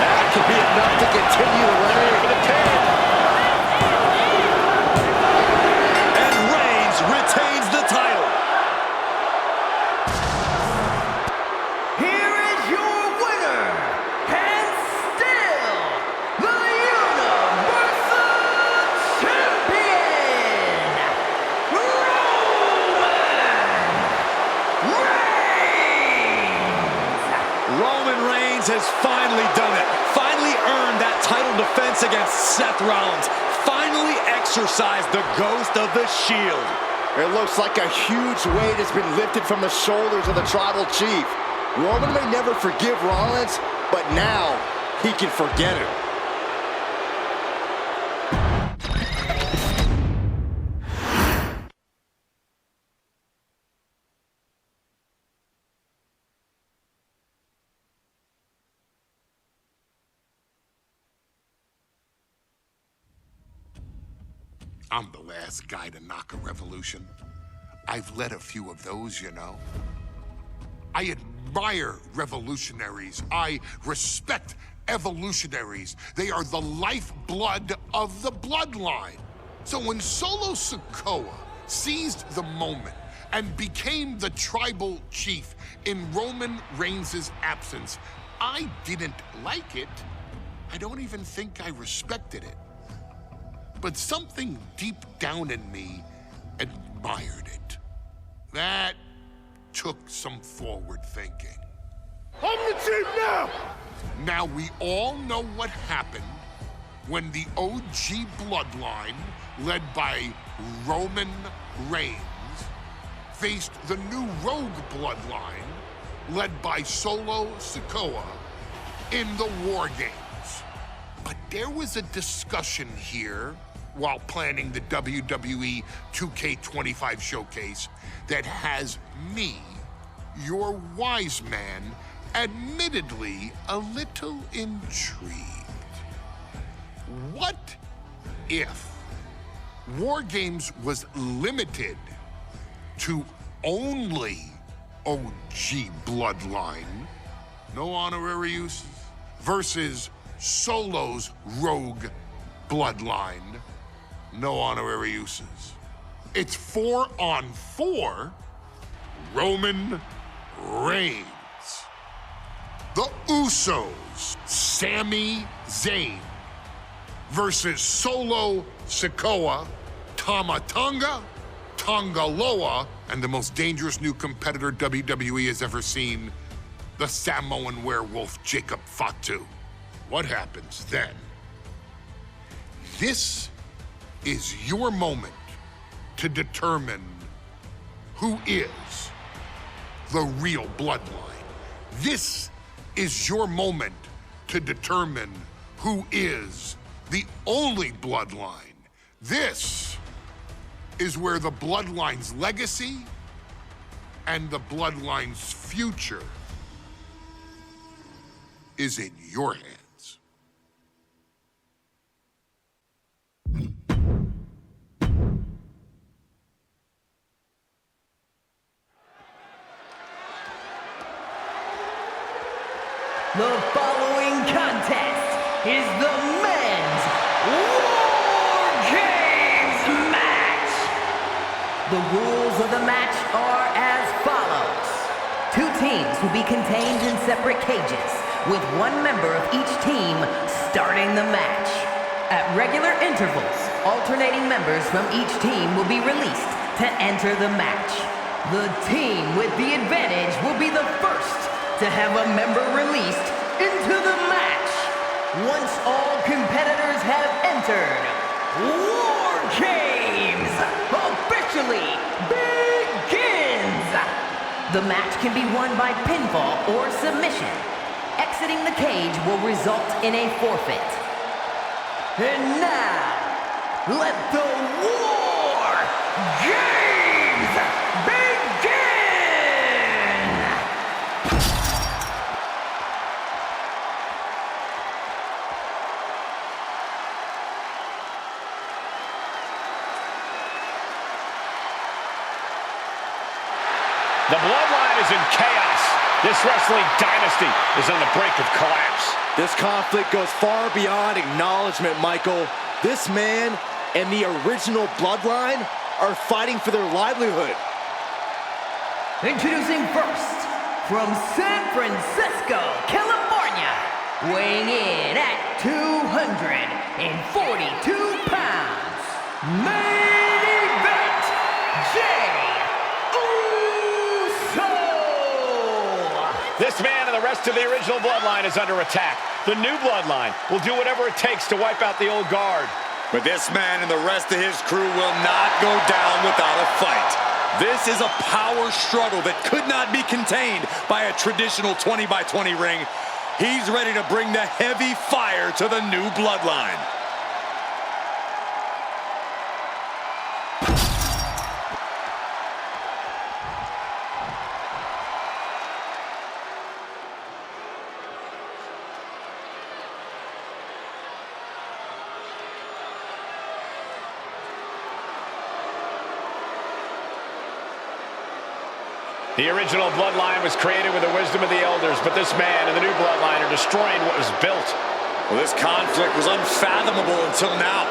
That could be enough to continue the reign. For the pin. And Reigns retains the has finally done it. Finally earned that title defense against Seth Rollins. Finally exercised the ghost of the Shield. It looks like a huge weight has been lifted from the shoulders of the Tribal Chief. Roman may never forgive Rollins, but now he can forget it. I'm the last guy to knock a revolution. I've led a few of those, you know. I admire revolutionaries. I respect evolutionaries. They are the lifeblood of the bloodline. So when Solo Sikoa seized the moment and became the tribal chief in Roman Reigns' absence, I didn't like it. I don't even think I respected it. But something deep down in me admired it. That took some forward thinking. I'm the chief now! Now we all know what happened when the OG bloodline, led by Roman Reigns, faced the new rogue bloodline, led by Solo Sikoa, in the War Games. But there was a discussion here while planning the WWE 2K25 showcase that has me, your wise man, admittedly a little intrigued. What if War Games was limited to only OG bloodline, no honorary uses, versus Solo's rogue bloodline, no honorary uses? It's 4-on-4 Roman Reigns. The Usos, Sami Zayn, versus Solo Sikoa, Tama Tonga, Tonga Loa, and the most dangerous new competitor WWE has ever seen, the Samoan werewolf Jacob Fatu. What happens then? This is your moment to determine who is the real bloodline. This is your moment to determine who is the only bloodline. This is where the bloodline's legacy and the bloodline's future is in your hands. The following contest is the men's War Games match. The rules of the match are as follows. Two teams will be contained in separate cages, with one member of each team starting the match. At regular intervals, alternating members from each team will be released to enter the match. The team with the advantage will be the first to have a member released into the match. Once all competitors have entered, War Games officially begins! The match can be won by pinfall or submission. Exiting the cage will result in a forfeit. And now, let the War Games begin! The bloodline is in chaos. This wrestling dynasty is on the brink of collapse. This conflict goes far beyond acknowledgement, Michael. This man and the original bloodline are fighting for their livelihood. Introducing first, from San Francisco, California, weighing in at 242 pounds, main event, Jey Uso! This man and the rest of the original Bloodline is under attack. The new Bloodline will do whatever it takes to wipe out the old guard. But this man and the rest of his crew will not go down without a fight. This is a power struggle that could not be contained by a traditional 20-by-20 ring. He's ready to bring the heavy fire to the new Bloodline. The original Bloodline was created with the wisdom of the elders, but this man and the new Bloodline are destroying what was built. Well, this conflict was unfathomable until now.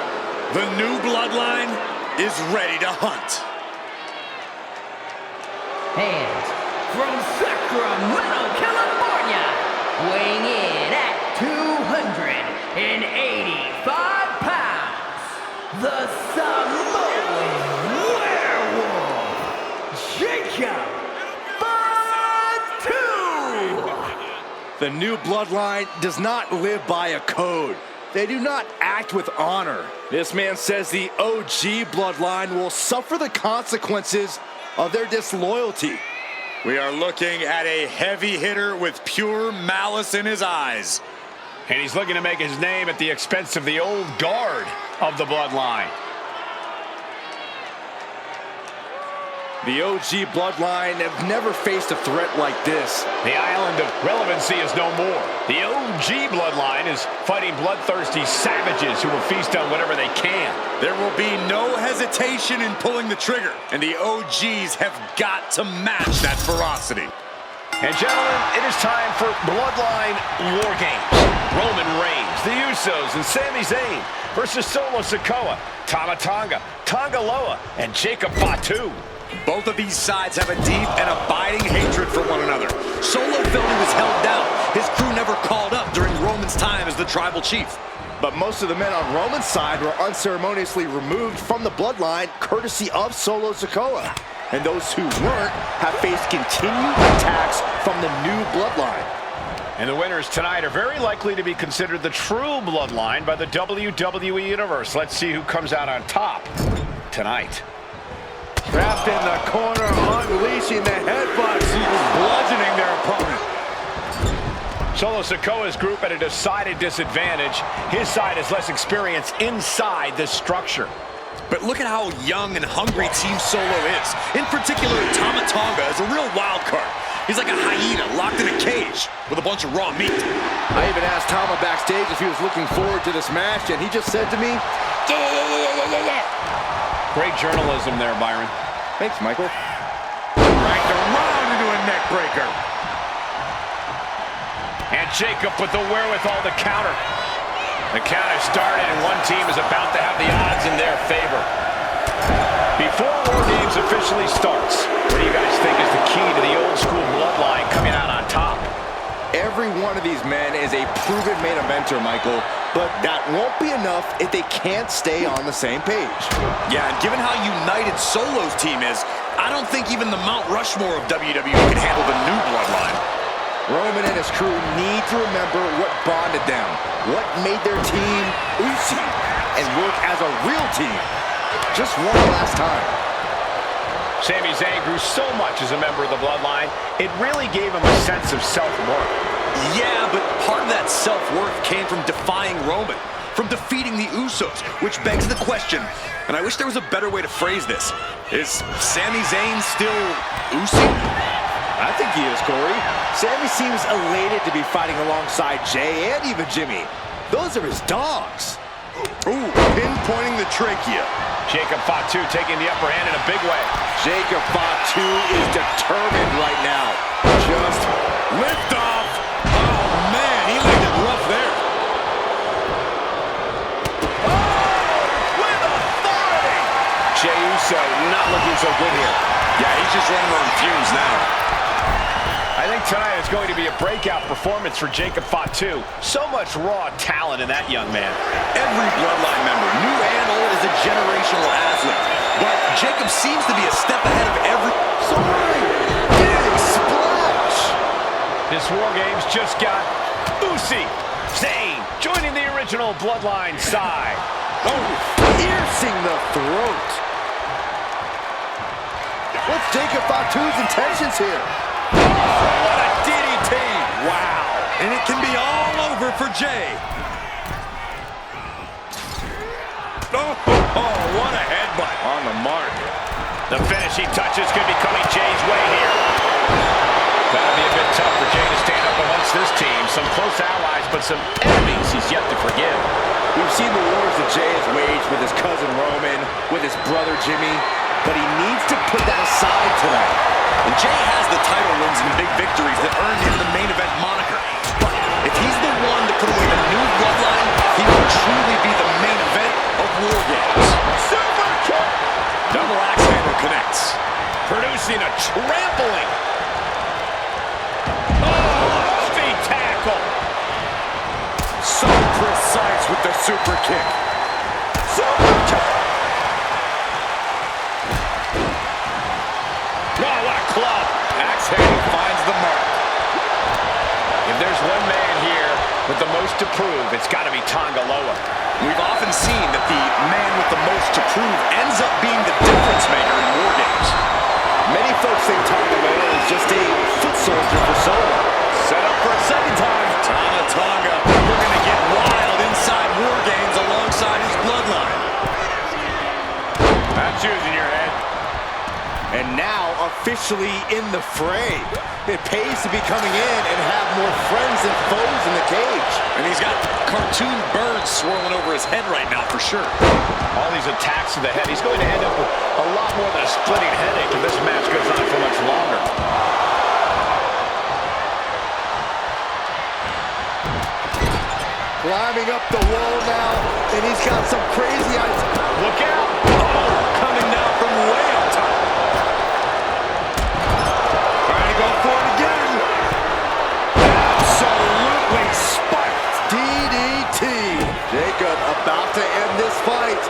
The new Bloodline is ready to hunt. And from Sacramento, California, weighing in at 285 pounds, the Samoan Werewolf, Chaiypobza. The new Bloodline does not live by a code. They do not act with honor. This man says the OG Bloodline will suffer the consequences of their disloyalty. We are looking at a heavy hitter with pure malice in his eyes. And he's looking to make his name at the expense of the old guard of the Bloodline. The OG Bloodline have never faced a threat like this. The island of relevancy is no more. The OG Bloodline is fighting bloodthirsty savages who will feast on whatever they can. There will be no hesitation in pulling the trigger, and the OGs have got to match that ferocity. And gentlemen, it is time for Bloodline War Games. Roman Reigns, the Usos, and Sami Zayn versus Solo Sikoa, Tama Tonga, Tonga Loa, and Jacob Fatu. Both of these sides have a deep and abiding hatred for one another. Solo felt he was held down. His crew never called up during Roman's time as the tribal chief. But most of the men on Roman's side were unceremoniously removed from the Bloodline courtesy of Solo Sikoa. And those who weren't have faced continued attacks from the new Bloodline. And the winners tonight are very likely to be considered the true Bloodline by the WWE Universe. Let's see who comes out on top tonight. Trapped in the corner, unleashing the headbutts, bludgeoning their opponent. Solo Sikoa's group at a decided disadvantage. His side has less experience inside this structure. But look at how young and hungry Team Solo is. In particular, Tama Tonga is a real wild card. He's like a hyena locked in a cage with a bunch of raw meat. I even asked Tama backstage if he was looking forward to this match, and he just said to me, yeah. Great journalism there, Byron. Thanks, Michael. Dragged around into a neck breaker. And Jacob with the wherewithal to counter. The count has started, and one team is about to have the odds in their favor. Before War Games officially starts, what do you guys think is the key to the old school Bloodline coming out on top? Every one of these men is a proven main eventer, Michael, but that won't be enough if they can't stay on the same page. Yeah, and given how united Solo's team is, I don't think even the Mount Rushmore of WWE can handle the new Bloodline. Roman and his crew need to remember what bonded them, what made their team Uzi, and work as a real team. Just one last time. Sami Zayn grew so much as a member of the Bloodline, it really gave him a sense of self-worth. Yeah, but part of that self-worth came from defying Roman, from defeating the Usos, which begs the question, and I wish there was a better way to phrase this. Is Sami Zayn still Uzi? I think he is, Corey. Sami seems elated to be fighting alongside Jay and even Jimmy. Those are his dogs. Ooh, pinpointing the trachea. Jacob Fatu taking the upper hand in a big way. Jacob Fatu is determined right now. Just lift off. Oh, man, he laid it rough there. Oh, with authority. Jey Uso not looking so good here. Yeah, he's just running on fumes now. I think tonight is going to be a breakout performance for Jacob Fatu. So much raw talent in that young man. Every Bloodline member, new and old, is a generational athlete. But Jacob seems to be a step ahead of every... Sorry! Big splash! His this War Games just got Uzi, Zayn, joining the original Bloodline side. Oh, piercing the throat. What's Jacob Fatu's intentions here? What a DDT! Wow. And it can be all over for Jay. Oh, what a headbutt. On the mark. The finishing touches could be coming Jay's way here. That'll be a bit tough for Jay to stand up amongst this team. Some close allies, but some enemies he's yet to forgive. We've seen the wars that Jay has waged with his cousin Roman, with his brother Jimmy, but he needs to put that aside tonight. And Jay has the title wins and big victories that earned him the main event moniker. But if he's the one to put away the new Bloodline, he will truly be the main event of War Games. Super kick! Double axe handle connects. Producing a trampling. Oh, feet tackle. So precise with the super kick. Super kick! Oh, what a club. Axe handle finds the mark. If there's one man here with the most to prove, it's got to be Tonga Loa. We've often seen that the man with the most to prove ends up being the difference maker in War Games. Many folks think Tonga Loa is just a foot soldier for Solo. Set up for a second time. Tonga. We're going to get wild inside War Games alongside his Bloodline. That's using your head. And now officially in the fray. It pays to be coming in and have more friends than foes in the cage. And he's got cartoon birds swirling over his head right now for sure. All these attacks to the head. He's going to end up with a lot more than a splitting headache if this match goes on for much longer. Climbing up the wall now, and he's got some crazy ideas. Look out! Oh, coming down from way up top. Trying to go for it again. Absolutely spiked. DDT. Jacob about to end this fight.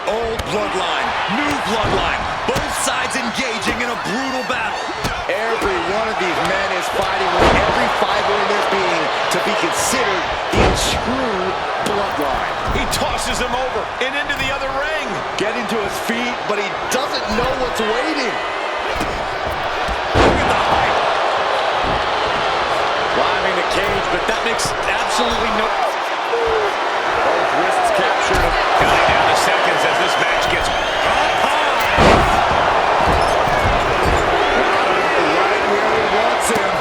Old Bloodline, new Bloodline. Both sides engaging in a brutal battle. Every one of these men is fighting with every fiber in their being to be considered the true Bloodline. He tosses him over and into the other ring. Getting to his feet, but he doesn't know what's waiting. Look at the height. Climbing the cage, but that makes absolutely no... Both wrists captured. Counting down the seconds as this match gets up high. Right where he wants him.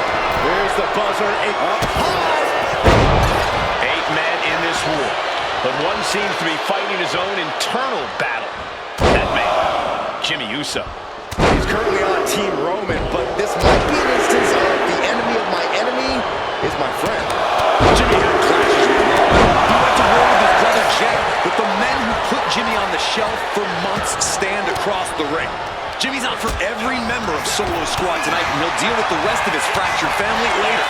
There's the buzzer. Up high. 8 men in this war, but one seems to be fighting his own internal battle. That man, Jimmy Uso. He's currently on Team Roman, but this might be an instance of the enemy of my enemy is my friend. Jimmy had clashes with Roman. He went to war with his brother Jay, but the men who put Jimmy on the shelf for months stand across the ring. Jimmy's out for every member of Solo's squad tonight, and he'll deal with the rest of his fractured family later.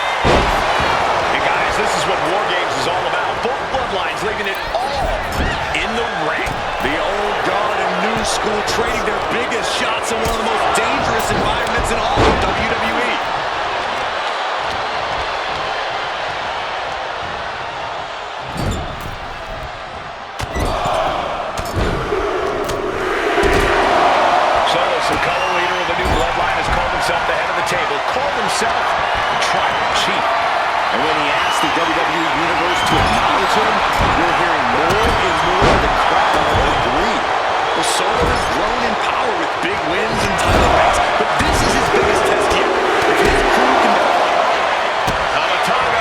And guys, this is what War Games is all about. Both bloodlines leaving it all in the ring. The old guard and new school trading their biggest shots in one of the most dangerous environments in all of WWE. Himself the head of the table, called himself the tribal chief. And when he asked the WWE Universe to acknowledge him, we're hearing more and more of the crowd agree. Well, Solo has grown in power with big wins and title reigns, but this is his biggest test yet. If his crew can Tonga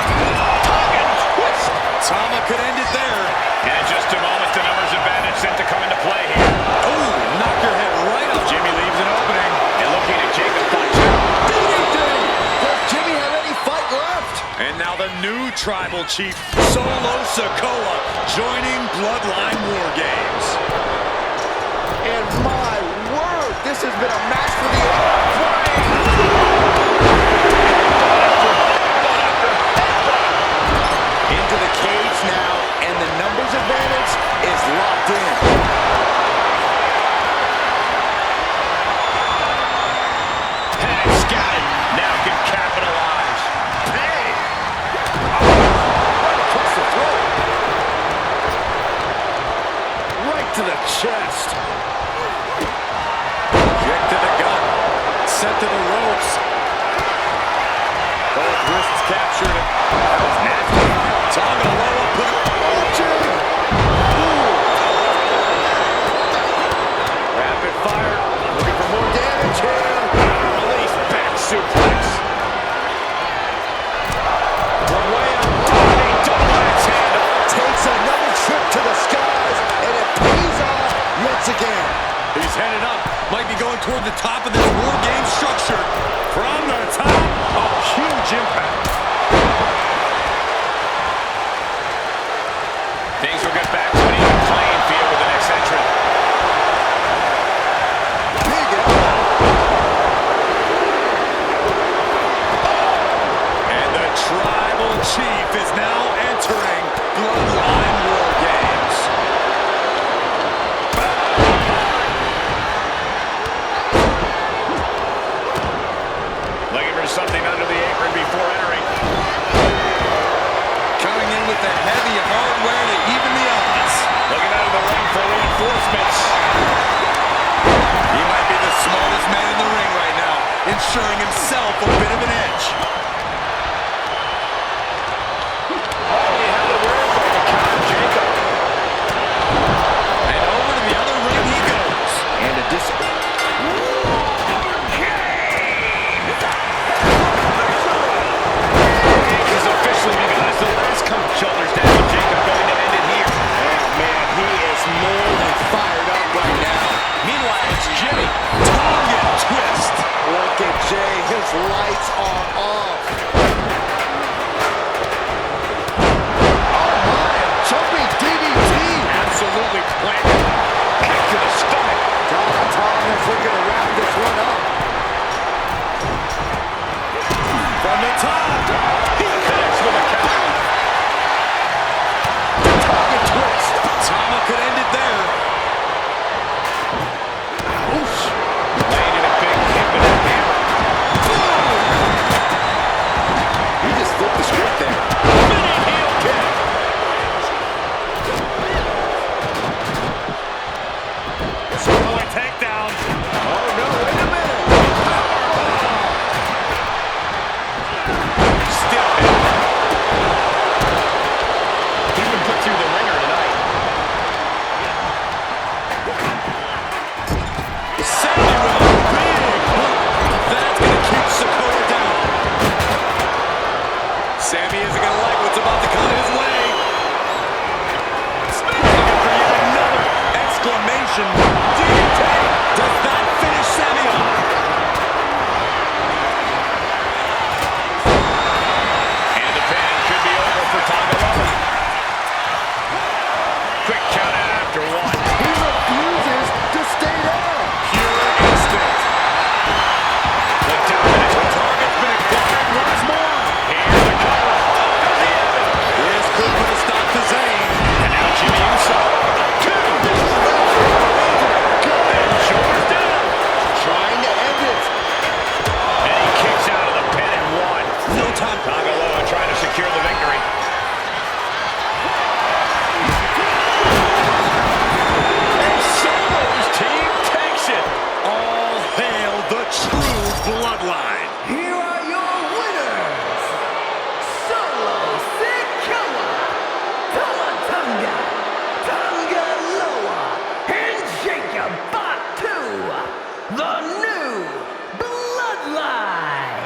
twist. Tama could end it there. And in just a moment, the numbers advantage set to come into play here. Oh, knock your head right off. Jimmy leaves an opening. And looking at Jacob And now the new tribal chief, Solo Sikoa, joining Bloodline War Games. And my word, this has been a match for the into the cage now, and the numbers advantage is locked in. And scattered. Now can capitalize. Tonga Loa put it. Rapid fire. Looking for more damage here. Release back suplex. From way up. A double axe handle. Takes another trip to the skies, and it pays off once again. He's headed up. Might be going toward the top of this War Game structure. From the top. A huge impact. Things will get back to an even playing field with the next entrant. Big elbow. And the Tribal Chief is now entering Bloodline War Games. Looking for something under the apron before entering. Coming in with the heavy hardware to even the odds. Looking out of the ring for reinforcements. He might be the smartest man in the ring right now, ensuring himself a bit of an edge. Oh, he had the wherewithal to counter Jacob. And over to the other ring he goes. And a He's officially begun as the last couple shoulders down. Jacob going to end it here. Oh, man, he is more than fired up right now. Meanwhile, it's Jimmy. Tonga twist. Look at Jay. His lights are off. Oh, my. A jumping DDT. Absolutely planted. Kick to the stomach. Tonga's looking to wrap this one up. From the top. He connects with a counter. Tonga twist. Tama could end it there. Oof. Landed a big kick with that hammer. He just flipped the script there. Mini heel kick. Superboy takedown. Oh, no, wait a minute. Still hit. He's been put through the ringer tonight. Sammy with a big hook. That's going to keep Sikoa down. Sammy isn't going to like what's about to come his way. Looking for yet another exclamation. DDT. Does that finish Sammy off? And the pin should be over for Tonga Loa. Quick count out after one. He refuses to stay down. Pure instinct. The dominant Target's been acquired once more. Here's the cover. This could put a stop to Zayn. And now Jimmy Uso. Two. And shoulders down. Trying to end it. And he kicks out of the pin and one. No time. Tonga Loa trying to secure the victory. And Solo's team takes it. All hail the true Bloodline. Here are your winners, Solo Sikoa, Tonga, Tonga Loa, and Jacob Fatu, the new Bloodline.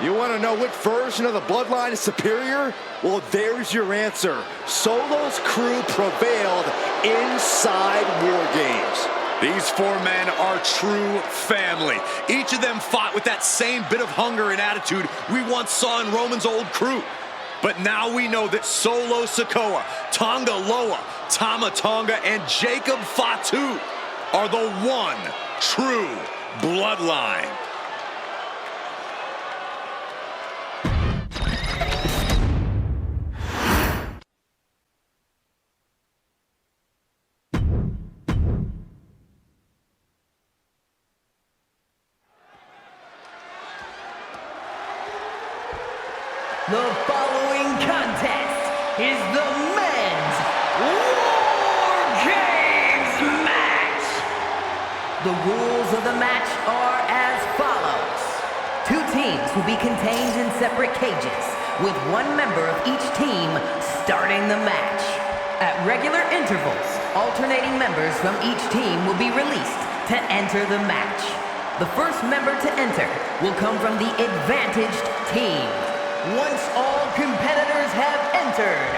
You want to know which version of the Bloodline is superior? Well, there's your answer. Solo's crew prevailed inside War Games. These four men are true family. Each of them fought with that same bit of hunger and attitude we once saw in Roman's old crew. But now we know that Solo Sikoa, Tonga Loa, Tama Tonga, and Jacob Fatu are the one true Bloodline. The following contest is the men's War Games match. The rules of the match are as follows. Two teams will be contained in separate cages with one member of each team starting the match. At regular intervals, alternating members from each team will be released to enter the match. The first member to enter will come from the advantaged team. Once all competitors have entered,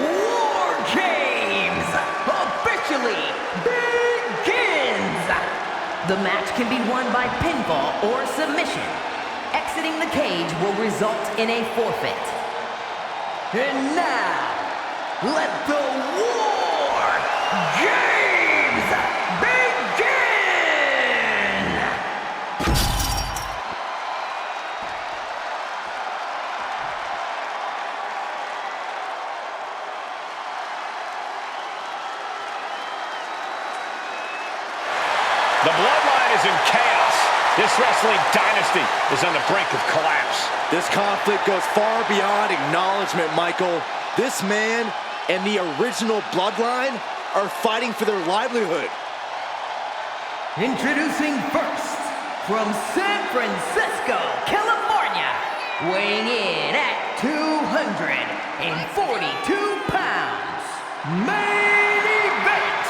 War Games officially begins! The match can be won by pinfall or submission. Exiting the cage will result in a forfeit. And now, let the War Games begin! The Bloodline is in chaos. This wrestling dynasty is on the brink of collapse. This conflict goes far beyond acknowledgement, Michael. This man and the original Bloodline are fighting for their livelihood. Introducing first, from San Francisco, California, weighing in at 242 pounds, main event,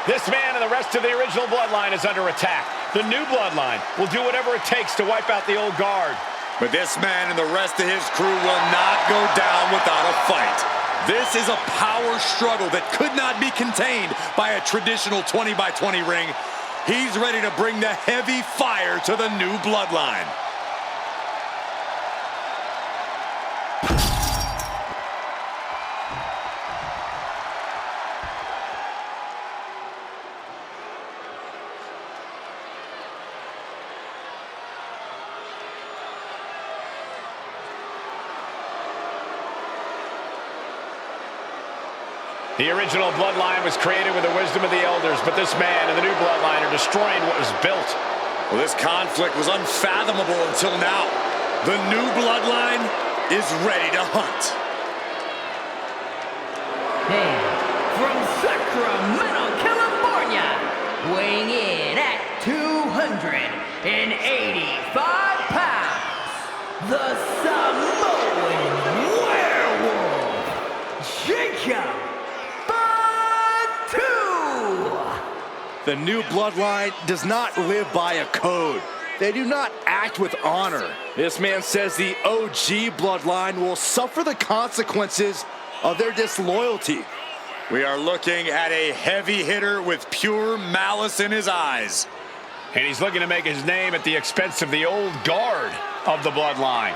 This man and the rest of the original Bloodline is under attack. The new Bloodline will do whatever it takes to wipe out the old guard. But this man and the rest of his crew will not go down without a fight. This is a power struggle that could not be contained by a traditional 20-by-20 ring. He's ready to bring the heavy fire to the new Bloodline. The original Bloodline was created with the wisdom of the elders, but this man and the new Bloodline are destroying what was built. Well, this conflict was unfathomable until now. The new Bloodline is ready to hunt. And from Sacramento, California, weighing in at 285 pounds, the Samoan werewolf, Chaiypobza. The new Bloodline does not live by a code. They do not act with honor. This man says the OG Bloodline will suffer the consequences of their disloyalty. We are looking at a heavy hitter with pure malice in his eyes. And he's looking to make his name at the expense of the old guard of the Bloodline.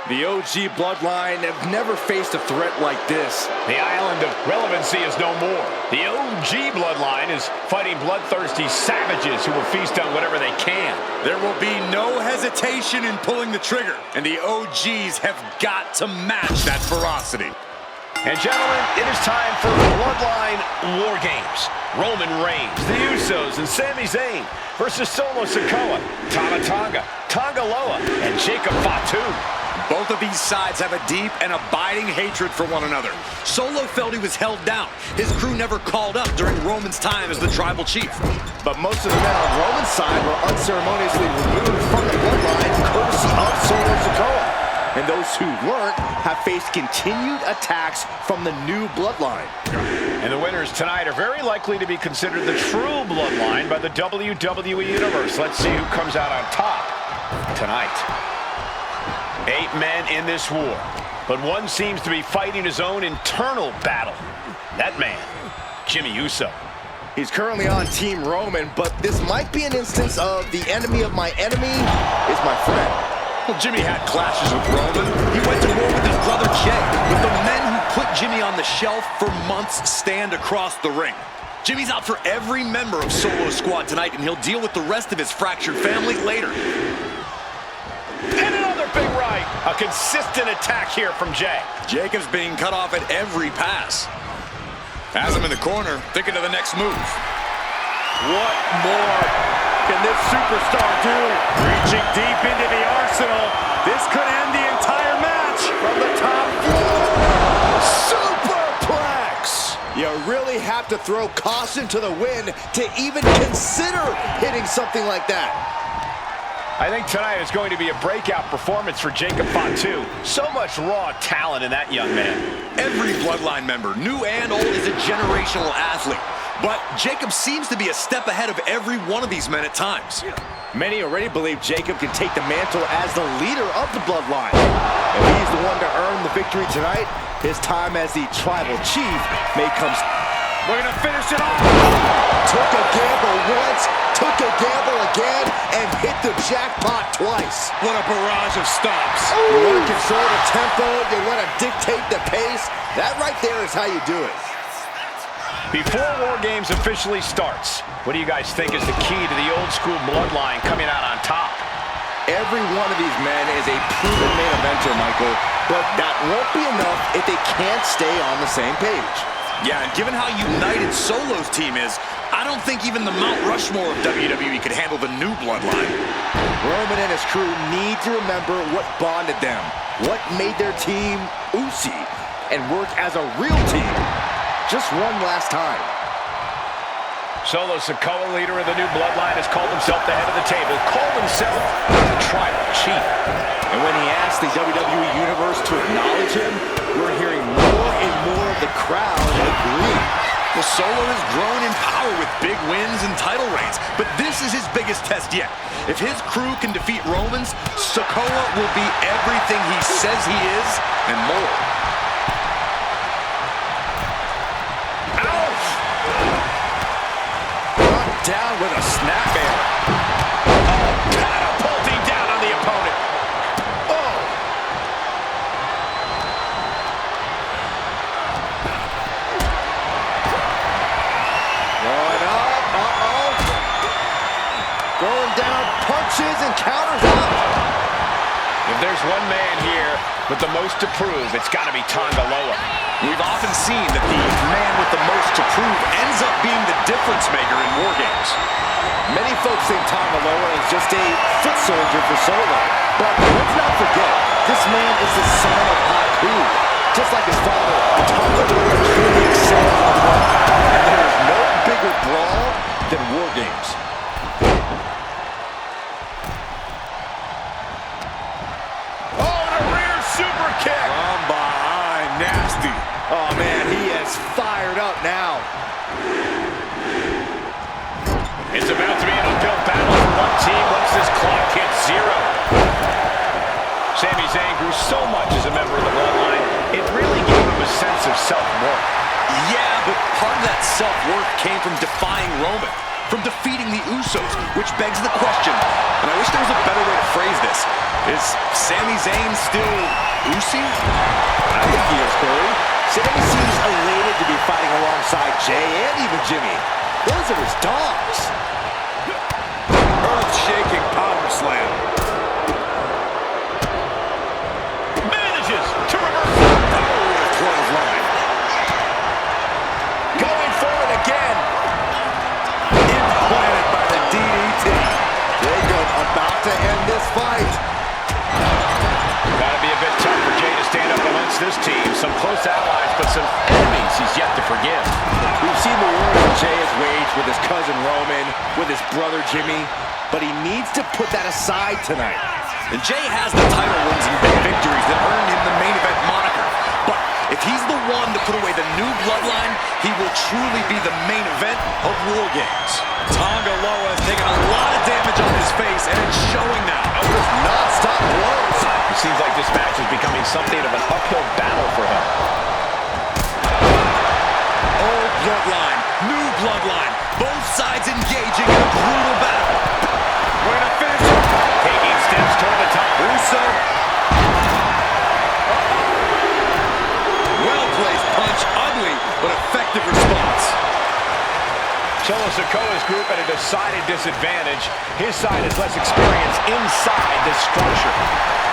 The OG Bloodline have never faced a threat like this. The island of relevancy is no more. The OG Bloodline is fighting bloodthirsty savages who will feast on whatever they can. There will be no hesitation in pulling the trigger, and the OGs have got to match that ferocity. And gentlemen, it is time for Bloodline War Games. Roman Reigns, the Usos, and Sami Zayn versus Solo Sikoa, Tama Tonga, Tonga Loa, and Jacob Fatu. Both of these sides have a deep and abiding hatred for one another. Solo felt he was held down. His crew never called up during Roman's time as the tribal chief. But most of the men on Roman's side were unceremoniously removed from the Bloodline courtesy of Solo Sikoa. And those who weren't have faced continued attacks from the new Bloodline. And the winners tonight are very likely to be considered the true Bloodline by the WWE Universe. Let's see who comes out on top tonight. 8 men in this war, but one seems to be fighting his own internal battle. That man, Jimmy Uso. He's currently on Team Roman, but this might be an instance of the enemy of my enemy is my friend. Well, Jimmy had clashes with Roman. He went to war with his brother Jay, but the men who put Jimmy on the shelf for months stand across the ring. Jimmy's out for every member of Solo's squad tonight, and he'll deal with the rest of his fractured family later. And another big right. A consistent attack here from Jay. Jacob's being cut off at every pass. Has him in the corner, thinking of the next move. What more can this superstar do? Reaching deep into the arsenal. This could end the entire match. From the top floor. Superplex. You really really have to throw caution to the wind to even consider hitting something like that. I think tonight is going to be a breakout performance for Chaiypobza Fatu. So much raw talent in that young man. Every Bloodline member, new and old, is a generational athlete. But Jacob seems to be a step ahead of every one of these men at times. Many already believe Jacob can take the mantle as the leader of the Bloodline. If he's the one to earn the victory tonight, his time as the tribal chief may come. We're going to finish it off. Took a gamble once, took a gamble again, and hit the jackpot twice. What a barrage of stops. You want to control the tempo, you want to dictate the pace. That right there is how you do it. Before War Games officially starts, what do you guys think is the key to the old school Bloodline coming out on top? Every one of these men is a proven main eventer, Michael, but that won't be enough if they can't stay on the same page. Yeah, and given how united Solo's team is, I don't think even the Mount Rushmore of WWE could handle the new Bloodline. Roman and his crew need to remember what bonded them, what made their team Uzi, and work as a real team just one last time. Solo Sikoa, leader of the new Bloodline, has called himself the head of the table, called himself the tribal chief. And when he asked the WWE Universe to acknowledge him, we're hearing more and more of the crowd agree. Well, Solo has grown in power with big wins and title reigns, but this is his biggest test yet. If his crew can defeat Romans, Sikoa will be everything he says he is and more. Down with a snapmare. Catapulting down on the opponent. Oh! Going up. Uh-oh. Going down. Punches and counters out. If there's one man here with the most to prove, it's got to be Tonga Loa. We've often seen that the man with the most to prove ends up being the difference maker in War Games. Many folks think Tonga Loa is just a foot soldier for Solo. But let's not forget, this man is the son of Haku. Just like his father, Tonga Loa truly excels on the ground. And there is no bigger brawl than War Games. Super kick! From behind, nasty. Oh man, he is fired up now. It's about to be an uphill battle for one team once this clock hits zero. Sami Zayn grew so much as a member of the Bloodline, it really gave him a sense of self-worth. Yeah, but part of that self-worth came from defying Roman, from defeating the Usos, which begs the question, and I wish there was a better way to phrase this. Is Sami Zayn still Uzi? I think he is, Corey. Sami seems elated to be fighting alongside Jay and even Jimmy. Those are his dogs. Earth-shaking power slam. Manages to reverse. Oh, clothesline. Going for it again. Implanted by the DDT. Jacob about to end this fight. Gotta be a bit tough for Jay to stand up amongst this team. Some close allies, but some enemies he's yet to forgive. We've seen the war that Jay has waged with his cousin Roman, with his brother Jimmy, but he needs to put that aside tonight. And Jay has the title wins and big victories that earned him the main event moniker. But if he's the one to put away the new Bloodline, he will truly be the main event of War Games. Tonga Loa has taken a lot of damage on his face, and it's showing now. With non-stop blows. It seems like this match is becoming something of an uphill battle for him. Old Bloodline, new Bloodline, both sides engaging in a brutal battle. We're gonna finish it. Taking steps toward the top. Uso. Well-placed punch, ugly, but effective response. Solo Sikoa's group at a decided disadvantage. His side has less experience inside this structure.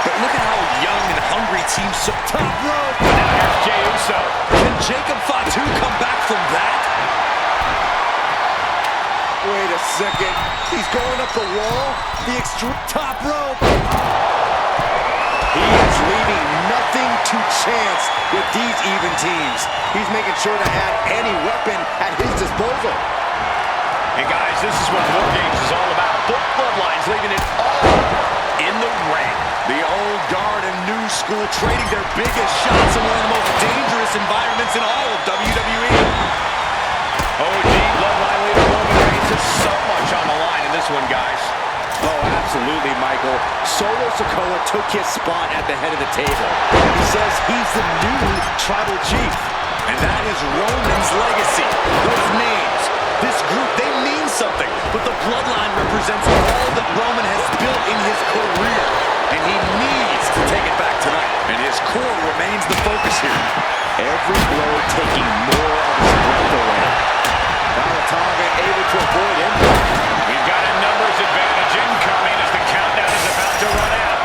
But look at how young and hungry Team top rope. Now here's Jey Uso. Can Chaiypobza Fatu come back from that? Wait a second. He's going up the wall. The extreme top rope. He is leaving nothing to chance with these even teams. He's making sure to add any weapon at his disposal. And guys, this is what War Games is all about. Both bloodlines leaving it all in the ring. The old guard and new school trading their biggest shots in one of the most dangerous environments in all of WWE. OG Bloodline leader Roman Reigns has so much on the line in this one, guys. Oh, absolutely, Michael. Solo Sikoa took his spot at the head of the table. He says he's the new tribal chief. And that is Roman's legacy. Those names, this group, they mean something. But the bloodline represents all that Roman has built in his career. And he needs to take it back tonight. And his core remains the focus here. Every blow taking more of his breath away. Tamatanga able to avoid impact. We've got a numbers advantage incoming as the countdown is about to run out.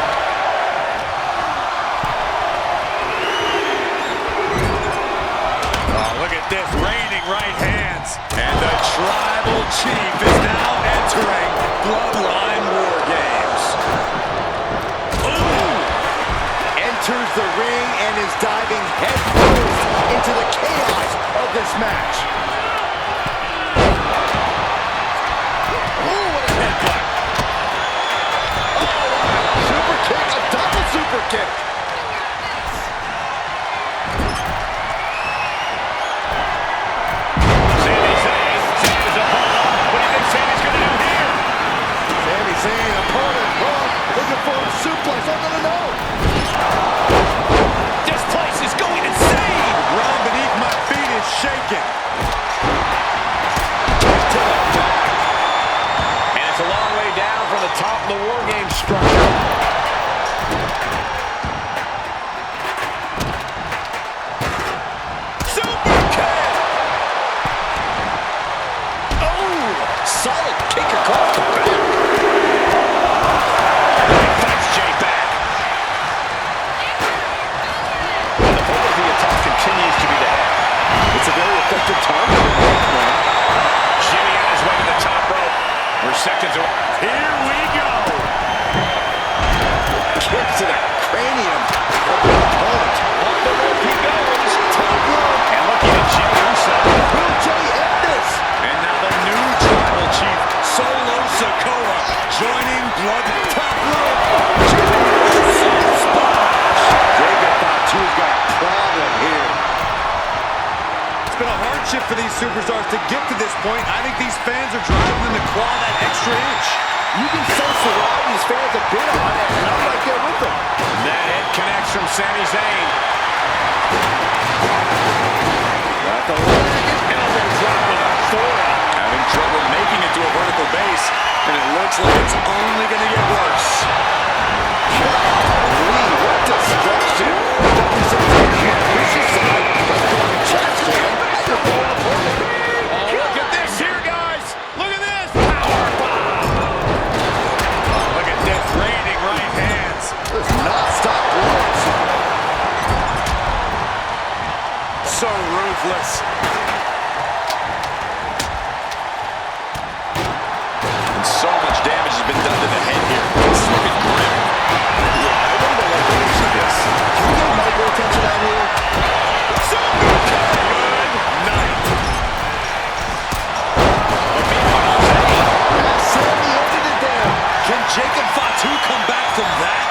Oh, look at this, reigning right hands. And the tribal chief is now entering Bloodline War Games. Ooh! Enters the ring and is diving headfirst into the chaos of this match. Super kick. Sami Zayn is a hold on. What do you think Sami's going to do here? Sami Zayn, opponent, looking for a suplex. Oh, no. This place is going insane. Ground beneath my feet is shaking. And it's a long way down from the top of the War Games structure. Solid kick across the back. Fights Jay back. And the point of the attack continues to be there. It's a very effective target. Jimmy on his way to the top rope. We're seconds away. Here we go. Kick to the cranium of the opponent. Off the rope he goes. Top rope. And looking at Jimmy Uso. Will Jay end this? And now the new tribal chief, Solo Sikoa, joining Blood top rope. Jacob Fatu's got a problem here. It's been a hardship for these superstars to get to this point. I think these fans are driving them to claw that extra inch. You can sense the ride these fans have been on it, and I'm right there with them. that hit connects from Sami Zayn. Got the leg. Elbow drop with authority. Having trouble making it to a vertical base, and it looks like it's only going to get worse. Golly, what destruction. Vicious side. Going chest slam. Oh, look at this here, guys. Look at this. Power bomb. Oh, look at this. Raining right hands. Does not stop blows. So ruthless. And so much damage has been done to the head here. This is looking grim. Yeah, I wonder what the use of this. Can you get micro attention out here? Good night. Sammy ended it there. Can Jacob Fatu come back from that?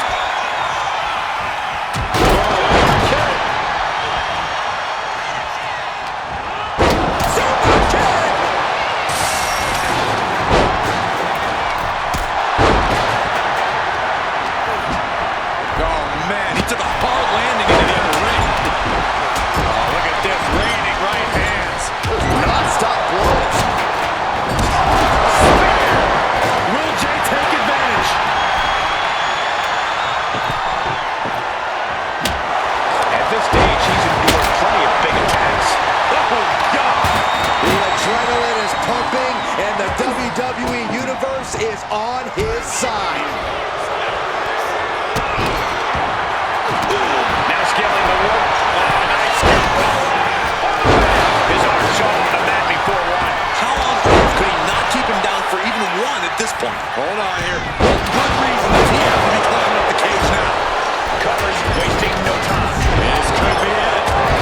WWE Universe is on his side. Now scaling the rope. Oh, nice His arm showing the mat before one. How on earth could he not keep him down for even one at this point? Hold on here. Good reason that he has to be climbing up the cage now. Covers, wasting no time. This could be it.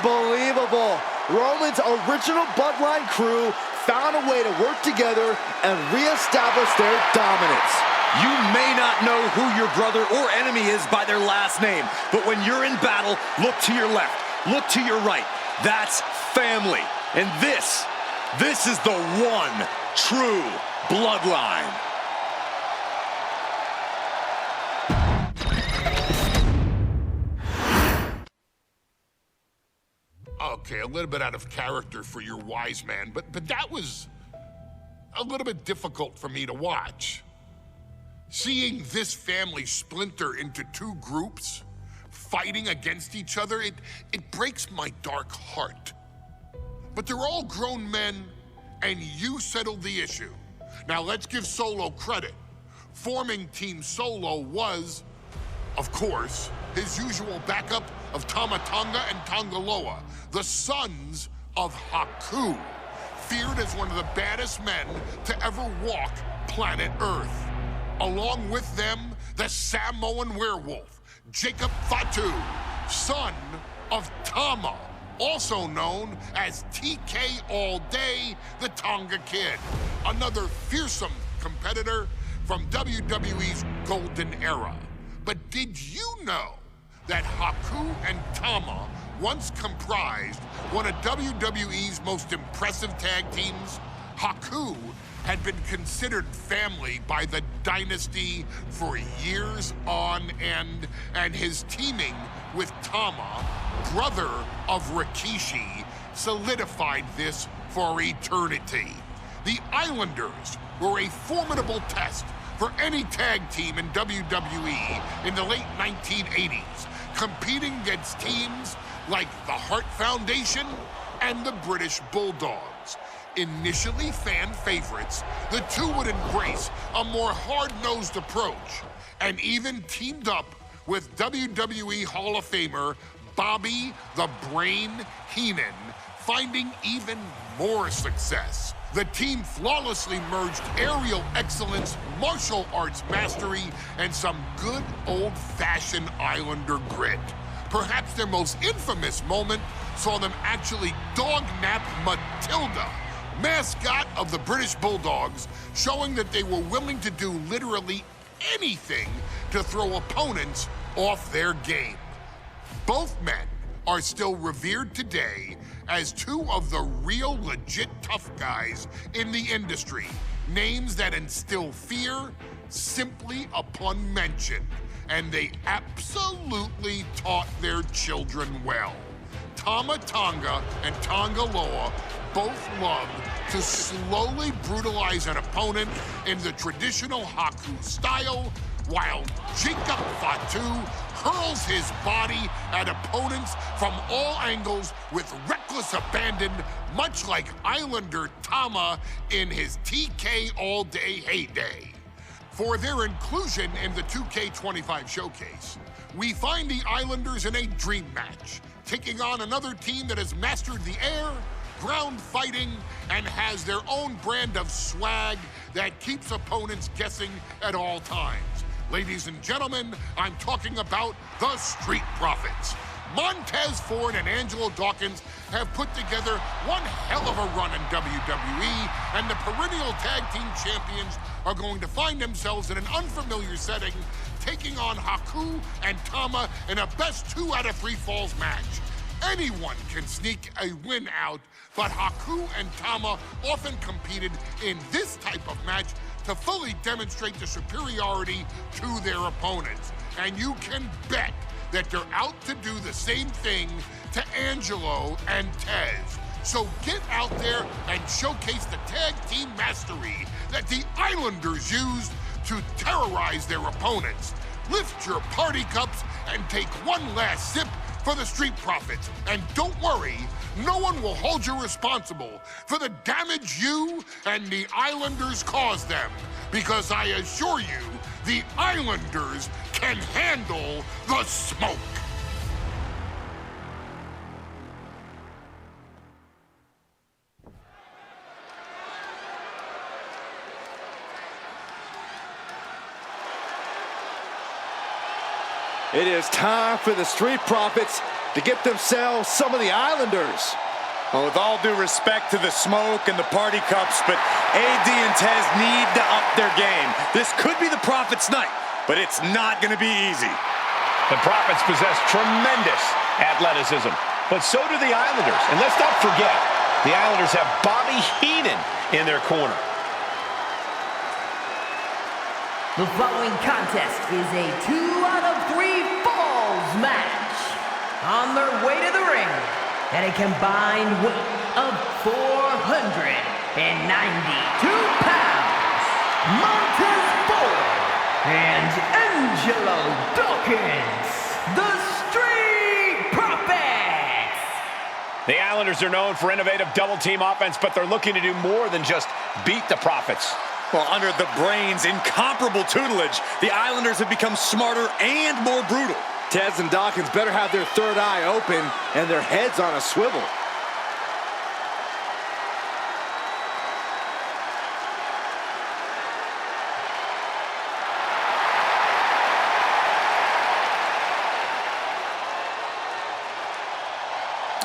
Unbelievable. Roman's original Bloodline crew found a way to work together and reestablish their dominance. You may not know who your brother or enemy is by their last name, but when you're in battle, look to your left, look to your right. That's family. And this is the one true Bloodline. Okay, a little bit out of character for your wise man, but that was a little bit difficult for me to watch. Seeing this family splinter into two groups, fighting against each other, it breaks my dark heart. But they're all grown men, and you settled the issue. Now let's give Solo credit. Forming Team Solo was, of course, his usual backup of Tama Tonga and Tonga Loa, the sons of Haku, feared as one of the baddest men to ever walk planet Earth. Along with them, the Samoan werewolf, Jacob Fatu, son of Tama, also known as TK All Day, the Tonga Kid, another fearsome competitor from WWE's golden era. But did you know that Haku and Tama once comprised one of WWE's most impressive tag teams? Haku had been considered family by the Dynasty for years on end, and his teaming with Tama, brother of Rikishi, solidified this for eternity. The Islanders were a formidable test for any tag team in WWE in the late 1980s, competing against teams like the Hart Foundation and the British Bulldogs. Initially fan favorites, the two would embrace a more hard-nosed approach and even teamed up with WWE Hall of Famer Bobby the Brain Heenan, finding even more success. The team flawlessly merged aerial excellence, martial arts mastery, and some good old-fashioned Islander grit. Perhaps their most infamous moment saw them actually dog-nap Matilda, mascot of the British Bulldogs, showing that they were willing to do literally anything to throw opponents off their game. Both men are still revered today as two of the real legit tough guys in the industry, names that instill fear simply upon mention, and they absolutely taught their children well. Tama Tonga and Tonga Loa both loved to slowly brutalize an opponent in the traditional Haku style, while Jacob Fatu hurls his body at opponents from all angles with reckless abandon, much like Islander Tama in his TK All Day heyday. For their inclusion in the 2K25 showcase, we find the Islanders in a dream match, taking on another team that has mastered the air, ground fighting, and has their own brand of swag that keeps opponents guessing at all times. Ladies and gentlemen, I'm talking about the Street Profits. Montez Ford and Angelo Dawkins have put together one hell of a run in WWE, and the perennial tag team champions are going to find themselves in an unfamiliar setting, taking on Haku and Tama in a best 2 out of 3 falls match. Anyone can sneak a win out, but Haku and Tama often competed in this type of match to fully demonstrate the superiority to their opponents. And you can bet that they're out to do the same thing to Angelo and Tez. So get out there and showcase the tag team mastery that the Islanders used to terrorize their opponents. Lift your party cups and take one last sip for the Street Profits. And don't worry, no one will hold you responsible for the damage you and the Islanders caused them, because I assure you, the Islanders can handle the smoke. It is time for the Street Profits to get themselves some of the Islanders. Well, with all due respect to the smoke and the party cups, but AD and Tez need to up their game. This could be the Prophet's night, but it's not going to be easy. The Prophets possess tremendous athleticism, but so do the Islanders. And let's not forget, the Islanders have Bobby Heenan in their corner. The following contest is a 2 out of 3 falls match. On their way to the ring, at a combined weight of 492 pounds, Montez Ford and Angelo Dawkins, the Street Profits. The Islanders are known for innovative double-team offense, but they're looking to do more than just beat the Profits. Well, under the Brains' incomparable tutelage, the Islanders have become smarter and more brutal. Tez and Dawkins better have their third eye open and their heads on a swivel.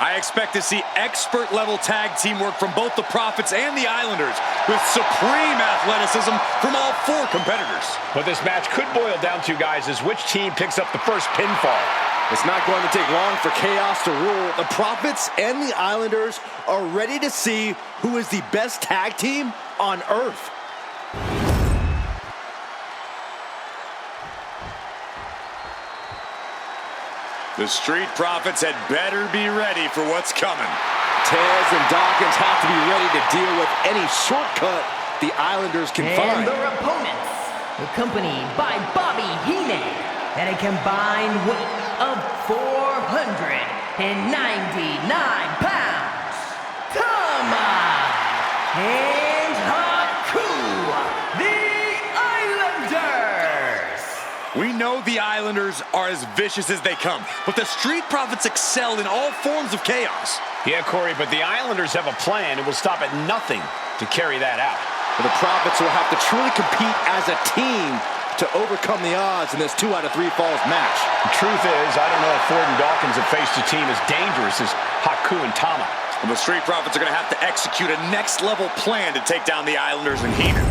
I expect to see expert-level tag teamwork from both the Profits and the Islanders, with supreme athleticism from all 4 competitors. What this match could boil down to, guys, is which team picks up the first pinfall. It's not going to take long for chaos to rule. The Profits and the Islanders are ready to see who is the best tag team on Earth. The Street Profits had better be ready for what's coming. Tez and Dawkins have to be ready to deal with any shortcut the Islanders can find. And their opponents, accompanied by Bobby Heenan, at a combined weight of 499 pounds, Tama and Haku, the Islanders. We know the Islanders are as vicious as they come, but the Street Profits excel in all forms of chaos. Yeah, Corey, but the Islanders have a plan and will stop at nothing to carry that out. But the Profits will have to truly compete as a team to overcome the odds in this 2 out of 3 falls match. The truth is, I don't know if Ford and Dawkins have faced a team as dangerous as Haku and Tama. And the Street Profits are going to have to execute a next-level plan to take down the Islanders and Heenan.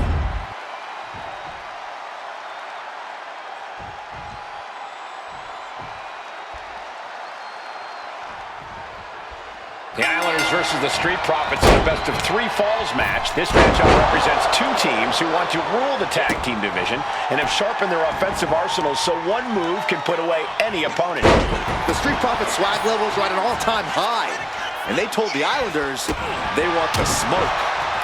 The Islanders versus the Street Profits in a best-of-3 falls match. This matchup represents 2 teams who want to rule the tag team division and have sharpened their offensive arsenals so one move can put away any opponent. The Street Profits swag levels are at an all-time high, and they told the Islanders they want the smoke.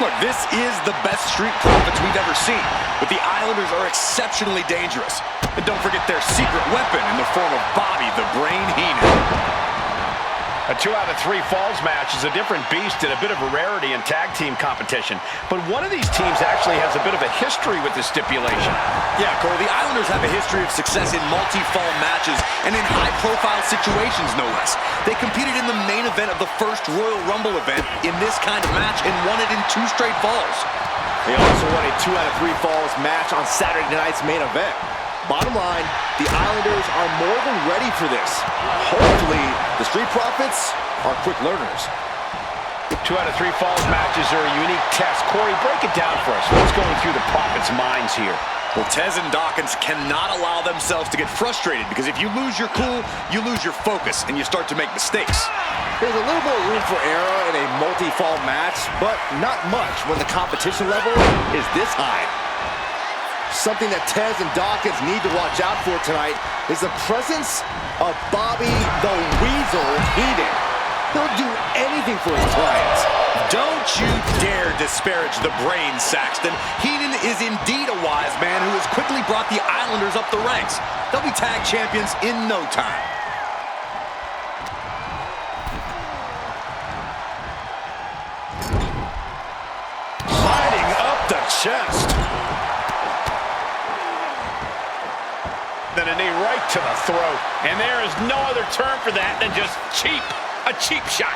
Look, this is the best Street Profits we've ever seen, but the Islanders are exceptionally dangerous. And don't forget their secret weapon in the form of Bobby the Brain Heenan. A 2 out of 3 falls match is a different beast and a bit of a rarity in tag team competition. But one of these teams actually has a bit of a history with this stipulation. Yeah, Cole, the Islanders have a history of success in multi-fall matches and in high-profile situations, no less. They competed in the main event of the first Royal Rumble event in this kind of match and won it in 2 straight falls. They also won a 2 out of 3 falls match on Saturday night's main event. Bottom line, the Islanders are more than ready for this. Hopefully, the Street Profits are quick learners. 2 out of 3 falls matches are a unique test. Corey, break it down for us. What's going through the Profits' minds here? Well, Tez and Dawkins cannot allow themselves to get frustrated because if you lose your cool, you lose your focus and you start to make mistakes. There's a little more room for error in a multi-fall match, but not much when the competition level is this high. Something that Tez and Dawkins need to watch out for tonight is the presence of Bobby the Weasel Heenan. He'll do anything for his clients. Don't you dare disparage the Brain, Saxton. Heenan is indeed a wise man who has quickly brought the Islanders up the ranks. They'll be tag champions in no time. Lighting up the chest. Then a knee right to the throat. And there is no other term for that than just cheap. A cheap shot.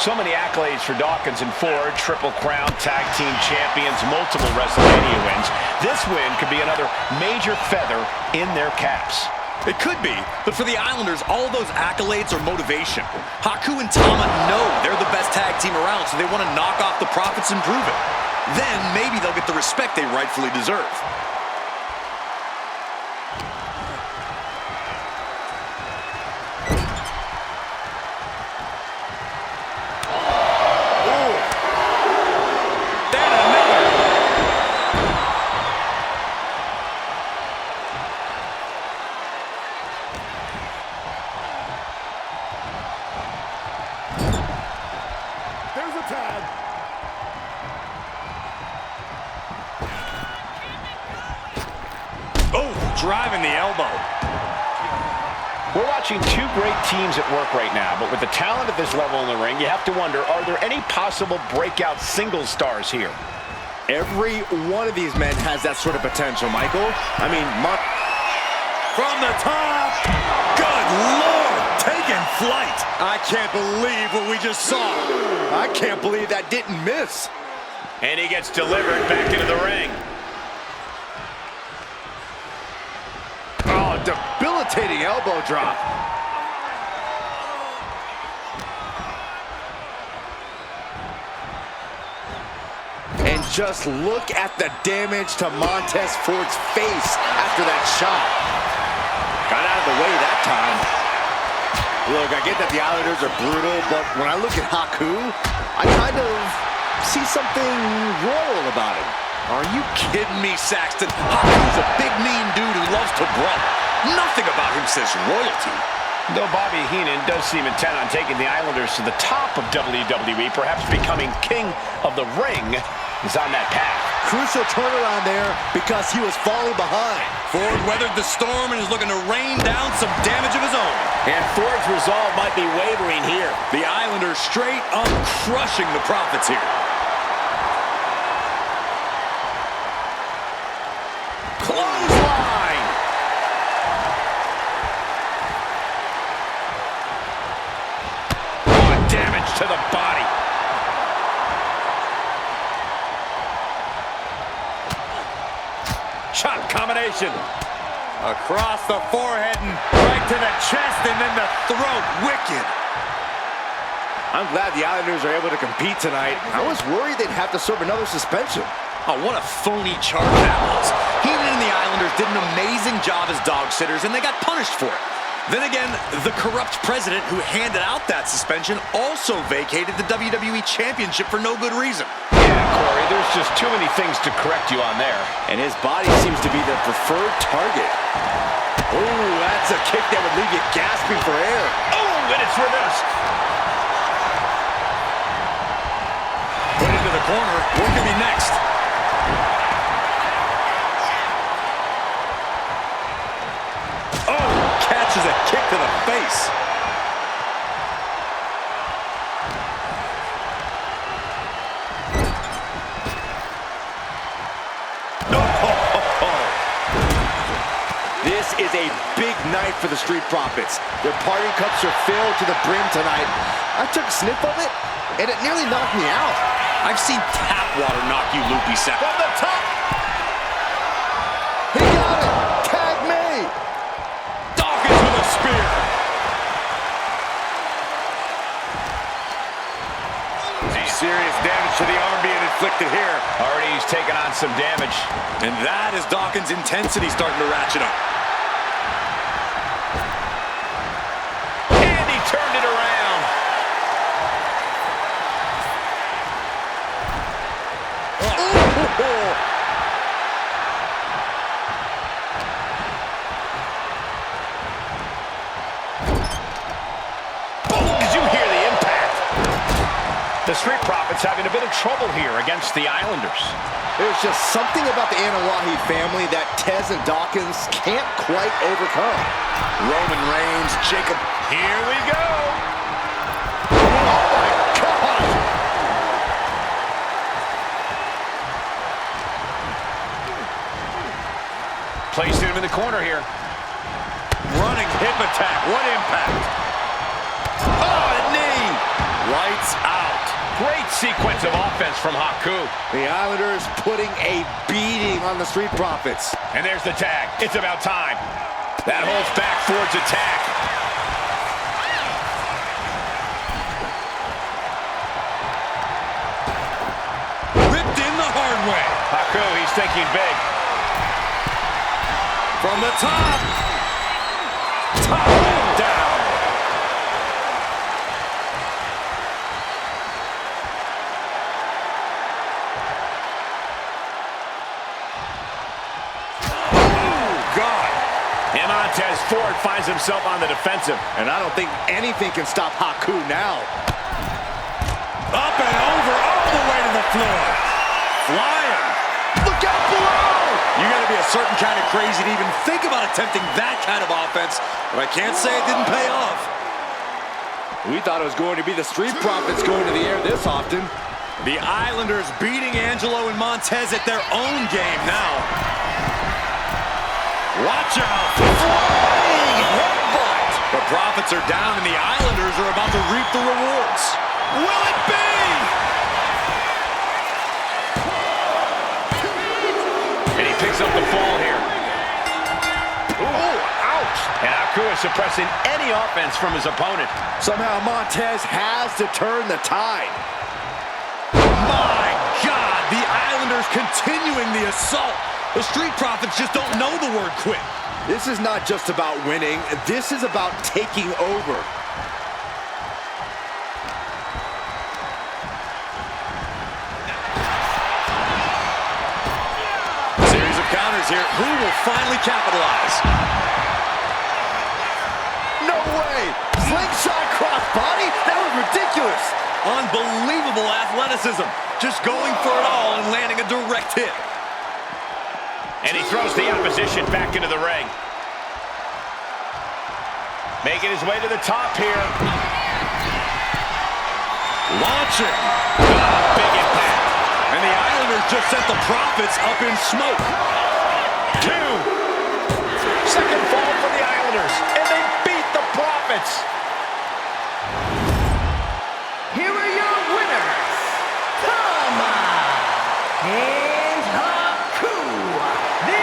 So many accolades for Dawkins and Ford. Triple Crown Tag Team Champions, multiple WrestleMania wins. This win could be another major feather in their caps. It could be, but for the Islanders, all of those accolades are motivation. Haku and Tama know they're the best tag team around, so they want to knock off the Profits and prove it. Then maybe they'll get the respect they rightfully deserve. Driving the elbow. We're watching two great teams at work right now, but with the talent at this level in the ring, you have to wonder, are there any possible breakout singles stars here? Every one of these men has that sort of potential, Michael. I mean, from the top. Good Lord, taking flight. I can't believe what we just saw. I can't believe that didn't miss. And he gets delivered back into the ring. Oh, debilitating elbow drop. And just look at the damage to Montez Ford's face after that shot. Got out of the way that time. Look, I get that the Islanders are brutal, but when I look at Haku, I kind of see something royal about him. Are you kidding me, Saxton? Haku's a big, mean dude who loves to brawl. Nothing about him says royalty. Though Bobby Heenan does seem intent on taking the Islanders to the top of WWE, perhaps becoming king of the ring, is on that path. Crucial turnaround there because he was falling behind. Ford weathered the storm and is looking to rain down some damage of his own. And Ford's resolve might be wavering here. The Islanders straight up crushing the Profits here. Clothesline! Oh, damage to the body. Shot combination. Across the forehead and right to the chest and then the throat. Wicked. I'm glad the Islanders are able to compete tonight. I was worried they'd have to serve another suspension. Oh, what a phony charge that was. Heenan and the Islanders did an amazing job as dog sitters, and they got punished for it. Then again, the corrupt president who handed out that suspension also vacated the WWE Championship for no good reason. Yeah, Corey, there's just too many things to correct you on there. And his body seems to be the preferred target. Oh, that's a kick that would leave you gasping for air. Oh, and it's reversed. Put into the corner. What could be next? Catches a kick to the face. This is a big night for the Street Profits. Their party cups are filled to the brim tonight. I took a sniff of it, and it nearly knocked me out. I've seen tap water knock you loopy, Seth. From the top. He got it. Tag me. Dawkins with a spear. Serious damage to the arm being inflicted here. Already he's taken on some damage. And that is Dawkins' intensity starting to ratchet up. And he turned it around. Did you hear the impact? The Street Profits having a bit of trouble here against the Islanders. There's just something about the Anawahi family that Tez and Dawkins can't quite overcome. Roman Reigns, Jacob. Here we go. Oh, my God. Placed him in the corner here. Running hip attack. What impact? Oh, a knee. Lights out. Great sequence of offense from Haku. The Islanders putting a beating on the Street Profits. And there's the tag. It's about time. That holds back Ford's attack. Ripped in the hard way. Haku, he's thinking big. From the top. Top and down. Montez Ford finds himself on the defensive. And I don't think anything can stop Haku now. Up and over, all the way to the floor. Flying. Look out below! You gotta be a certain kind of crazy to even think about attempting that kind of offense, but I can't say it didn't pay off. We thought it was going to be the Street Profits going to the air this often. The Islanders beating Angelo and Montez at their own game now. Watch out! Flying headbutt! The Profits are down and the Islanders are about to reap the rewards. Will it be? And he picks up the fall here. Ooh, ouch! And Haku is suppressing any offense from his opponent. Somehow Montez has to turn the tide. My God! The Islanders continuing the assault. The Street Profits just don't know the word quit. This is not just about winning. This is about taking over. Series of counters here. Who will finally capitalize? No way! Slingshot crossbody? That was ridiculous. Unbelievable athleticism. Just going for it all and landing a direct hit. And he throws the opposition back into the ring. Making his way to the top here. Launching. Big impact. And the Islanders just sent the Profits up in smoke. 2. Second fall for the Islanders. And they beat the Profits. Here are your winners. Tama and Haku, the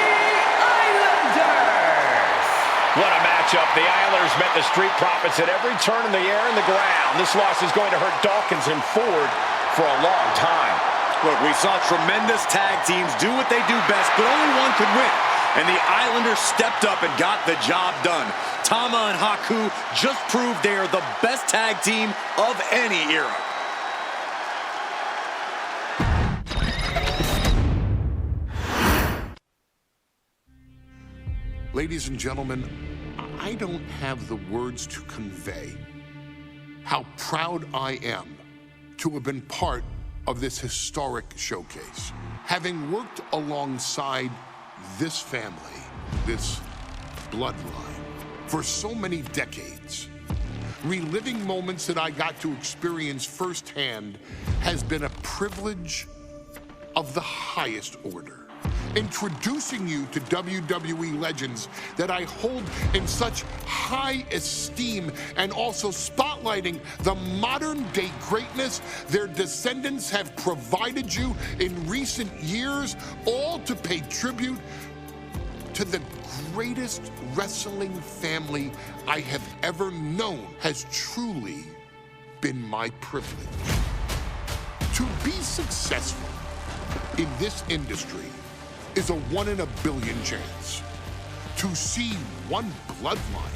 Islanders. What a matchup. The Islanders met the Street Profits at every turn in the air and the ground. This loss is going to hurt Dawkins and Ford for a long time. Look, we saw tremendous tag teams do what they do best, but only one could win. And the Islanders stepped up and got the job done. Tama and Haku just proved they are the best tag team of any era. Ladies and gentlemen, I don't have the words to convey how proud I am to have been part of this historic showcase. Having worked alongside this family, this bloodline, for so many decades, reliving moments that I got to experience firsthand has been a privilege of the highest order. Introducing you to WWE legends that I hold in such high esteem, and also spotlighting the modern day greatness their descendants have provided you in recent years, all to pay tribute to the greatest wrestling family I have ever known, has truly been my privilege. To be successful in this industry is a 1 in a billion chance. To see one bloodline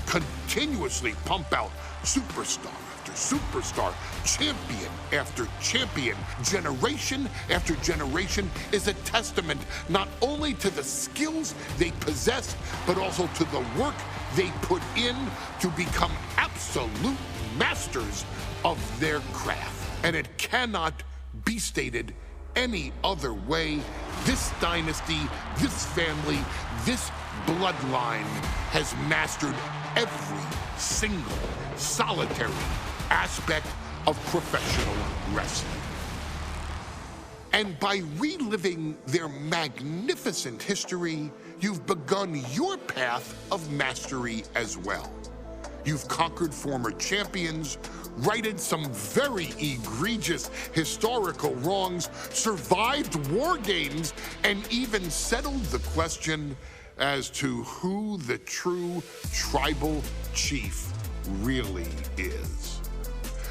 continuously pump out superstar after superstar, champion after champion, generation after generation, is a testament not only to the skills they possess, but also to the work they put in to become absolute masters of their craft. And it cannot be stated any other way. This dynasty, this family, this bloodline has mastered every single solitary aspect of professional wrestling. And by reliving their magnificent history, you've begun your path of mastery as well. You've conquered former champions, righted some very egregious historical wrongs, survived war games, and even settled the question as to who the true tribal chief really is.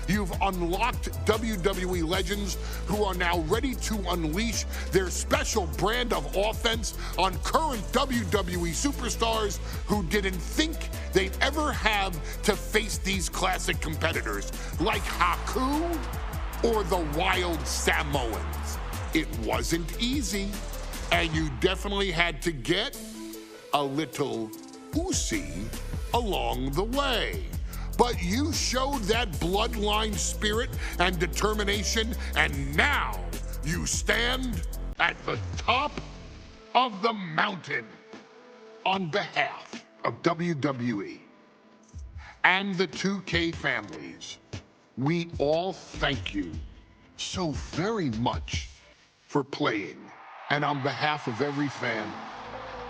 You've unlocked WWE legends who are now ready to unleash their special brand of offense on current WWE superstars who didn't think they'd ever have to face these classic competitors like Haku or the Wild Samoans. It wasn't easy, and you definitely had to get a little oozy along the way. But you showed that bloodline spirit and determination, and now you stand at the top of the mountain. On behalf of WWE and the 2K families, we all thank you so very much for playing. And on behalf of every fan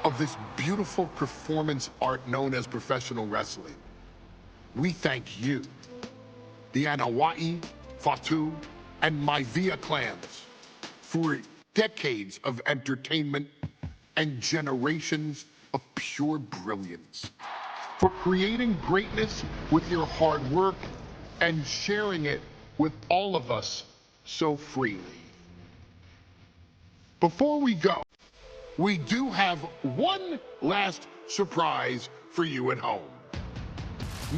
of this beautiful performance art known as professional wrestling, we thank you, the Anoa'i, Fatu, and Maivia clans, for decades of entertainment and generations of pure brilliance, for creating greatness with your hard work and sharing it with all of us so freely. Before we go, we do have one last surprise for you at home.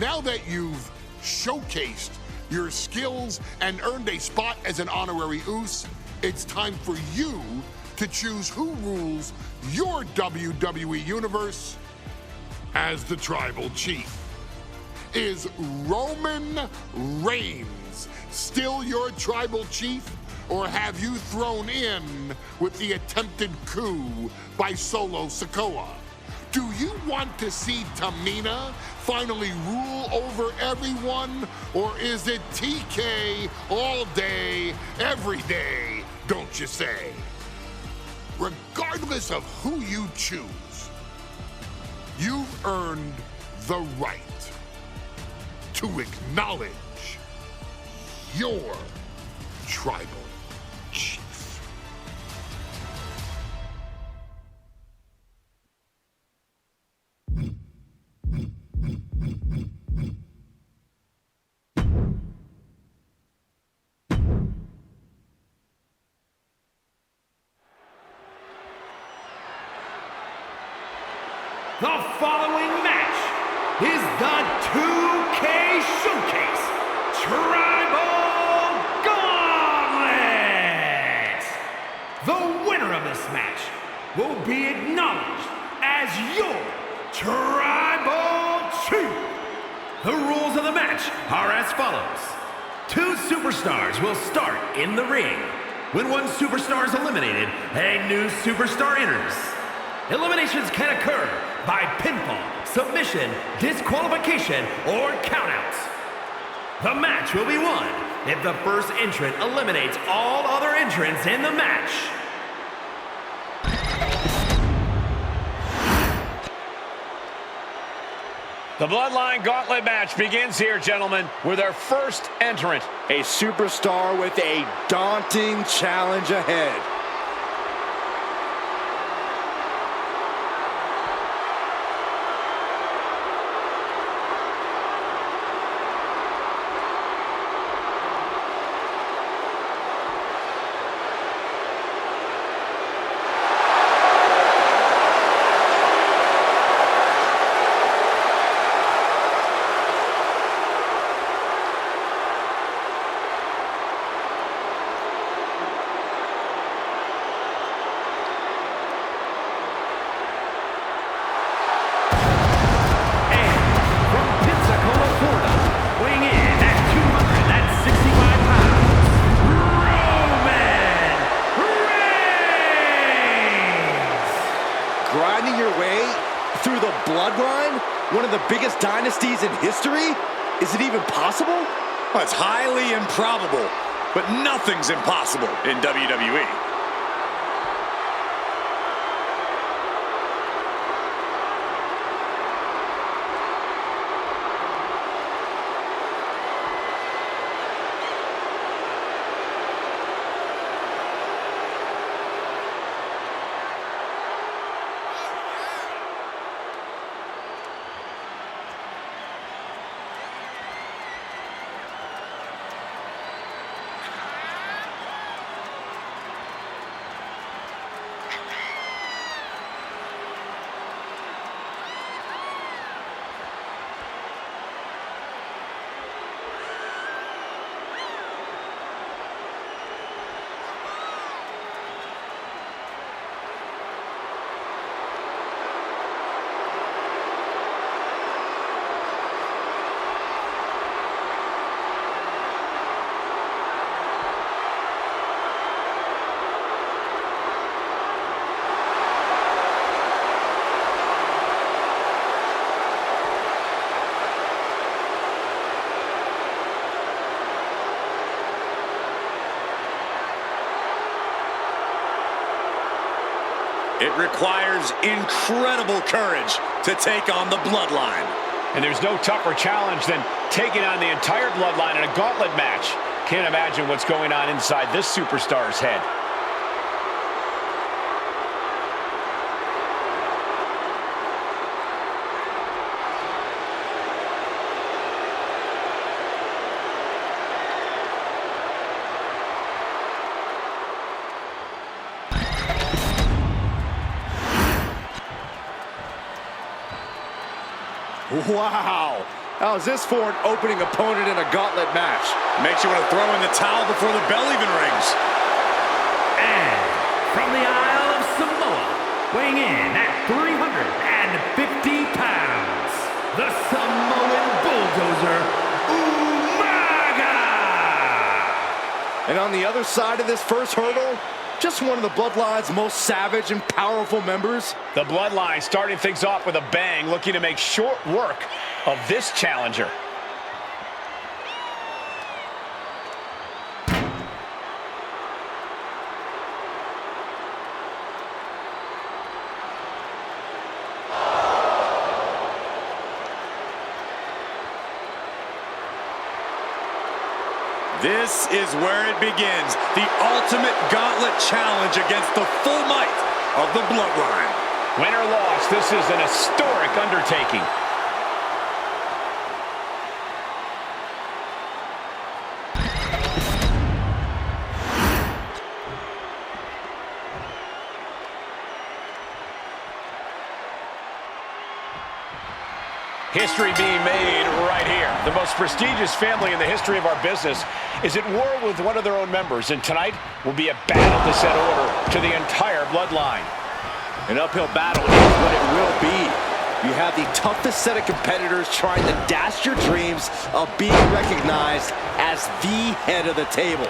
Now that you've showcased your skills and earned a spot as an honorary Uce, it's time for you to choose who rules your WWE universe as the tribal chief. Is Roman Reigns still your tribal chief, or have you thrown in with the attempted coup by Solo Sikoa? Do you want to see Tamina finally rule over everyone, or is it TK all day, every day, don't you say? Regardless of who you choose, you've earned the right to acknowledge your tribal chief. The following match is the 2K Showcase Tribal Gauntlet. The winner of this match will be acknowledged as your Tribal Chief. The rules of the match are as follows. 2 superstars will start in the ring. When one superstar is eliminated, a new superstar enters. Eliminations can occur by pinfall, submission, disqualification, or countouts. The match will be won if the first entrant eliminates all other entrants in the match. The Bloodline Gauntlet match begins here, gentlemen, with our first entrant. A superstar with a daunting challenge ahead. Grinding your way through the Bloodline, one of the biggest dynasties in history? Is it even possible? Well, it's highly improbable, but nothing's impossible in WWE. It requires incredible courage to take on the Bloodline. And there's no tougher challenge than taking on the entire Bloodline in a gauntlet match. Can't imagine what's going on inside this superstar's head. Wow. How's this for an opening opponent in a gauntlet match? Makes you want to throw in the towel before the bell even rings. And from the Isle of Samoa, weighing in at 350 pounds, the Samoan Bulldozer, Umaga! And on the other side of this first hurdle, just one of the Bloodline's most savage and powerful members. The Bloodline starting things off with a bang, looking to make short work of this challenger. This is where it begins. The ultimate gauntlet challenge against the full might of the Bloodline. Win or loss, this is an historic undertaking. History being made right here. The most prestigious family in the history of our business is at war with one of their own members, and tonight will be a battle to set order to the entire Bloodline. An uphill battle is what it will be. You have the toughest set of competitors trying to dash your dreams of being recognized as the head of the table.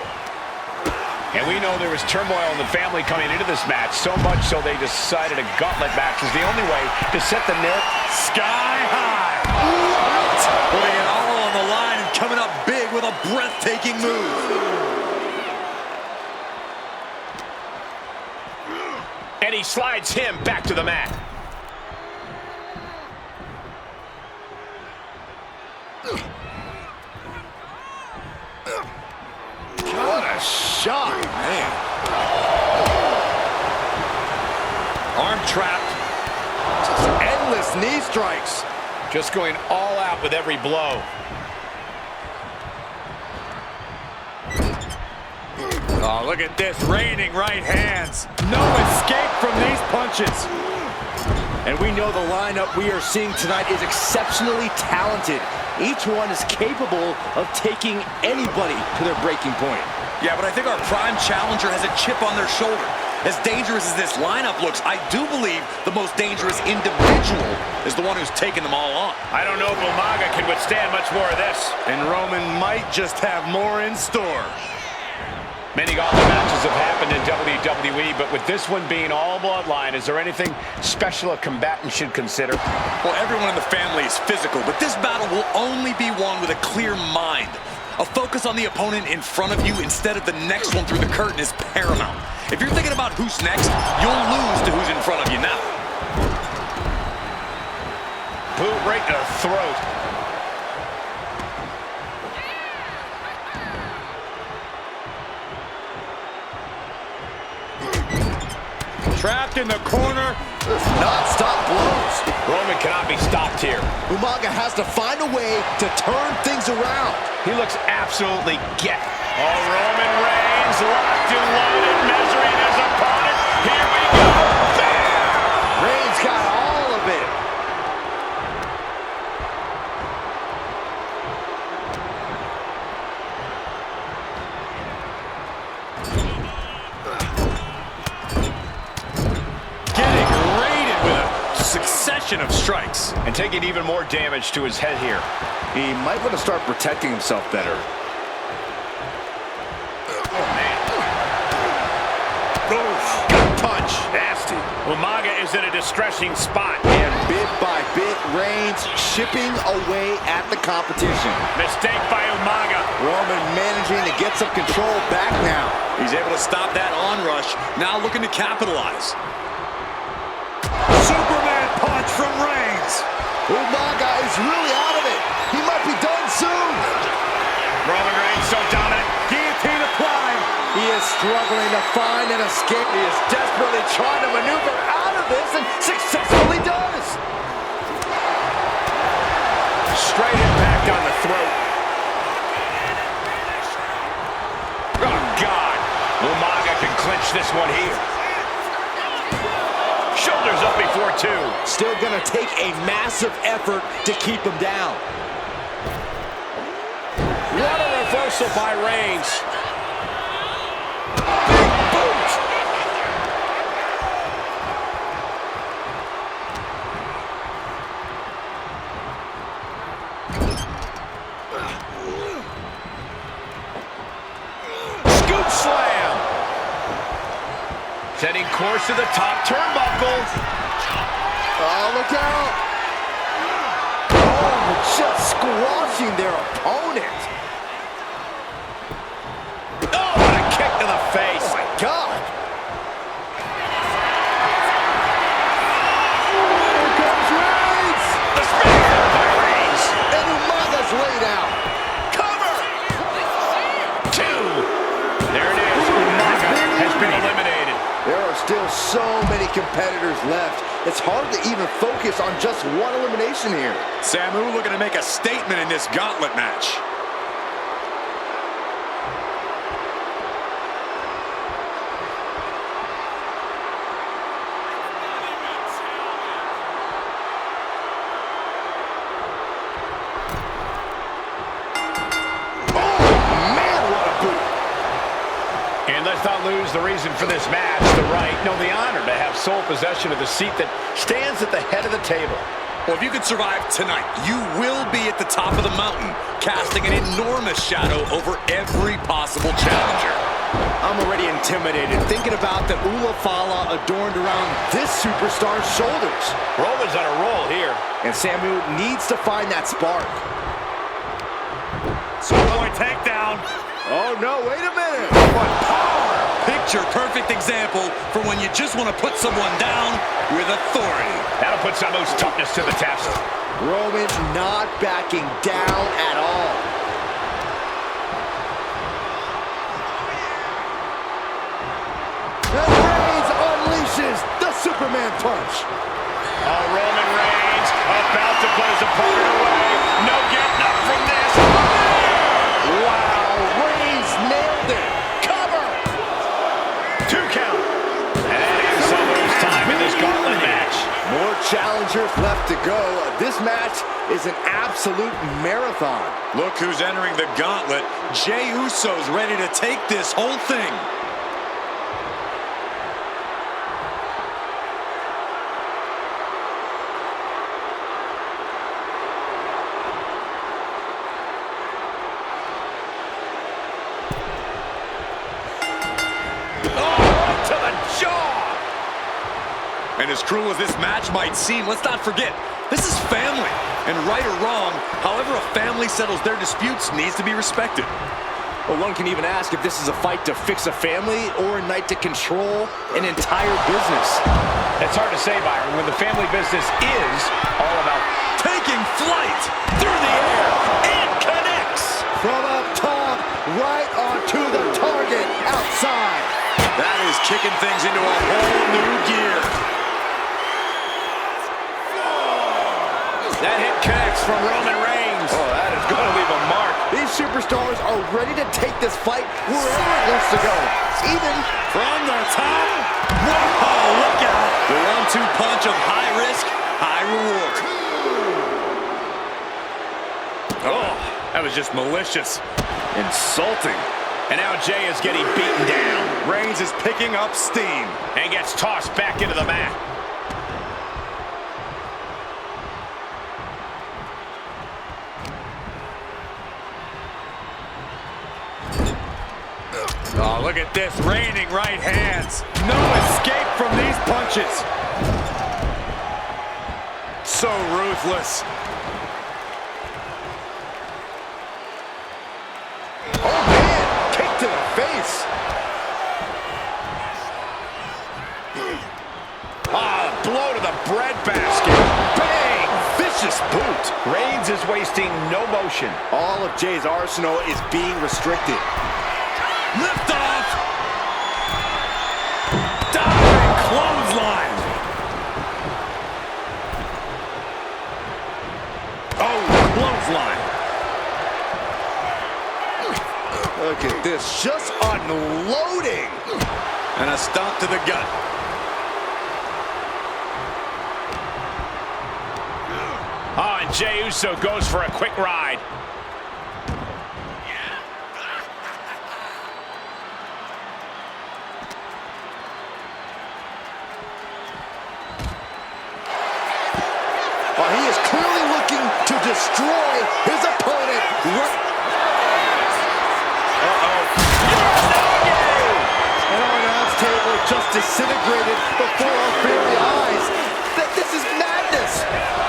And we know there was turmoil in the family coming into this match, so much so they decided a gauntlet match is the only way to set the net sky high. Putting it all on the line and coming up big with a breathtaking move. And he slides him back to the mat. What a shot, man. Arm trapped. Just endless knee strikes. Just going all out with every blow. Oh, look at this, raining right hands. No escape from these punches. And we know the lineup we are seeing tonight is exceptionally talented. Each one is capable of taking anybody to their breaking point. Yeah, but I think our prime challenger has a chip on their shoulder. As dangerous as this lineup looks, I do believe the most dangerous individual is the one who's taking them all on. I don't know if Umaga can withstand much more of this. And Roman might just have more in store. Many gauntlet matches have happened in WWE, but with this one being all Bloodline, is there anything special a combatant should consider? Well, everyone in the family is physical, but this battle will only be won with a clear mind. A focus on the opponent in front of you instead of the next one through the curtain is paramount. If you're thinking about who's next, you'll lose to who's in front of you now. Boot right to the throat. Trapped in the corner. Non-stop blows. Roman cannot be stopped here. Umaga has to find a way to turn things around. He looks absolutely get. Oh, Roman Reigns locked and loaded, measuring his opponent. Here we go. Bam! Reigns got all of it. Succession of strikes. And taking even more damage to his head here. He might want to start protecting himself better. Oh, man. Oof. Good punch. Nasty. Umaga is in a distressing spot. And bit by bit, Reigns chipping away at the competition. Mistake by Umaga. Roman managing to get some control back now. He's able to stop that onrush. Now looking to capitalize. Superman punch from Reigns. Umaga is really out of it. He might be done soon. Roman Reigns so dominant. Guillotine applied. He is struggling to find an escape. He is desperately trying to maneuver out of this and successfully does. Straight impact on the throat. Oh, God. Umaga can clinch this one here. Shoulders up before two. Still gonna take a massive effort to keep him down. What a reversal by Reigns. Big boot. Scoop slam. Setting course to the top turnbuckle. Oh, look out. Oh, just squashing their opponent. Oh, what a kick to the face. Oh, my God. Here comes Reigns. The spear by Reigns. And Umaga's laid out. Cover. Two. There it is. Umaga has been eliminated. There are still so many competitors left. It's hard to even focus on just one elimination here. Samu looking to make a statement in this gauntlet match. Let's not lose the reason for this match, the right, no, the honor to have sole possession of the seat that stands at the head of the table. Well, if you can survive tonight, you will be at the top of the mountain, casting an enormous shadow over every possible challenger. I'm already intimidated thinking about the Ulafala adorned around this superstar's shoulders. Roman's on a roll here. And Samu needs to find that spark. Superboy takedown. Oh, no, wait a minute. What power! Picture perfect example for when you just want to put someone down with authority. That'll put Samu's toughness to the test. Roman not backing down at all. And Reigns unleashes the Superman punch. Oh, Roman Reigns about to put his opponent away. No getting up from this. Wow. Nailed it. Cover. 2 count. And that ends Samu's time in this gauntlet match. More challengers left to go. This match is an absolute marathon. Look who's entering the gauntlet. Jey Uso's ready to take this whole thing. And as cruel as this match might seem, let's not forget, this is family. And right or wrong, however a family settles their disputes needs to be respected. Well, one can even ask if this is a fight to fix a family or a night to control an entire business. It's hard to say, Byron, when the family business is all about taking flight through the air and connects. From up top, right onto the target outside. That is kicking things into a whole new gear. That hit connects from Roman Reigns. Oh, that is going to leave a mark. These superstars are ready to take this fight wherever it wants to go. Even from the top. Whoa, look out. The 1-2 punch of high risk, high reward. Oh, that was just malicious. Insulting. And now Jey is getting beaten down. Reigns is picking up steam. And gets tossed back into the mat. Oh, look at this, raining right hands. No escape from these punches. So ruthless. Oh, man, kick to the face. Ah, blow to the breadbasket. Bang! Vicious boot. Reigns is wasting no motion. All of Jay's arsenal is being restricted. Lift off. Diving clothesline. Oh, clothesline. Look at this, just unloading. And a stomp to the gut. Oh, and Jey Uso goes for a quick ride. Well, he is clearly looking to destroy his opponent. And our announce table just disintegrated before our very eyes. This is madness.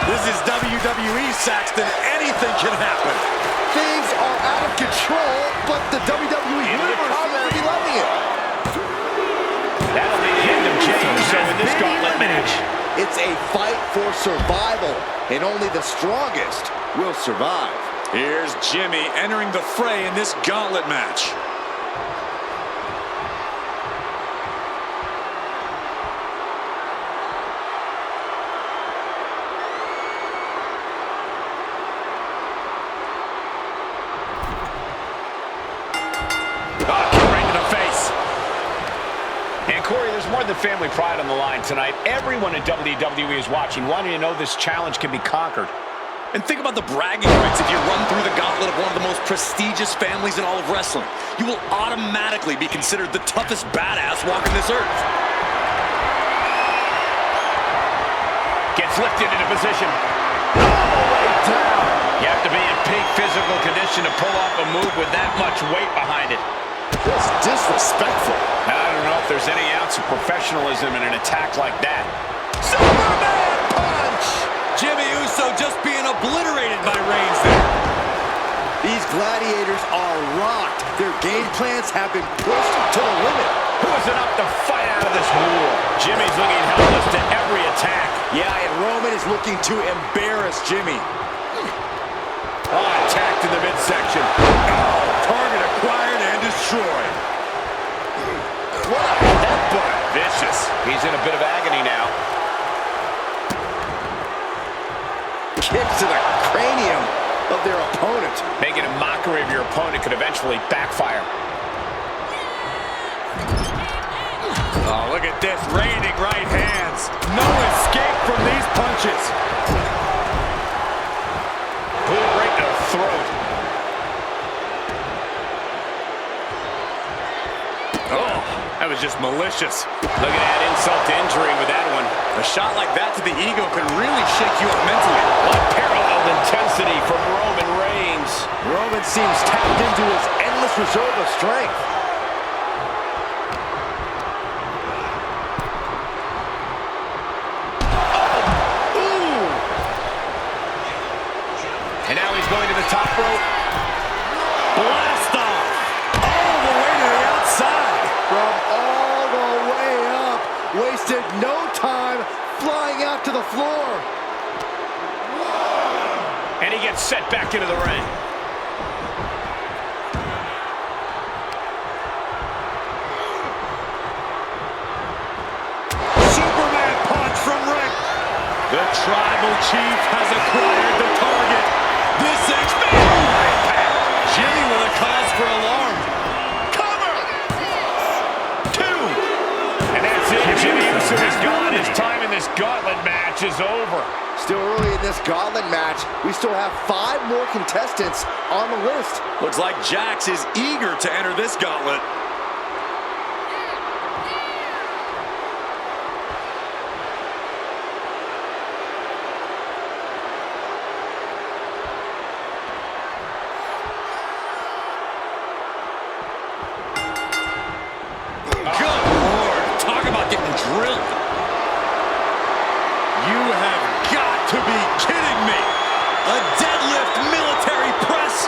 This is WWE, Saxton. Anything can happen. Things are out of control, but the WWE Universe seems to be loving it. That'll be the end of Jey Uso in this gauntlet match. It's a fight for survival, and only the strongest will survive. Here's Jimmy entering the fray in this gauntlet match. Corey, there's more than family pride on the line tonight. Everyone in WWE is watching, wanting to know this challenge can be conquered. And think about the bragging rights if you run through the gauntlet of one of the most prestigious families in all of wrestling. You will automatically be considered the toughest badass walking this earth. Gets lifted into position. All the way down. You have to be in peak physical condition to pull off a move with that much weight behind it. That's disrespectful. I don't know if there's any ounce of professionalism in an attack like that. Superman punch! Jimmy Uso just being obliterated by Reigns there. These gladiators are rocked. Their game plans have been pushed to the limit. Who is enough to fight out of this war? Jimmy's looking helpless to every attack. Yeah, and Roman is looking to embarrass Jimmy. Oh, attacked in the midsection. Oh, target acquired and destroyed. What a headbutt. Vicious. He's in a bit of agony now. Kicks to the cranium of their opponent. Making a mockery of your opponent could eventually backfire. Oh, look at this. Raining right hands. No escape from these punches. Boot right to the throat. Oh, that was just malicious. Look at that insult to injury with that one. A shot like that to the ego can really shake you up mentally. Unparalleled intensity from Roman Reigns. Roman seems tapped into his endless reserve of strength. And now he's going to the top rope. Blast off. All the way to the outside. From all the way up. Wasted no time flying out to the floor. And he gets set back into the ring. Superman punch from Rick. The Tribal Chief has acquired the target. This impact. Jimmy with a cause for alarm. Cover. 2. And that's it. Jimmy Uso is gone. His time in this gauntlet match is over. Still early in this gauntlet match. We still have 5 more contestants on the list. Looks like Jax is eager to enter this gauntlet. To be kidding me. A deadlift military press.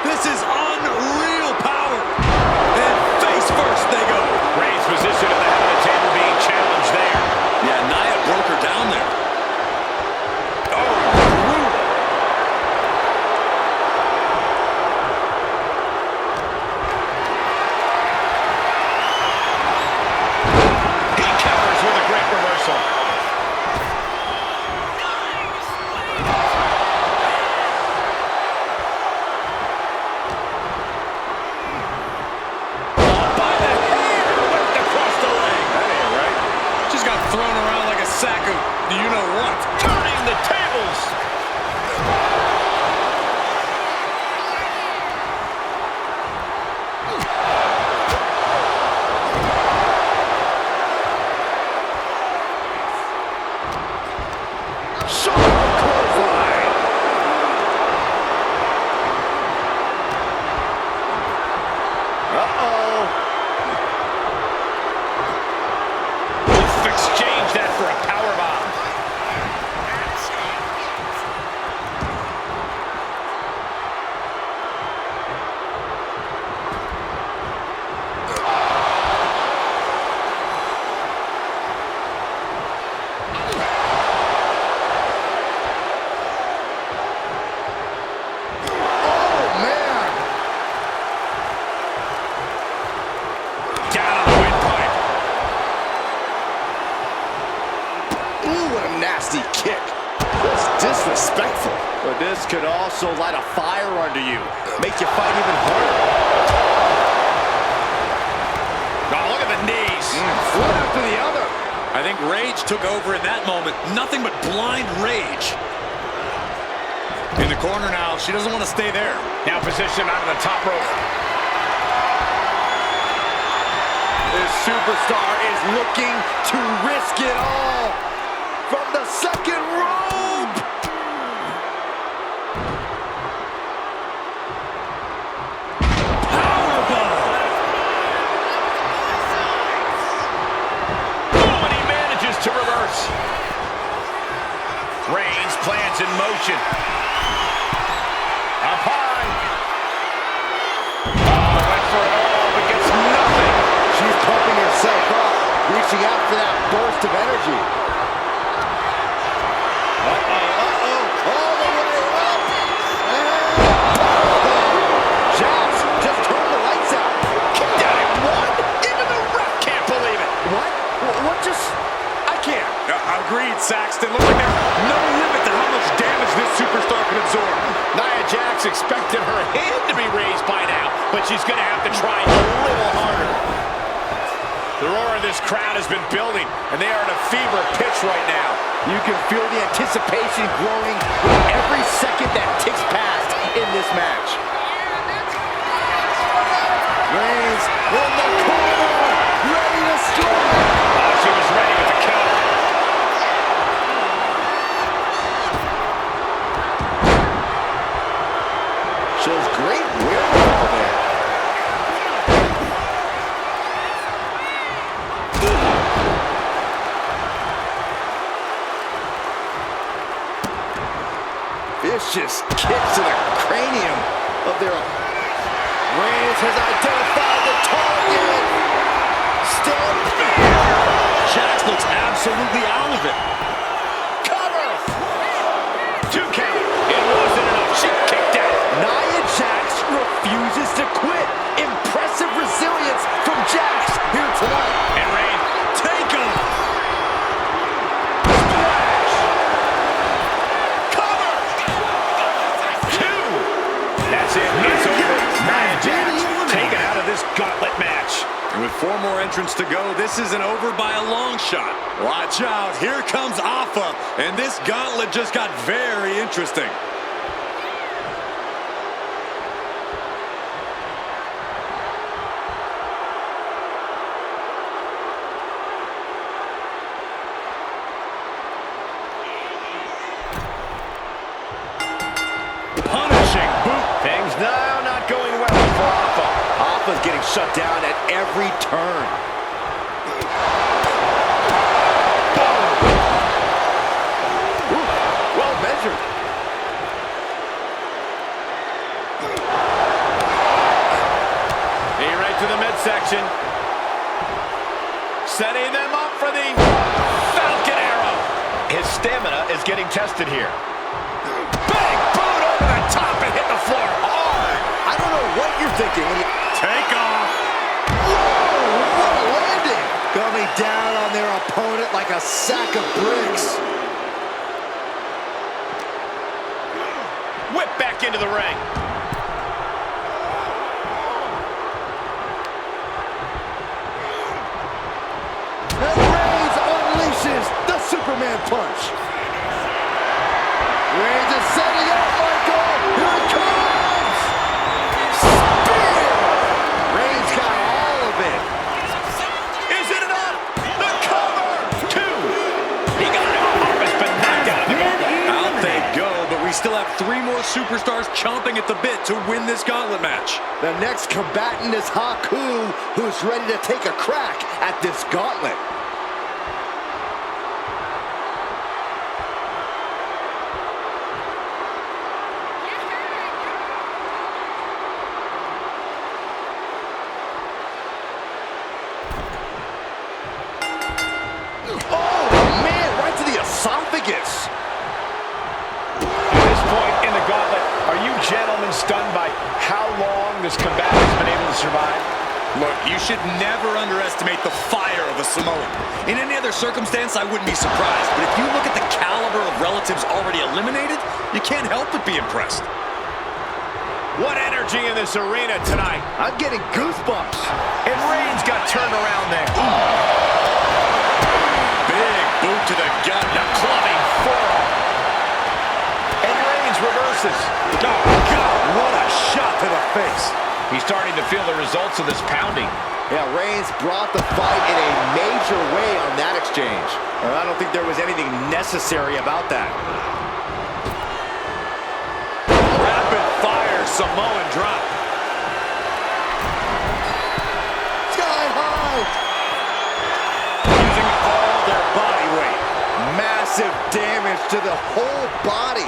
This is unreal power. And face first they go. Reigns' position at the head of the table being challenged there. Yeah, Nia sack of you-know-what. Turning the tables. Nasty kick. That's disrespectful. But this could also light a fire under you. Make you fight even harder. Oh, look at the knees. One after the other. I think rage took over in that moment. Nothing but blind rage. In the corner now. She doesn't want to stay there. Now positioned out of the top rope. This superstar is looking to risk it all. From the second rope! Powerbomb! Oh, and he manages to reverse. Reigns plans in motion. Up high. Oh, went for it all, but gets nothing. She's pumping herself up, reaching out for that burst of energy. Agreed, Saxton. Looks like there's no limit to how much damage this superstar can absorb. Nia Jax expected her hand to be raised by now, but she's going to have to try a little harder. The roar of this crowd has been building, and they are in a fever pitch right now. You can feel the anticipation growing with every second that ticks past in this match. Reigns in the corner, ready to strike. Oh, she was ready with the counter. Shows great wherewithal there. Vicious kicks to the cranium of their... Reigns has identified the target. Stand back. Jax looks absolutely out of it. Cover. 2 count. It wasn't enough. She kicked out. Nia Jax refuses to quit. Impressive resilience from Jax here tonight. And Reigns, take him. Splash. Cover. 2. That's it. It's over. Nia Jax taken out of this gauntlet match. And with 4 more entrants to go, this isn't over by a long shot. Watch out. Here comes Alpha. And this gauntlet just got very interesting. Punishing boot. Things now not going well for Alpha. Alpha's getting shut down at every turn. Ooh, well measured. He right to the midsection. Setting them up for the Falcon Arrow. His stamina is getting tested here. Big boot over the top and hit the floor hard. I don't know what you're thinking when you... Take off. Whoa, what a landing. Coming down on their opponent like a sack of bricks. Whip back into the ring. And Reigns unleashes the Super Superman punch. Reigns is setting up, Michael. Here it comes. Spear. Reigns got all of it. Is it enough? The cover. 2. He got it. Harvest been knocked out. Out they go, but we still have 3 more superstars chomping at the bit to win this gauntlet match. The next combatant is Haku, who's ready to take a crack at this gauntlet. Esophagus. At this point in the gauntlet, are you gentlemen stunned by how long this combatant has been able to survive? Look, you should never underestimate the fire of a Samoan. In any other circumstance, I wouldn't be surprised. But if you look at the caliber of relatives already eliminated, you can't help but be impressed. What energy in this arena tonight. I'm getting goosebumps. And Reigns got turned around there. Big boot to the gut, and a clubbing forearm. And Reigns reverses. Oh, God, what a shot to the face. He's starting to feel the results of this pounding. Yeah, Reigns brought the fight in a major way on that exchange. I don't think there was anything necessary about that. Rapid fire Samoan drop. Sky high. Using all their body weight. Massive damage to the whole body.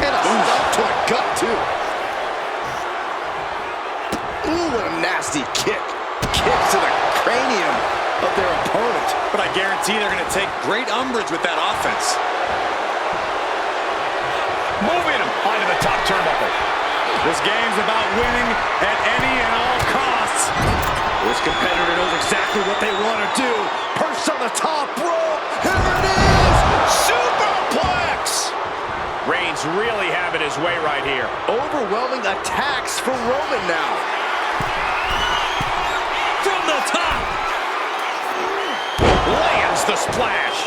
And a stop to the gut, too. Ooh, what a nasty kick. Kick to the cranium of their opponent. But I guarantee they're going to take great umbrage with that offense. Moving him onto the top turnbuckle. This game's about winning at any and all costs. This competitor knows exactly what they want to do. Perched on the top rope. Here it is! Superplex! Reigns really having his way right here. Overwhelming attacks for Roman now. From the top. Lands the splash.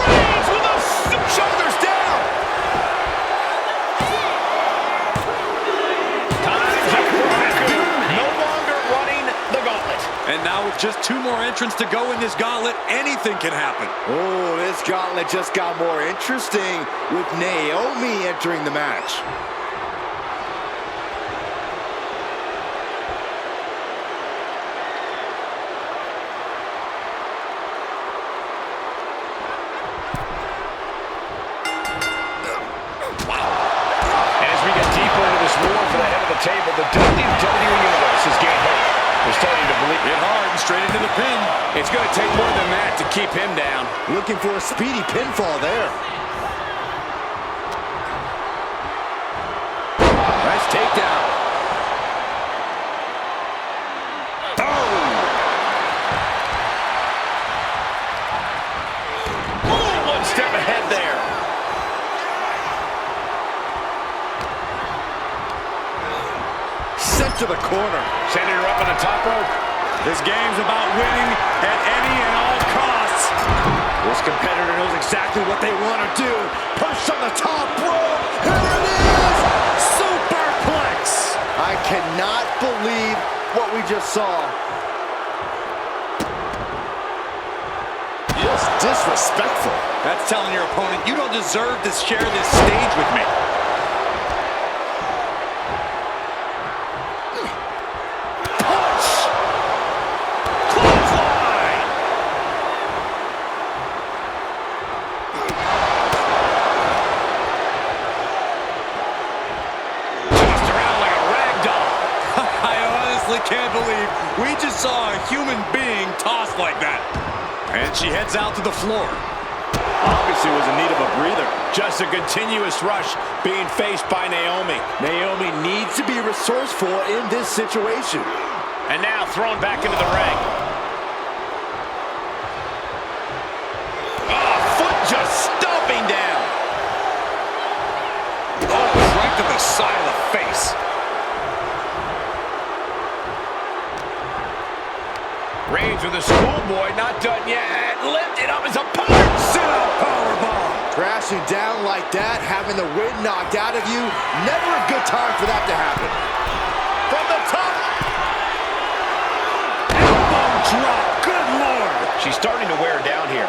Reigns with the shoulders down. No longer running the gauntlet. And now with just 2 more entrants to go in this gauntlet, anything can happen. Oh, this gauntlet just got more interesting with Naomi entering the match. Table, the WWE Universe is getting hurt. They're starting to believe it hard and straight into the pin. It's going to take more than that to keep him down. Looking for a speedy pinfall there. Nice takedown. Oh! One step ahead there. Sent to the corner. Sending her up on the top rope. This game's about winning at any and all costs. This competitor knows exactly what they want to do. Perched on the top rope. Here it is! Superplex! I cannot believe what we just saw. Just disrespectful. That's telling your opponent, you don't deserve to share this stage with me. Can't believe we just saw a human being tossed like that. And she heads out to the floor. Obviously was in need of a breather. Just a continuous rush being faced by Naomi. Naomi needs to be resourceful in this situation. And now thrown back into the ring. Oh, foot just stomping down. Oh, right to the side of the to the schoolboy, not done yet. Lifted up his opponent. Sit-up powerbomb. Crashing down like that, having the wind knocked out of you, never a good time for that to happen. From the top. Elbow drop. Good Lord. She's starting to wear down here.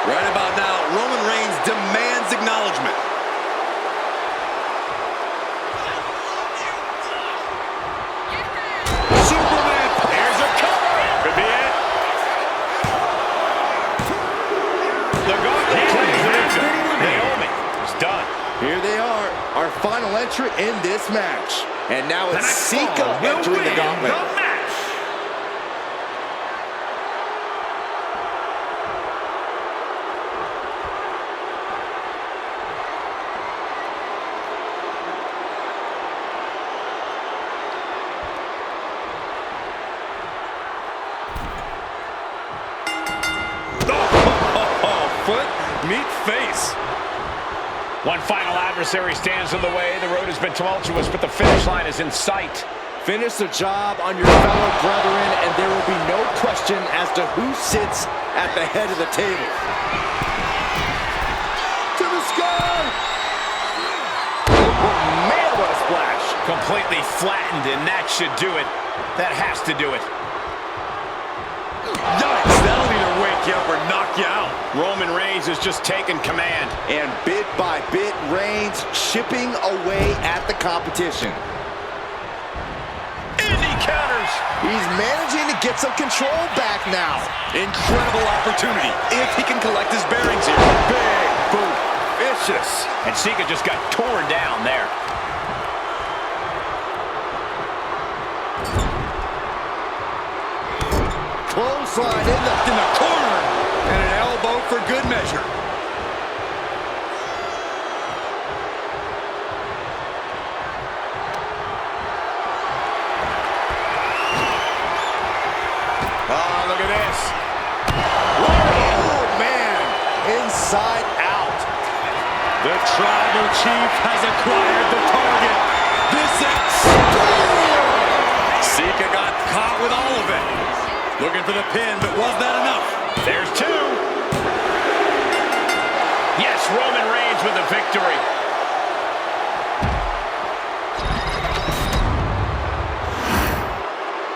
Right about now, Roman Reigns demands acknowledgement. Superman. Here's a cover. Could be it. The gauntlet claims the victor. Naomi is done. Here they are, our final entrant in this match. And now it's Sika entering the gauntlet. Foot, meet face. One final adversary stands in the way. The road has been tumultuous, but the finish line is in sight. Finish the job on your fellow brethren, and there will be no question as to who sits at the head of the table. To the sky! Oh, man, what a splash. Completely flattened, and that should do it. That has to do it. Yikes, that'll either wake you up or knock you out. Roman Reigns has just taken command. And bit by bit, Reigns chipping away at the competition. And he counters. He's managing to get some control back now. Incredible opportunity if he can collect his bearings here. Big boot. Vicious. And Sika just got torn down there. Clothesline in the corner. And an elbow for good measure. Oh, look at this. Oh, man. Inside out. The tribal chief has acquired the target. This is... Sika got caught with all of it. Looking for the pin, but was that enough? There's two. Yes, Roman Reigns with the victory.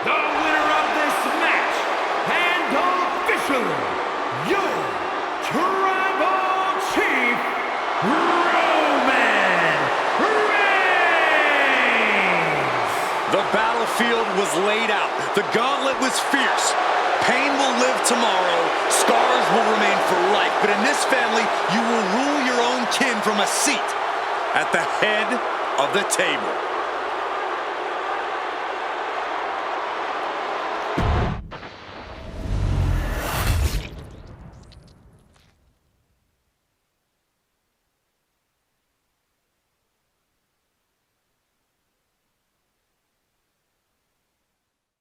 The winner of this match, and officially, your tribal chief, Roman Reigns. The battlefield was laid out. The gauntlet was fierce. Pain will live tomorrow. Scars will remain for life. But in this family, you will rule your own kin from a seat at the head of the table.